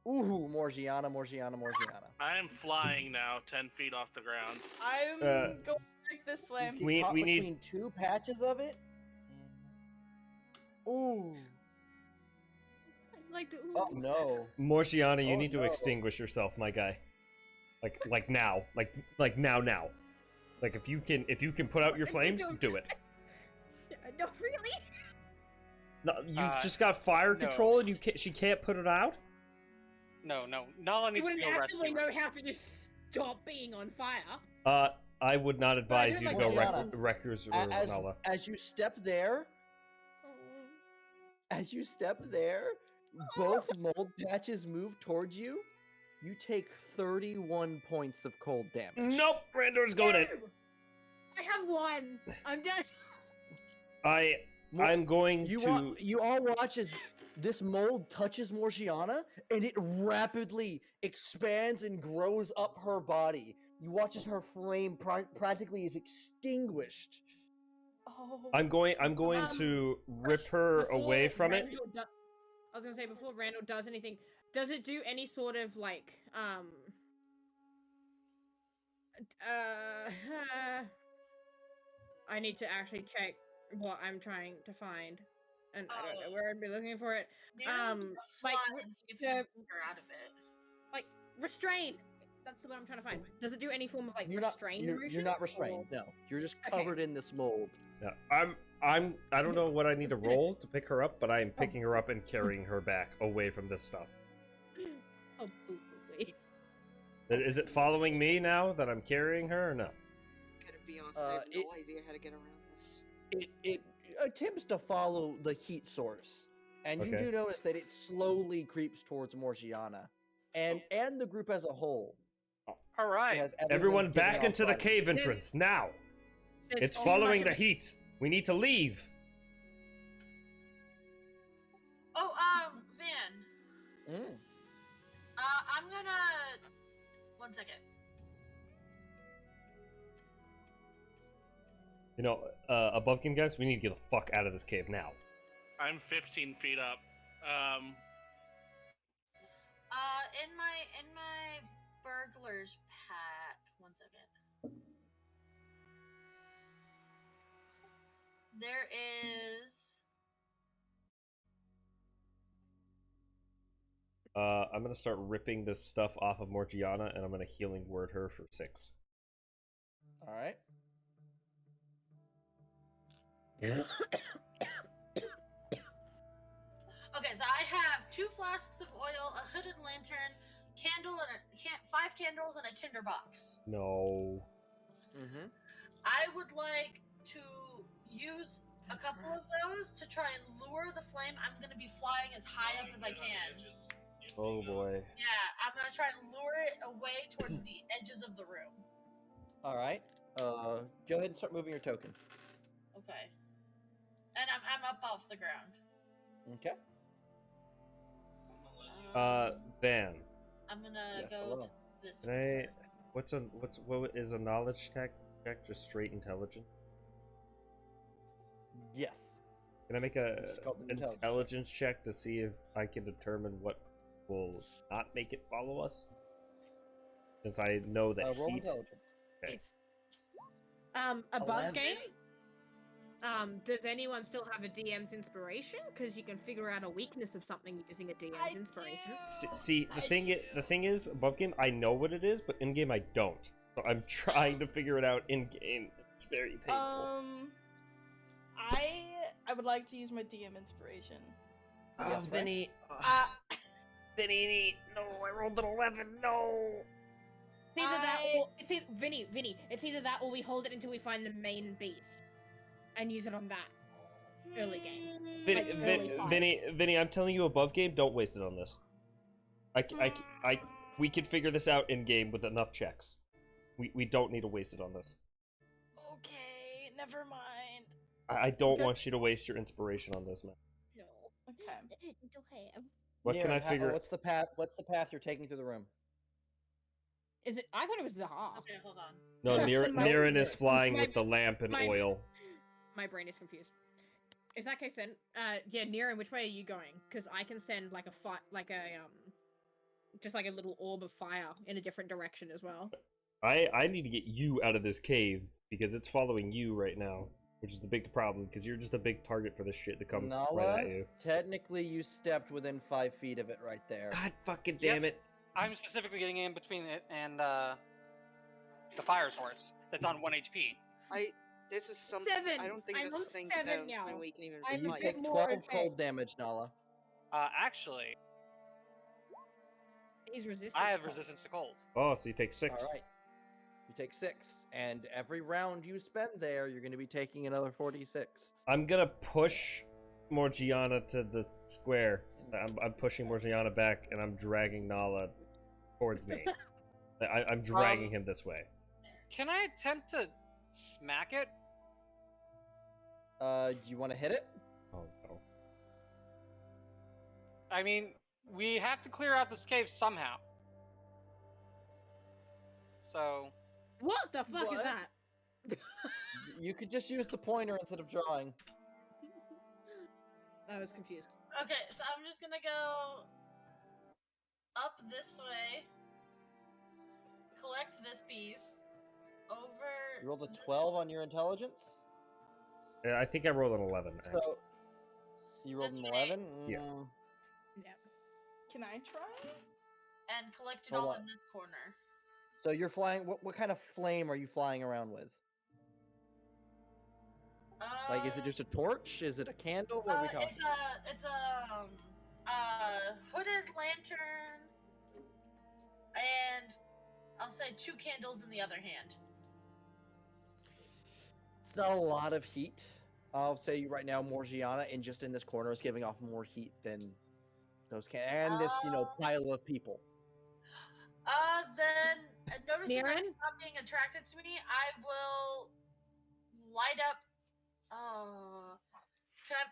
S4: Ooh, Morgiana.
S6: I am flying now, 10 feet off the ground.
S9: I'm
S10: Uh,
S9: going back this way.
S4: You
S10: We-
S4: get caught
S10: we need-
S4: between two patches of it. Ooh.
S5: Like,
S4: Oh no.
S10: Morgiana, you
S4: Oh,
S10: need to
S4: no.
S10: extinguish yourself, my guy. Like now. Like now. Like if you can put out your flames, do it.
S5: No, really?
S10: No, you just got fire
S8: no.
S10: control and she can't put it out?
S8: No. Nala
S5: You
S8: needs to
S5: wouldn't
S8: go
S5: actually
S8: rescue.
S5: know how to just stop being on fire.
S10: I would not advise you to go
S4: Morgiana,
S10: Wreckers or
S4: As,
S10: Nala.
S4: as you step there, both mold patches move towards you. You take 31 points of cold damage.
S10: Nope, Randor's going in.
S5: I have one. I'm dead.
S10: I'm going to.
S4: You all watch as this mold touches Morgiana, and it rapidly expands and grows up her body. You watch as her flame practically is extinguished.
S9: Oh.
S10: I'm going to rip her away from it.
S5: I was gonna say, before Randall does anything, does it do any sort of like I need to actually check what I'm trying to find, and I don't know where I'd be looking for it.
S7: Fly
S5: Like
S7: and see if you can get her out of it.
S5: like restrain. That's the one I'm trying to find. Does it do any form of like
S4: You're not
S5: restrain
S4: you're,
S5: motion?
S4: you're not restrained. No, you're just
S5: Okay.
S4: covered in this mold.
S10: Yeah, I don't know what I need to roll to pick her up, but I am picking her up and carrying her back away from this stuff.
S5: Oh, wait.
S10: Is it following me now that I'm carrying her or no?
S3: Gotta be honest, I have no idea how to get around this.
S4: It attempts to follow the heat source, and you
S10: Okay.
S4: do notice that it slowly creeps towards Morgiana, and the group as a whole.
S8: All right.
S4: As
S10: Everyone
S4: everyone's
S10: back
S4: getting
S10: into
S4: off
S10: the
S4: body.
S10: cave entrance now.
S5: There's
S10: It's
S5: too
S10: following
S5: much
S10: the
S5: of it.
S10: heat. We need to leave.
S7: Oh, Van.
S4: Mm.
S7: I'm gonna. 1 second.
S10: You know, above game guys, we need to get the fuck out of this cave now.
S6: I'm 15 feet up.
S7: In my burglar's pack. 1 second. There is.
S10: I'm gonna start ripping this stuff off of Morgiana, and I'm gonna healing word her for 6.
S4: All right.
S7: Okay, so I have 2 flasks of oil, a hooded lantern, candle, and 5 candles and a tinder box.
S10: No.
S4: Mm-hmm.
S7: I would like to use a couple of those to try and lure the flame. I'm going to be flying as high up as I can.
S10: Oh boy.
S7: Yeah, I'm going to try and lure it away towards the edges of the room.
S4: All right. Go ahead and start moving your token.
S7: Okay. And I'm up off the ground.
S4: Okay.
S10: Van.
S7: I'm gonna
S4: Yes,
S7: go
S4: hello.
S7: to this.
S10: Can I, what is a knowledge check? Just straight intelligence?
S4: Yes.
S10: Can I make
S4: It's
S10: a
S4: called an
S10: intelligence check to see if I can determine what will not make it follow us? Since I know the
S4: Roll
S10: heat.
S4: intelligence.
S10: Okay.
S5: Above
S4: 11.
S5: game. Does anyone still have a DM's inspiration? Because you can figure out a weakness of something using a DM's inspiration.
S10: See, the thing is, above game, I know what it is, but in game, I don't. So I'm trying to figure it out in game. It's very painful.
S9: I would like to use my DM inspiration.
S4: Yes,
S10: Vinny.
S9: Uh,
S10: Vinny, no, I rolled an 11. No.
S5: It's either that or it's either, Vinny. It's either that or we hold it until we find the main beast, and use it on that early game.
S10: Vinny, I'm telling you, above game, don't waste it on this. We could figure this out in game with enough checks. We don't need to waste it on this.
S9: Okay, Never mind.
S2: I don't
S9: Okay.
S2: want you to waste your inspiration on this, man.
S5: No.
S9: Okay.
S5: Don't have.
S2: What can I figure?
S4: What's the path? What's the path you're taking through the room?
S5: Is it? I thought it was Zaha.
S7: Okay, hold on.
S2: No,
S5: My-
S2: Niran is flying
S5: my-
S2: with the lamp and
S5: my-
S2: oil.
S5: My brain is confused. Is that case then? Yeah, Niran, which way are you going? Because I can send like just like a little orb of fire in a different direction as well.
S2: I need to get you out of this cave because it's following you right now, which is the big problem because you're just a big target for this shit to come
S4: Nala,
S2: right at you.
S4: technically you stepped within 5 feet of it right there.
S2: God fucking damn it!
S8: I'm specifically getting in between it and the fire source that's on 1 HP.
S3: This is some.
S5: 7.
S3: I don't think
S5: I'm
S3: this
S5: on
S3: thing
S5: 7
S3: knows
S5: now.
S3: when we can even.
S5: I'm
S4: You
S5: a bit
S4: take
S5: more
S4: 12
S5: okay.
S4: cold damage, Nala.
S8: Actually,
S5: He's resistant.
S8: I have
S5: to cold.
S8: resistance to cold.
S2: Oh, so you take 6.
S4: All right. You take 6, and every round you spend there, you're going to be taking another 46.
S2: I'm gonna push Morgiana to the square. I'm pushing Morgiana back, and I'm dragging Nala towards me. I'm dragging him this way.
S8: Can I attempt to smack it?
S4: Do you want to hit it?
S2: Oh no.
S8: I mean, we have to clear out this cave somehow. So,
S5: What the fuck is
S9: What?
S5: that?
S4: You could just use the pointer instead of drawing.
S5: I was confused.
S7: Okay, so I'm just gonna go up this way, collect this piece, over.
S4: You rolled a
S7: this-
S4: 12 on your intelligence?
S2: Yeah, I think I rolled an 11. Actually.
S4: So, you rolled
S7: This
S4: an
S7: way.
S4: 11?
S2: Yeah.
S5: Yeah.
S9: Can I try?
S7: and collect it
S4: Hold
S7: all
S4: on.
S7: in this corner.
S4: So you're flying, what kind of flame are you flying around with? Like, is it just a torch? Is it a candle? What are we talking?
S7: It's a hooded lantern, and I'll say 2 candles in the other hand.
S4: It's not a lot of heat. I'll say right now, Morgiana, and just in this corner, is giving off more heat than those and this, pile of people.
S7: Then noticing that
S5: Niran?
S7: it's not being attracted to me, I will light up.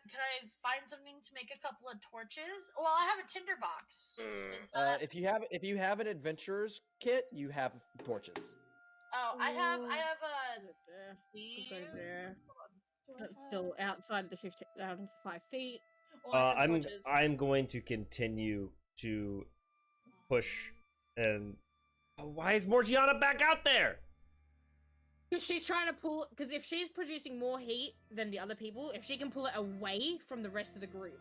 S7: Can I find something to make a couple of torches? Well, I have a tinderbox. Is that...
S4: If you have an adventurer's kit, you have torches.
S7: Oh, I have
S5: Is
S7: a
S5: it there? Could go there. That's still outside the 5 feet.
S9: Oh, I have
S2: I'm
S9: torches.
S2: going to continue to push and. Oh, why is Morgiana back out there?
S5: Because she's trying to pull. Because if she's producing more heat than the other people, if she can pull it away from the rest of the group,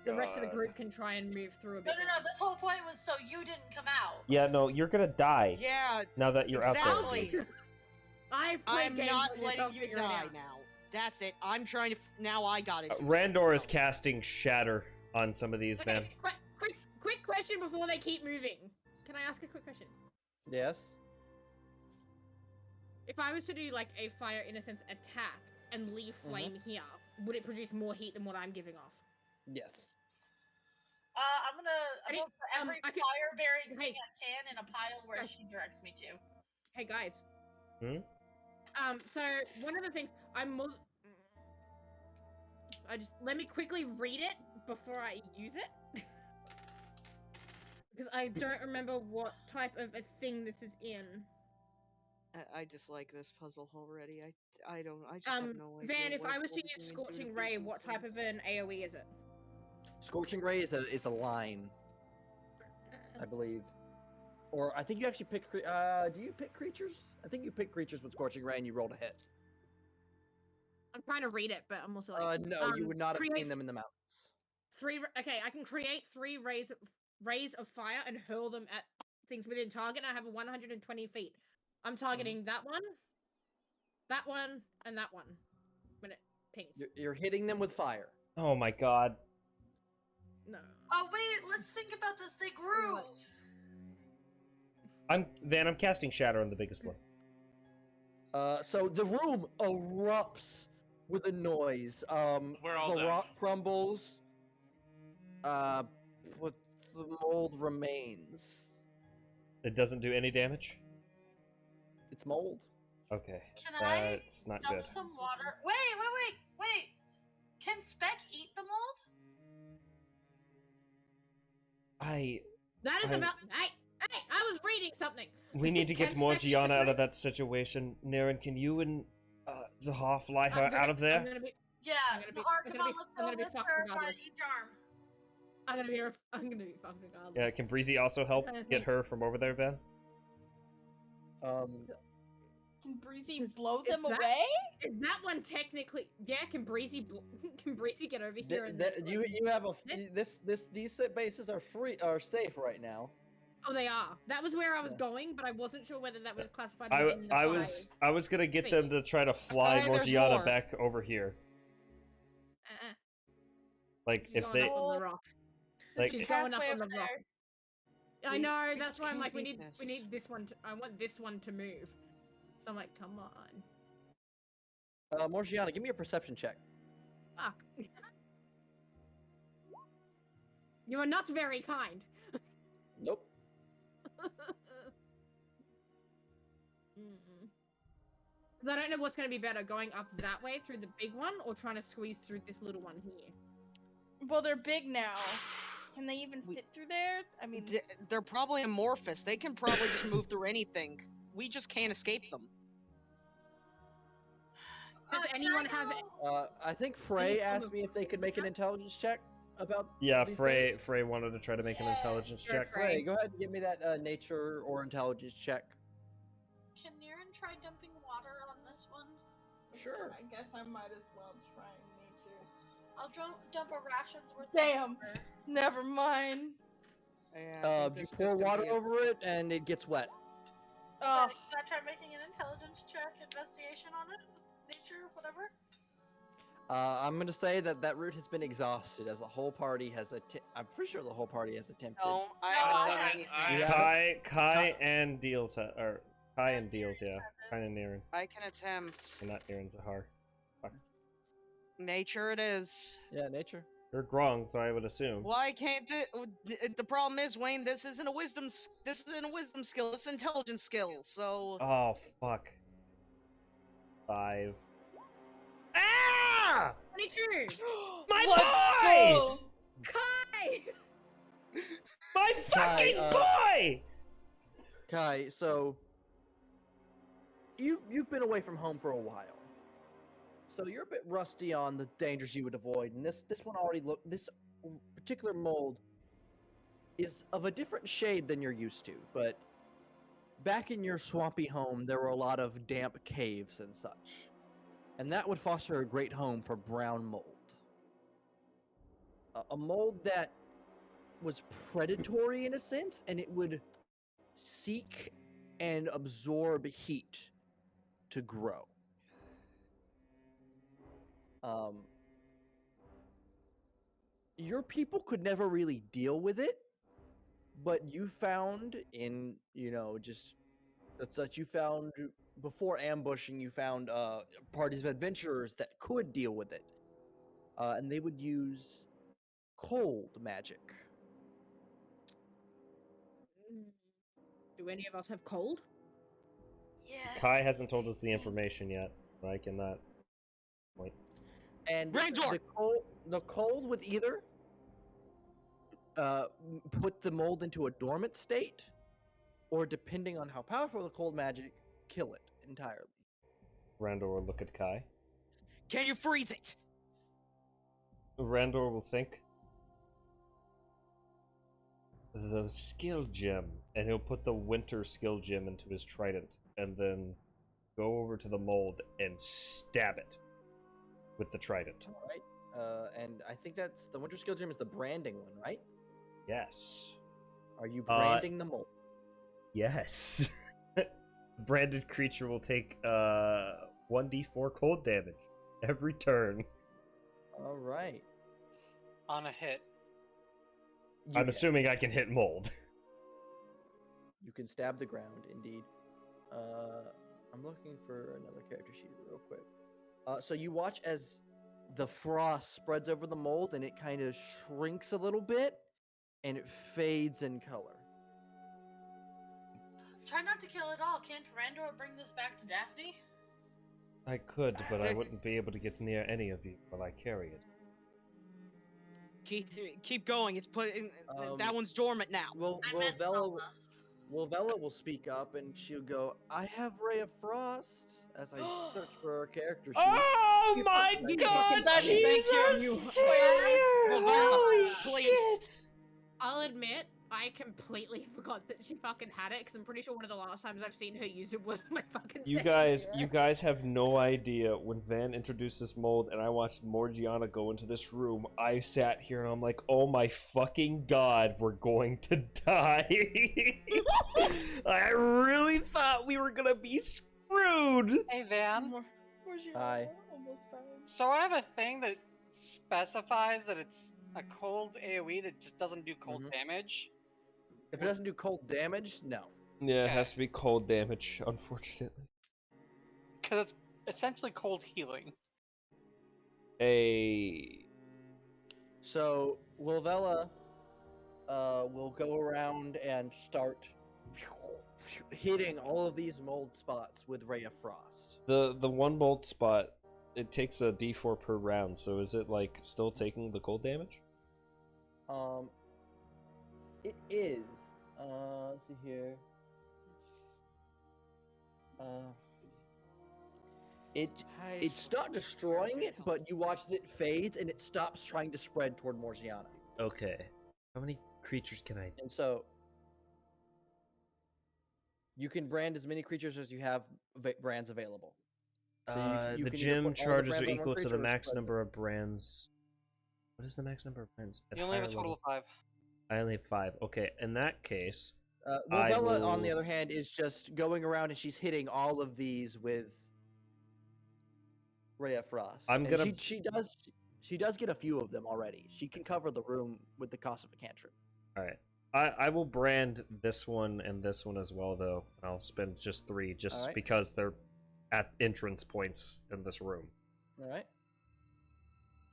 S5: the rest of the
S2: God.
S5: group can try and move through a bit.
S7: No. This whole point was so you didn't come out.
S2: Yeah, no, you're gonna die
S3: Yeah,
S2: now that you're out
S3: exactly.
S2: there.
S5: I've played
S3: I'm
S5: games
S3: not
S5: with
S3: letting
S5: yourself
S3: you
S5: figure it
S3: die
S5: out.
S3: now. That's it. I'm trying to. Now I got it.
S2: Randor is casting Shatter on some of these, man.
S5: Okay, quick question before they keep moving. Can I ask a quick question?
S4: Yes.
S5: If I was to do like a fire in a sense attack and leave flame here, would it produce more heat than what I'm giving off?
S4: Yes.
S7: I'm gonna
S5: Ready?
S7: put every
S5: I can-
S7: fire-bearing
S5: Hey.
S7: thing I can in a pile where
S5: Guys.
S7: she directs me to.
S5: Hey guys.
S2: Hmm?
S5: So one of the things let me quickly read it before I use it. Because I don't remember what type of a thing this is in.
S3: I dislike this puzzle already. I just have no idea.
S5: Van, if
S3: what
S5: I was to
S3: I'm
S5: use
S3: going do
S5: Scorching
S3: beat
S5: Ray,
S3: these
S5: what type of
S3: things.
S5: an AoE is it?
S4: Scorching Ray is a line, I believe. Or I think you actually pick. Do you pick creatures? I think you pick creatures with Scorching Ray and you rolled a hit.
S5: I'm trying to read it, but I'm also like.
S4: No, you would not have
S5: create
S4: seen them in the mountains.
S5: Okay, I can create 3 rays of fire and hurl them at things within target. And I have a 120 feet. I'm targeting that one, and that one when it pings.
S4: You're hitting them with fire.
S2: Oh my god.
S5: No.
S7: Oh wait, let's think about this. They grew.
S2: I'm casting Shatter on the biggest one.
S4: So the room erupts with a noise.
S6: We're all
S4: the
S6: dead.
S4: rock crumbles. But the mold remains.
S2: It doesn't do any damage?
S4: It's mold.
S10: Okay,
S7: Can I
S10: that's not
S7: dump
S10: good.
S7: some water? Wait. Can Speck eat the mold?
S5: That is
S10: I-
S5: about. Hey, I was reading something.
S10: We need to get
S5: Can Spec eat the
S10: Morgiana out
S5: fruit?
S10: of that situation. Naren, can you and Zahar fly her
S5: I'm gonna-
S10: out of there?
S5: I'm gonna be.
S7: Yeah,
S5: I'm gonna be-
S7: Zahar,
S5: I'm
S7: come
S5: gonna
S7: on,
S5: be-
S7: let's
S5: I'm
S7: go
S5: gonna be
S7: lift
S5: fucked
S7: her by
S5: regardless.
S7: each arm.
S5: I'm gonna be fucked regardless.
S10: Yeah, can Breezy also help
S5: trying to
S10: get
S5: think.
S10: her from over there, Ben?
S9: Can Breezy
S5: Is-
S9: blow
S5: is
S9: them
S5: that-
S9: away?
S5: Is that one technically? Yeah, can Breezy can Breezy get over here? And
S4: You have a
S5: This-
S4: these bases are safe right now.
S5: Oh, they are. That was where I was
S4: Yeah.
S5: going, but I wasn't sure whether that was classified
S10: I
S5: within the
S10: I was gonna get them to try to fly
S3: Hey, there's
S10: Morgiana
S3: more.
S10: back over here. Like
S5: She's
S10: if
S5: going
S10: they
S5: up on the rock.
S10: like
S5: She's going up
S9: Halfway
S5: on the
S9: over
S5: rock.
S9: there.
S5: I
S3: We-
S5: know.
S3: we
S5: That's
S3: just
S5: why I'm
S3: can't
S5: like, we
S3: beat
S5: need
S3: this.
S5: this one. I want this one to move. So I'm like, come on.
S4: Morgiana, give me a perception check.
S5: Fuck. You are not very kind.
S4: Nope.
S5: Mm-mm. 'Cause I don't know what's going to be better, going up that way through the big one or trying to squeeze through this little one here.
S9: Well, they're big now. Can they even
S3: We-
S9: fit through there? I mean,
S3: They're probably amorphous. They can probably just move through anything. We just can't escape them.
S5: Does
S7: Can
S5: anyone
S7: I
S5: have
S7: go-
S4: I think Frey
S5: form
S4: asked
S5: of
S4: me if they could make an intelligence check about.
S10: yeah,
S4: these
S10: Frey
S4: things.
S10: Frey wanted to try to make an
S7: Yes,
S10: intelligence
S5: sure,
S10: check.
S5: Frey.
S4: Frey, go ahead and give me that nature or intelligence check.
S7: Can Niran try dumping water on this one?
S4: Sure.
S9: I guess I might as well try nature.
S7: I'll dump a ration's worth
S9: Damn.
S7: of water.
S9: Never mind.
S3: Yeah,
S4: You pour water over it and it gets wet.
S9: Oh,
S7: Can I try making an intelligence check, investigation on it? Nature, whatever?
S4: I'm gonna say that route has been exhausted as the whole party has I'm pretty sure the whole party has attempted.
S3: No, I
S7: No,
S3: haven't
S7: I
S3: done
S7: haven't.
S3: anything.
S4: Yeah.
S10: Kai and Deals or Kai and Deals, yeah. Kai and Niran.
S3: I can attempt.
S10: And not Niran, Zahar. Fuck.
S3: Nature it is.
S4: Yeah, nature.
S10: You're Grong, so I would assume.
S3: Why can't the problem is, Wayne, this isn't a wisdom skill, it's an intelligence skill, so
S10: Oh fuck. 5. Ah!
S5: 22?
S10: My
S9: let's
S10: boy!
S9: go!
S5: Kai!
S10: My fucking boy!
S4: Kai, so you've been away from home for a while, so you're a bit rusty on the dangers you would avoid. And this particular mold is of a different shade than you're used to. But back in your swampy home, there were a lot of damp caves and such, and that would foster a great home for brown mold. A mold that was predatory in a sense, and it would seek and absorb heat to grow. Your people could never really deal with it, but you found in, just such you found before ambushing, you found parties of adventurers that could deal with it, and they would use cold magic.
S5: Do any of us have cold?
S7: Yes.
S10: Kai hasn't told us the information yet, so I cannot. Wait.
S4: And
S3: Randor!
S4: the cold would either put the mold into a dormant state, or depending on how powerful the cold magic, kill it entirely.
S10: Randor will look at Kai.
S3: can you freeze it?
S10: Randor will think. The skill gem, and he'll put the winter skill gem into his trident, and then go over to the mold and stab it with the trident.
S4: All right. And I think that's the winter skill gem is the branding one, right?
S10: Yes.
S4: Are you branding the mold?
S10: Yes. Branded creature will take 1d4 cold damage every turn.
S4: All right.
S8: On a hit.
S10: I'm assuming I can hit mold.
S4: You can stab the ground, indeed. I'm looking for another character sheet real quick. So you watch as the frost spreads over the mold, and it kind of shrinks a little bit, and it fades in color.
S7: Try not to kill it all. Can't Randor bring this back to Daphne?
S10: I could, but I wouldn't be able to get near any of you while I carry it.
S3: Keep going. It's that one's dormant now.
S7: I meant Mama.
S4: Vela will speak up and she'll go, I have Ray of Frost as I search for her character sheet.
S2: Oh my god, Jesus!
S3: Holy shit!
S5: I'll admit, I completely forgot that she fucking had it, because I'm pretty sure one of the last times I've seen her use it was my fucking
S2: You
S5: session
S2: guys have no idea. When Van introduced this mold and I watched Morgiana go into this room, I sat here and I'm like, oh my fucking god, we're going to die. I really thought we were gonna be screwed.
S8: Hey, Van.
S4: Hi.
S9: Almost died.
S8: So I have a thing that specifies that it's a cold AoE that just doesn't do cold damage.
S4: If it doesn't do cold damage, no.
S2: Yeah, it has to be cold damage, unfortunately.
S8: Because it's essentially cold healing.
S4: So, Wilvella will go around and start hitting all of these mold spots with Ray of Frost.
S2: The one bolt spot, it takes a d4 per round, so is it like still taking the cold damage?
S4: It is. Let's see here. It's not destroying it, but you watch as it fades and it stops trying to spread toward Morgiana.
S10: Okay. How many creatures can I...
S4: And so you can brand as many creatures as you have brands available. So you
S10: the
S4: can either
S10: gym
S4: put all the
S10: charges
S4: brands
S10: are
S4: on one
S10: equal to the
S4: creature or
S10: max
S4: spread
S10: number of brands. What is the max number of brands? At
S8: You only have a
S10: higher
S8: total
S10: levels?
S8: of 5.
S10: I only have 5. Okay, in that case...
S4: Bella, on the other hand, is just going around and she's hitting all of these with Ray of Frost.
S10: I'm
S4: And
S10: gonna-
S4: She does get a few of them already. She can cover the room with the cost of a cantrip.
S10: Alright. I will brand this one and this one as well, though. And I'll spend just 3, just
S4: Alright.
S10: because they're at entrance points in this room.
S4: All right.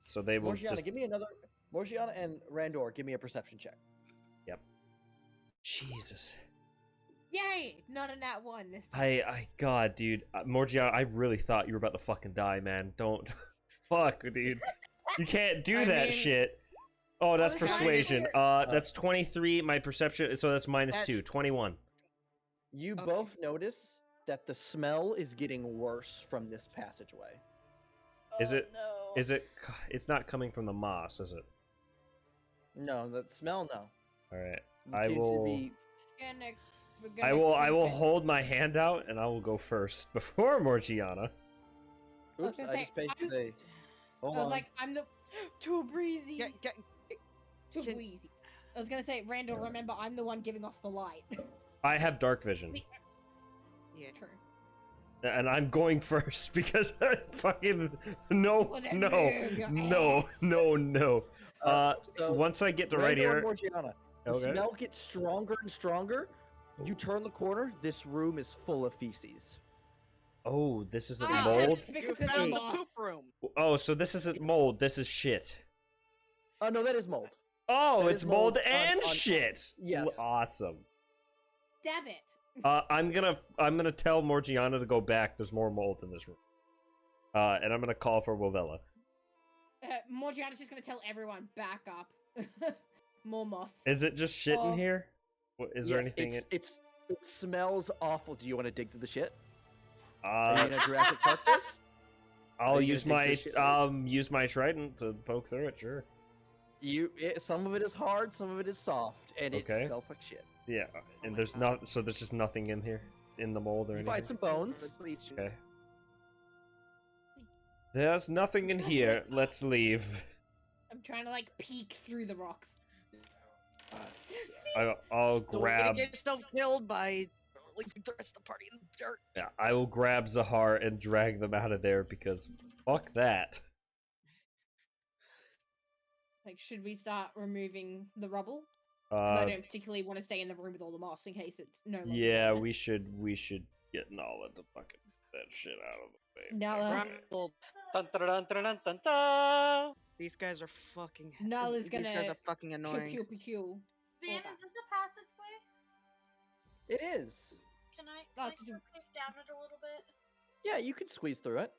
S10: So they will
S4: Morgiana,
S10: just...
S4: give me another. Morgiana and Randor, give me a perception check.
S10: Yep. Jesus.
S5: Yay! Not a nat 1 this time.
S10: God, dude. Morgiana, I really thought you were about to fucking die, man. Don't. Fuck, dude. You can't do that shit. Oh, that's
S5: was trying to
S10: persuasion. That's 23. My perception, so that's -2. 21.
S4: You both notice that the smell is getting worse from this passageway.
S10: Is it?
S9: No.
S10: Is it? It's not coming from the moss, is it?
S4: No, the smell, no.
S10: All right.
S4: It
S10: I
S4: seems to
S10: will.
S4: be-
S10: I will hold my hand out and I will go first before Morgiana.
S4: Oops,
S5: gonna
S4: I
S5: say,
S4: just pasted a.
S5: I
S4: Hold
S5: was
S4: on.
S5: like, I'm the
S9: Too breezy.
S5: too wheezy. I was gonna say, Randall, remember, I'm the one giving off the light.
S10: I have dark vision,
S3: Yeah.
S5: True.
S10: and I'm going first because I fucking no,
S5: Well, then
S10: no,
S5: move your
S10: no,
S5: ass.
S10: no, no.
S4: So,
S10: Once I get to
S4: Randor
S10: right
S4: and
S10: here,
S4: Morgiana, the
S10: okay.
S4: smell gets stronger and stronger. You turn the corner, this room is full of feces.
S10: Oh, this isn't
S5: Ah,
S10: mold.
S5: it's
S3: You
S5: because it's
S3: found the
S5: moss.
S3: poop room.
S10: Oh, so this isn't mold. This is shit.
S4: Oh no, that is mold.
S10: Oh,
S4: That
S10: it's
S4: is
S10: mold
S4: mold
S10: and
S4: on-
S10: shit.
S4: Yes.
S10: Awesome.
S5: Damn it.
S10: I'm gonna tell Morgiana to go back. There's more mold in this room. And I'm gonna call for Wovella.
S5: Morgiana's just gonna tell everyone, back up. More moss.
S10: Is it just shit in
S5: Oh.
S10: here? Is there
S4: Yes,
S10: anything?
S4: it smells awful. Do you want to dig through the shit?
S10: Uh,
S4: Are you gonna Jurassic Park this?
S10: I'll
S4: Are you
S10: use
S4: gonna
S10: my
S4: dig this shit
S10: use my trident to poke through it. Sure.
S4: Some of it is hard, some of it is soft, and
S10: Okay.
S4: it smells like shit.
S10: Yeah, and
S3: my
S10: there's
S3: God.
S10: not. So there's just nothing in here, in the mold or
S4: You
S10: anything.
S4: find some bones.
S3: Please.
S10: Okay. There's nothing in here. Let's leave.
S5: I'm trying to like peek through the rocks.
S10: I'll
S3: So we're
S10: grab.
S3: gonna get yourself killed by leaving the rest of the party in the dirt.
S10: Yeah, I will grab Zahar and drag them out of there because fuck that.
S5: Like, should we start removing the rubble? Because I
S10: Uh,
S5: don't particularly want to stay in the room with all the moss in case it's no longer
S10: yeah,
S5: there.
S10: we should get Nala to fucking that shit out of the way.
S5: Nala,
S3: Well,
S8: Dun, dun, dun, dun, dun, dun, dun.
S3: these guys are fucking.
S5: Nala's
S3: These guys
S5: gonna
S3: are fucking
S5: pew
S3: annoying.
S5: pew pew pew.
S7: Van,
S5: that.
S7: is this a passageway?
S4: It is.
S7: Can I
S5: Oh,
S7: kick down it a little bit?
S4: Yeah, you could squeeze through it.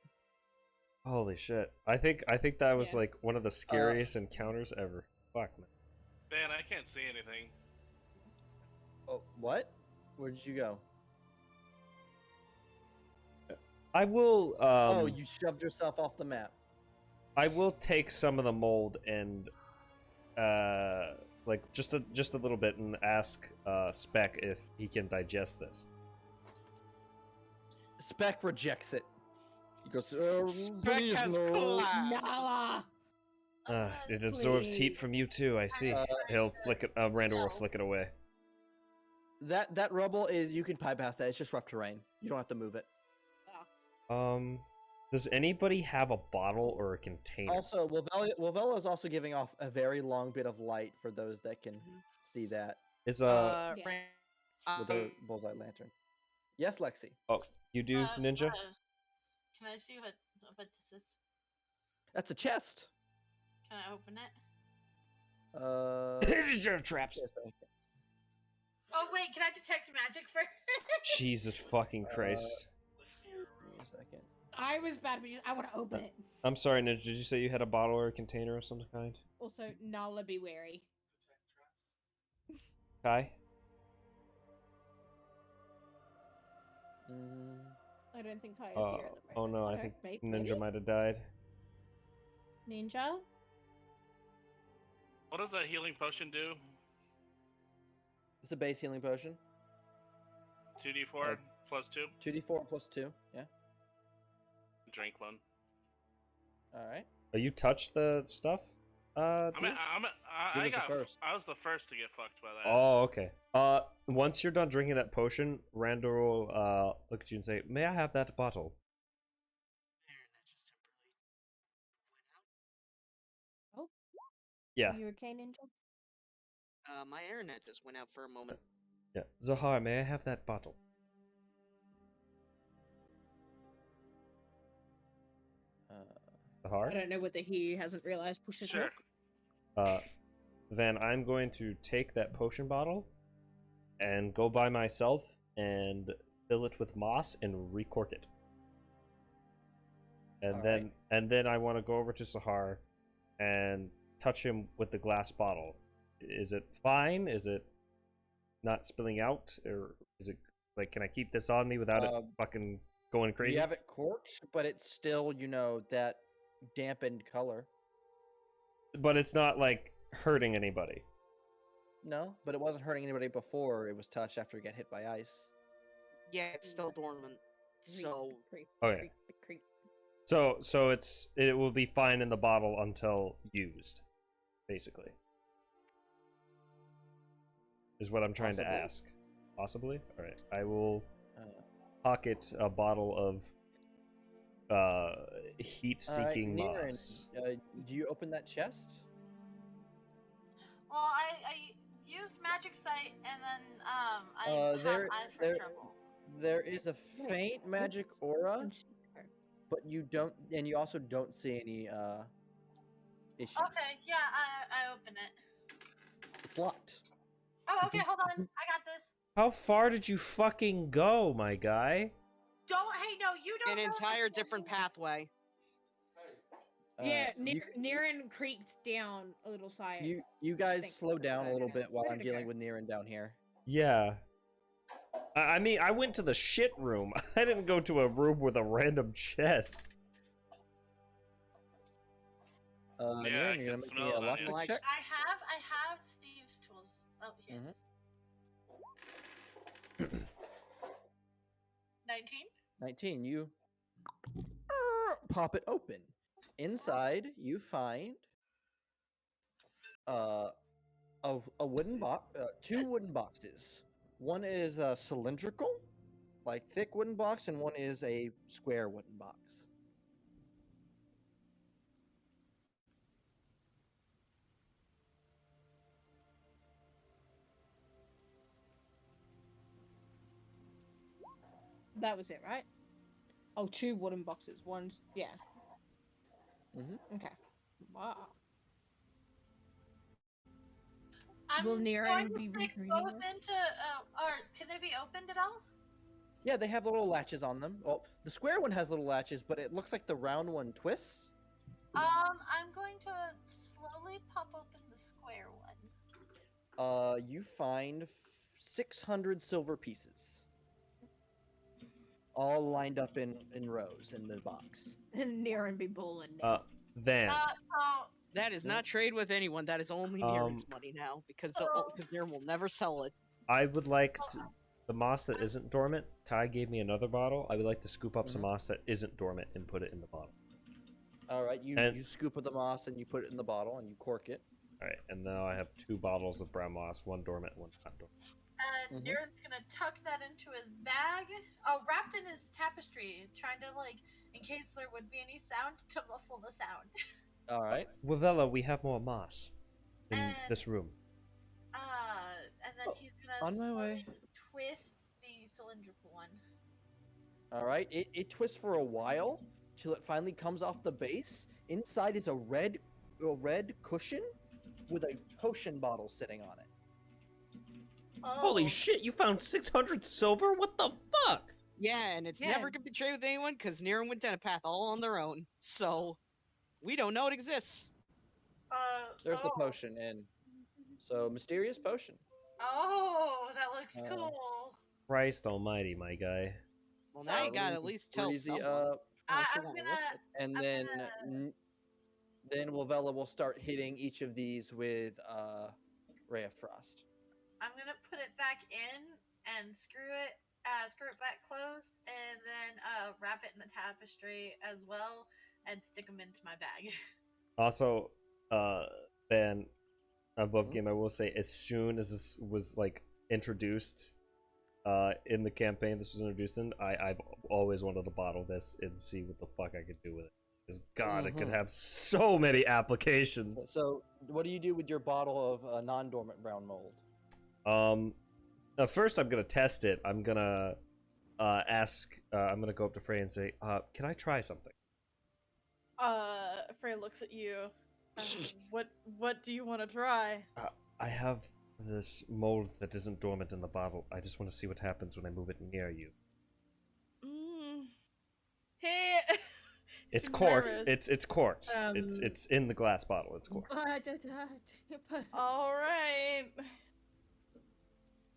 S10: Holy shit! I think that was
S5: Yeah.
S10: like one of the scariest encounters ever. Fuck man.
S6: Man, I can't see anything.
S4: Oh, what? Where did you go?
S10: I will.
S4: Oh, you shoved yourself off the map.
S10: I will take some of the mold and, like just a little bit, and ask Spec if he can digest this.
S4: Spec rejects it. He goes,
S3: Spec
S4: please
S3: has
S4: no.
S3: class.
S5: Nala!
S10: It absorbs heat
S5: Please.
S10: from you too. I see. He'll flick it. Randall will flick it away.
S4: That rubble is, you can bypass that. It's just rough terrain. You don't have to move it.
S10: Does anybody have a bottle or a container?
S4: Also, Wilvella is also giving off a very long bit of light for those that can see that
S10: Is
S5: Yeah.
S4: with her bullseye lantern. Yes, Lexi.
S10: Oh, you do, Ninja?
S7: Can I see what this is?
S4: That's a chest.
S7: Can I open it?
S10: Traps.
S7: Oh wait, can I detect magic first?
S10: Jesus fucking Christ.
S5: I was bad for just. I want to open it.
S10: I'm sorry, Ninja. Did you say you had a bottle or a container of some kind?
S5: Also, Nala, be wary.
S10: Kai?
S5: I don't think Kai is
S10: Oh,
S5: here at the
S10: oh
S5: moment.
S10: no, I
S5: Okay,
S10: think
S5: maybe?
S10: Ninja might have died.
S5: Ninja?
S6: What does that healing potion do?
S4: It's a base healing potion.
S6: 2d4 plus 2?
S4: 2d4 plus 2, yeah.
S6: Drink one.
S4: Alright.
S10: Oh, you touched the stuff?
S6: I
S10: Diz?
S6: was the first to get fucked by that.
S10: Oh, okay. Once you're done drinking that potion, Randall will look at you and say, "May I have that bottle?"
S5: Oh.
S10: Yeah.
S5: Are you okay, Ninja?
S3: My internet just went out for a moment.
S10: Yeah. Zahar, may I have that bottle? Zahar?
S5: I don't know whether he hasn't realized pushes
S6: Sure.
S10: Then I'm going to take that potion bottle and go by myself and fill it with moss and recork it. And then I want to go over to Sahar and touch him with the glass bottle. Is it fine? Is it not spilling out? Or is it like, can I keep this on me without it fucking going crazy?
S4: You have it corked, but it's still, that dampened color.
S10: But it's not like hurting anybody.
S4: No, but it wasn't hurting anybody before it was touched after it got hit by ice.
S3: Yeah, it's still dormant. So
S10: Okay. So it will be fine in the bottle until used, basically. Is what I'm trying to ask. Possibly? Alright. I will pocket a bottle of heat-seeking moss.
S4: Do you open that chest?
S7: Well, I used magic sight and then I have eye for trouble.
S4: There is a faint magic aura, but you also don't see any issues.
S7: Okay, yeah, I open it.
S4: It's locked.
S7: Oh, okay, hold on. I got this.
S10: How far did you fucking go, my guy?
S7: You don't.
S3: An entire different pathway.
S5: Yeah, Niran creaked down a little side.
S4: You guys slow down a little bit while I'm dealing with Niran down here.
S10: Yeah. I mean, I went to the shit room. I didn't go to a room with a random chest.
S4: Niran, you're gonna make me a lockpick check?
S7: I have thieves' tools. Oh, here it is. 19?
S4: 19. You pop it open. Inside, you find a wooden box, two wooden boxes. One is cylindrical, like thick wooden box, and one is a square wooden box.
S5: That was it, right? Oh, two wooden boxes. One's, yeah. Okay. Wow.
S7: I'm
S5: Will Niran
S7: going to
S5: be
S7: take
S5: reading
S7: both
S5: this?
S7: into, or can they be opened at all?
S4: Yeah, they have little latches on them. Well, the square one has little latches, but it looks like the round one twists.
S7: I'm going to slowly pop open the square one.
S4: You find 600 silver pieces, all lined up in rows in the box.
S5: And Niran be balling.
S10: Then
S7: So
S3: That is not trade with anyone. That is only Niren's money now because Niren will never sell it.
S10: I would like to, the moss that isn't dormant. Kai gave me another bottle. I would like to scoop up some moss that isn't dormant and put it in the bottle.
S4: All right, you scoop up the moss and you put it in the bottle and you cork it.
S10: All right, and now I have 2 bottles of brown moss, 1 dormant, 1 not dormant.
S7: And Niren's gonna tuck that into his bag. Oh, wrapped in his tapestry, trying to in case there would be any sound, to muffle the sound.
S4: All right.
S10: Wavella, we have more moss in this room.
S7: And then he's gonna
S4: on my way.
S7: twist the cylindrical one.
S4: All right. It twists for a while till it finally comes off the base. Inside is a red cushion with a potion bottle sitting on it.
S7: Oh.
S10: Holy shit! You found 600 silver? What the fuck?
S3: Yeah, and it's never gonna be traded with anyone because Niren went down a path all on their own. So we don't know it exists.
S4: There's the potion, and so mysterious potion.
S7: Oh, that looks cool.
S10: Christ almighty, my guy.
S3: Well, now you gotta at least tell
S4: Breezy
S3: someone.
S4: up,
S7: I'm gonna.
S4: and then Wavella will start hitting each of these with Ray of Frost.
S7: I'm gonna put it back in and screw it back closed, and then wrap it in the tapestry as well, and stick them into my bag.
S10: Also, Ben, above game, I will say, as soon as this was introduced, in the campaign this was introduced in, I've always wanted to bottle this and see what the fuck I could do with it. Because God, it could have so many applications.
S4: So, what do you do with your bottle of non-dormant brown mold?
S10: First I'm gonna test it. I'm gonna ask. I'm gonna go up to Frey and say, "Can I try something?"
S9: Frey looks at you. What do you want to try?
S10: I have this mold that isn't dormant in the bottle. I just want to see what happens when I move it near you.
S9: Hey.
S10: It's corked. It's corked. It's in the glass bottle. It's corked.
S9: All right.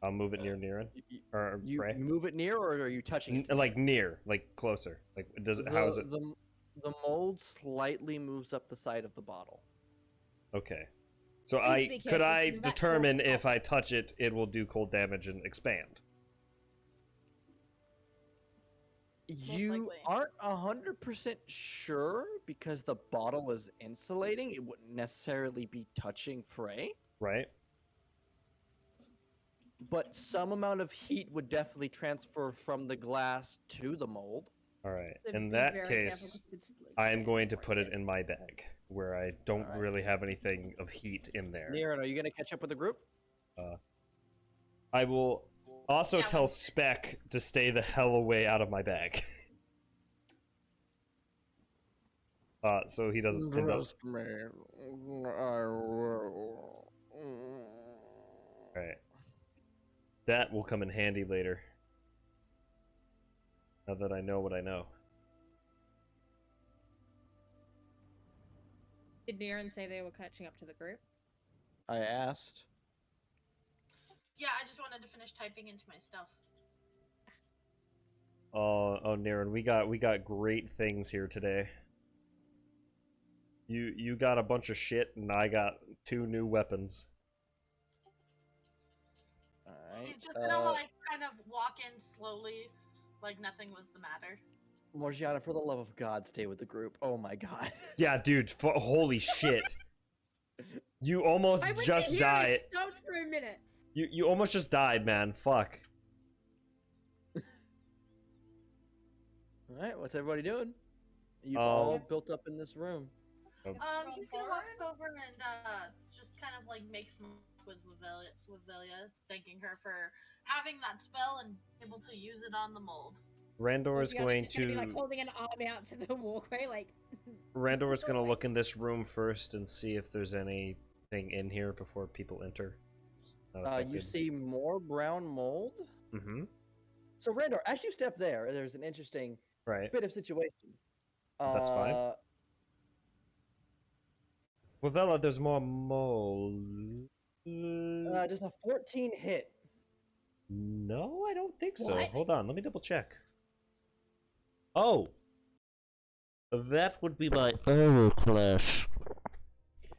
S10: I'll move it near Niren. Or
S4: You
S10: Frey.
S4: move it near, or are you touching it?
S10: Like near, like closer. Like does it? How is it?
S4: The mold slightly moves up the side of the bottle.
S10: Okay. So
S5: Please be
S10: could
S5: careful,
S10: I
S5: that
S10: determine
S5: cold-
S10: if I touch it, it will do cold damage and expand?
S4: You
S9: likely.
S4: aren't 100% sure because the bottle is insulating. It wouldn't necessarily be touching Frey,
S10: Right.
S4: but some amount of heat would definitely transfer from the glass to the mold.
S10: All right.
S5: So
S10: In
S5: be
S10: that
S5: very
S10: case,
S5: careful 'cause it's, like,
S10: I am going to
S5: right
S10: put it
S5: there.
S10: in my bag where I don't
S4: Alright.
S10: really have anything of heat in there.
S4: Niren, are you going to catch up with the group?
S10: I will also
S7: Yeah,
S10: tell
S7: well-
S10: Spec to stay the hell away out of my bag. So he doesn't. Right. That will come in handy later. Now that I know what I know.
S5: Did Niran say they were catching up to the group?
S4: I asked.
S7: Yeah, I just wanted to finish typing into my stuff.
S10: Oh, Niren, we got great things here today. You got a bunch of shit, and I got 2 new weapons.
S4: Alright.
S7: He's just gonna kind of walk in slowly, like nothing was the matter.
S4: Morgiana, for the love of God, stay with the group. Oh my God.
S10: Yeah, dude, holy shit. You almost
S5: I went
S10: just
S5: to here and
S10: died.
S5: stopped for a minute.
S10: You almost just died, man. Fuck.
S4: Alright, what's everybody doing? You've all built up in this room.
S7: He's gonna walk over and just kind of like make small talk with Lavelia, thanking her for having that spell and able to use it on the mold.
S10: Randor is
S5: Morgiana's
S10: going
S5: just gonna be,
S10: to
S5: like holding an arm out to the walkway, like.
S10: Randor is gonna look in this room first and see if there's anything in here before people enter. It's not
S4: You
S10: affected.
S4: see more brown mold.
S10: Mm-hmm.
S4: So Randor, as you step there, there's an interesting
S10: Right.
S4: bit of situation.
S10: That's fine. Well, Vela, there's more mole.
S4: Just a 14 hit.
S10: No, I don't think so.
S5: What?
S10: Hold on, let me double check. Oh, that would be my armor class.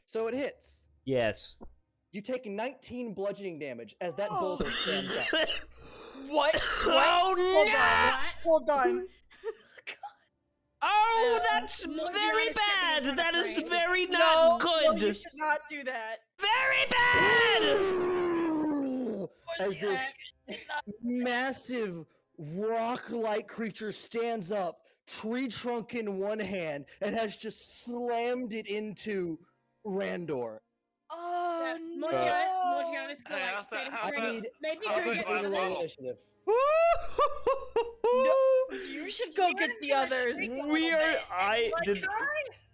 S4: So it hits.
S10: Yes.
S4: You take 19 bludgeoning damage as that boulder stands up.
S9: What?
S10: Oh
S9: Hold
S10: no!
S9: on. Hold on.
S10: Oh, that's
S5: Lord,
S10: very
S5: you're
S10: bad.
S5: not
S10: That is
S5: afraid.
S10: very
S9: No,
S10: not
S9: no,
S10: good.
S9: you should not do that.
S10: Very bad.
S4: As this massive rock-like creature stands up, tree trunk in one hand, and has just slammed it into Randor.
S9: Oh no!
S5: Morgiana's
S6: Hey,
S5: like,
S6: how's that-
S5: said,
S6: how's
S4: I
S6: that-
S4: need
S5: maybe
S6: how's
S5: go
S6: that
S5: get
S6: glass
S5: the
S4: roll
S6: bottle?
S4: initiative.
S9: You should go get the others.
S10: We are. I did.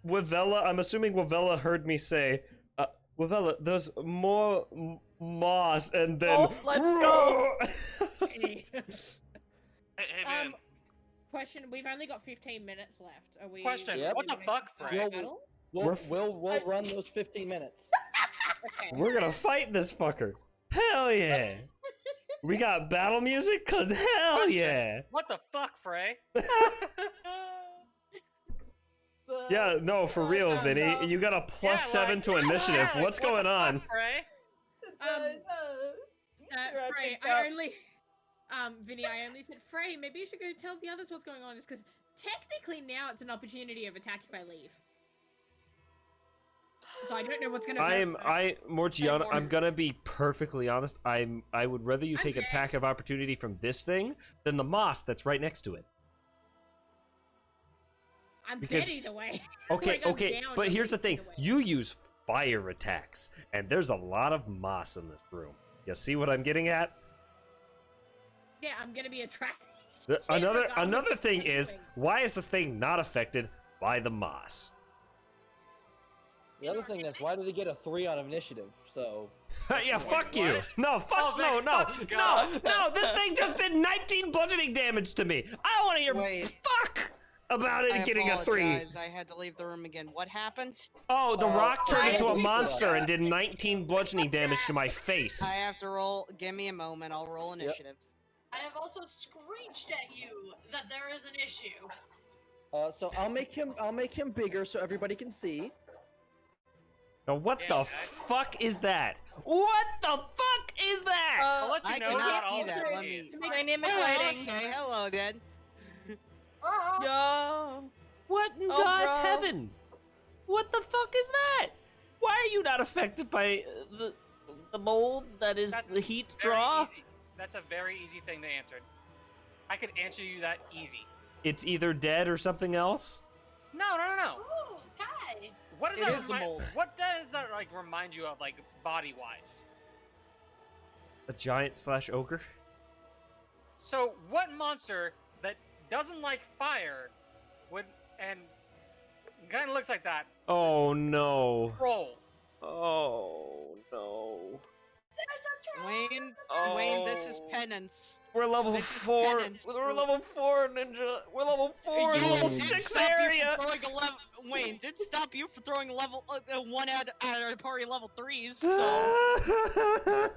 S10: Wavella, I'm assuming Wavella heard me say, Wavella, there's more moss, and then.
S9: Oh, let's go.
S6: Hey, man.
S5: Question: we've only got 15 minutes left. Are we?
S8: Question,
S4: Yep.
S8: what the fuck, Frey?
S5: Battle?
S4: We'll run those 15 minutes.
S5: Okay.
S10: We're gonna fight this fucker. Hell yeah. We got battle music? Cause hell
S8: Question,
S10: yeah.
S8: What the fuck, Frey?
S10: Yeah, no, for real, Vinny.
S9: no.
S10: You got a +7 to initiative.
S8: Yeah,
S10: What's
S8: what
S10: going
S8: the
S10: on?
S8: Fuck, Frey?
S5: Frey, I only, Vinny, I only said, Frey, maybe you should go tell the others what's going on, just because technically now it's an opportunity of attack if I leave. So I don't know what's gonna happen.
S10: Morgiana, I'm gonna be perfectly honest. I would rather you take
S5: Okay.
S10: attack of opportunity from this thing than the moss that's right next to it.
S5: I'm
S10: because-
S5: dead either way.
S10: Okay,
S5: Like, I'm
S10: okay,
S5: down
S10: but here's the thing.
S5: either way.
S10: You use fire attacks, and there's a lot of moss in this room. You see what I'm getting at?
S5: Yeah, I'm gonna be attracted.
S10: Another thing is, why is this thing not affected by the moss?
S4: The other thing is, why did he get a 3 on initiative? So.
S10: Yeah, fuck you.
S8: what?
S10: No, fuck,
S8: Oh,
S10: no,
S8: thank
S10: no,
S8: fucking
S10: no,
S8: God.
S10: no, this thing just did 19 bludgeoning damage to me. I don't want to hear
S3: Wait.
S10: fuck about
S3: I
S10: it getting a 3.
S3: apologize. I had to leave the room again. What happened?
S10: Oh, the rock turned
S3: I
S10: into a
S3: believe
S10: monster and did 19 bludgeoning damage to my face.
S3: I have to roll. Give me a moment. I'll roll initiative.
S7: I have also screeched at you that there is an issue.
S4: So I'll make him bigger so everybody can see.
S10: Now, what
S8: Yeah,
S10: the
S8: I-
S10: fuck is that? What the fuck is that?
S8: I'll let you
S3: I
S8: know
S3: cannot
S8: about
S3: see
S8: all
S3: that.
S8: the
S3: Let
S8: kids.
S3: me.
S9: Dynamic
S3: Oh,
S9: lighting.
S3: okay. Hello, Dad.
S9: Yo.
S10: What in
S9: Oh,
S10: God's
S9: bro.
S10: heaven? What the fuck is that? Why are you not affected by the mold that is
S8: That's
S10: the heat
S8: very
S10: draw?
S8: easy. That's a very easy thing to answer. I could answer you that easy.
S10: It's either dead or something else?
S8: No.
S7: Ooh, Kai!
S8: What does
S3: It
S8: that
S3: is the mold.
S8: What does that like remind you of, like body-wise?
S10: A giant / ogre?
S8: So, what monster that doesn't like fire would and kind of looks like that?
S10: Oh no.
S8: Troll.
S10: Oh no.
S3: Wayne, this is penance.
S10: We're level
S3: This is
S10: 4.
S3: penance.
S10: We're level 4, ninja. We're level 4 in
S3: You
S10: level
S3: didn't
S10: 6
S3: stop you
S10: area.
S3: from throwing a level. Wayne did stop you from throwing a level 1 out of party level 3s. So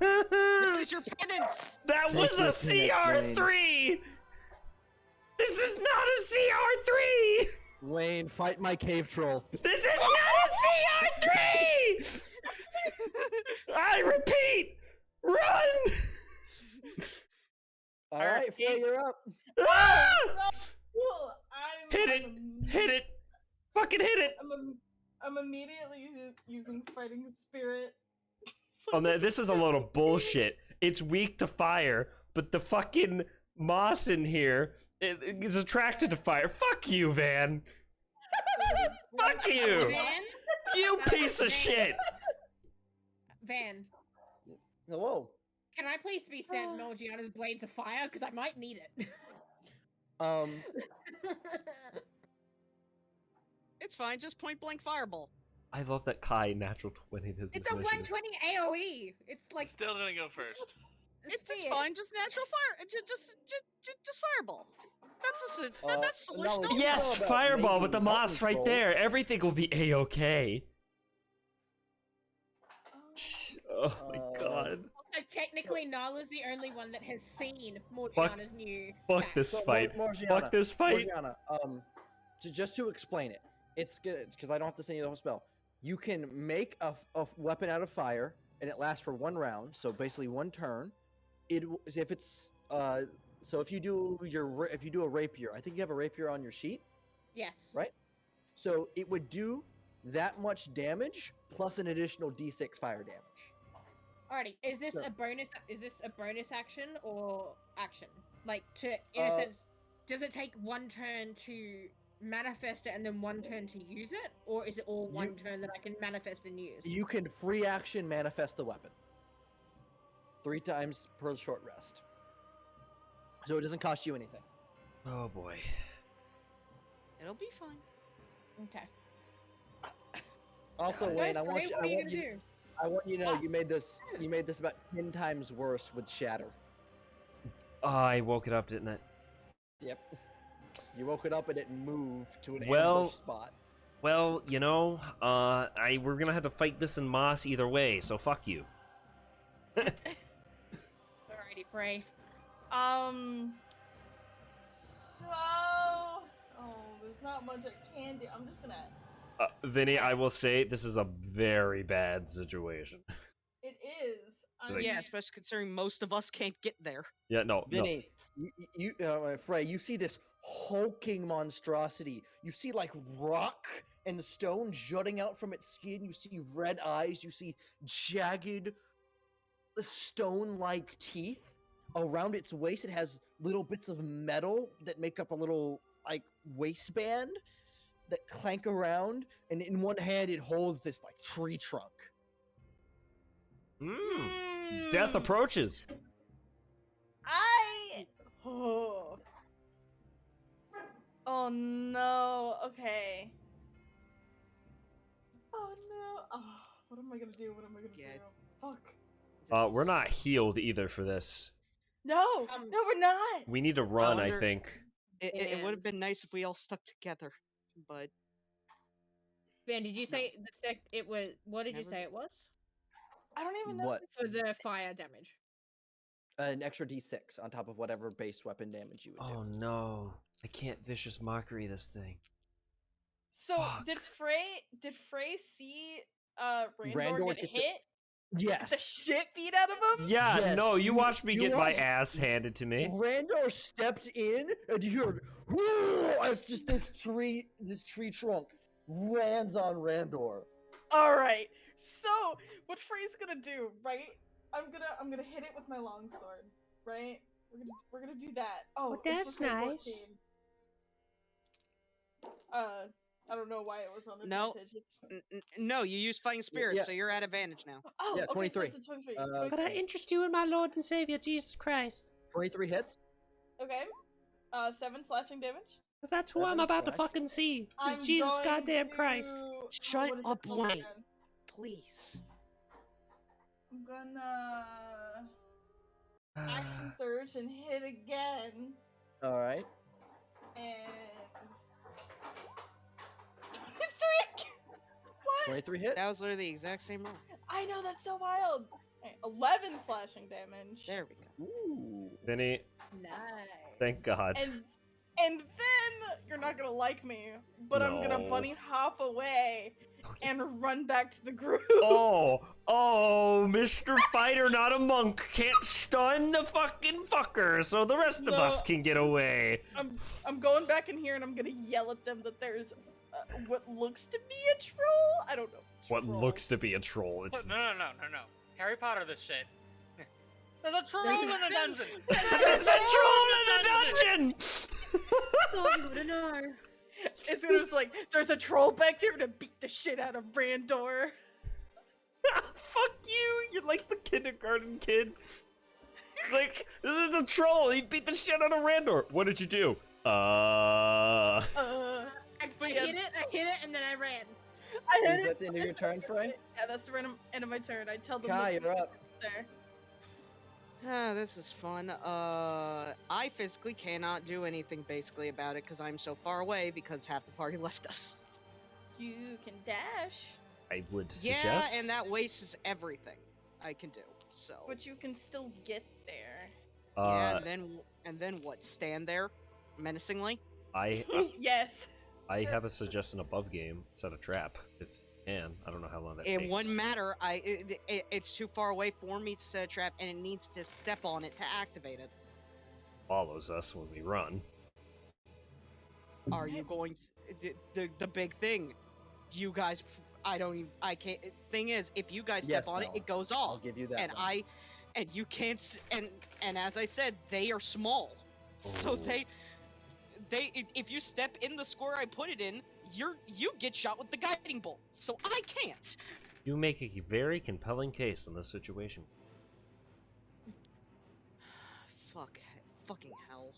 S3: this is your penance.
S10: That
S4: Take
S10: was a
S4: your penance,
S10: CR3. This is not a CR3.
S4: Wayne, fight my cave troll.
S10: This is not a CR3. I repeat, run.
S4: All right, Frey, you're up.
S10: Ah!
S9: Cool.
S10: Hit it. Hit it. Fucking hit it.
S9: I'm immediately using fighting spirit.
S10: Oh, this is a load of bullshit. It's weak to fire, but the fucking moss in here is attracted to fire. Fuck you, Van. Fuck you.
S5: Van?
S10: You piece of shit.
S5: Van,
S4: Hello.
S5: can I please be sent Morgiana's Blades of Fire? Because I might need it.
S3: It's fine. Just point blank fireball.
S10: I love that Kai natural 20 does
S5: It's a 120 AoE. It's like
S6: Still didn't go first.
S3: It's
S9: me.
S3: fine. Just natural fire. Just fireball. That's the
S4: no,
S3: solution.
S4: it's-
S3: to
S4: Yeah.
S2: Yes,
S4: about
S2: fireball with the
S4: maybe help
S2: moss right
S4: control.
S2: there. Everything will be a-okay. Oh my god.
S5: So technically, Nala's the only one that has seen
S2: Fuck-
S5: Morgiana's new
S2: Fuck
S5: attack.
S2: this
S4: So,
S2: fight.
S4: Morgiana,
S2: Fuck this fight.
S4: Morgiana, just to explain it, it's good because I don't have to send you the whole spell. You can make a weapon out of fire, and it lasts for 1 round, so basically 1 turn. If it's so if you do a rapier, I think you have a rapier on your sheet,
S5: Yes.
S4: right? So it would do that much damage plus an additional D6 fire damage.
S5: Alrighty. Is this
S4: So-
S5: a bonus? Is this a bonus action or action? Like in a sense, does it take 1 turn to manifest it and then 1 turn to use it, or is it all 1 turn that I can manifest and use?
S4: You can free action manifest the weapon 3 times per short rest, so it doesn't cost you anything.
S2: Oh boy.
S3: It'll be fine.
S5: Okay.
S4: Also, Wayne, I want
S5: Hey,
S4: you.
S5: what are you gonna do?
S4: I want you to know you made this about 10 times worse with Shatter.
S2: Oh, I woke it up, didn't I?
S4: Yep. You woke it up and it moved to an
S2: Well-
S4: ambush spot.
S2: Well, we're gonna have to fight this in moss either way, so fuck you.
S5: Alrighty, Frey.
S9: There's not much I can do. I'm just gonna.
S2: Vinny, I will say this is a very bad situation.
S9: It is. I
S2: Like-
S9: mean,
S3: Yeah, especially considering most of us can't get there.
S2: Yeah, no.
S4: Vinny, Frey, you see this hulking monstrosity. You see like rock and stone jutting out from its skin. You see red eyes. You see jagged stone-like teeth. Around its waist, it has little bits of metal that make up a little like waistband that clank around. And in one hand, it holds this like tree trunk.
S2: Death approaches.
S9: Oh no. Okay. Oh no. Oh, what am I gonna do? What am I gonna
S3: Yeah.
S9: do? Fuck.
S2: We're not healed either for this.
S9: No. No, we're not.
S2: We need to run, I
S3: wonder-
S2: think.
S3: It would have been nice if we all stuck together, but
S5: Ben, did you say it was? What did you
S3: Never
S5: say
S3: did.
S5: it was?
S9: I don't even know.
S4: What?
S5: For the fire damage.
S4: An extra D6 on top of whatever base weapon damage you would do.
S2: Oh no. I can't vicious mockery this thing.
S9: So
S2: Fuck.
S9: did Frey see Randor
S4: Randor
S9: get
S4: get the-
S9: hit? Get
S4: Yes.
S9: the shit beat out of him?
S2: Yeah,
S4: Yes,
S2: no, you watched me
S4: you
S2: get my
S4: watched-
S2: ass handed to me.
S4: Randor stepped in, and you heard, "Whoo!" as just this tree trunk lands on Randor.
S9: All right. So what Frey's gonna do, right? I'm gonna hit it with my longsword, right? We're gonna do that. Oh, it's
S5: that's
S9: supposed to be
S5: nice.
S9: 14. I don't know why it was on
S3: No.
S9: advantage. It's...
S3: no, you use fighting spirits,
S4: yeah.
S3: so you're at advantage now.
S9: Oh,
S4: Yeah,
S9: okay,
S4: 23.
S9: So it's a 23.
S4: Uh,
S9: 23.
S5: But I interest you in my Lord and Savior Jesus Christ,
S4: 23 hits.
S9: Okay. 7 slashing damage.
S5: because that's who
S4: Seven
S5: I'm about to
S4: slash.
S5: fucking see. Is
S9: I'm
S5: Jesus
S9: going
S5: goddamn
S9: to...
S5: Christ.
S3: Shut
S9: what is it
S3: up,
S9: called
S3: Wayne.
S9: again?
S3: Please.
S9: I'm gonna action surge and hit again,
S4: All right.
S9: and 23. What?
S4: 23 hit.
S3: That was literally the exact same roll.
S9: I know, that's so wild. Okay, 11 slashing damage.
S3: There we go.
S4: Ooh.
S2: Vinny,
S5: Nice.
S2: thank God.
S9: And then you're not gonna like me, but I'm gonna
S2: No.
S9: bunny hop away and run back to the group.
S2: Oh, Mr. Fighter, not a monk, can't stun the fucking fucker, so the rest of
S9: No.
S2: us can get away.
S9: I'm going back in here and I'm gonna yell at them that there's what looks to be a troll. I don't know. If it's
S2: What
S9: troll.
S2: looks to be a troll, it's
S8: No. Harry Potter this shit. There's a troll in the dungeon!
S2: There's a troll in the dungeon!
S5: Thought you would know.
S9: It's gonna be like, there's a troll back there to beat the shit out of Randor.
S2: Fuck you! You're like the kindergarten kid. It's like, this is a troll. He beat the shit out of Randor. What did you do?
S5: I hit it, and then I ran.
S9: I hit
S4: Is
S9: it.
S4: that the end of your turn, Frey?
S9: Yeah, that's the end of my turn. I tell them
S4: Kai,
S9: that
S4: you're up.
S9: there.
S3: This is fun. I physically cannot do anything basically about it because I'm so far away because half the party left us.
S9: You can dash,
S10: I would
S3: Yeah,
S10: suggest.
S3: and that wastes everything I can do. So
S9: but you can still get there.
S3: yeah, and then what? Stand there menacingly?
S10: I
S9: Yes.
S10: I have a suggestion above game. Set a trap if you can. I don't know how long that
S3: It
S10: takes.
S3: wouldn't matter. It's too far away for me to set a trap, and it needs to step on it to activate it.
S10: Follows us when we run.
S3: Are you going to the big thing? You guys, I don't even. I can't. Thing is, if you guys step
S4: Yes,
S3: on it,
S4: Noah.
S3: it goes
S4: I'll
S3: off.
S4: give you that.
S3: And
S4: one.
S3: and you can't. And as I said, they are small, so
S10: Oh.
S3: if you step in the square I put it in, you get shot with the guiding bolt. So I can't.
S10: You make a very compelling case in this situation.
S3: Fucking hell.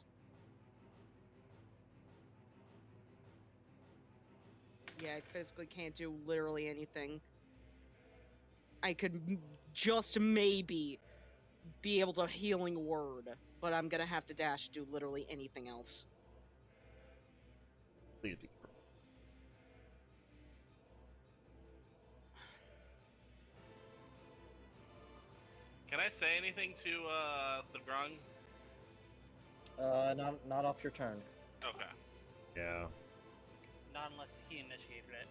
S3: Yeah, I physically can't do literally anything. I could just maybe be able to healing word, but I'm gonna have to dash to do literally anything else.
S10: Please be careful.
S6: Can I say anything to the grung?
S4: Not off your turn.
S6: Okay.
S10: Yeah.
S8: Not unless he initiated it.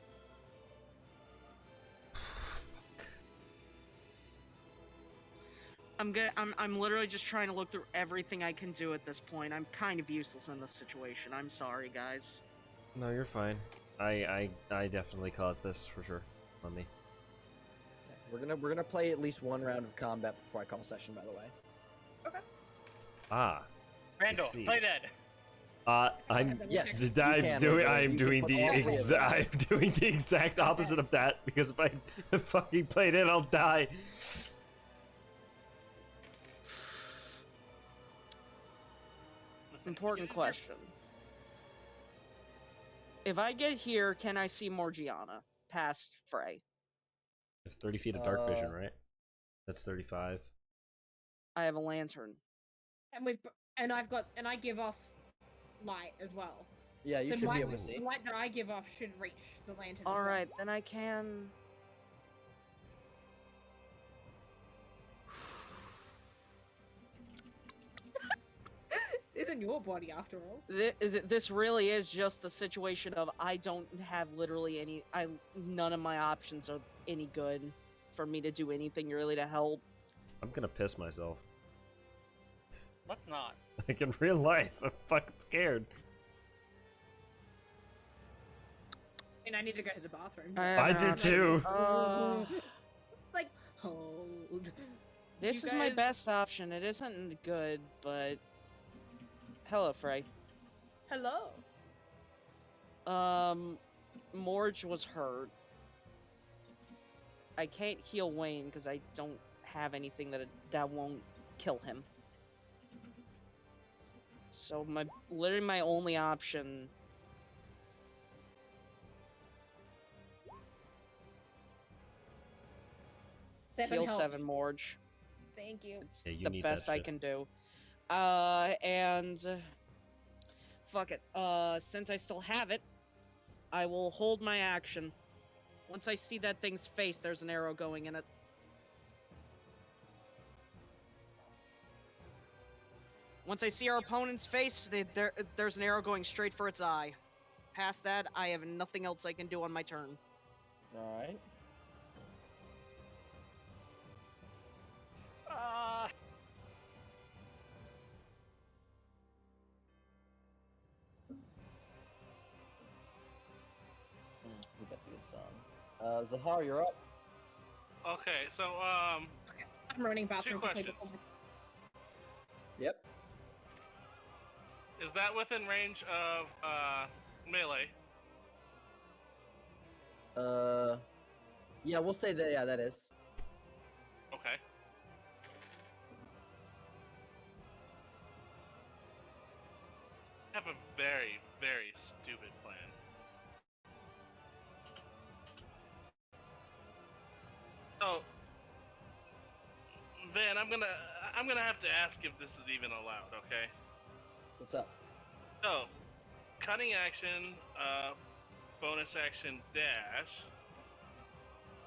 S3: I'm literally just trying to look through everything I can do at this point. I'm kind of useless in this situation. I'm sorry, guys.
S10: No, you're fine. I definitely caused this for sure on me.
S4: We're gonna play at least one round of combat before I call session. By the way.
S10: Ah.
S8: Randall,
S10: see.
S8: play dead.
S10: I'm
S4: Yes,
S10: Did
S4: you
S10: I'm
S4: can,
S10: doing
S4: Randall.
S10: I'm
S4: You
S10: doing
S4: can
S10: the
S4: put all three of them
S10: I'm doing the exact opposite of that because if I fucking played it, I'll die.
S8: Listen,
S3: Important
S8: use your-
S3: question. If I get here, can I see Morgiana past Frey?
S10: If 30 feet of dark vision, right? That's 35.
S3: I have a lantern.
S5: And I give off light as well.
S4: Yeah, you
S5: So
S4: should
S5: light,
S4: be able to see.
S5: the light that I give off should reach the lantern.
S3: All
S5: as well.
S3: right, then I can.
S5: Isn't your body after all?
S3: This really is just the situation of I don't have literally any. None of my options are any good for me to do anything really to help.
S10: I'm gonna piss myself.
S8: Let's not.
S10: Like in real life, I'm fucking scared.
S5: And I need to go to the bathroom.
S10: I do too.
S5: It's like, hold.
S3: This
S9: You
S3: is my
S9: guys-
S3: best option. It isn't good, but hello, Frey.
S9: Hello.
S3: Morge was hurt. I can't heal Wayne because I don't have anything that won't kill him. So literally my only option. Heal
S5: helps.
S3: 7 Morge.
S5: Thank you.
S3: It's
S10: Yeah, you
S3: the
S10: need
S3: best
S10: that
S3: I
S10: shit.
S3: can do. And fuck it. Since I still have it, I will hold my action. Once I see that thing's face, there's an arrow going in it. Once I see our opponent's face, there's an arrow going straight for its eye. Past that, I have nothing else I can do on my turn.
S4: All right. We got the good song. Zahar, you're up.
S6: Okay, so
S5: I'm running bathroom quickly
S6: questions.
S5: before
S4: Yep.
S6: is that within range of melee?
S4: Yeah, we'll say that. Yeah, that is.
S6: Okay. I have a very, very stupid plan. So, Van, I'm gonna have to ask if this is even allowed. Okay.
S4: What's up?
S6: So, cunning action, bonus action dash,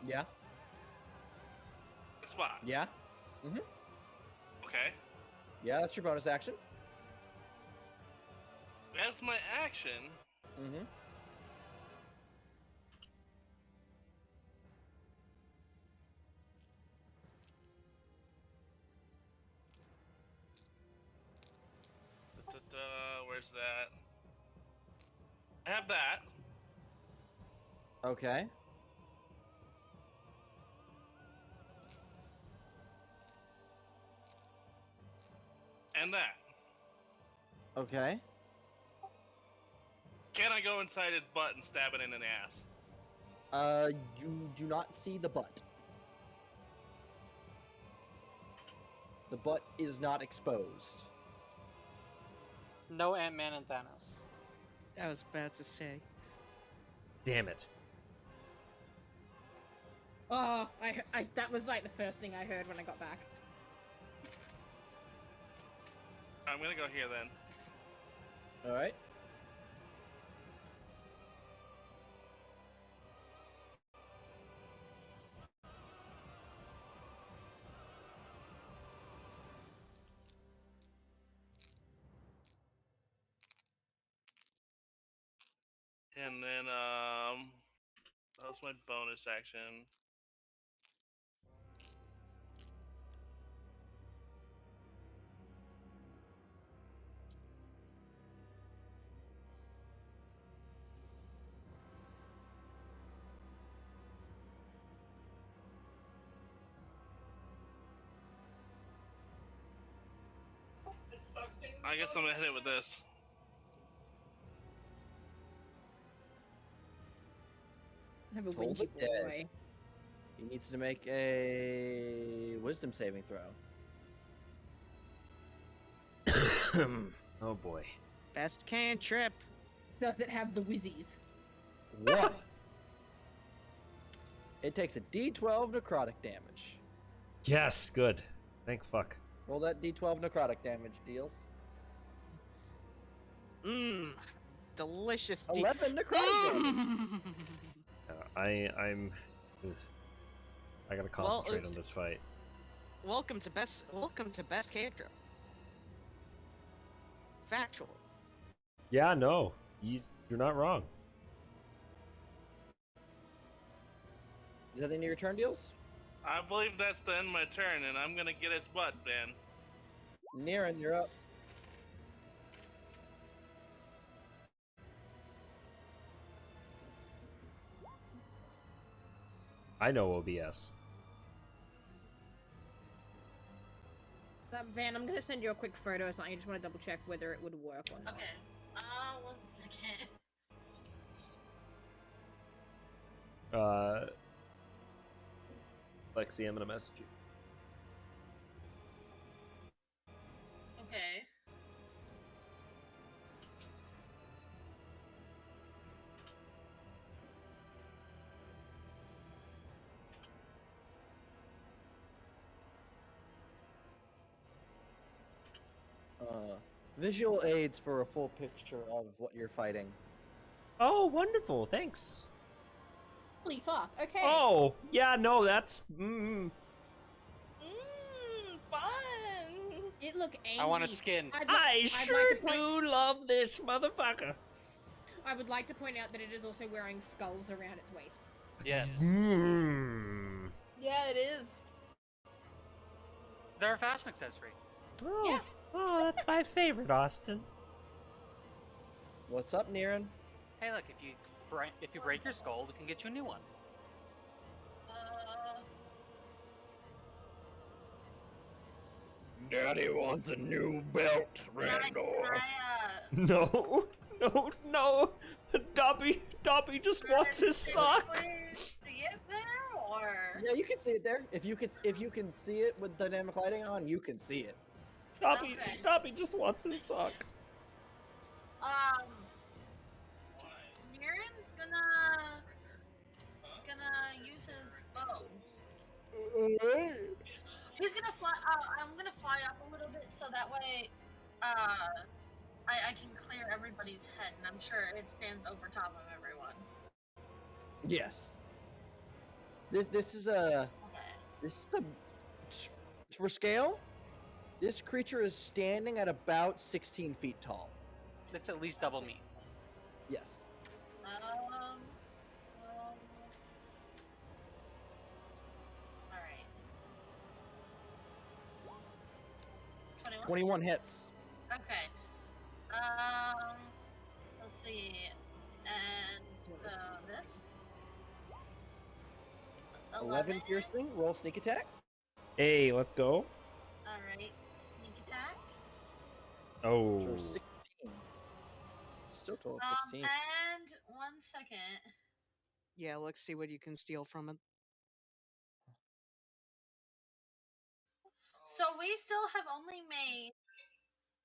S4: Yeah.
S6: spot.
S4: Yeah. Mm-hmm.
S6: Okay.
S4: Yeah, that's your bonus action.
S6: As my action,
S4: Mm-hmm.
S6: where's that? I have that.
S4: Okay.
S6: And that.
S4: Okay.
S6: Can I go inside his butt and stab it in the ass?
S4: You do not see the butt. The butt is not exposed.
S8: No Ant-Man and Thanos.
S3: I was about to say.
S10: Damn it.
S5: Oh, that was like the first thing I heard when I got back.
S6: I'm gonna go here then.
S4: All right.
S6: And then, that was my bonus action. I guess I'm gonna hit it with this.
S5: I have a
S4: Totally
S5: whingy
S4: dead.
S5: boy.
S4: He needs to make a wisdom saving throw.
S10: Oh boy.
S3: Best cantrip.
S5: Does it have the whizzies?
S4: One. It takes a D12 necrotic damage.
S10: Yes, good. Thank fuck.
S4: Roll that D12 necrotic damage, deals.
S3: Mmm. Delicious.
S4: 11 necrotic damage.
S10: I'm. Oof. I gotta concentrate on this fight.
S3: Welcome to best cantrip. Factual.
S10: Yeah, no, you're not wrong.
S4: Is that the end of your turn, deals?
S6: I believe that's the end of my turn, and I'm gonna get its butt, man.
S4: Niran, you're up.
S10: I know OBS.
S5: Van, I'm gonna send you a quick photo or something. I just want to double check whether it would work or not.
S7: Okay. 1 second.
S10: Lexi, I'm gonna message you.
S7: Okay.
S4: Visual aids for a full picture of what you're fighting.
S10: Oh, wonderful! Thanks.
S5: Holy fuck! Okay.
S10: Oh, yeah, no, that's.
S9: Fun.
S5: It look angry.
S8: I want its skin.
S10: I sure do love this motherfucker.
S5: I would like to point out that it is also wearing skulls around its waist.
S8: Yes.
S9: Yeah, it is.
S8: They're a fashion accessory.
S10: Oh,
S5: Yeah.
S10: oh, that's my favorite, Austin.
S4: What's up, Niran?
S8: Hey, look, if you break your skull, we can get you a new one.
S4: Daddy wants a new belt, Randall.
S10: No, no, no. Dobby just wants his sock.
S7: See it there, or
S4: Yeah, you can see it there. If you can see it with dynamic lighting on, you can see it.
S10: Dobby just wants his sock.
S7: Niren's gonna use his bow. He's gonna fly. I'm gonna fly up a little bit so that way, I can clear everybody's head, and I'm sure it stands over top of everyone.
S4: Yes. This is a for scale. This creature is standing at about 16 feet tall.
S8: That's at least double me.
S4: Yes.
S7: Well, all right. 21.
S4: 21 hits.
S7: Okay. Let's see. And so this.
S4: 11 piercing. Roll sneak attack.
S2: Hey, let's go.
S7: All right. Sneak attack.
S2: Oh.
S4: For 16. Still total of 16.
S7: And 1 second.
S3: Yeah, let's see what you can steal from it.
S7: So we still have only made.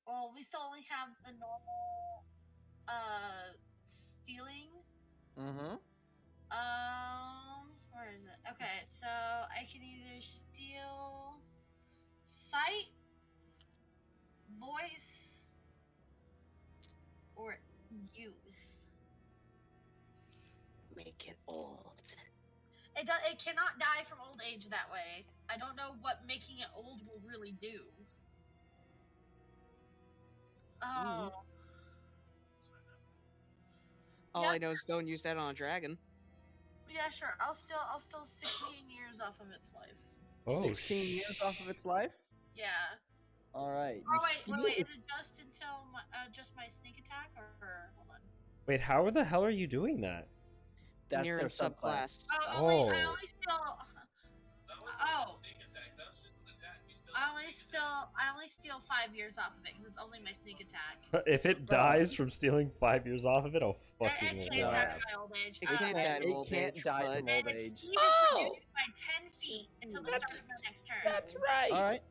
S7: Well, we still only have the normal. Stealing.
S4: Mm-hmm.
S7: Where is it? Okay, so I can either steal sight, voice, or youth.
S3: Make it old.
S7: It cannot die from old age that way. I don't know what making it old will really do. Oh.
S3: All
S7: Yeah.
S3: I know is don't use that on a dragon.
S7: Yeah, sure. I'll still 16 years off of its life.
S2: Oh,
S4: 16 years off of its life.
S7: Yeah.
S4: All right.
S7: Oh wait. Is it just until just my sneak attack, or hold on?
S2: Wait, how the hell are you doing that?
S4: That's
S3: Near
S4: their
S3: in subclass.
S7: I only still. Oh. I only steal 5 years off of it because it's only my sneak attack.
S2: If it dies from stealing 5 years off of it, I'll fucking
S7: It can't
S2: laugh.
S7: die from my old age.
S3: It can't die from old age, but...
S7: And its speed is reduced by 10 feet until the start of my next turn.
S2: That's right.
S4: All right.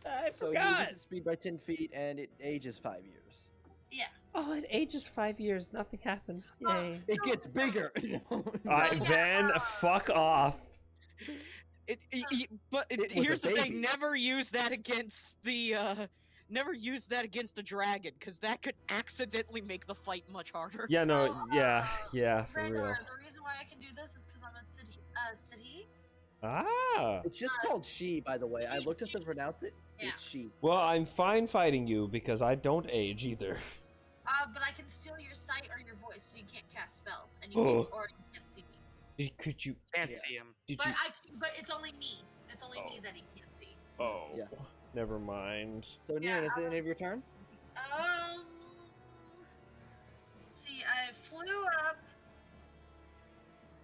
S2: I
S4: So you reduce its speed by 10 feet, and it ages 5 years.
S7: Yeah.
S2: Oh, it ages 5 years. Nothing happens. Yay.
S4: It gets bigger.
S2: Van, fuck off.
S3: Here's the thing: never use that against the dragon, because that could accidentally make the fight much harder.
S2: Yeah, no, yeah, for
S7: Vandor,
S2: real.
S7: the reason why I can do this is because I'm a city.
S2: Ah.
S4: It's just called she, by the way. I looked up to pronounce it.
S7: Yeah.
S4: It's she.
S2: Well, I'm fine fighting you because I don't age either.
S7: But I can steal your sight or your voice, so you can't cast spell, and you can't see me.
S2: Could you?
S11: Can't see him.
S7: But it's only me. It's only me that he can't see.
S2: Oh.
S4: Yeah.
S2: Never mind.
S4: So, Niran, is the end of your turn?
S7: Let's see, I flew up.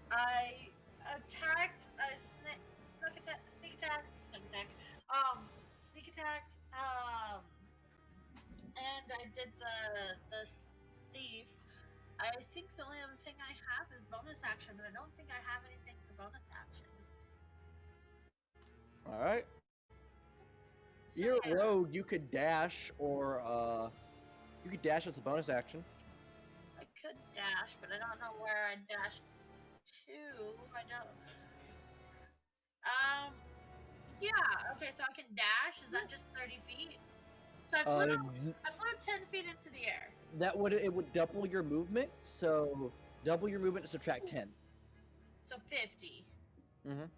S7: I attacked. I sneak attacked. And I did the thief. I think the only other thing I have is bonus action, but I don't think I have anything for bonus action.
S4: All right.
S7: So,
S4: You're a rogue. You could dash, or you could dash as a bonus action.
S7: I could dash, but I don't know where I dash to. I don't. Yeah. Okay, so I can dash. Is that just 30 feet? So I flew 10 feet into the air.
S4: It would double your movement. So double your movement to subtract 10.
S7: So 50.
S4: Mm-hmm.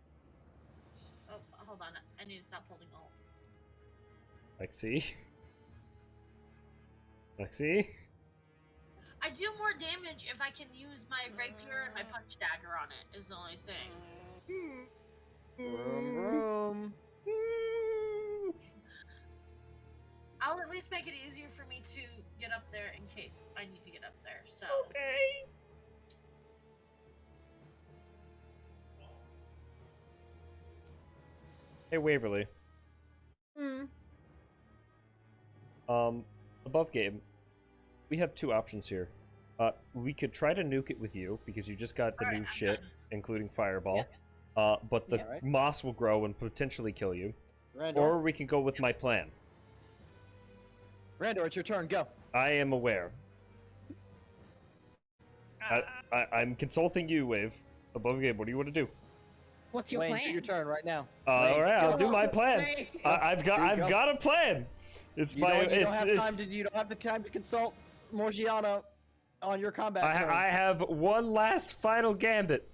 S7: Oh, hold on. I need to stop holding Alt.
S2: Lexi? Lexi?
S7: I do more damage if I can use my rapier and my punch dagger on it, is the only thing.
S4: Vroom, vroom.
S7: I'll at least make it easier for me to get up there in case I need to get up there, so.
S2: Okay. Hey, Waverly. Above game, we have two options here. We could try to nuke it with you, because you just got the new shit, including Fireball. But the moss will grow and potentially kill you.
S4: Randor.
S2: Or we can go with my plan.
S4: Randor, it's your turn. Go.
S2: I am aware. I'm consulting you, Wave. Above game, what do you want to do?
S5: What's your
S4: Wayne, do
S5: plan?
S4: your turn right now.
S2: All right, I'll
S4: go.
S2: do my plan.
S5: Wayne.
S2: I've got a plan. It's
S4: You
S2: my
S4: don't, you don't
S2: it's
S4: have
S2: it's.
S4: time to, you don't have the time to consult Morgiana on your combat turn.
S2: I have one last final gambit.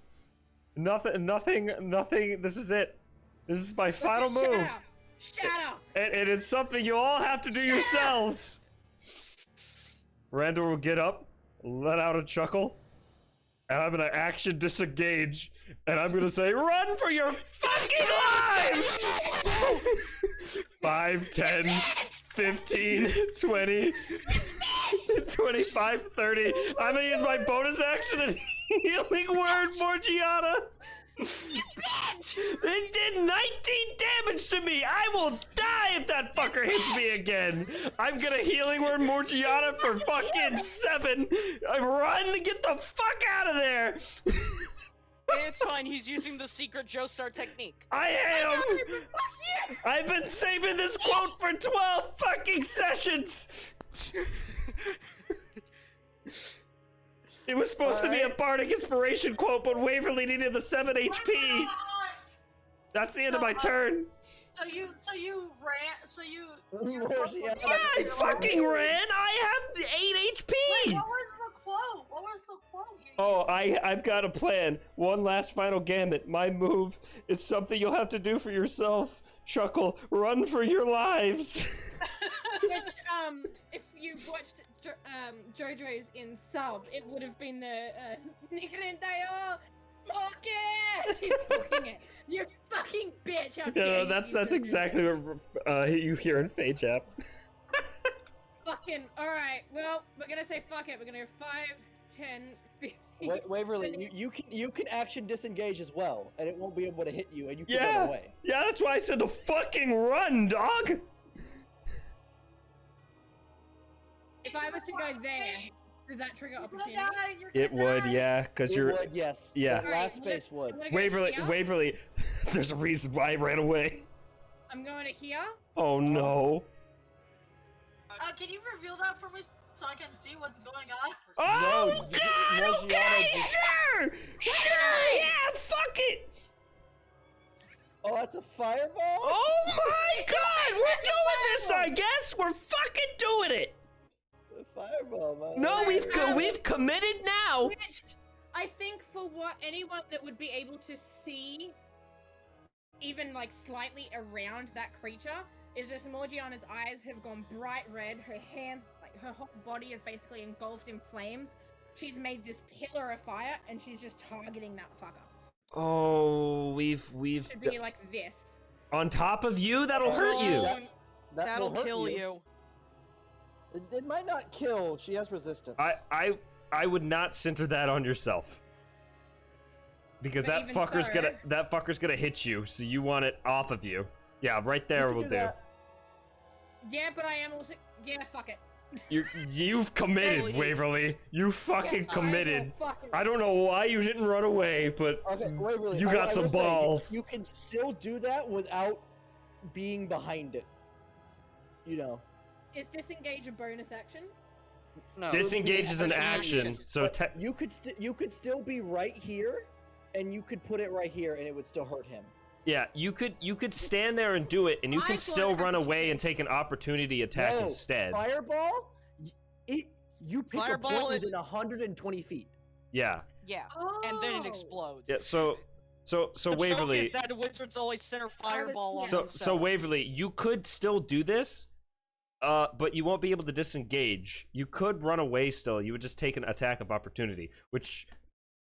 S2: Nothing. This is it. This is my final
S5: Shut
S2: move.
S5: up. Shut up.
S2: And it's something you all have to do yourselves. Randall will get up, let out a chuckle, and I'm gonna action disengage, and I'm gonna say, "Run for your fucking lives!" 5, 10, 15, 20, 25, 30. I'm gonna use my bonus action and healing word, Morgiana.
S5: You bitch!
S2: It did 19 damage to me! I will die if that fucker hits me again! I'm gonna healing word Morgiana for fucking 7! I run! Get the fuck out of there!
S3: It's fine, he's using the secret Joestar technique.
S2: I am! I've been saving this quote for 12 fucking sessions! It was supposed to be a bardic inspiration quote, but Waverly needed the 7 HP! That's the end of my turn!
S7: So you ran. So you.
S4: Morgiana.
S2: Yeah, I fucking ran! I have 8 HP!
S7: Wait, what was the quote? What was the quote?
S2: Oh, I've got a plan. One last final gambit. My move. It's something you'll have to do for yourself. Chuckle. Run for your lives.
S5: Which, if you watched JoJo's in sub, it would have been the Nikrentayo Moke! He's booking it. You fucking bitch! How dare
S2: Yeah,
S5: you,
S2: that's
S5: JoJo.
S2: exactly what you hear in Fade Chap.
S5: Fucking alright. Well, we're gonna say fuck it. We're gonna go 5, 10, 15.
S4: Waverly, you can action disengage as well, and it won't be able to hit you, and you can run
S2: Yeah,
S4: away.
S2: yeah, that's why I said to fucking run, dog.
S5: If I was to go there, does that trigger opportunity?
S2: It would, yeah, because
S4: It
S2: you're.
S4: would, yes.
S2: Yeah.
S4: The last space would.
S5: I'm gonna go
S2: Waverly,
S5: here.
S2: Waverly. There's a reason why I ran away.
S5: I'm going to here.
S2: Oh no.
S7: Can you reveal that for me so I can see what's going on?
S2: Oh
S4: No,
S2: God!
S4: Morgiana
S2: Okay,
S4: just-
S2: sure, yeah, fuck it.
S4: Oh, that's a fireball?
S2: Oh my God, we're doing this. I guess we're fucking doing it.
S4: A fireball, man.
S2: No, we've committed now.
S5: Which I think for what anyone that would be able to see, even like slightly around that creature, is just Morgiana's eyes have gone bright red. Her hands, like her whole body, is basically engulfed in flames. She's made this pillar of fire, and she's just targeting that fucker.
S2: Oh, we've
S5: Should be like this.
S2: on top of you. That'll hurt you.
S3: Don't-
S4: That
S3: That'll
S4: will hurt
S3: kill you.
S4: It might not kill. She has resistance.
S2: I would not center that on yourself. Because
S5: But
S2: that
S5: even
S2: fucker's gonna hit you, so you want it off of you. Yeah, right there
S4: You
S2: will
S4: can
S2: do.
S4: that.
S5: Yeah, but I am also. Yeah, fuck it.
S2: You've committed,
S3: Totally.
S2: Waverly. You fucking
S5: Yeah,
S2: committed.
S5: I will fucking-
S2: I don't know why you didn't run away, but
S4: Okay, Waverly,
S2: you got
S4: I
S2: some
S4: will say,
S2: balls.
S4: you can still do that without being behind it. You know.
S5: Is disengage a bonus action?
S8: No.
S2: Disengage is an
S3: An
S2: action,
S3: action.
S2: so
S4: You could still be right here, and you could put it right here, and it would still hurt him.
S2: yeah, you could stand there and do it, and you
S5: I
S2: can
S5: thought
S2: still
S5: that's
S2: run
S5: what you
S2: away
S5: said.
S2: and take an opportunity attack
S4: No,
S2: instead.
S4: Fireball, you pick
S3: Fireball
S4: a point
S3: is-
S4: within 120 feet.
S2: Yeah,
S3: Yeah,
S5: Oh.
S3: and then it explodes.
S2: yeah. So
S3: The joke
S2: Waverly.
S3: is that wizards always center fireball on
S5: yeah.
S2: So
S3: themselves.
S2: Waverly, you could still do this, but you won't be able to disengage. You could run away still. You would just take an attack of opportunity, which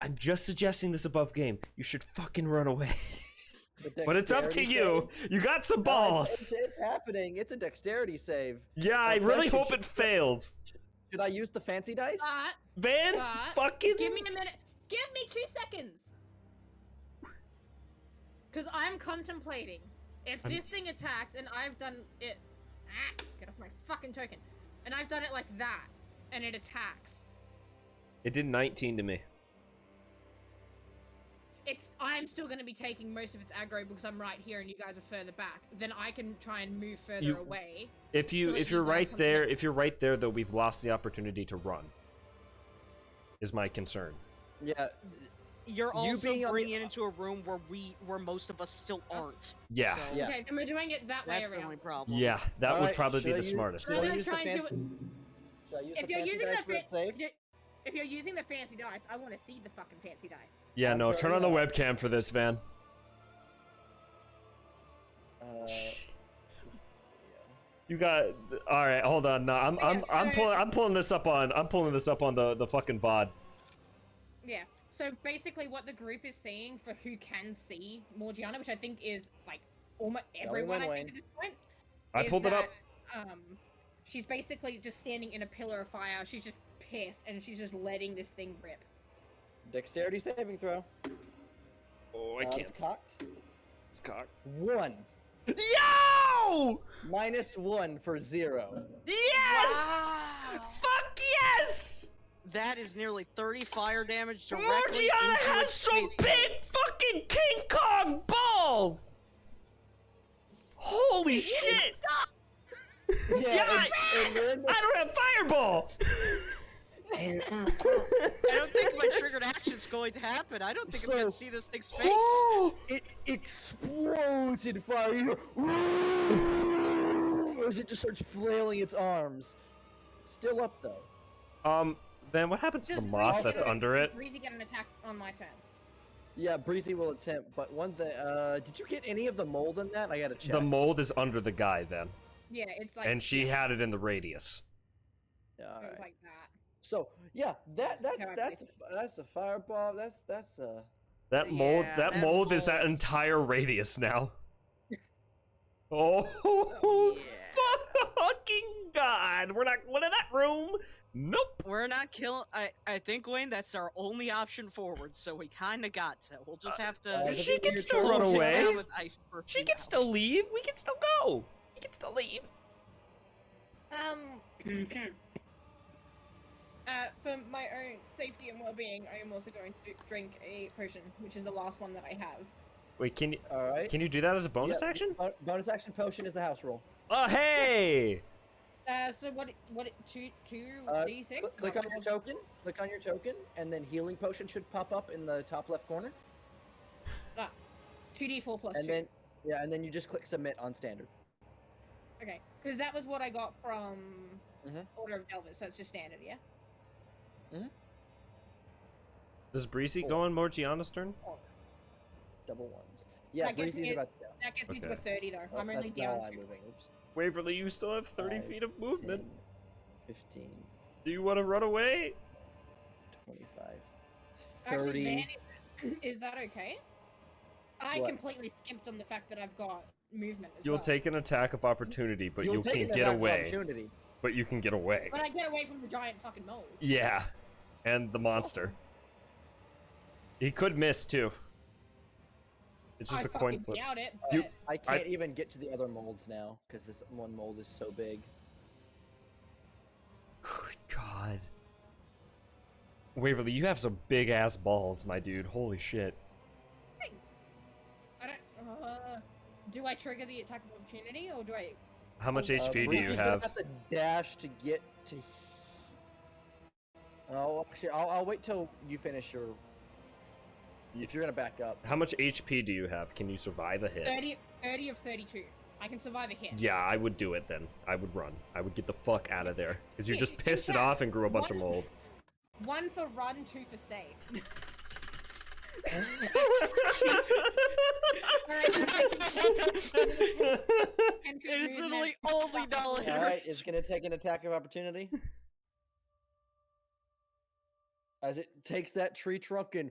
S2: I'm just suggesting this above game. You should fucking run away. But it's up to
S4: Dexterity
S2: you.
S4: save?
S2: You got some
S4: No,
S2: balls.
S4: it's happening. It's a dexterity save.
S2: Yeah, I
S4: Oh,
S2: really
S4: Fletcher,
S2: hope it fails.
S4: Should I use the fancy dice?
S2: Van,
S5: But-
S2: fucking.
S5: Give me a minute. Give me 2 seconds. Because I'm contemplating. If this thing attacks and I've done it. Get off my fucking token. And I've done it like that. And it attacks.
S2: It did 19 to me.
S5: I'm still going to be taking most of its aggro because I'm right here and you guys are further back. Then I can try and move further
S2: You-
S5: away.
S2: If
S5: So
S2: you
S5: that
S2: if
S5: you
S2: you're
S5: guys
S2: right
S5: come
S2: there,
S5: in.
S2: if you're right there though, we've lost the opportunity to run. Is my concern.
S4: Yeah.
S3: you're
S4: You
S3: also
S4: being on the-
S3: bringing it into a room where most of us still aren't.
S10: Yeah.
S3: So
S4: Yeah.
S5: Okay, then we're doing it that way
S3: that's the
S5: around.
S3: only problem.
S10: Yeah, that would
S4: Alright,
S10: probably be
S4: should I
S10: the
S4: use-
S10: smartest.
S4: Should
S5: I'm
S4: I
S5: gonna
S4: use the
S5: try and do
S4: fancy? Should I use
S5: If
S4: the
S5: you're
S4: fancy
S5: using
S4: dice
S5: the
S4: for it safe?
S5: if you're using the fancy dice, I want to see the fucking fancy dice.
S10: Yeah, no,
S4: Okay,
S10: turn on the
S4: yeah.
S10: webcam for this, Van. Jesus. You got all right. Hold on. No, I'm pulling this up on the fucking VOD.
S5: Yeah. So basically, what the group is seeing for who can see Morgiana, which I think is like almost everyone, I think at this point.
S10: I
S5: is
S10: pulled it up.
S5: that, she's basically just standing in a pillar of fire. She's just pissed, and she's just letting this thing rip.
S4: Dexterity saving throw.
S10: Oh, I can't.
S4: It's cocked.
S10: It's cocked.
S4: 1.
S10: Yo!
S4: -1 for 0.
S10: Yes!
S3: Wow.
S10: Fuck yes!
S3: That is nearly 30 fire damage directly
S10: Morgiana
S3: into
S10: has
S3: its
S10: some
S3: face.
S10: big fucking King Kong balls! Holy shit!
S4: Yeah,
S10: I don't have fireball!
S3: I don't think my triggered action's going to happen. I don't think I'm going to
S4: So-
S3: see this thing's face.
S4: it explodes in fire as it just starts flailing its arms. Still up though.
S10: Then what happens to
S5: Does
S10: the moss
S5: Breezy
S10: that's
S5: get-
S10: under it?
S5: Does Breezy get an attack on my turn?
S4: Yeah, Breezy will attempt, but one thing, did you get any of the mold in that? I gotta check.
S10: The mold is under the guy then.
S5: Yeah, it's like.
S10: And she had it in the radius.
S4: Yeah,
S5: It was
S4: alright.
S5: like that.
S4: So, yeah, that's
S5: Yeah,
S4: a fireball, that's
S10: That mold
S3: Yeah,
S10: that
S3: that
S10: mold is that
S3: mold.
S10: entire radius now. Oh, fucking god. We're not going to that room. Nope.
S3: We're not killing. I think, Wayne, that's our only option forward, so we kind of got to. We'll just have to.
S10: She gets to
S4: Hold
S10: run
S3: sit
S10: away.
S3: down with ice for a
S10: She
S3: few
S10: gets to
S3: hours.
S10: leave. We can still go. We can still leave.
S5: For my own safety and well-being, I am also going to drink a potion, which is the last one that I have.
S10: Wait, can
S4: alright.
S10: you do that as a bonus
S4: Yeah,
S10: action?
S4: Bonus action potion is the house roll.
S10: Oh, hey.
S5: So what? Two D6?
S4: Click on your token. Click on your token, and then healing potion should pop up in the top left corner.
S5: 2d4 plus
S4: And
S5: 2.
S4: then and then you just click submit on standard.
S5: Okay, because that was what I got from
S4: Mhm.
S5: Order of Delvers, so it's just standard, yeah.
S10: Does Breezy
S4: 4.
S10: go on Morgiana's turn?
S4: Double ones. Yeah,
S5: That gets
S4: Breezy's
S5: me-
S4: about to go.
S5: That gets me to a
S10: Okay.
S5: 30 though.
S4: Oh,
S5: I'm only
S4: that's not
S5: down
S4: why I'm
S5: 2.
S4: moving. Oops.
S10: Waverly, you still have 30
S4: 5,
S10: feet of movement.
S4: 10, 15,
S10: Do you want to run away?
S4: 25,
S5: Actually,
S4: 30.
S5: man, is that okay? I
S4: What?
S5: completely skimped on the fact that I've got movement as
S10: You'll
S5: well.
S10: take an attack of opportunity, but you
S4: You'll take
S10: can
S4: an
S10: get
S4: attack of
S10: away.
S4: opportunity.
S10: But you can get away.
S5: But I get away from the giant fucking mole.
S10: Yeah. And the monster. He could miss too. It's just
S5: I
S10: a coin
S5: fucking
S10: flip.
S5: doubt it,
S10: You-
S5: but
S4: I can't even get to the other molds now because this one mold is so big.
S10: Good God. Waverly, you have some big ass balls, my dude. Holy shit.
S5: thanks. I don't. Do I trigger the attack of opportunity or do I?
S10: How much HP do
S4: Breezy's
S10: you
S4: gonna
S10: have?
S4: have to dash to get to. Oh, actually, I'll wait till you finish your. If you're gonna back up.
S10: How much HP do you have? Can you survive a hit?
S5: 30 of 32. I can survive a hit.
S10: Yeah, I would do it then. I would run. I would get the fuck out of there. Because you
S5: Yeah,
S10: just
S5: in
S10: pissed it
S5: fact,
S10: off and grew a bunch of
S5: one-
S10: mold.
S5: 1 for run, 2 for stay.
S3: It is literally only $1.
S4: All right, it's gonna take an attack of opportunity. As it takes that tree trunk and.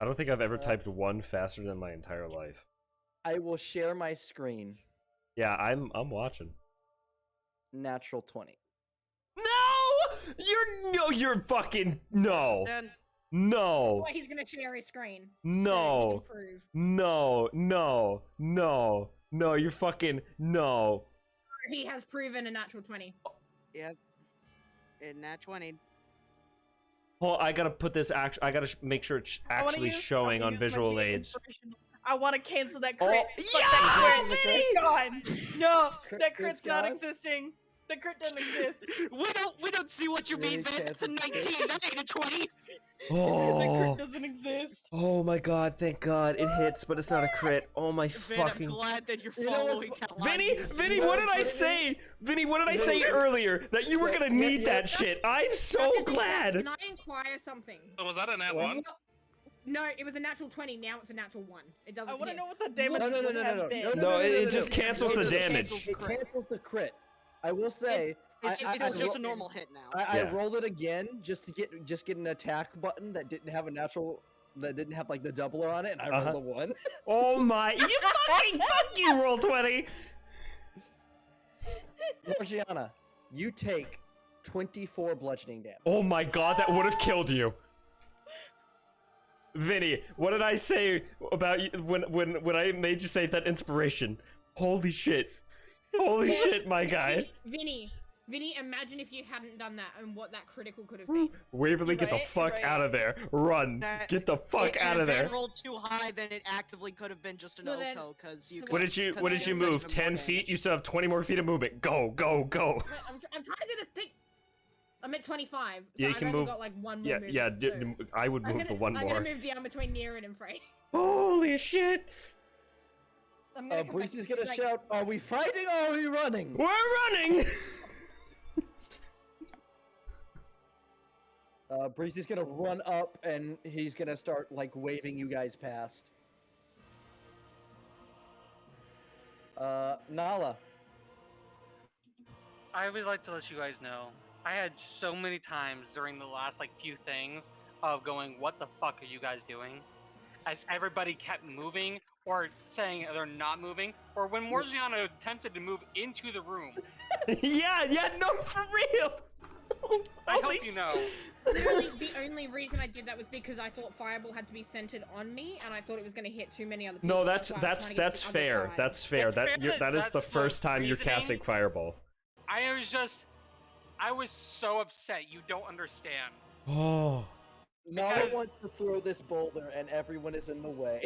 S10: I don't think I've ever typed 1 faster than my entire life.
S4: I will share my screen.
S10: Yeah, I'm watching.
S4: Natural 20.
S10: No! You're fucking no.
S3: Then
S10: No.
S5: Why he's gonna share his screen.
S10: No.
S5: So he can prove.
S10: No, you're fucking no.
S5: He has proven a natural 20.
S3: in nat 20.
S10: Well, I gotta put this I gotta make sure it's actually showing on visual aids.
S9: I want to cancel that
S10: Oh,
S9: crit. Fuck that crit. It's gone. No,
S4: Crit-
S9: that
S4: crit's
S9: crit's not
S4: gone?
S9: existing. The crit doesn't exist.
S3: We don't see what you mean,
S4: Really
S3: Vin. That's a
S4: chances
S3: 19. That ain't a 20.
S9: The
S2: Oh,
S9: crit doesn't exist.
S2: oh my God! Thank God it hits, but it's not a crit. Oh my
S3: Vin, I'm
S2: fucking.
S3: glad that you're
S4: You know what's
S3: following
S4: fu-
S3: Caroline.
S2: Vinny, what did I say? Vinny, what did I say earlier? That you were
S4: So,
S2: gonna
S4: yeah,
S2: need
S4: yeah.
S2: that shit. I'm so
S5: Can
S2: glad.
S5: I inquire something?
S6: So was that a nat
S4: What?
S6: one?
S5: No, it was a natural 20. Now it's a natural 1. It doesn't.
S9: I want to
S5: hit.
S9: know what the damage
S4: No, no, no,
S9: would
S4: no,
S9: have
S4: no, no,
S9: been.
S4: no,
S2: No, it just cancels
S3: It
S2: the
S3: just
S2: damage.
S3: cancels
S4: It
S3: crit.
S4: cancels the crit. I will say,
S3: It's
S4: I
S3: just a
S4: ro-
S3: normal hit now.
S4: I
S2: Yeah.
S4: rolled it again just to get an attack button that didn't have a natural, that didn't have like the doubler on it, and I rolled a 1.
S2: Oh my! You fucking fuck you, roll 20.
S4: Morgiana, you take 24 bludgeoning damage.
S2: Oh my God, that would have killed you. Vinny, what did I say about you when I made you say that inspiration? Holy shit. Holy shit, my guy.
S5: Vinny, imagine if you hadn't done that and what that critical could have been.
S2: Waverly, get the
S9: Right,
S2: fuck
S9: right.
S2: out of there. Run. Get the fuck out of there.
S3: If rolled too high, then it actively could have been just an
S5: Well, then-
S3: Oko, because you.
S5: so
S2: What did you
S3: Because
S2: what
S3: then
S2: did you
S3: you've done
S2: move?
S3: even more
S2: 10 feet?
S3: damage.
S2: You still have 20 more feet of movement. Go, go, go.
S5: Wait, I'm trying to do the thing. I'm at 25. So
S2: Yeah, you
S5: I've
S2: can
S5: only
S2: move-
S5: got like one more
S2: Yeah,
S5: movement.
S2: yeah,
S5: so
S2: I would move the one
S5: I'm
S2: more.
S5: gonna move down between Niran and Frey.
S2: Holy shit.
S5: I'm gonna come back
S4: Breezy's
S5: to
S4: gonna
S5: like,
S4: shout, "Are we fighting or are we running?"
S2: We're running.
S4: Breezy's gonna run up and he's gonna start like waving you guys past. Nala.
S8: I would like to let you guys know, I had so many times during the last like few things of going, what the fuck are you guys doing? As everybody kept moving or saying they're not moving, or when Morgiana attempted to move into the room.
S2: yeah, no, for real.
S8: I
S2: Holy
S8: hope you know.
S5: the only reason I did that was because I thought Fireball had to be centered on me, and I thought it was going to hit too many other people.
S2: No, that's
S5: why I was trying to get to the other
S2: fair.
S5: side.
S2: That's fair.
S8: It's fair
S2: That is
S8: that's
S2: the
S8: the
S2: first time you're
S8: reasoning.
S2: casting Fireball.
S8: I was so upset. You don't understand.
S2: Oh.
S4: Nala
S8: Because-
S4: wants to throw this boulder and everyone is in the way.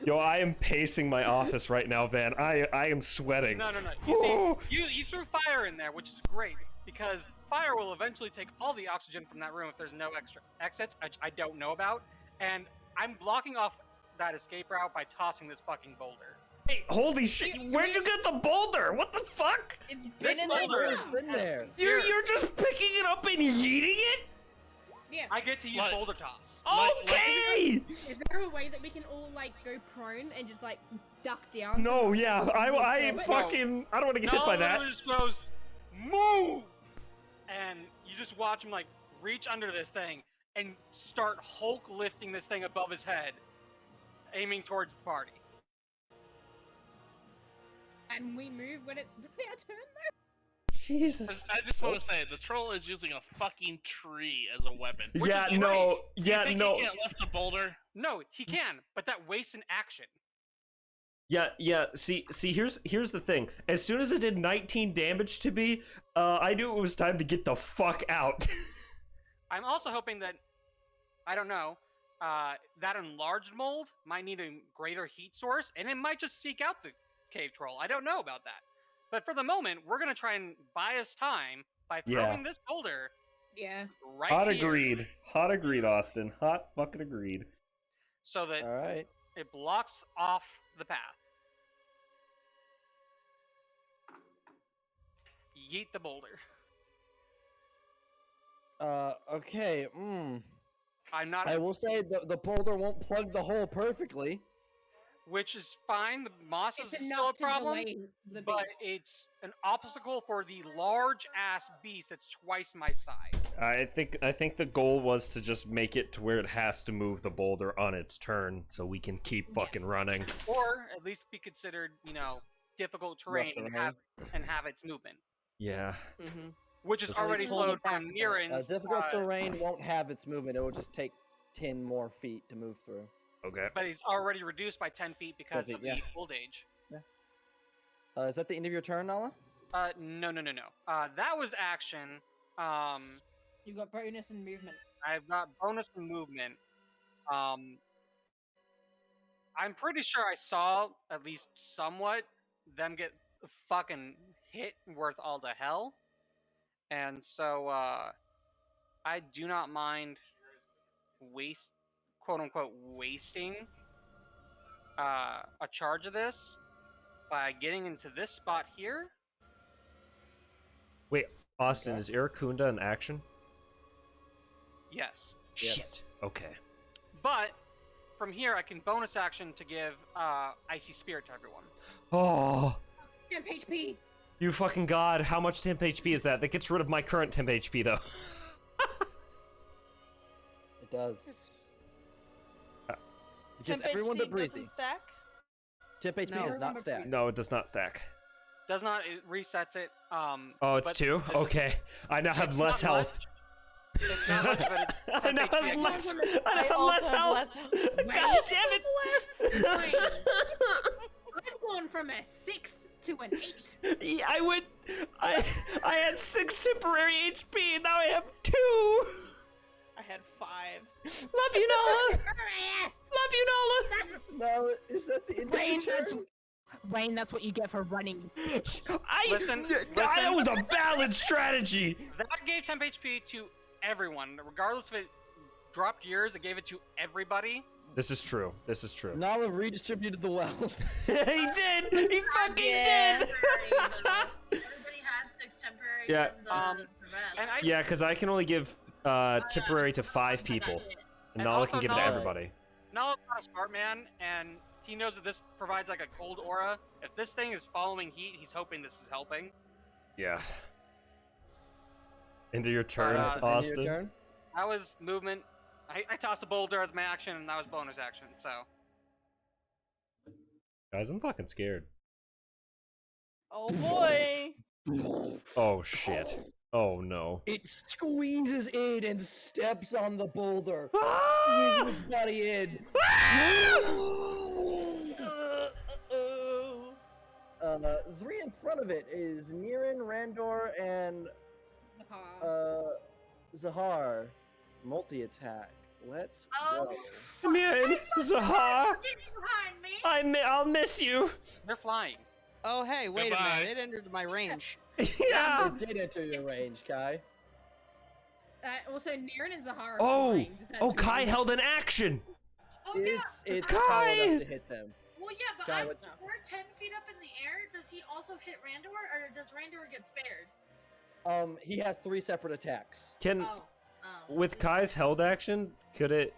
S2: Yo, I am pacing my office right now, Van. I am sweating.
S8: No. You see, you threw fire in there, which is great because fire will eventually take all the oxygen from that room if there's no extra exits, which I don't know about. And I'm blocking off that escape route by tossing this fucking boulder.
S2: Hey, holy shit! Where'd you get the boulder? What the fuck?
S9: It's
S8: This
S9: been in the
S8: boulder
S9: room.
S4: It's in there.
S2: You're just picking it up and yeeting it?
S5: Yeah.
S8: I get to use
S6: What?
S8: boulder toss.
S2: Okay.
S5: Is there a way that we can all like go prone and just like duck down?
S2: No, yeah, I
S5: No.
S2: fucking I don't want to get hit by that.
S8: Nala just goes, move, and you just watch him like reach under this thing and start Hulk lifting this thing above his head, aiming towards the party.
S5: And we move when it's our turn though.
S2: Jesus.
S6: I just want to say, the troll is using a fucking tree as a weapon.
S8: Which
S2: Yeah,
S8: is
S2: no,
S6: You
S2: yeah,
S6: think
S2: no.
S6: he can't lift a boulder?
S8: No, he can, but that wastes an action.
S2: Yeah. See. Here's the thing. As soon as it did 19 damage to me, I knew it was time to get the fuck out.
S8: I'm also hoping that, I don't know, that enlarged mold might need a greater heat source, and it might just seek out the cave troll. I don't know about that. But for the moment, we're gonna try and buy us time by throwing this boulder
S5: Yeah.
S8: right
S2: Hot
S8: here,
S2: agreed. Hot agreed, Austin. Hot fucking agreed.
S8: so that
S4: All right.
S8: it blocks off the path. Yeet the boulder.
S4: Okay.
S8: I'm not,
S4: I will say the boulder won't plug the hole perfectly.
S8: which is fine. The moss
S5: It's
S8: is still a
S5: enough to
S8: problem,
S5: delay the
S8: but
S5: beast.
S8: it's an obstacle for the large ass beast that's twice my size.
S2: I think the goal was to just make it to where it has to move the boulder on its turn, so we can keep fucking running.
S8: Or at least be considered, difficult terrain and have its movement,
S2: Yeah.
S3: Mm-hmm.
S8: which is
S2: Just
S8: already
S3: hold it
S8: slowed
S3: back
S8: from
S3: a bit.
S8: Niran's.
S4: Difficult terrain won't have its movement. It will just take 10 more feet to move through.
S2: Okay.
S8: But he's already reduced by 10 feet because
S4: 10
S8: of
S4: feet, yeah.
S8: the old age.
S4: Is that the end of your turn, Nala?
S8: No. That was action.
S5: You got bonus and movement.
S8: I've got bonus and movement. I'm pretty sure I saw at least somewhat them get fucking hit worth all the hell, and so I do not mind quote unquote wasting a charge of this by getting into this spot here.
S10: Wait, Austin, is Iracunda in action?
S8: Yes.
S4: Yes.
S10: Shit. Okay.
S8: But from here, I can bonus action to give Icy Spirit to everyone.
S10: Oh,
S5: Temp HP.
S10: you fucking god! How much temp HP is that? That gets rid of my current temp HP though.
S4: It does.
S9: Temp
S4: Just everyone but
S9: HP
S4: Breezy.
S9: doesn't stack.
S4: Temp HP
S3: No.
S4: does not stack.
S10: No, it does not stack.
S8: Does not, it resets it.
S10: Oh, it's
S8: but
S10: 2?
S8: there's a-
S10: Okay. I now have
S8: it's
S10: less
S8: not
S10: health.
S8: much. It's not much, but it's
S10: I
S8: temp
S10: now
S8: HP
S10: have less.
S8: again.
S10: I now have
S9: also
S10: less
S9: have
S10: health.
S9: less health.
S10: God damn it!
S5: I've gone from a 6 to an 8.
S10: Yeah, I had 6 temporary HP, and now I have 2.
S9: I had 5.
S10: Love you, Nala.
S5: Yes!
S10: Love you, Nala.
S4: No, is that the end of
S5: Rain,
S4: your
S5: that's,
S4: turn?
S5: Rain, that's what you get for running, you bitch.
S10: That was a valid strategy.
S8: That gave temp HP to everyone, regardless if it dropped yours. It gave it to everybody.
S10: This is true. This is true.
S4: Nala redistributed the wealth.
S10: He did. He fucking
S9: Yeah.
S10: did.
S7: Everybody had 6 temporary
S10: Yeah.
S7: from the prevent.
S8: And I,
S10: Yeah, because I can only give temporary to 5 people, and
S8: And
S10: Nala
S8: also
S10: can give it to
S8: Nala's-
S10: everybody.
S8: Nala's not a smart man, and he knows that this provides like a cold aura. If this thing is following heat, he's hoping this is helping.
S10: Yeah. Into your turn,
S8: End of your
S10: Austin.
S4: Turn?
S8: That was movement. I tossed a boulder as my action, and that was bonus action. So
S10: Guys, I'm fucking scared.
S9: Oh boy.
S10: Oh shit. Oh no.
S4: It squeezes in and steps on the boulder. Squeezing its body in.
S9: Uh-oh.
S4: 3 in front of it is Niran, Randor, and Zahar. Multi-attack. Let's
S7: Oh.
S4: go.
S10: Come here, Zahar.
S7: Behind me.
S10: I'll miss you.
S8: they're flying.
S3: Oh, hey, wait
S6: Goodbye.
S3: a minute. It entered my range.
S10: Yeah.
S4: It did enter your range, Kai.
S5: Also, Niran and Zahara are
S10: Oh.
S5: flying. Does that
S10: Oh,
S5: do
S10: Kai
S5: anything?
S10: held an action.
S7: Oh yeah.
S4: It's
S10: Kai!
S4: powered up to hit them.
S7: Well, yeah, but
S4: Kai,
S7: I'm,
S4: what-
S7: we're 10 feet up in the air. Does he also hit Randor, or does Randor get spared?
S4: He has 3 separate attacks.
S10: Can
S7: Oh.
S10: with Kai's held action, could it?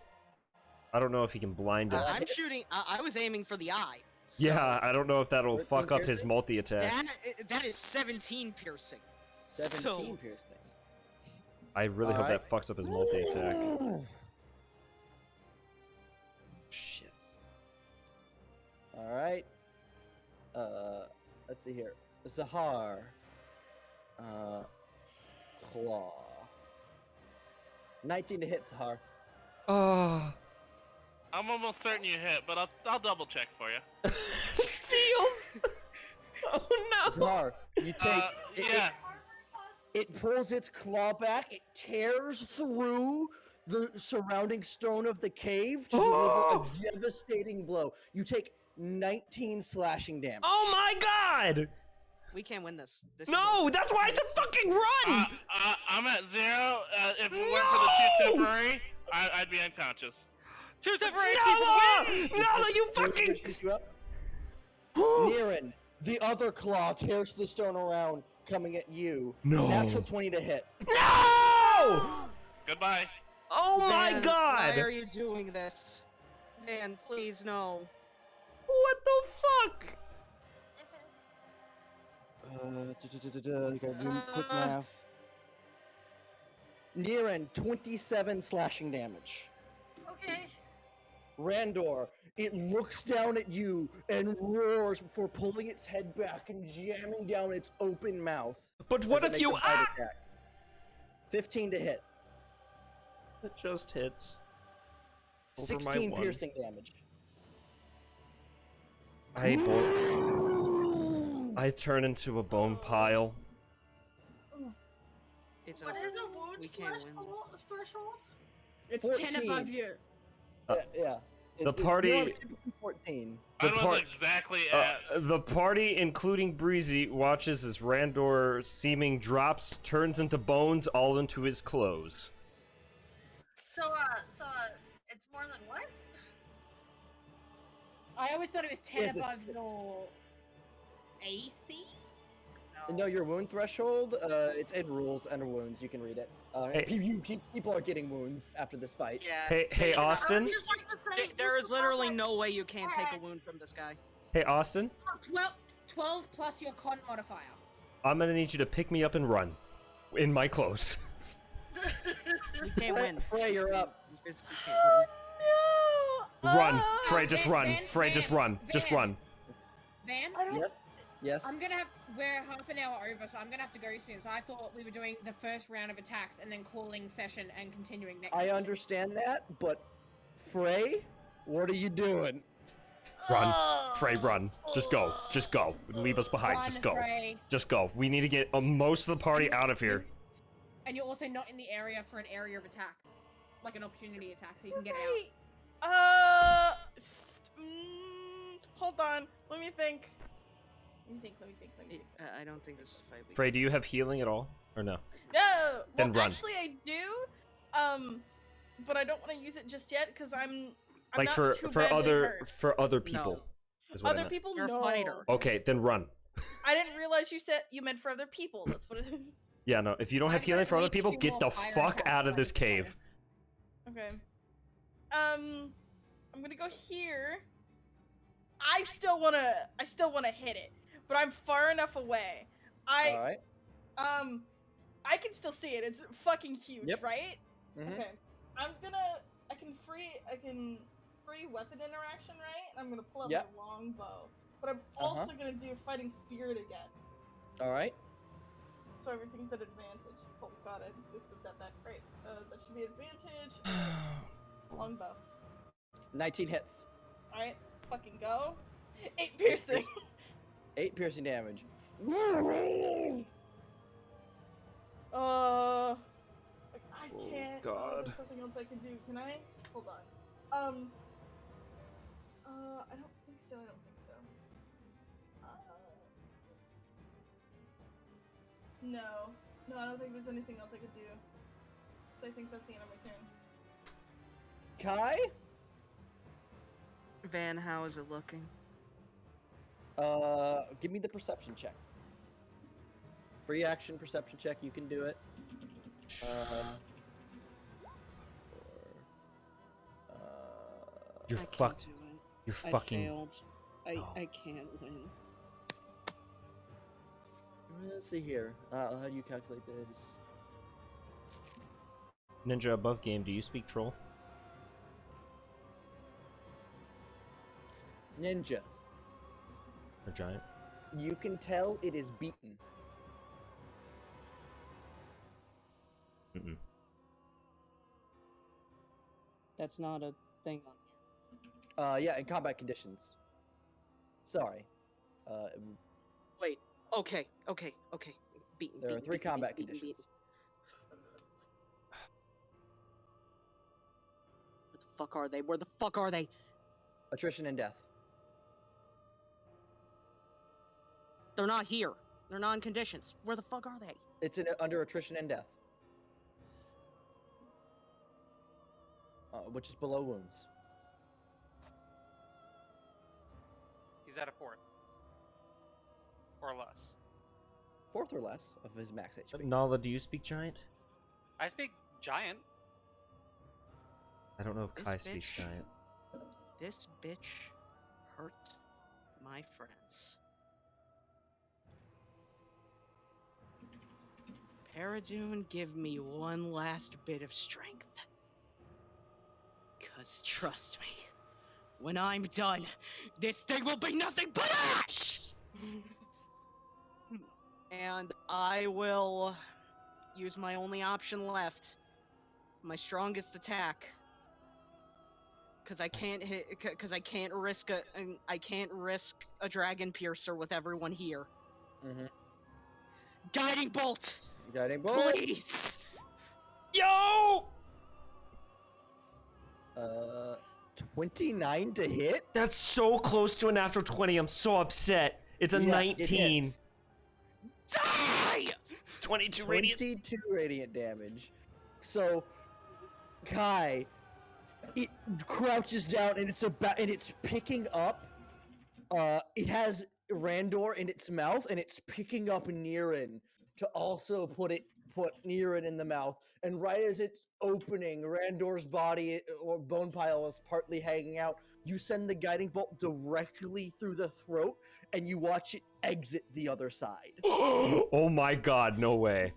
S10: I don't know if he can blind it.
S3: I'm shooting. I was aiming for the eye. So
S10: Yeah, I don't know if that'll
S4: 13
S10: fuck up his
S4: piercing?
S10: multi attack.
S3: That is 17 piercing.
S4: 17 piercing.
S10: I really hope
S4: Alright.
S10: that fucks up his multi attack. Shit.
S4: Alright. Let's see here. Zahar. Claw. 19 to hit, Zahar.
S10: Oh.
S6: I'm almost certain you hit, but I'll double check for you.
S10: Seals. Oh no.
S4: Zahar, you take.
S6: Yeah.
S4: It pulls its claw back, it tears through the surrounding stone of the cave to
S10: Oh!
S4: deliver a devastating blow. You take 19 slashing damage.
S10: Oh my god.
S3: We can't win this. This is
S10: No,
S3: over.
S10: that's why it's a fucking run.
S6: I'm at 0. If we went for the 2 temporary, I'd be unconscious.
S8: 2 temporary
S10: Nala!
S8: people.
S10: Nala, you fucking.
S4: Pick you up. Niran, the other claw tears the stone around, coming at you.
S10: No.
S4: Natural 20 to hit.
S10: No!
S6: Goodbye.
S10: Oh my
S3: Van,
S10: god!
S3: Why are you doing this? Van, please no.
S10: What the fuck?
S4: You gotta do quick math. Niran, 27 slashing damage.
S7: Okay.
S4: Randor, it looks down at you and roars before pulling its head back and jamming down its open mouth.
S10: But what
S4: as it
S10: if
S4: makes
S10: you
S4: a bite attack. 15 to hit.
S10: It just hits. Over my
S4: 16
S10: one.
S4: piercing damage.
S10: I turn into a bone pile.
S3: It's
S7: What
S3: over.
S7: is a wound
S3: We can't win.
S7: threshold?
S5: It's
S4: 14.
S5: 10 above you.
S4: Yeah.
S10: The
S4: It's
S10: party-
S4: more typically 14.
S10: The
S6: Mine
S10: par-
S6: was exactly at.
S10: The party, including Breezy, watches as Randor seeming drops, turns into bones, all into his clothes.
S7: So, it's more than what?
S5: I always thought it was 10
S4: Yes, it's-
S5: above your AC.
S4: No, your wound threshold, it's in rules under wounds. You can read it. People are getting wounds after this fight.
S3: Yeah.
S10: Hey, Austin?
S7: Just like to say,
S3: There is literally
S7: no.
S3: no way you can't take a wound from this guy.
S10: Hey, Austin,
S5: 12 plus your con modifier.
S10: I'm gonna need you to pick me up and run. In my clothes.
S3: You can't win.
S4: Frey, you're up.
S3: You physically can't win.
S7: No.
S10: Run! Frey, just run!
S5: Van,
S10: Frey, just run! Just
S5: Van.
S10: run!
S5: Van,
S7: I don't.
S4: Yes. Yes.
S5: we're half an hour over, so I'm gonna have to go soon. So I thought we were doing the first round of attacks and then calling session and continuing next
S4: I
S5: session.
S4: understand that, but Frey, what are you doing?
S10: Run! Frey, run! Just go! Just go! Leave us behind!
S5: Run,
S10: Just go!
S5: Frey.
S10: Just go! We need to get most of the party out of here.
S5: And you're also not in the area for an area of attack. Like an opportunity attack, so you can get out.
S9: Right. Hold on. Let me think. Let me think.
S3: I don't think this is a fight.
S10: Frey, do you have healing at all? Or no?
S9: No.
S10: Then
S9: Well,
S10: run.
S9: actually, I do. But I don't want to use it just yet because I'm
S10: Like
S9: not
S10: for
S9: too badly hurt.
S10: other people. Is what I
S9: Other
S10: meant.
S9: people,
S3: You're a
S9: no.
S3: fighter.
S10: Okay, then run.
S9: I didn't realize you meant for other people. That's what it is.
S10: Yeah, no. If you don't have
S5: I'm
S10: healing
S5: gonna
S10: for other
S5: leave
S10: people,
S5: two
S10: get
S5: more
S10: the
S5: fire
S10: fuck
S5: attacks
S10: out of this
S5: ready to go.
S10: cave.
S9: Okay. I'm gonna go here. I still wanna hit it, but I'm far enough away.
S4: All right.
S9: I can still see it. It's fucking huge,
S4: Yep.
S9: right?
S4: Mhm.
S9: Okay. I can free weapon interaction, right? And I'm gonna pull out
S4: Yep.
S9: my longbow. But I'm also gonna do fighting spirit again.
S4: All right.
S9: So everything's at advantage. Oh god, I just did that back. Great. That should be advantage. Longbow.
S4: 19 hits.
S9: Alright, fucking go. 8 piercing.
S4: 8 piercing damage.
S9: I can't.
S10: God.
S9: There's something else I can do. Can I? Hold on. I don't think so. No, I don't think there's anything else I could do. So I think that's the end of my turn.
S4: Kai?
S3: Van, how is it looking?
S4: Give me the perception check. Free action perception check. You can do it.
S10: You're
S3: I can't
S10: fuck.
S3: do it.
S10: You're
S3: I
S10: fucking.
S3: failed.
S10: No.
S3: I can't win.
S4: Let's see here. How do you calculate this?
S10: Ninja above game. Do you speak troll?
S4: Ninja.
S10: Or giant?
S4: You can tell it is beaten.
S10: Mm-mm.
S3: That's not a thing on here.
S4: Yeah, in combat conditions. Sorry.
S3: Wait. Okay. Beaten.
S4: There are
S3: beaten,
S4: 3
S3: beaten,
S4: combat
S3: beaten,
S4: conditions.
S3: beaten. Where the fuck are they? Where the fuck are they?
S4: Attrition and death.
S3: They're not here. They're not in conditions. Where the fuck are they?
S4: It's under attrition and death. Which is below wounds.
S8: He's at a 4th. Or less.
S4: 4th or less of his max HP.
S10: Nala, do you speak giant?
S8: I speak giant.
S10: I don't know if
S3: This
S10: Kai speaks
S3: bitch.
S10: giant.
S3: This bitch hurt my friends. Paradune, give me one last bit of strength. 'Cause trust me, when I'm done, this thing will be nothing but ash! And I will use my only option left. My strongest attack. Cause I can't risk a dragon piercer with everyone here.
S4: Mm-hmm.
S3: Guiding bolt,
S4: Guiding bolt.
S3: please.
S10: Yo!
S4: 29 to hit?
S10: That's so close to a natural 20. I'm so upset. It's a
S4: Yeah, it
S10: 19.
S4: hits.
S3: Die!
S10: 22 radiant.
S4: 22 radiant damage. So, Kai, it crouches down and it's picking up. It has Randor in its mouth and it's picking up Niran to also put Niran in the mouth. And right as it's opening, Randor's body or bone pile is partly hanging out. You send the guiding bolt directly through the throat, and you watch it exit the other side.
S10: Oh my god, no way.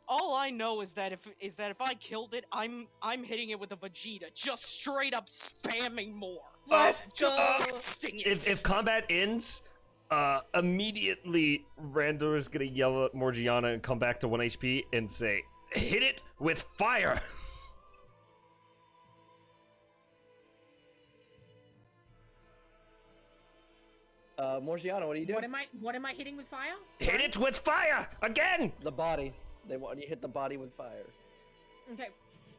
S3: All I know is that if I killed it, I'm hitting it with a Vegeta, just straight up spamming more.
S9: Let's
S3: Just
S9: go.
S3: texting it.
S10: If combat ends, immediately Randor is gonna yell at Morgiana and come back to 1 HP and say, "Hit it with fire!"
S4: Morgiana, what are you doing?
S5: What am I hitting with fire?
S10: Hit it with fire! Again!
S4: The body. They want you hit the body with fire.
S5: Okay.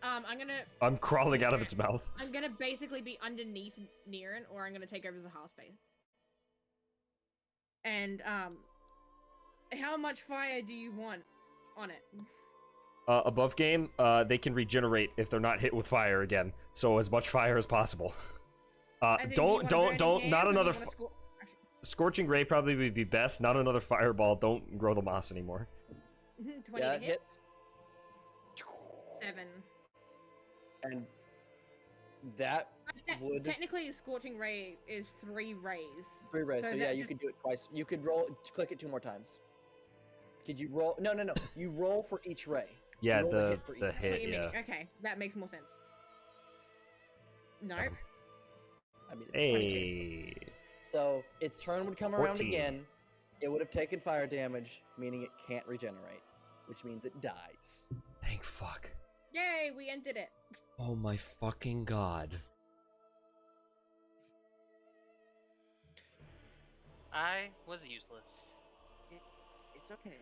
S10: I'm crawling out of its mouth.
S5: I'm gonna basically be underneath Niran, or I'm gonna take over Zahar's space. And how much fire do you want on it?
S10: Above game, they can regenerate if they're not hit with fire again. So as much fire as possible.
S5: As in, do you wanna burn
S10: Don't,
S5: hands,
S10: not
S5: or do you
S10: another.
S5: wanna actually,
S10: Scorching Ray probably would be best. Not another fireball. Don't grow the moss anymore.
S5: 20
S4: Yeah,
S5: to
S4: it
S5: hit?
S4: hits.
S5: 7.
S4: And that would
S5: Technically, a scorching ray is 3 rays.
S4: 3 rays.
S5: So
S4: So
S5: is
S4: yeah,
S5: that
S4: you
S5: just-
S4: could do it twice. You could click it 2 more times. Could you roll? No. You roll for each ray.
S10: Yeah,
S4: You roll a hit for
S10: the
S4: each.
S5: What do
S10: hit.
S5: you
S10: Yeah.
S5: mean? Okay, that makes more sense. No.
S4: I mean, it's
S10: hey.
S4: So its turn would come around
S10: 14.
S4: again. It would have taken fire damage, meaning it can't regenerate, which means it dies.
S10: Thank fuck.
S5: Yay, we ended it.
S10: Oh my fucking god.
S8: I was useless.
S3: It's okay.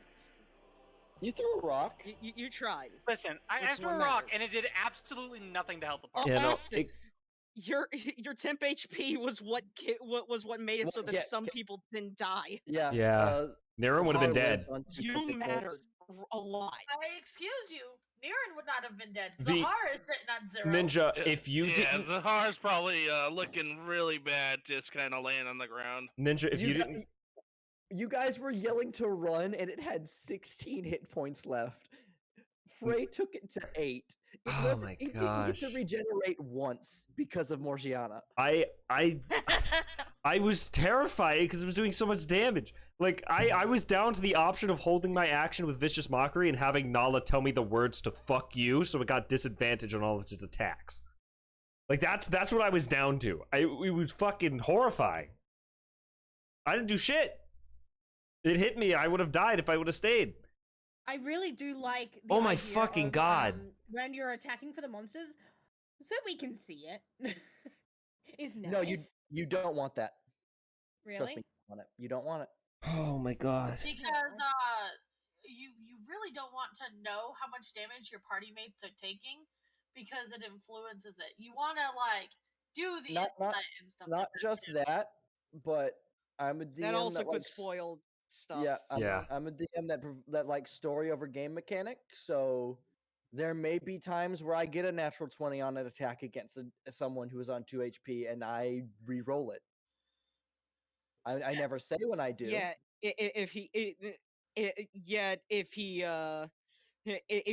S4: You threw a rock.
S3: You tried.
S8: Listen, I
S3: Which
S8: threw a
S3: one
S8: rock
S3: mattered?
S8: and it did absolutely nothing to help the
S3: Oh,
S8: party.
S10: Yeah, no,
S3: Austin, your temp HP was what made it so that
S4: Yeah,
S3: some people didn't die.
S4: Yeah.
S10: Yeah. Niran would have been
S4: Zahar
S10: dead.
S4: lived on 2
S3: You
S4: hit
S3: mattered
S4: points.
S3: a lot.
S7: Excuse you. Niran would not have been dead.
S10: The-
S7: Zahar is sitting on 0.
S10: Ninja, if you
S6: yeah,
S10: didn't,
S6: Zahar's probably looking really bad, just kind of laying on the ground.
S10: Ninja, if you
S4: gu-
S10: didn't,
S4: You guys were yelling to run, and it had 16 hit points left. Frey took it to 8. It
S10: Oh
S4: wasn't-
S10: my
S4: It didn't get
S10: gosh.
S4: to regenerate once because of Morgiana.
S10: I was terrified because it was doing so much damage. Like I was down to the option of holding my action with Vicious Mockery and having Nala tell me the words to fuck you, so it got disadvantage on all of its attacks. Like that's what I was down to. It was fucking horrifying. I didn't do shit. It hit me. I would have died if I would have stayed.
S5: I really do like the
S10: Oh my
S5: idea
S10: fucking
S5: of,
S10: god.
S5: when you're attacking for the monsters, so we can see it. Is nice.
S4: No, you don't want that. Trust
S5: Really?
S4: me, you don't want it. You don't want it.
S10: Oh my god.
S7: Because you really don't want to know how much damage your party mates are taking because it influences it. You want to like do the
S4: Not
S7: and stuff.
S4: not
S7: like
S4: just
S7: too.
S4: that, but I'm a DM
S3: That also could
S4: likes-
S3: spoil stuff.
S4: Yeah,
S10: Yeah.
S4: I'm a DM that likes story over game mechanic. So there may be times where I get a natural 20 on an attack against someone who is on 2 HP, and I re-roll it. I never say when I do.
S3: Yeah, if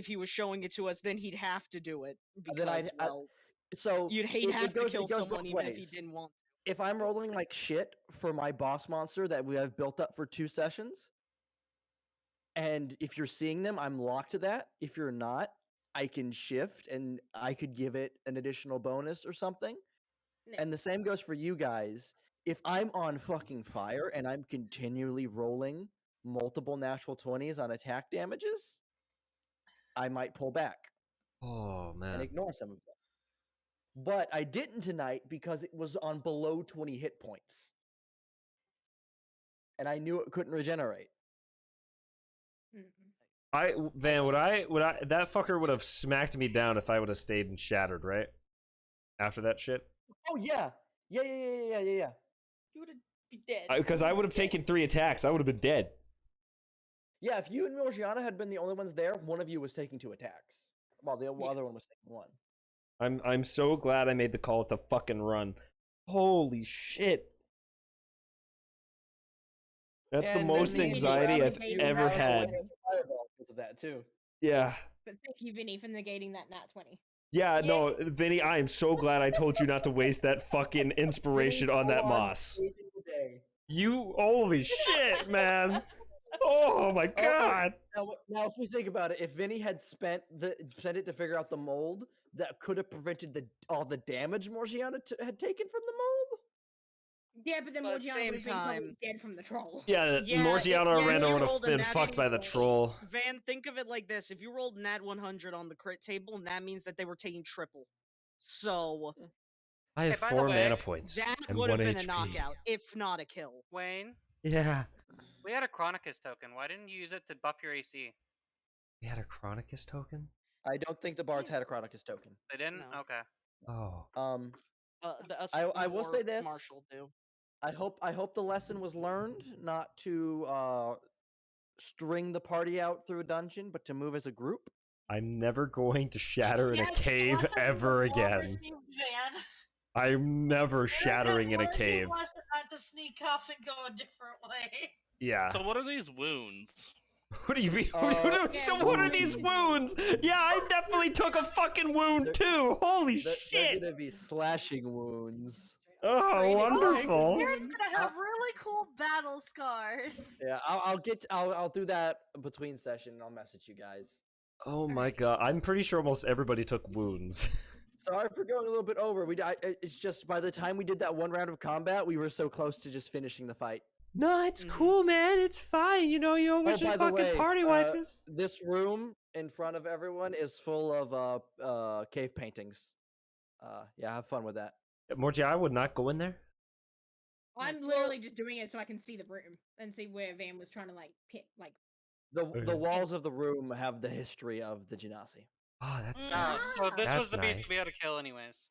S3: he was showing it to us, then he'd have to do it
S4: Then
S3: because
S4: So
S3: he'd
S4: it
S3: have to
S4: goes-
S3: kill
S4: it goes
S3: someone
S4: both
S3: even if he
S4: ways.
S3: didn't want.
S4: If I'm rolling like shit for my boss monster that we have built up for 2 sessions, and if you're seeing them, I'm locked to that. If you're not, I can shift and I could give it an additional bonus or something.
S5: No.
S4: And the same goes for you guys. If I'm on fucking fire and I'm continually rolling multiple natural 20s on attack damages, I might pull back
S10: Oh
S4: and
S10: man.
S4: ignore some of them. But I didn't tonight because it was on below 20 hit points. And I knew it couldn't regenerate.
S10: That fucker would have smacked me down if I would have stayed and shattered, right? After that shit.
S4: Oh yeah. Yeah.
S9: You would be dead.
S2: Because I would have taken 3 attacks. I would have been dead.
S4: Yeah, if you and Morgiana had been the only ones there, one of you was taking 2 attacks, while the other one was taking 1.
S2: I'm so glad I made the call to fucking run. Holy shit. That's the
S4: And
S2: most
S4: then
S2: anxiety
S5: you
S2: I've
S5: have
S2: ever
S5: a
S2: had.
S4: Fireball because of that too.
S2: Yeah.
S5: But thank you, Vinny, for negating that nat 20.
S2: Yeah, no, Vinny, I am so glad I told you not to waste that fucking inspiration on that moss. You, holy shit, man. Oh my god.
S4: Now, if we think about it, if Vinny had spent it to figure out the mold, that could have prevented all the damage Morgiana had taken from the mold.
S5: Yeah, but then
S3: But at the
S5: Morgiana
S3: same
S5: would have been probably
S3: time-
S5: dead from the troll.
S2: Yeah,
S3: Yeah,
S2: Morgiana
S3: if
S2: Aranda
S3: you
S2: would have
S3: rolled a
S2: been
S3: nat
S2: fucked by the troll.
S3: Van, think of it like this: if you rolled nat 100 on the crit table, and that means that they were taking triple. So
S10: I have
S8: by the
S10: 4
S8: way,
S10: mana points
S3: that
S10: and
S3: would
S10: 1
S3: have been
S10: HP.
S3: a knockout, if not a kill.
S8: Wayne,
S10: Yeah.
S8: we had a Chronicus token. Why didn't you use it to buff your AC?
S10: We had a Chronicus token?
S4: I don't think the bards had a Chronicus token.
S8: They didn't?
S3: No.
S8: Okay.
S10: Oh.
S3: Us
S4: I will
S3: more
S4: say this.
S3: Marshall do.
S4: I hope the lesson was learned not to string the party out through a dungeon, but to move as a group.
S2: I'm never going to shatter in a
S7: Yes,
S2: cave
S7: lesson
S2: ever
S7: was well
S2: again.
S7: received, Van.
S2: I'm never shattering in a
S7: Learning
S2: cave.
S7: lessons not to sneak off and go a different way.
S2: Yeah.
S6: So what are these wounds?
S2: What do you mean?
S4: Uh,
S2: So what are these wounds? Yeah, I definitely took a fucking wound too. Holy
S4: They're
S2: shit.
S4: gonna be slashing wounds.
S2: Oh, wonderful.
S7: Aaron's gonna have really cool battle scars.
S4: Yeah, I'll do that between session. I'll message you guys.
S2: Oh my god. I'm pretty sure almost everybody took wounds.
S4: Sorry for going a little bit over. It's just by the time we did that one round of combat, we were so close to just finishing the fight.
S2: No, it's cool, man. It's fine. You know, you always just
S4: by the
S2: fucking
S4: way,
S2: party wipers.
S4: This room in front of everyone is full of cave paintings. Yeah, have fun with that.
S2: Morty, I would not go in there.
S5: I'm literally just doing it so I can see the room and see where Van was trying to
S4: The walls of the room have the history of the Genasi.
S2: Oh, that's
S8: So this
S2: That's
S8: was the beast to be
S2: nice.
S8: able to kill anyways.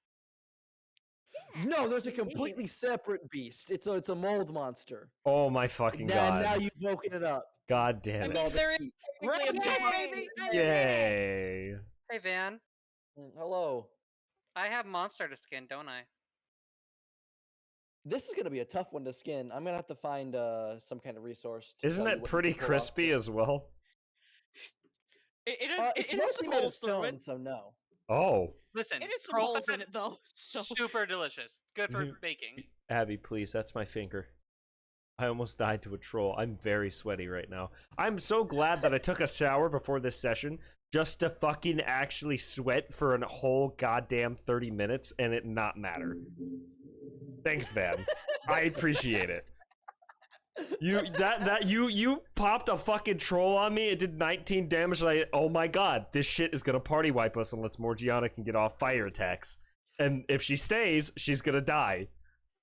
S4: No, there's a completely separate beast. It's a mold monster.
S2: Oh my fucking god.
S4: Now you've woken it up.
S2: God damn
S9: I
S2: it.
S9: mean, there is technically a
S3: Yay,
S9: baby.
S2: Yay.
S8: Hey, Van.
S4: Hello.
S8: I have monster to skin, don't I?
S4: This is gonna be a tough one to skin. I'm gonna have to find some kind of resource. To
S2: Isn't
S4: tell you
S2: it
S4: what you
S2: pretty
S4: can pull off
S2: crispy
S4: the-
S2: as well?
S3: It is.
S4: It's
S3: It has some
S4: mostly made of
S3: holes through
S4: stone,
S3: it.
S4: so no.
S2: Oh.
S8: Listen,
S3: It is some
S8: troll
S3: holes in
S8: fat,
S3: it though. So
S8: super delicious. Good for
S2: Mhm.
S8: baking.
S2: Abby, please, that's my finger. I almost died to a troll. I'm very sweaty right now. I'm so glad that I took a shower before this session just to fucking actually sweat for a whole goddamn 30 minutes and it not matter. Thanks, Van. I appreciate it. You popped a fucking troll on me. It did 19 damage. And oh my god, this shit is gonna party wipe us unless Morgiana can get off fire attacks. And if she stays, she's gonna die.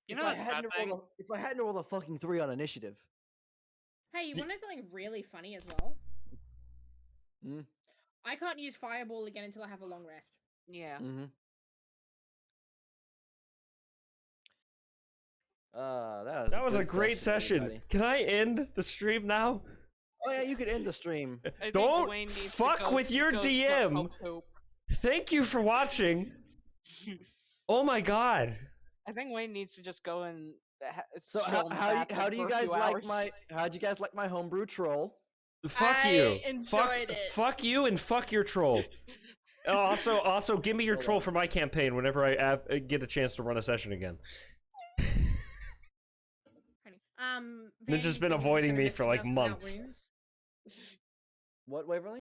S8: You know this bad thing?
S4: If I hadn't rolled a fucking 3 on initiative.
S5: Hey, you want to know something really funny as well?
S4: Hmm?
S5: I can't use Fireball again until I have a long rest.
S3: yeah.
S4: Mm-hmm.
S2: That was a
S4: good
S2: great session.
S4: everybody.
S2: Can I end the stream now?
S4: Oh yeah, you could end the stream.
S3: I think
S2: Don't
S3: Dwayne needs to
S2: fuck
S3: go-
S2: with your
S3: go
S2: DM.
S3: poop.
S2: Thank you for watching. Oh my god.
S3: I think Wayne needs to just go and
S4: So
S3: stroll in the
S4: how
S3: bathroom
S4: do you
S3: for a
S4: guys
S3: few
S4: like
S3: hours.
S4: how'd you guys like my homebrew troll?
S2: Fuck
S9: I
S2: you.
S9: enjoyed it.
S2: Fuck you and fuck your troll. Oh, also, give me your
S4: Hold
S2: troll
S4: on.
S2: for my campaign whenever I get a chance to run a session again.
S5: Van,
S2: Ninja's
S5: you
S2: been
S5: said you was
S2: avoiding
S5: gonna
S2: me
S5: rest
S2: for
S5: your
S2: like
S5: house without
S2: months.
S5: wounds?
S4: What, Waverly?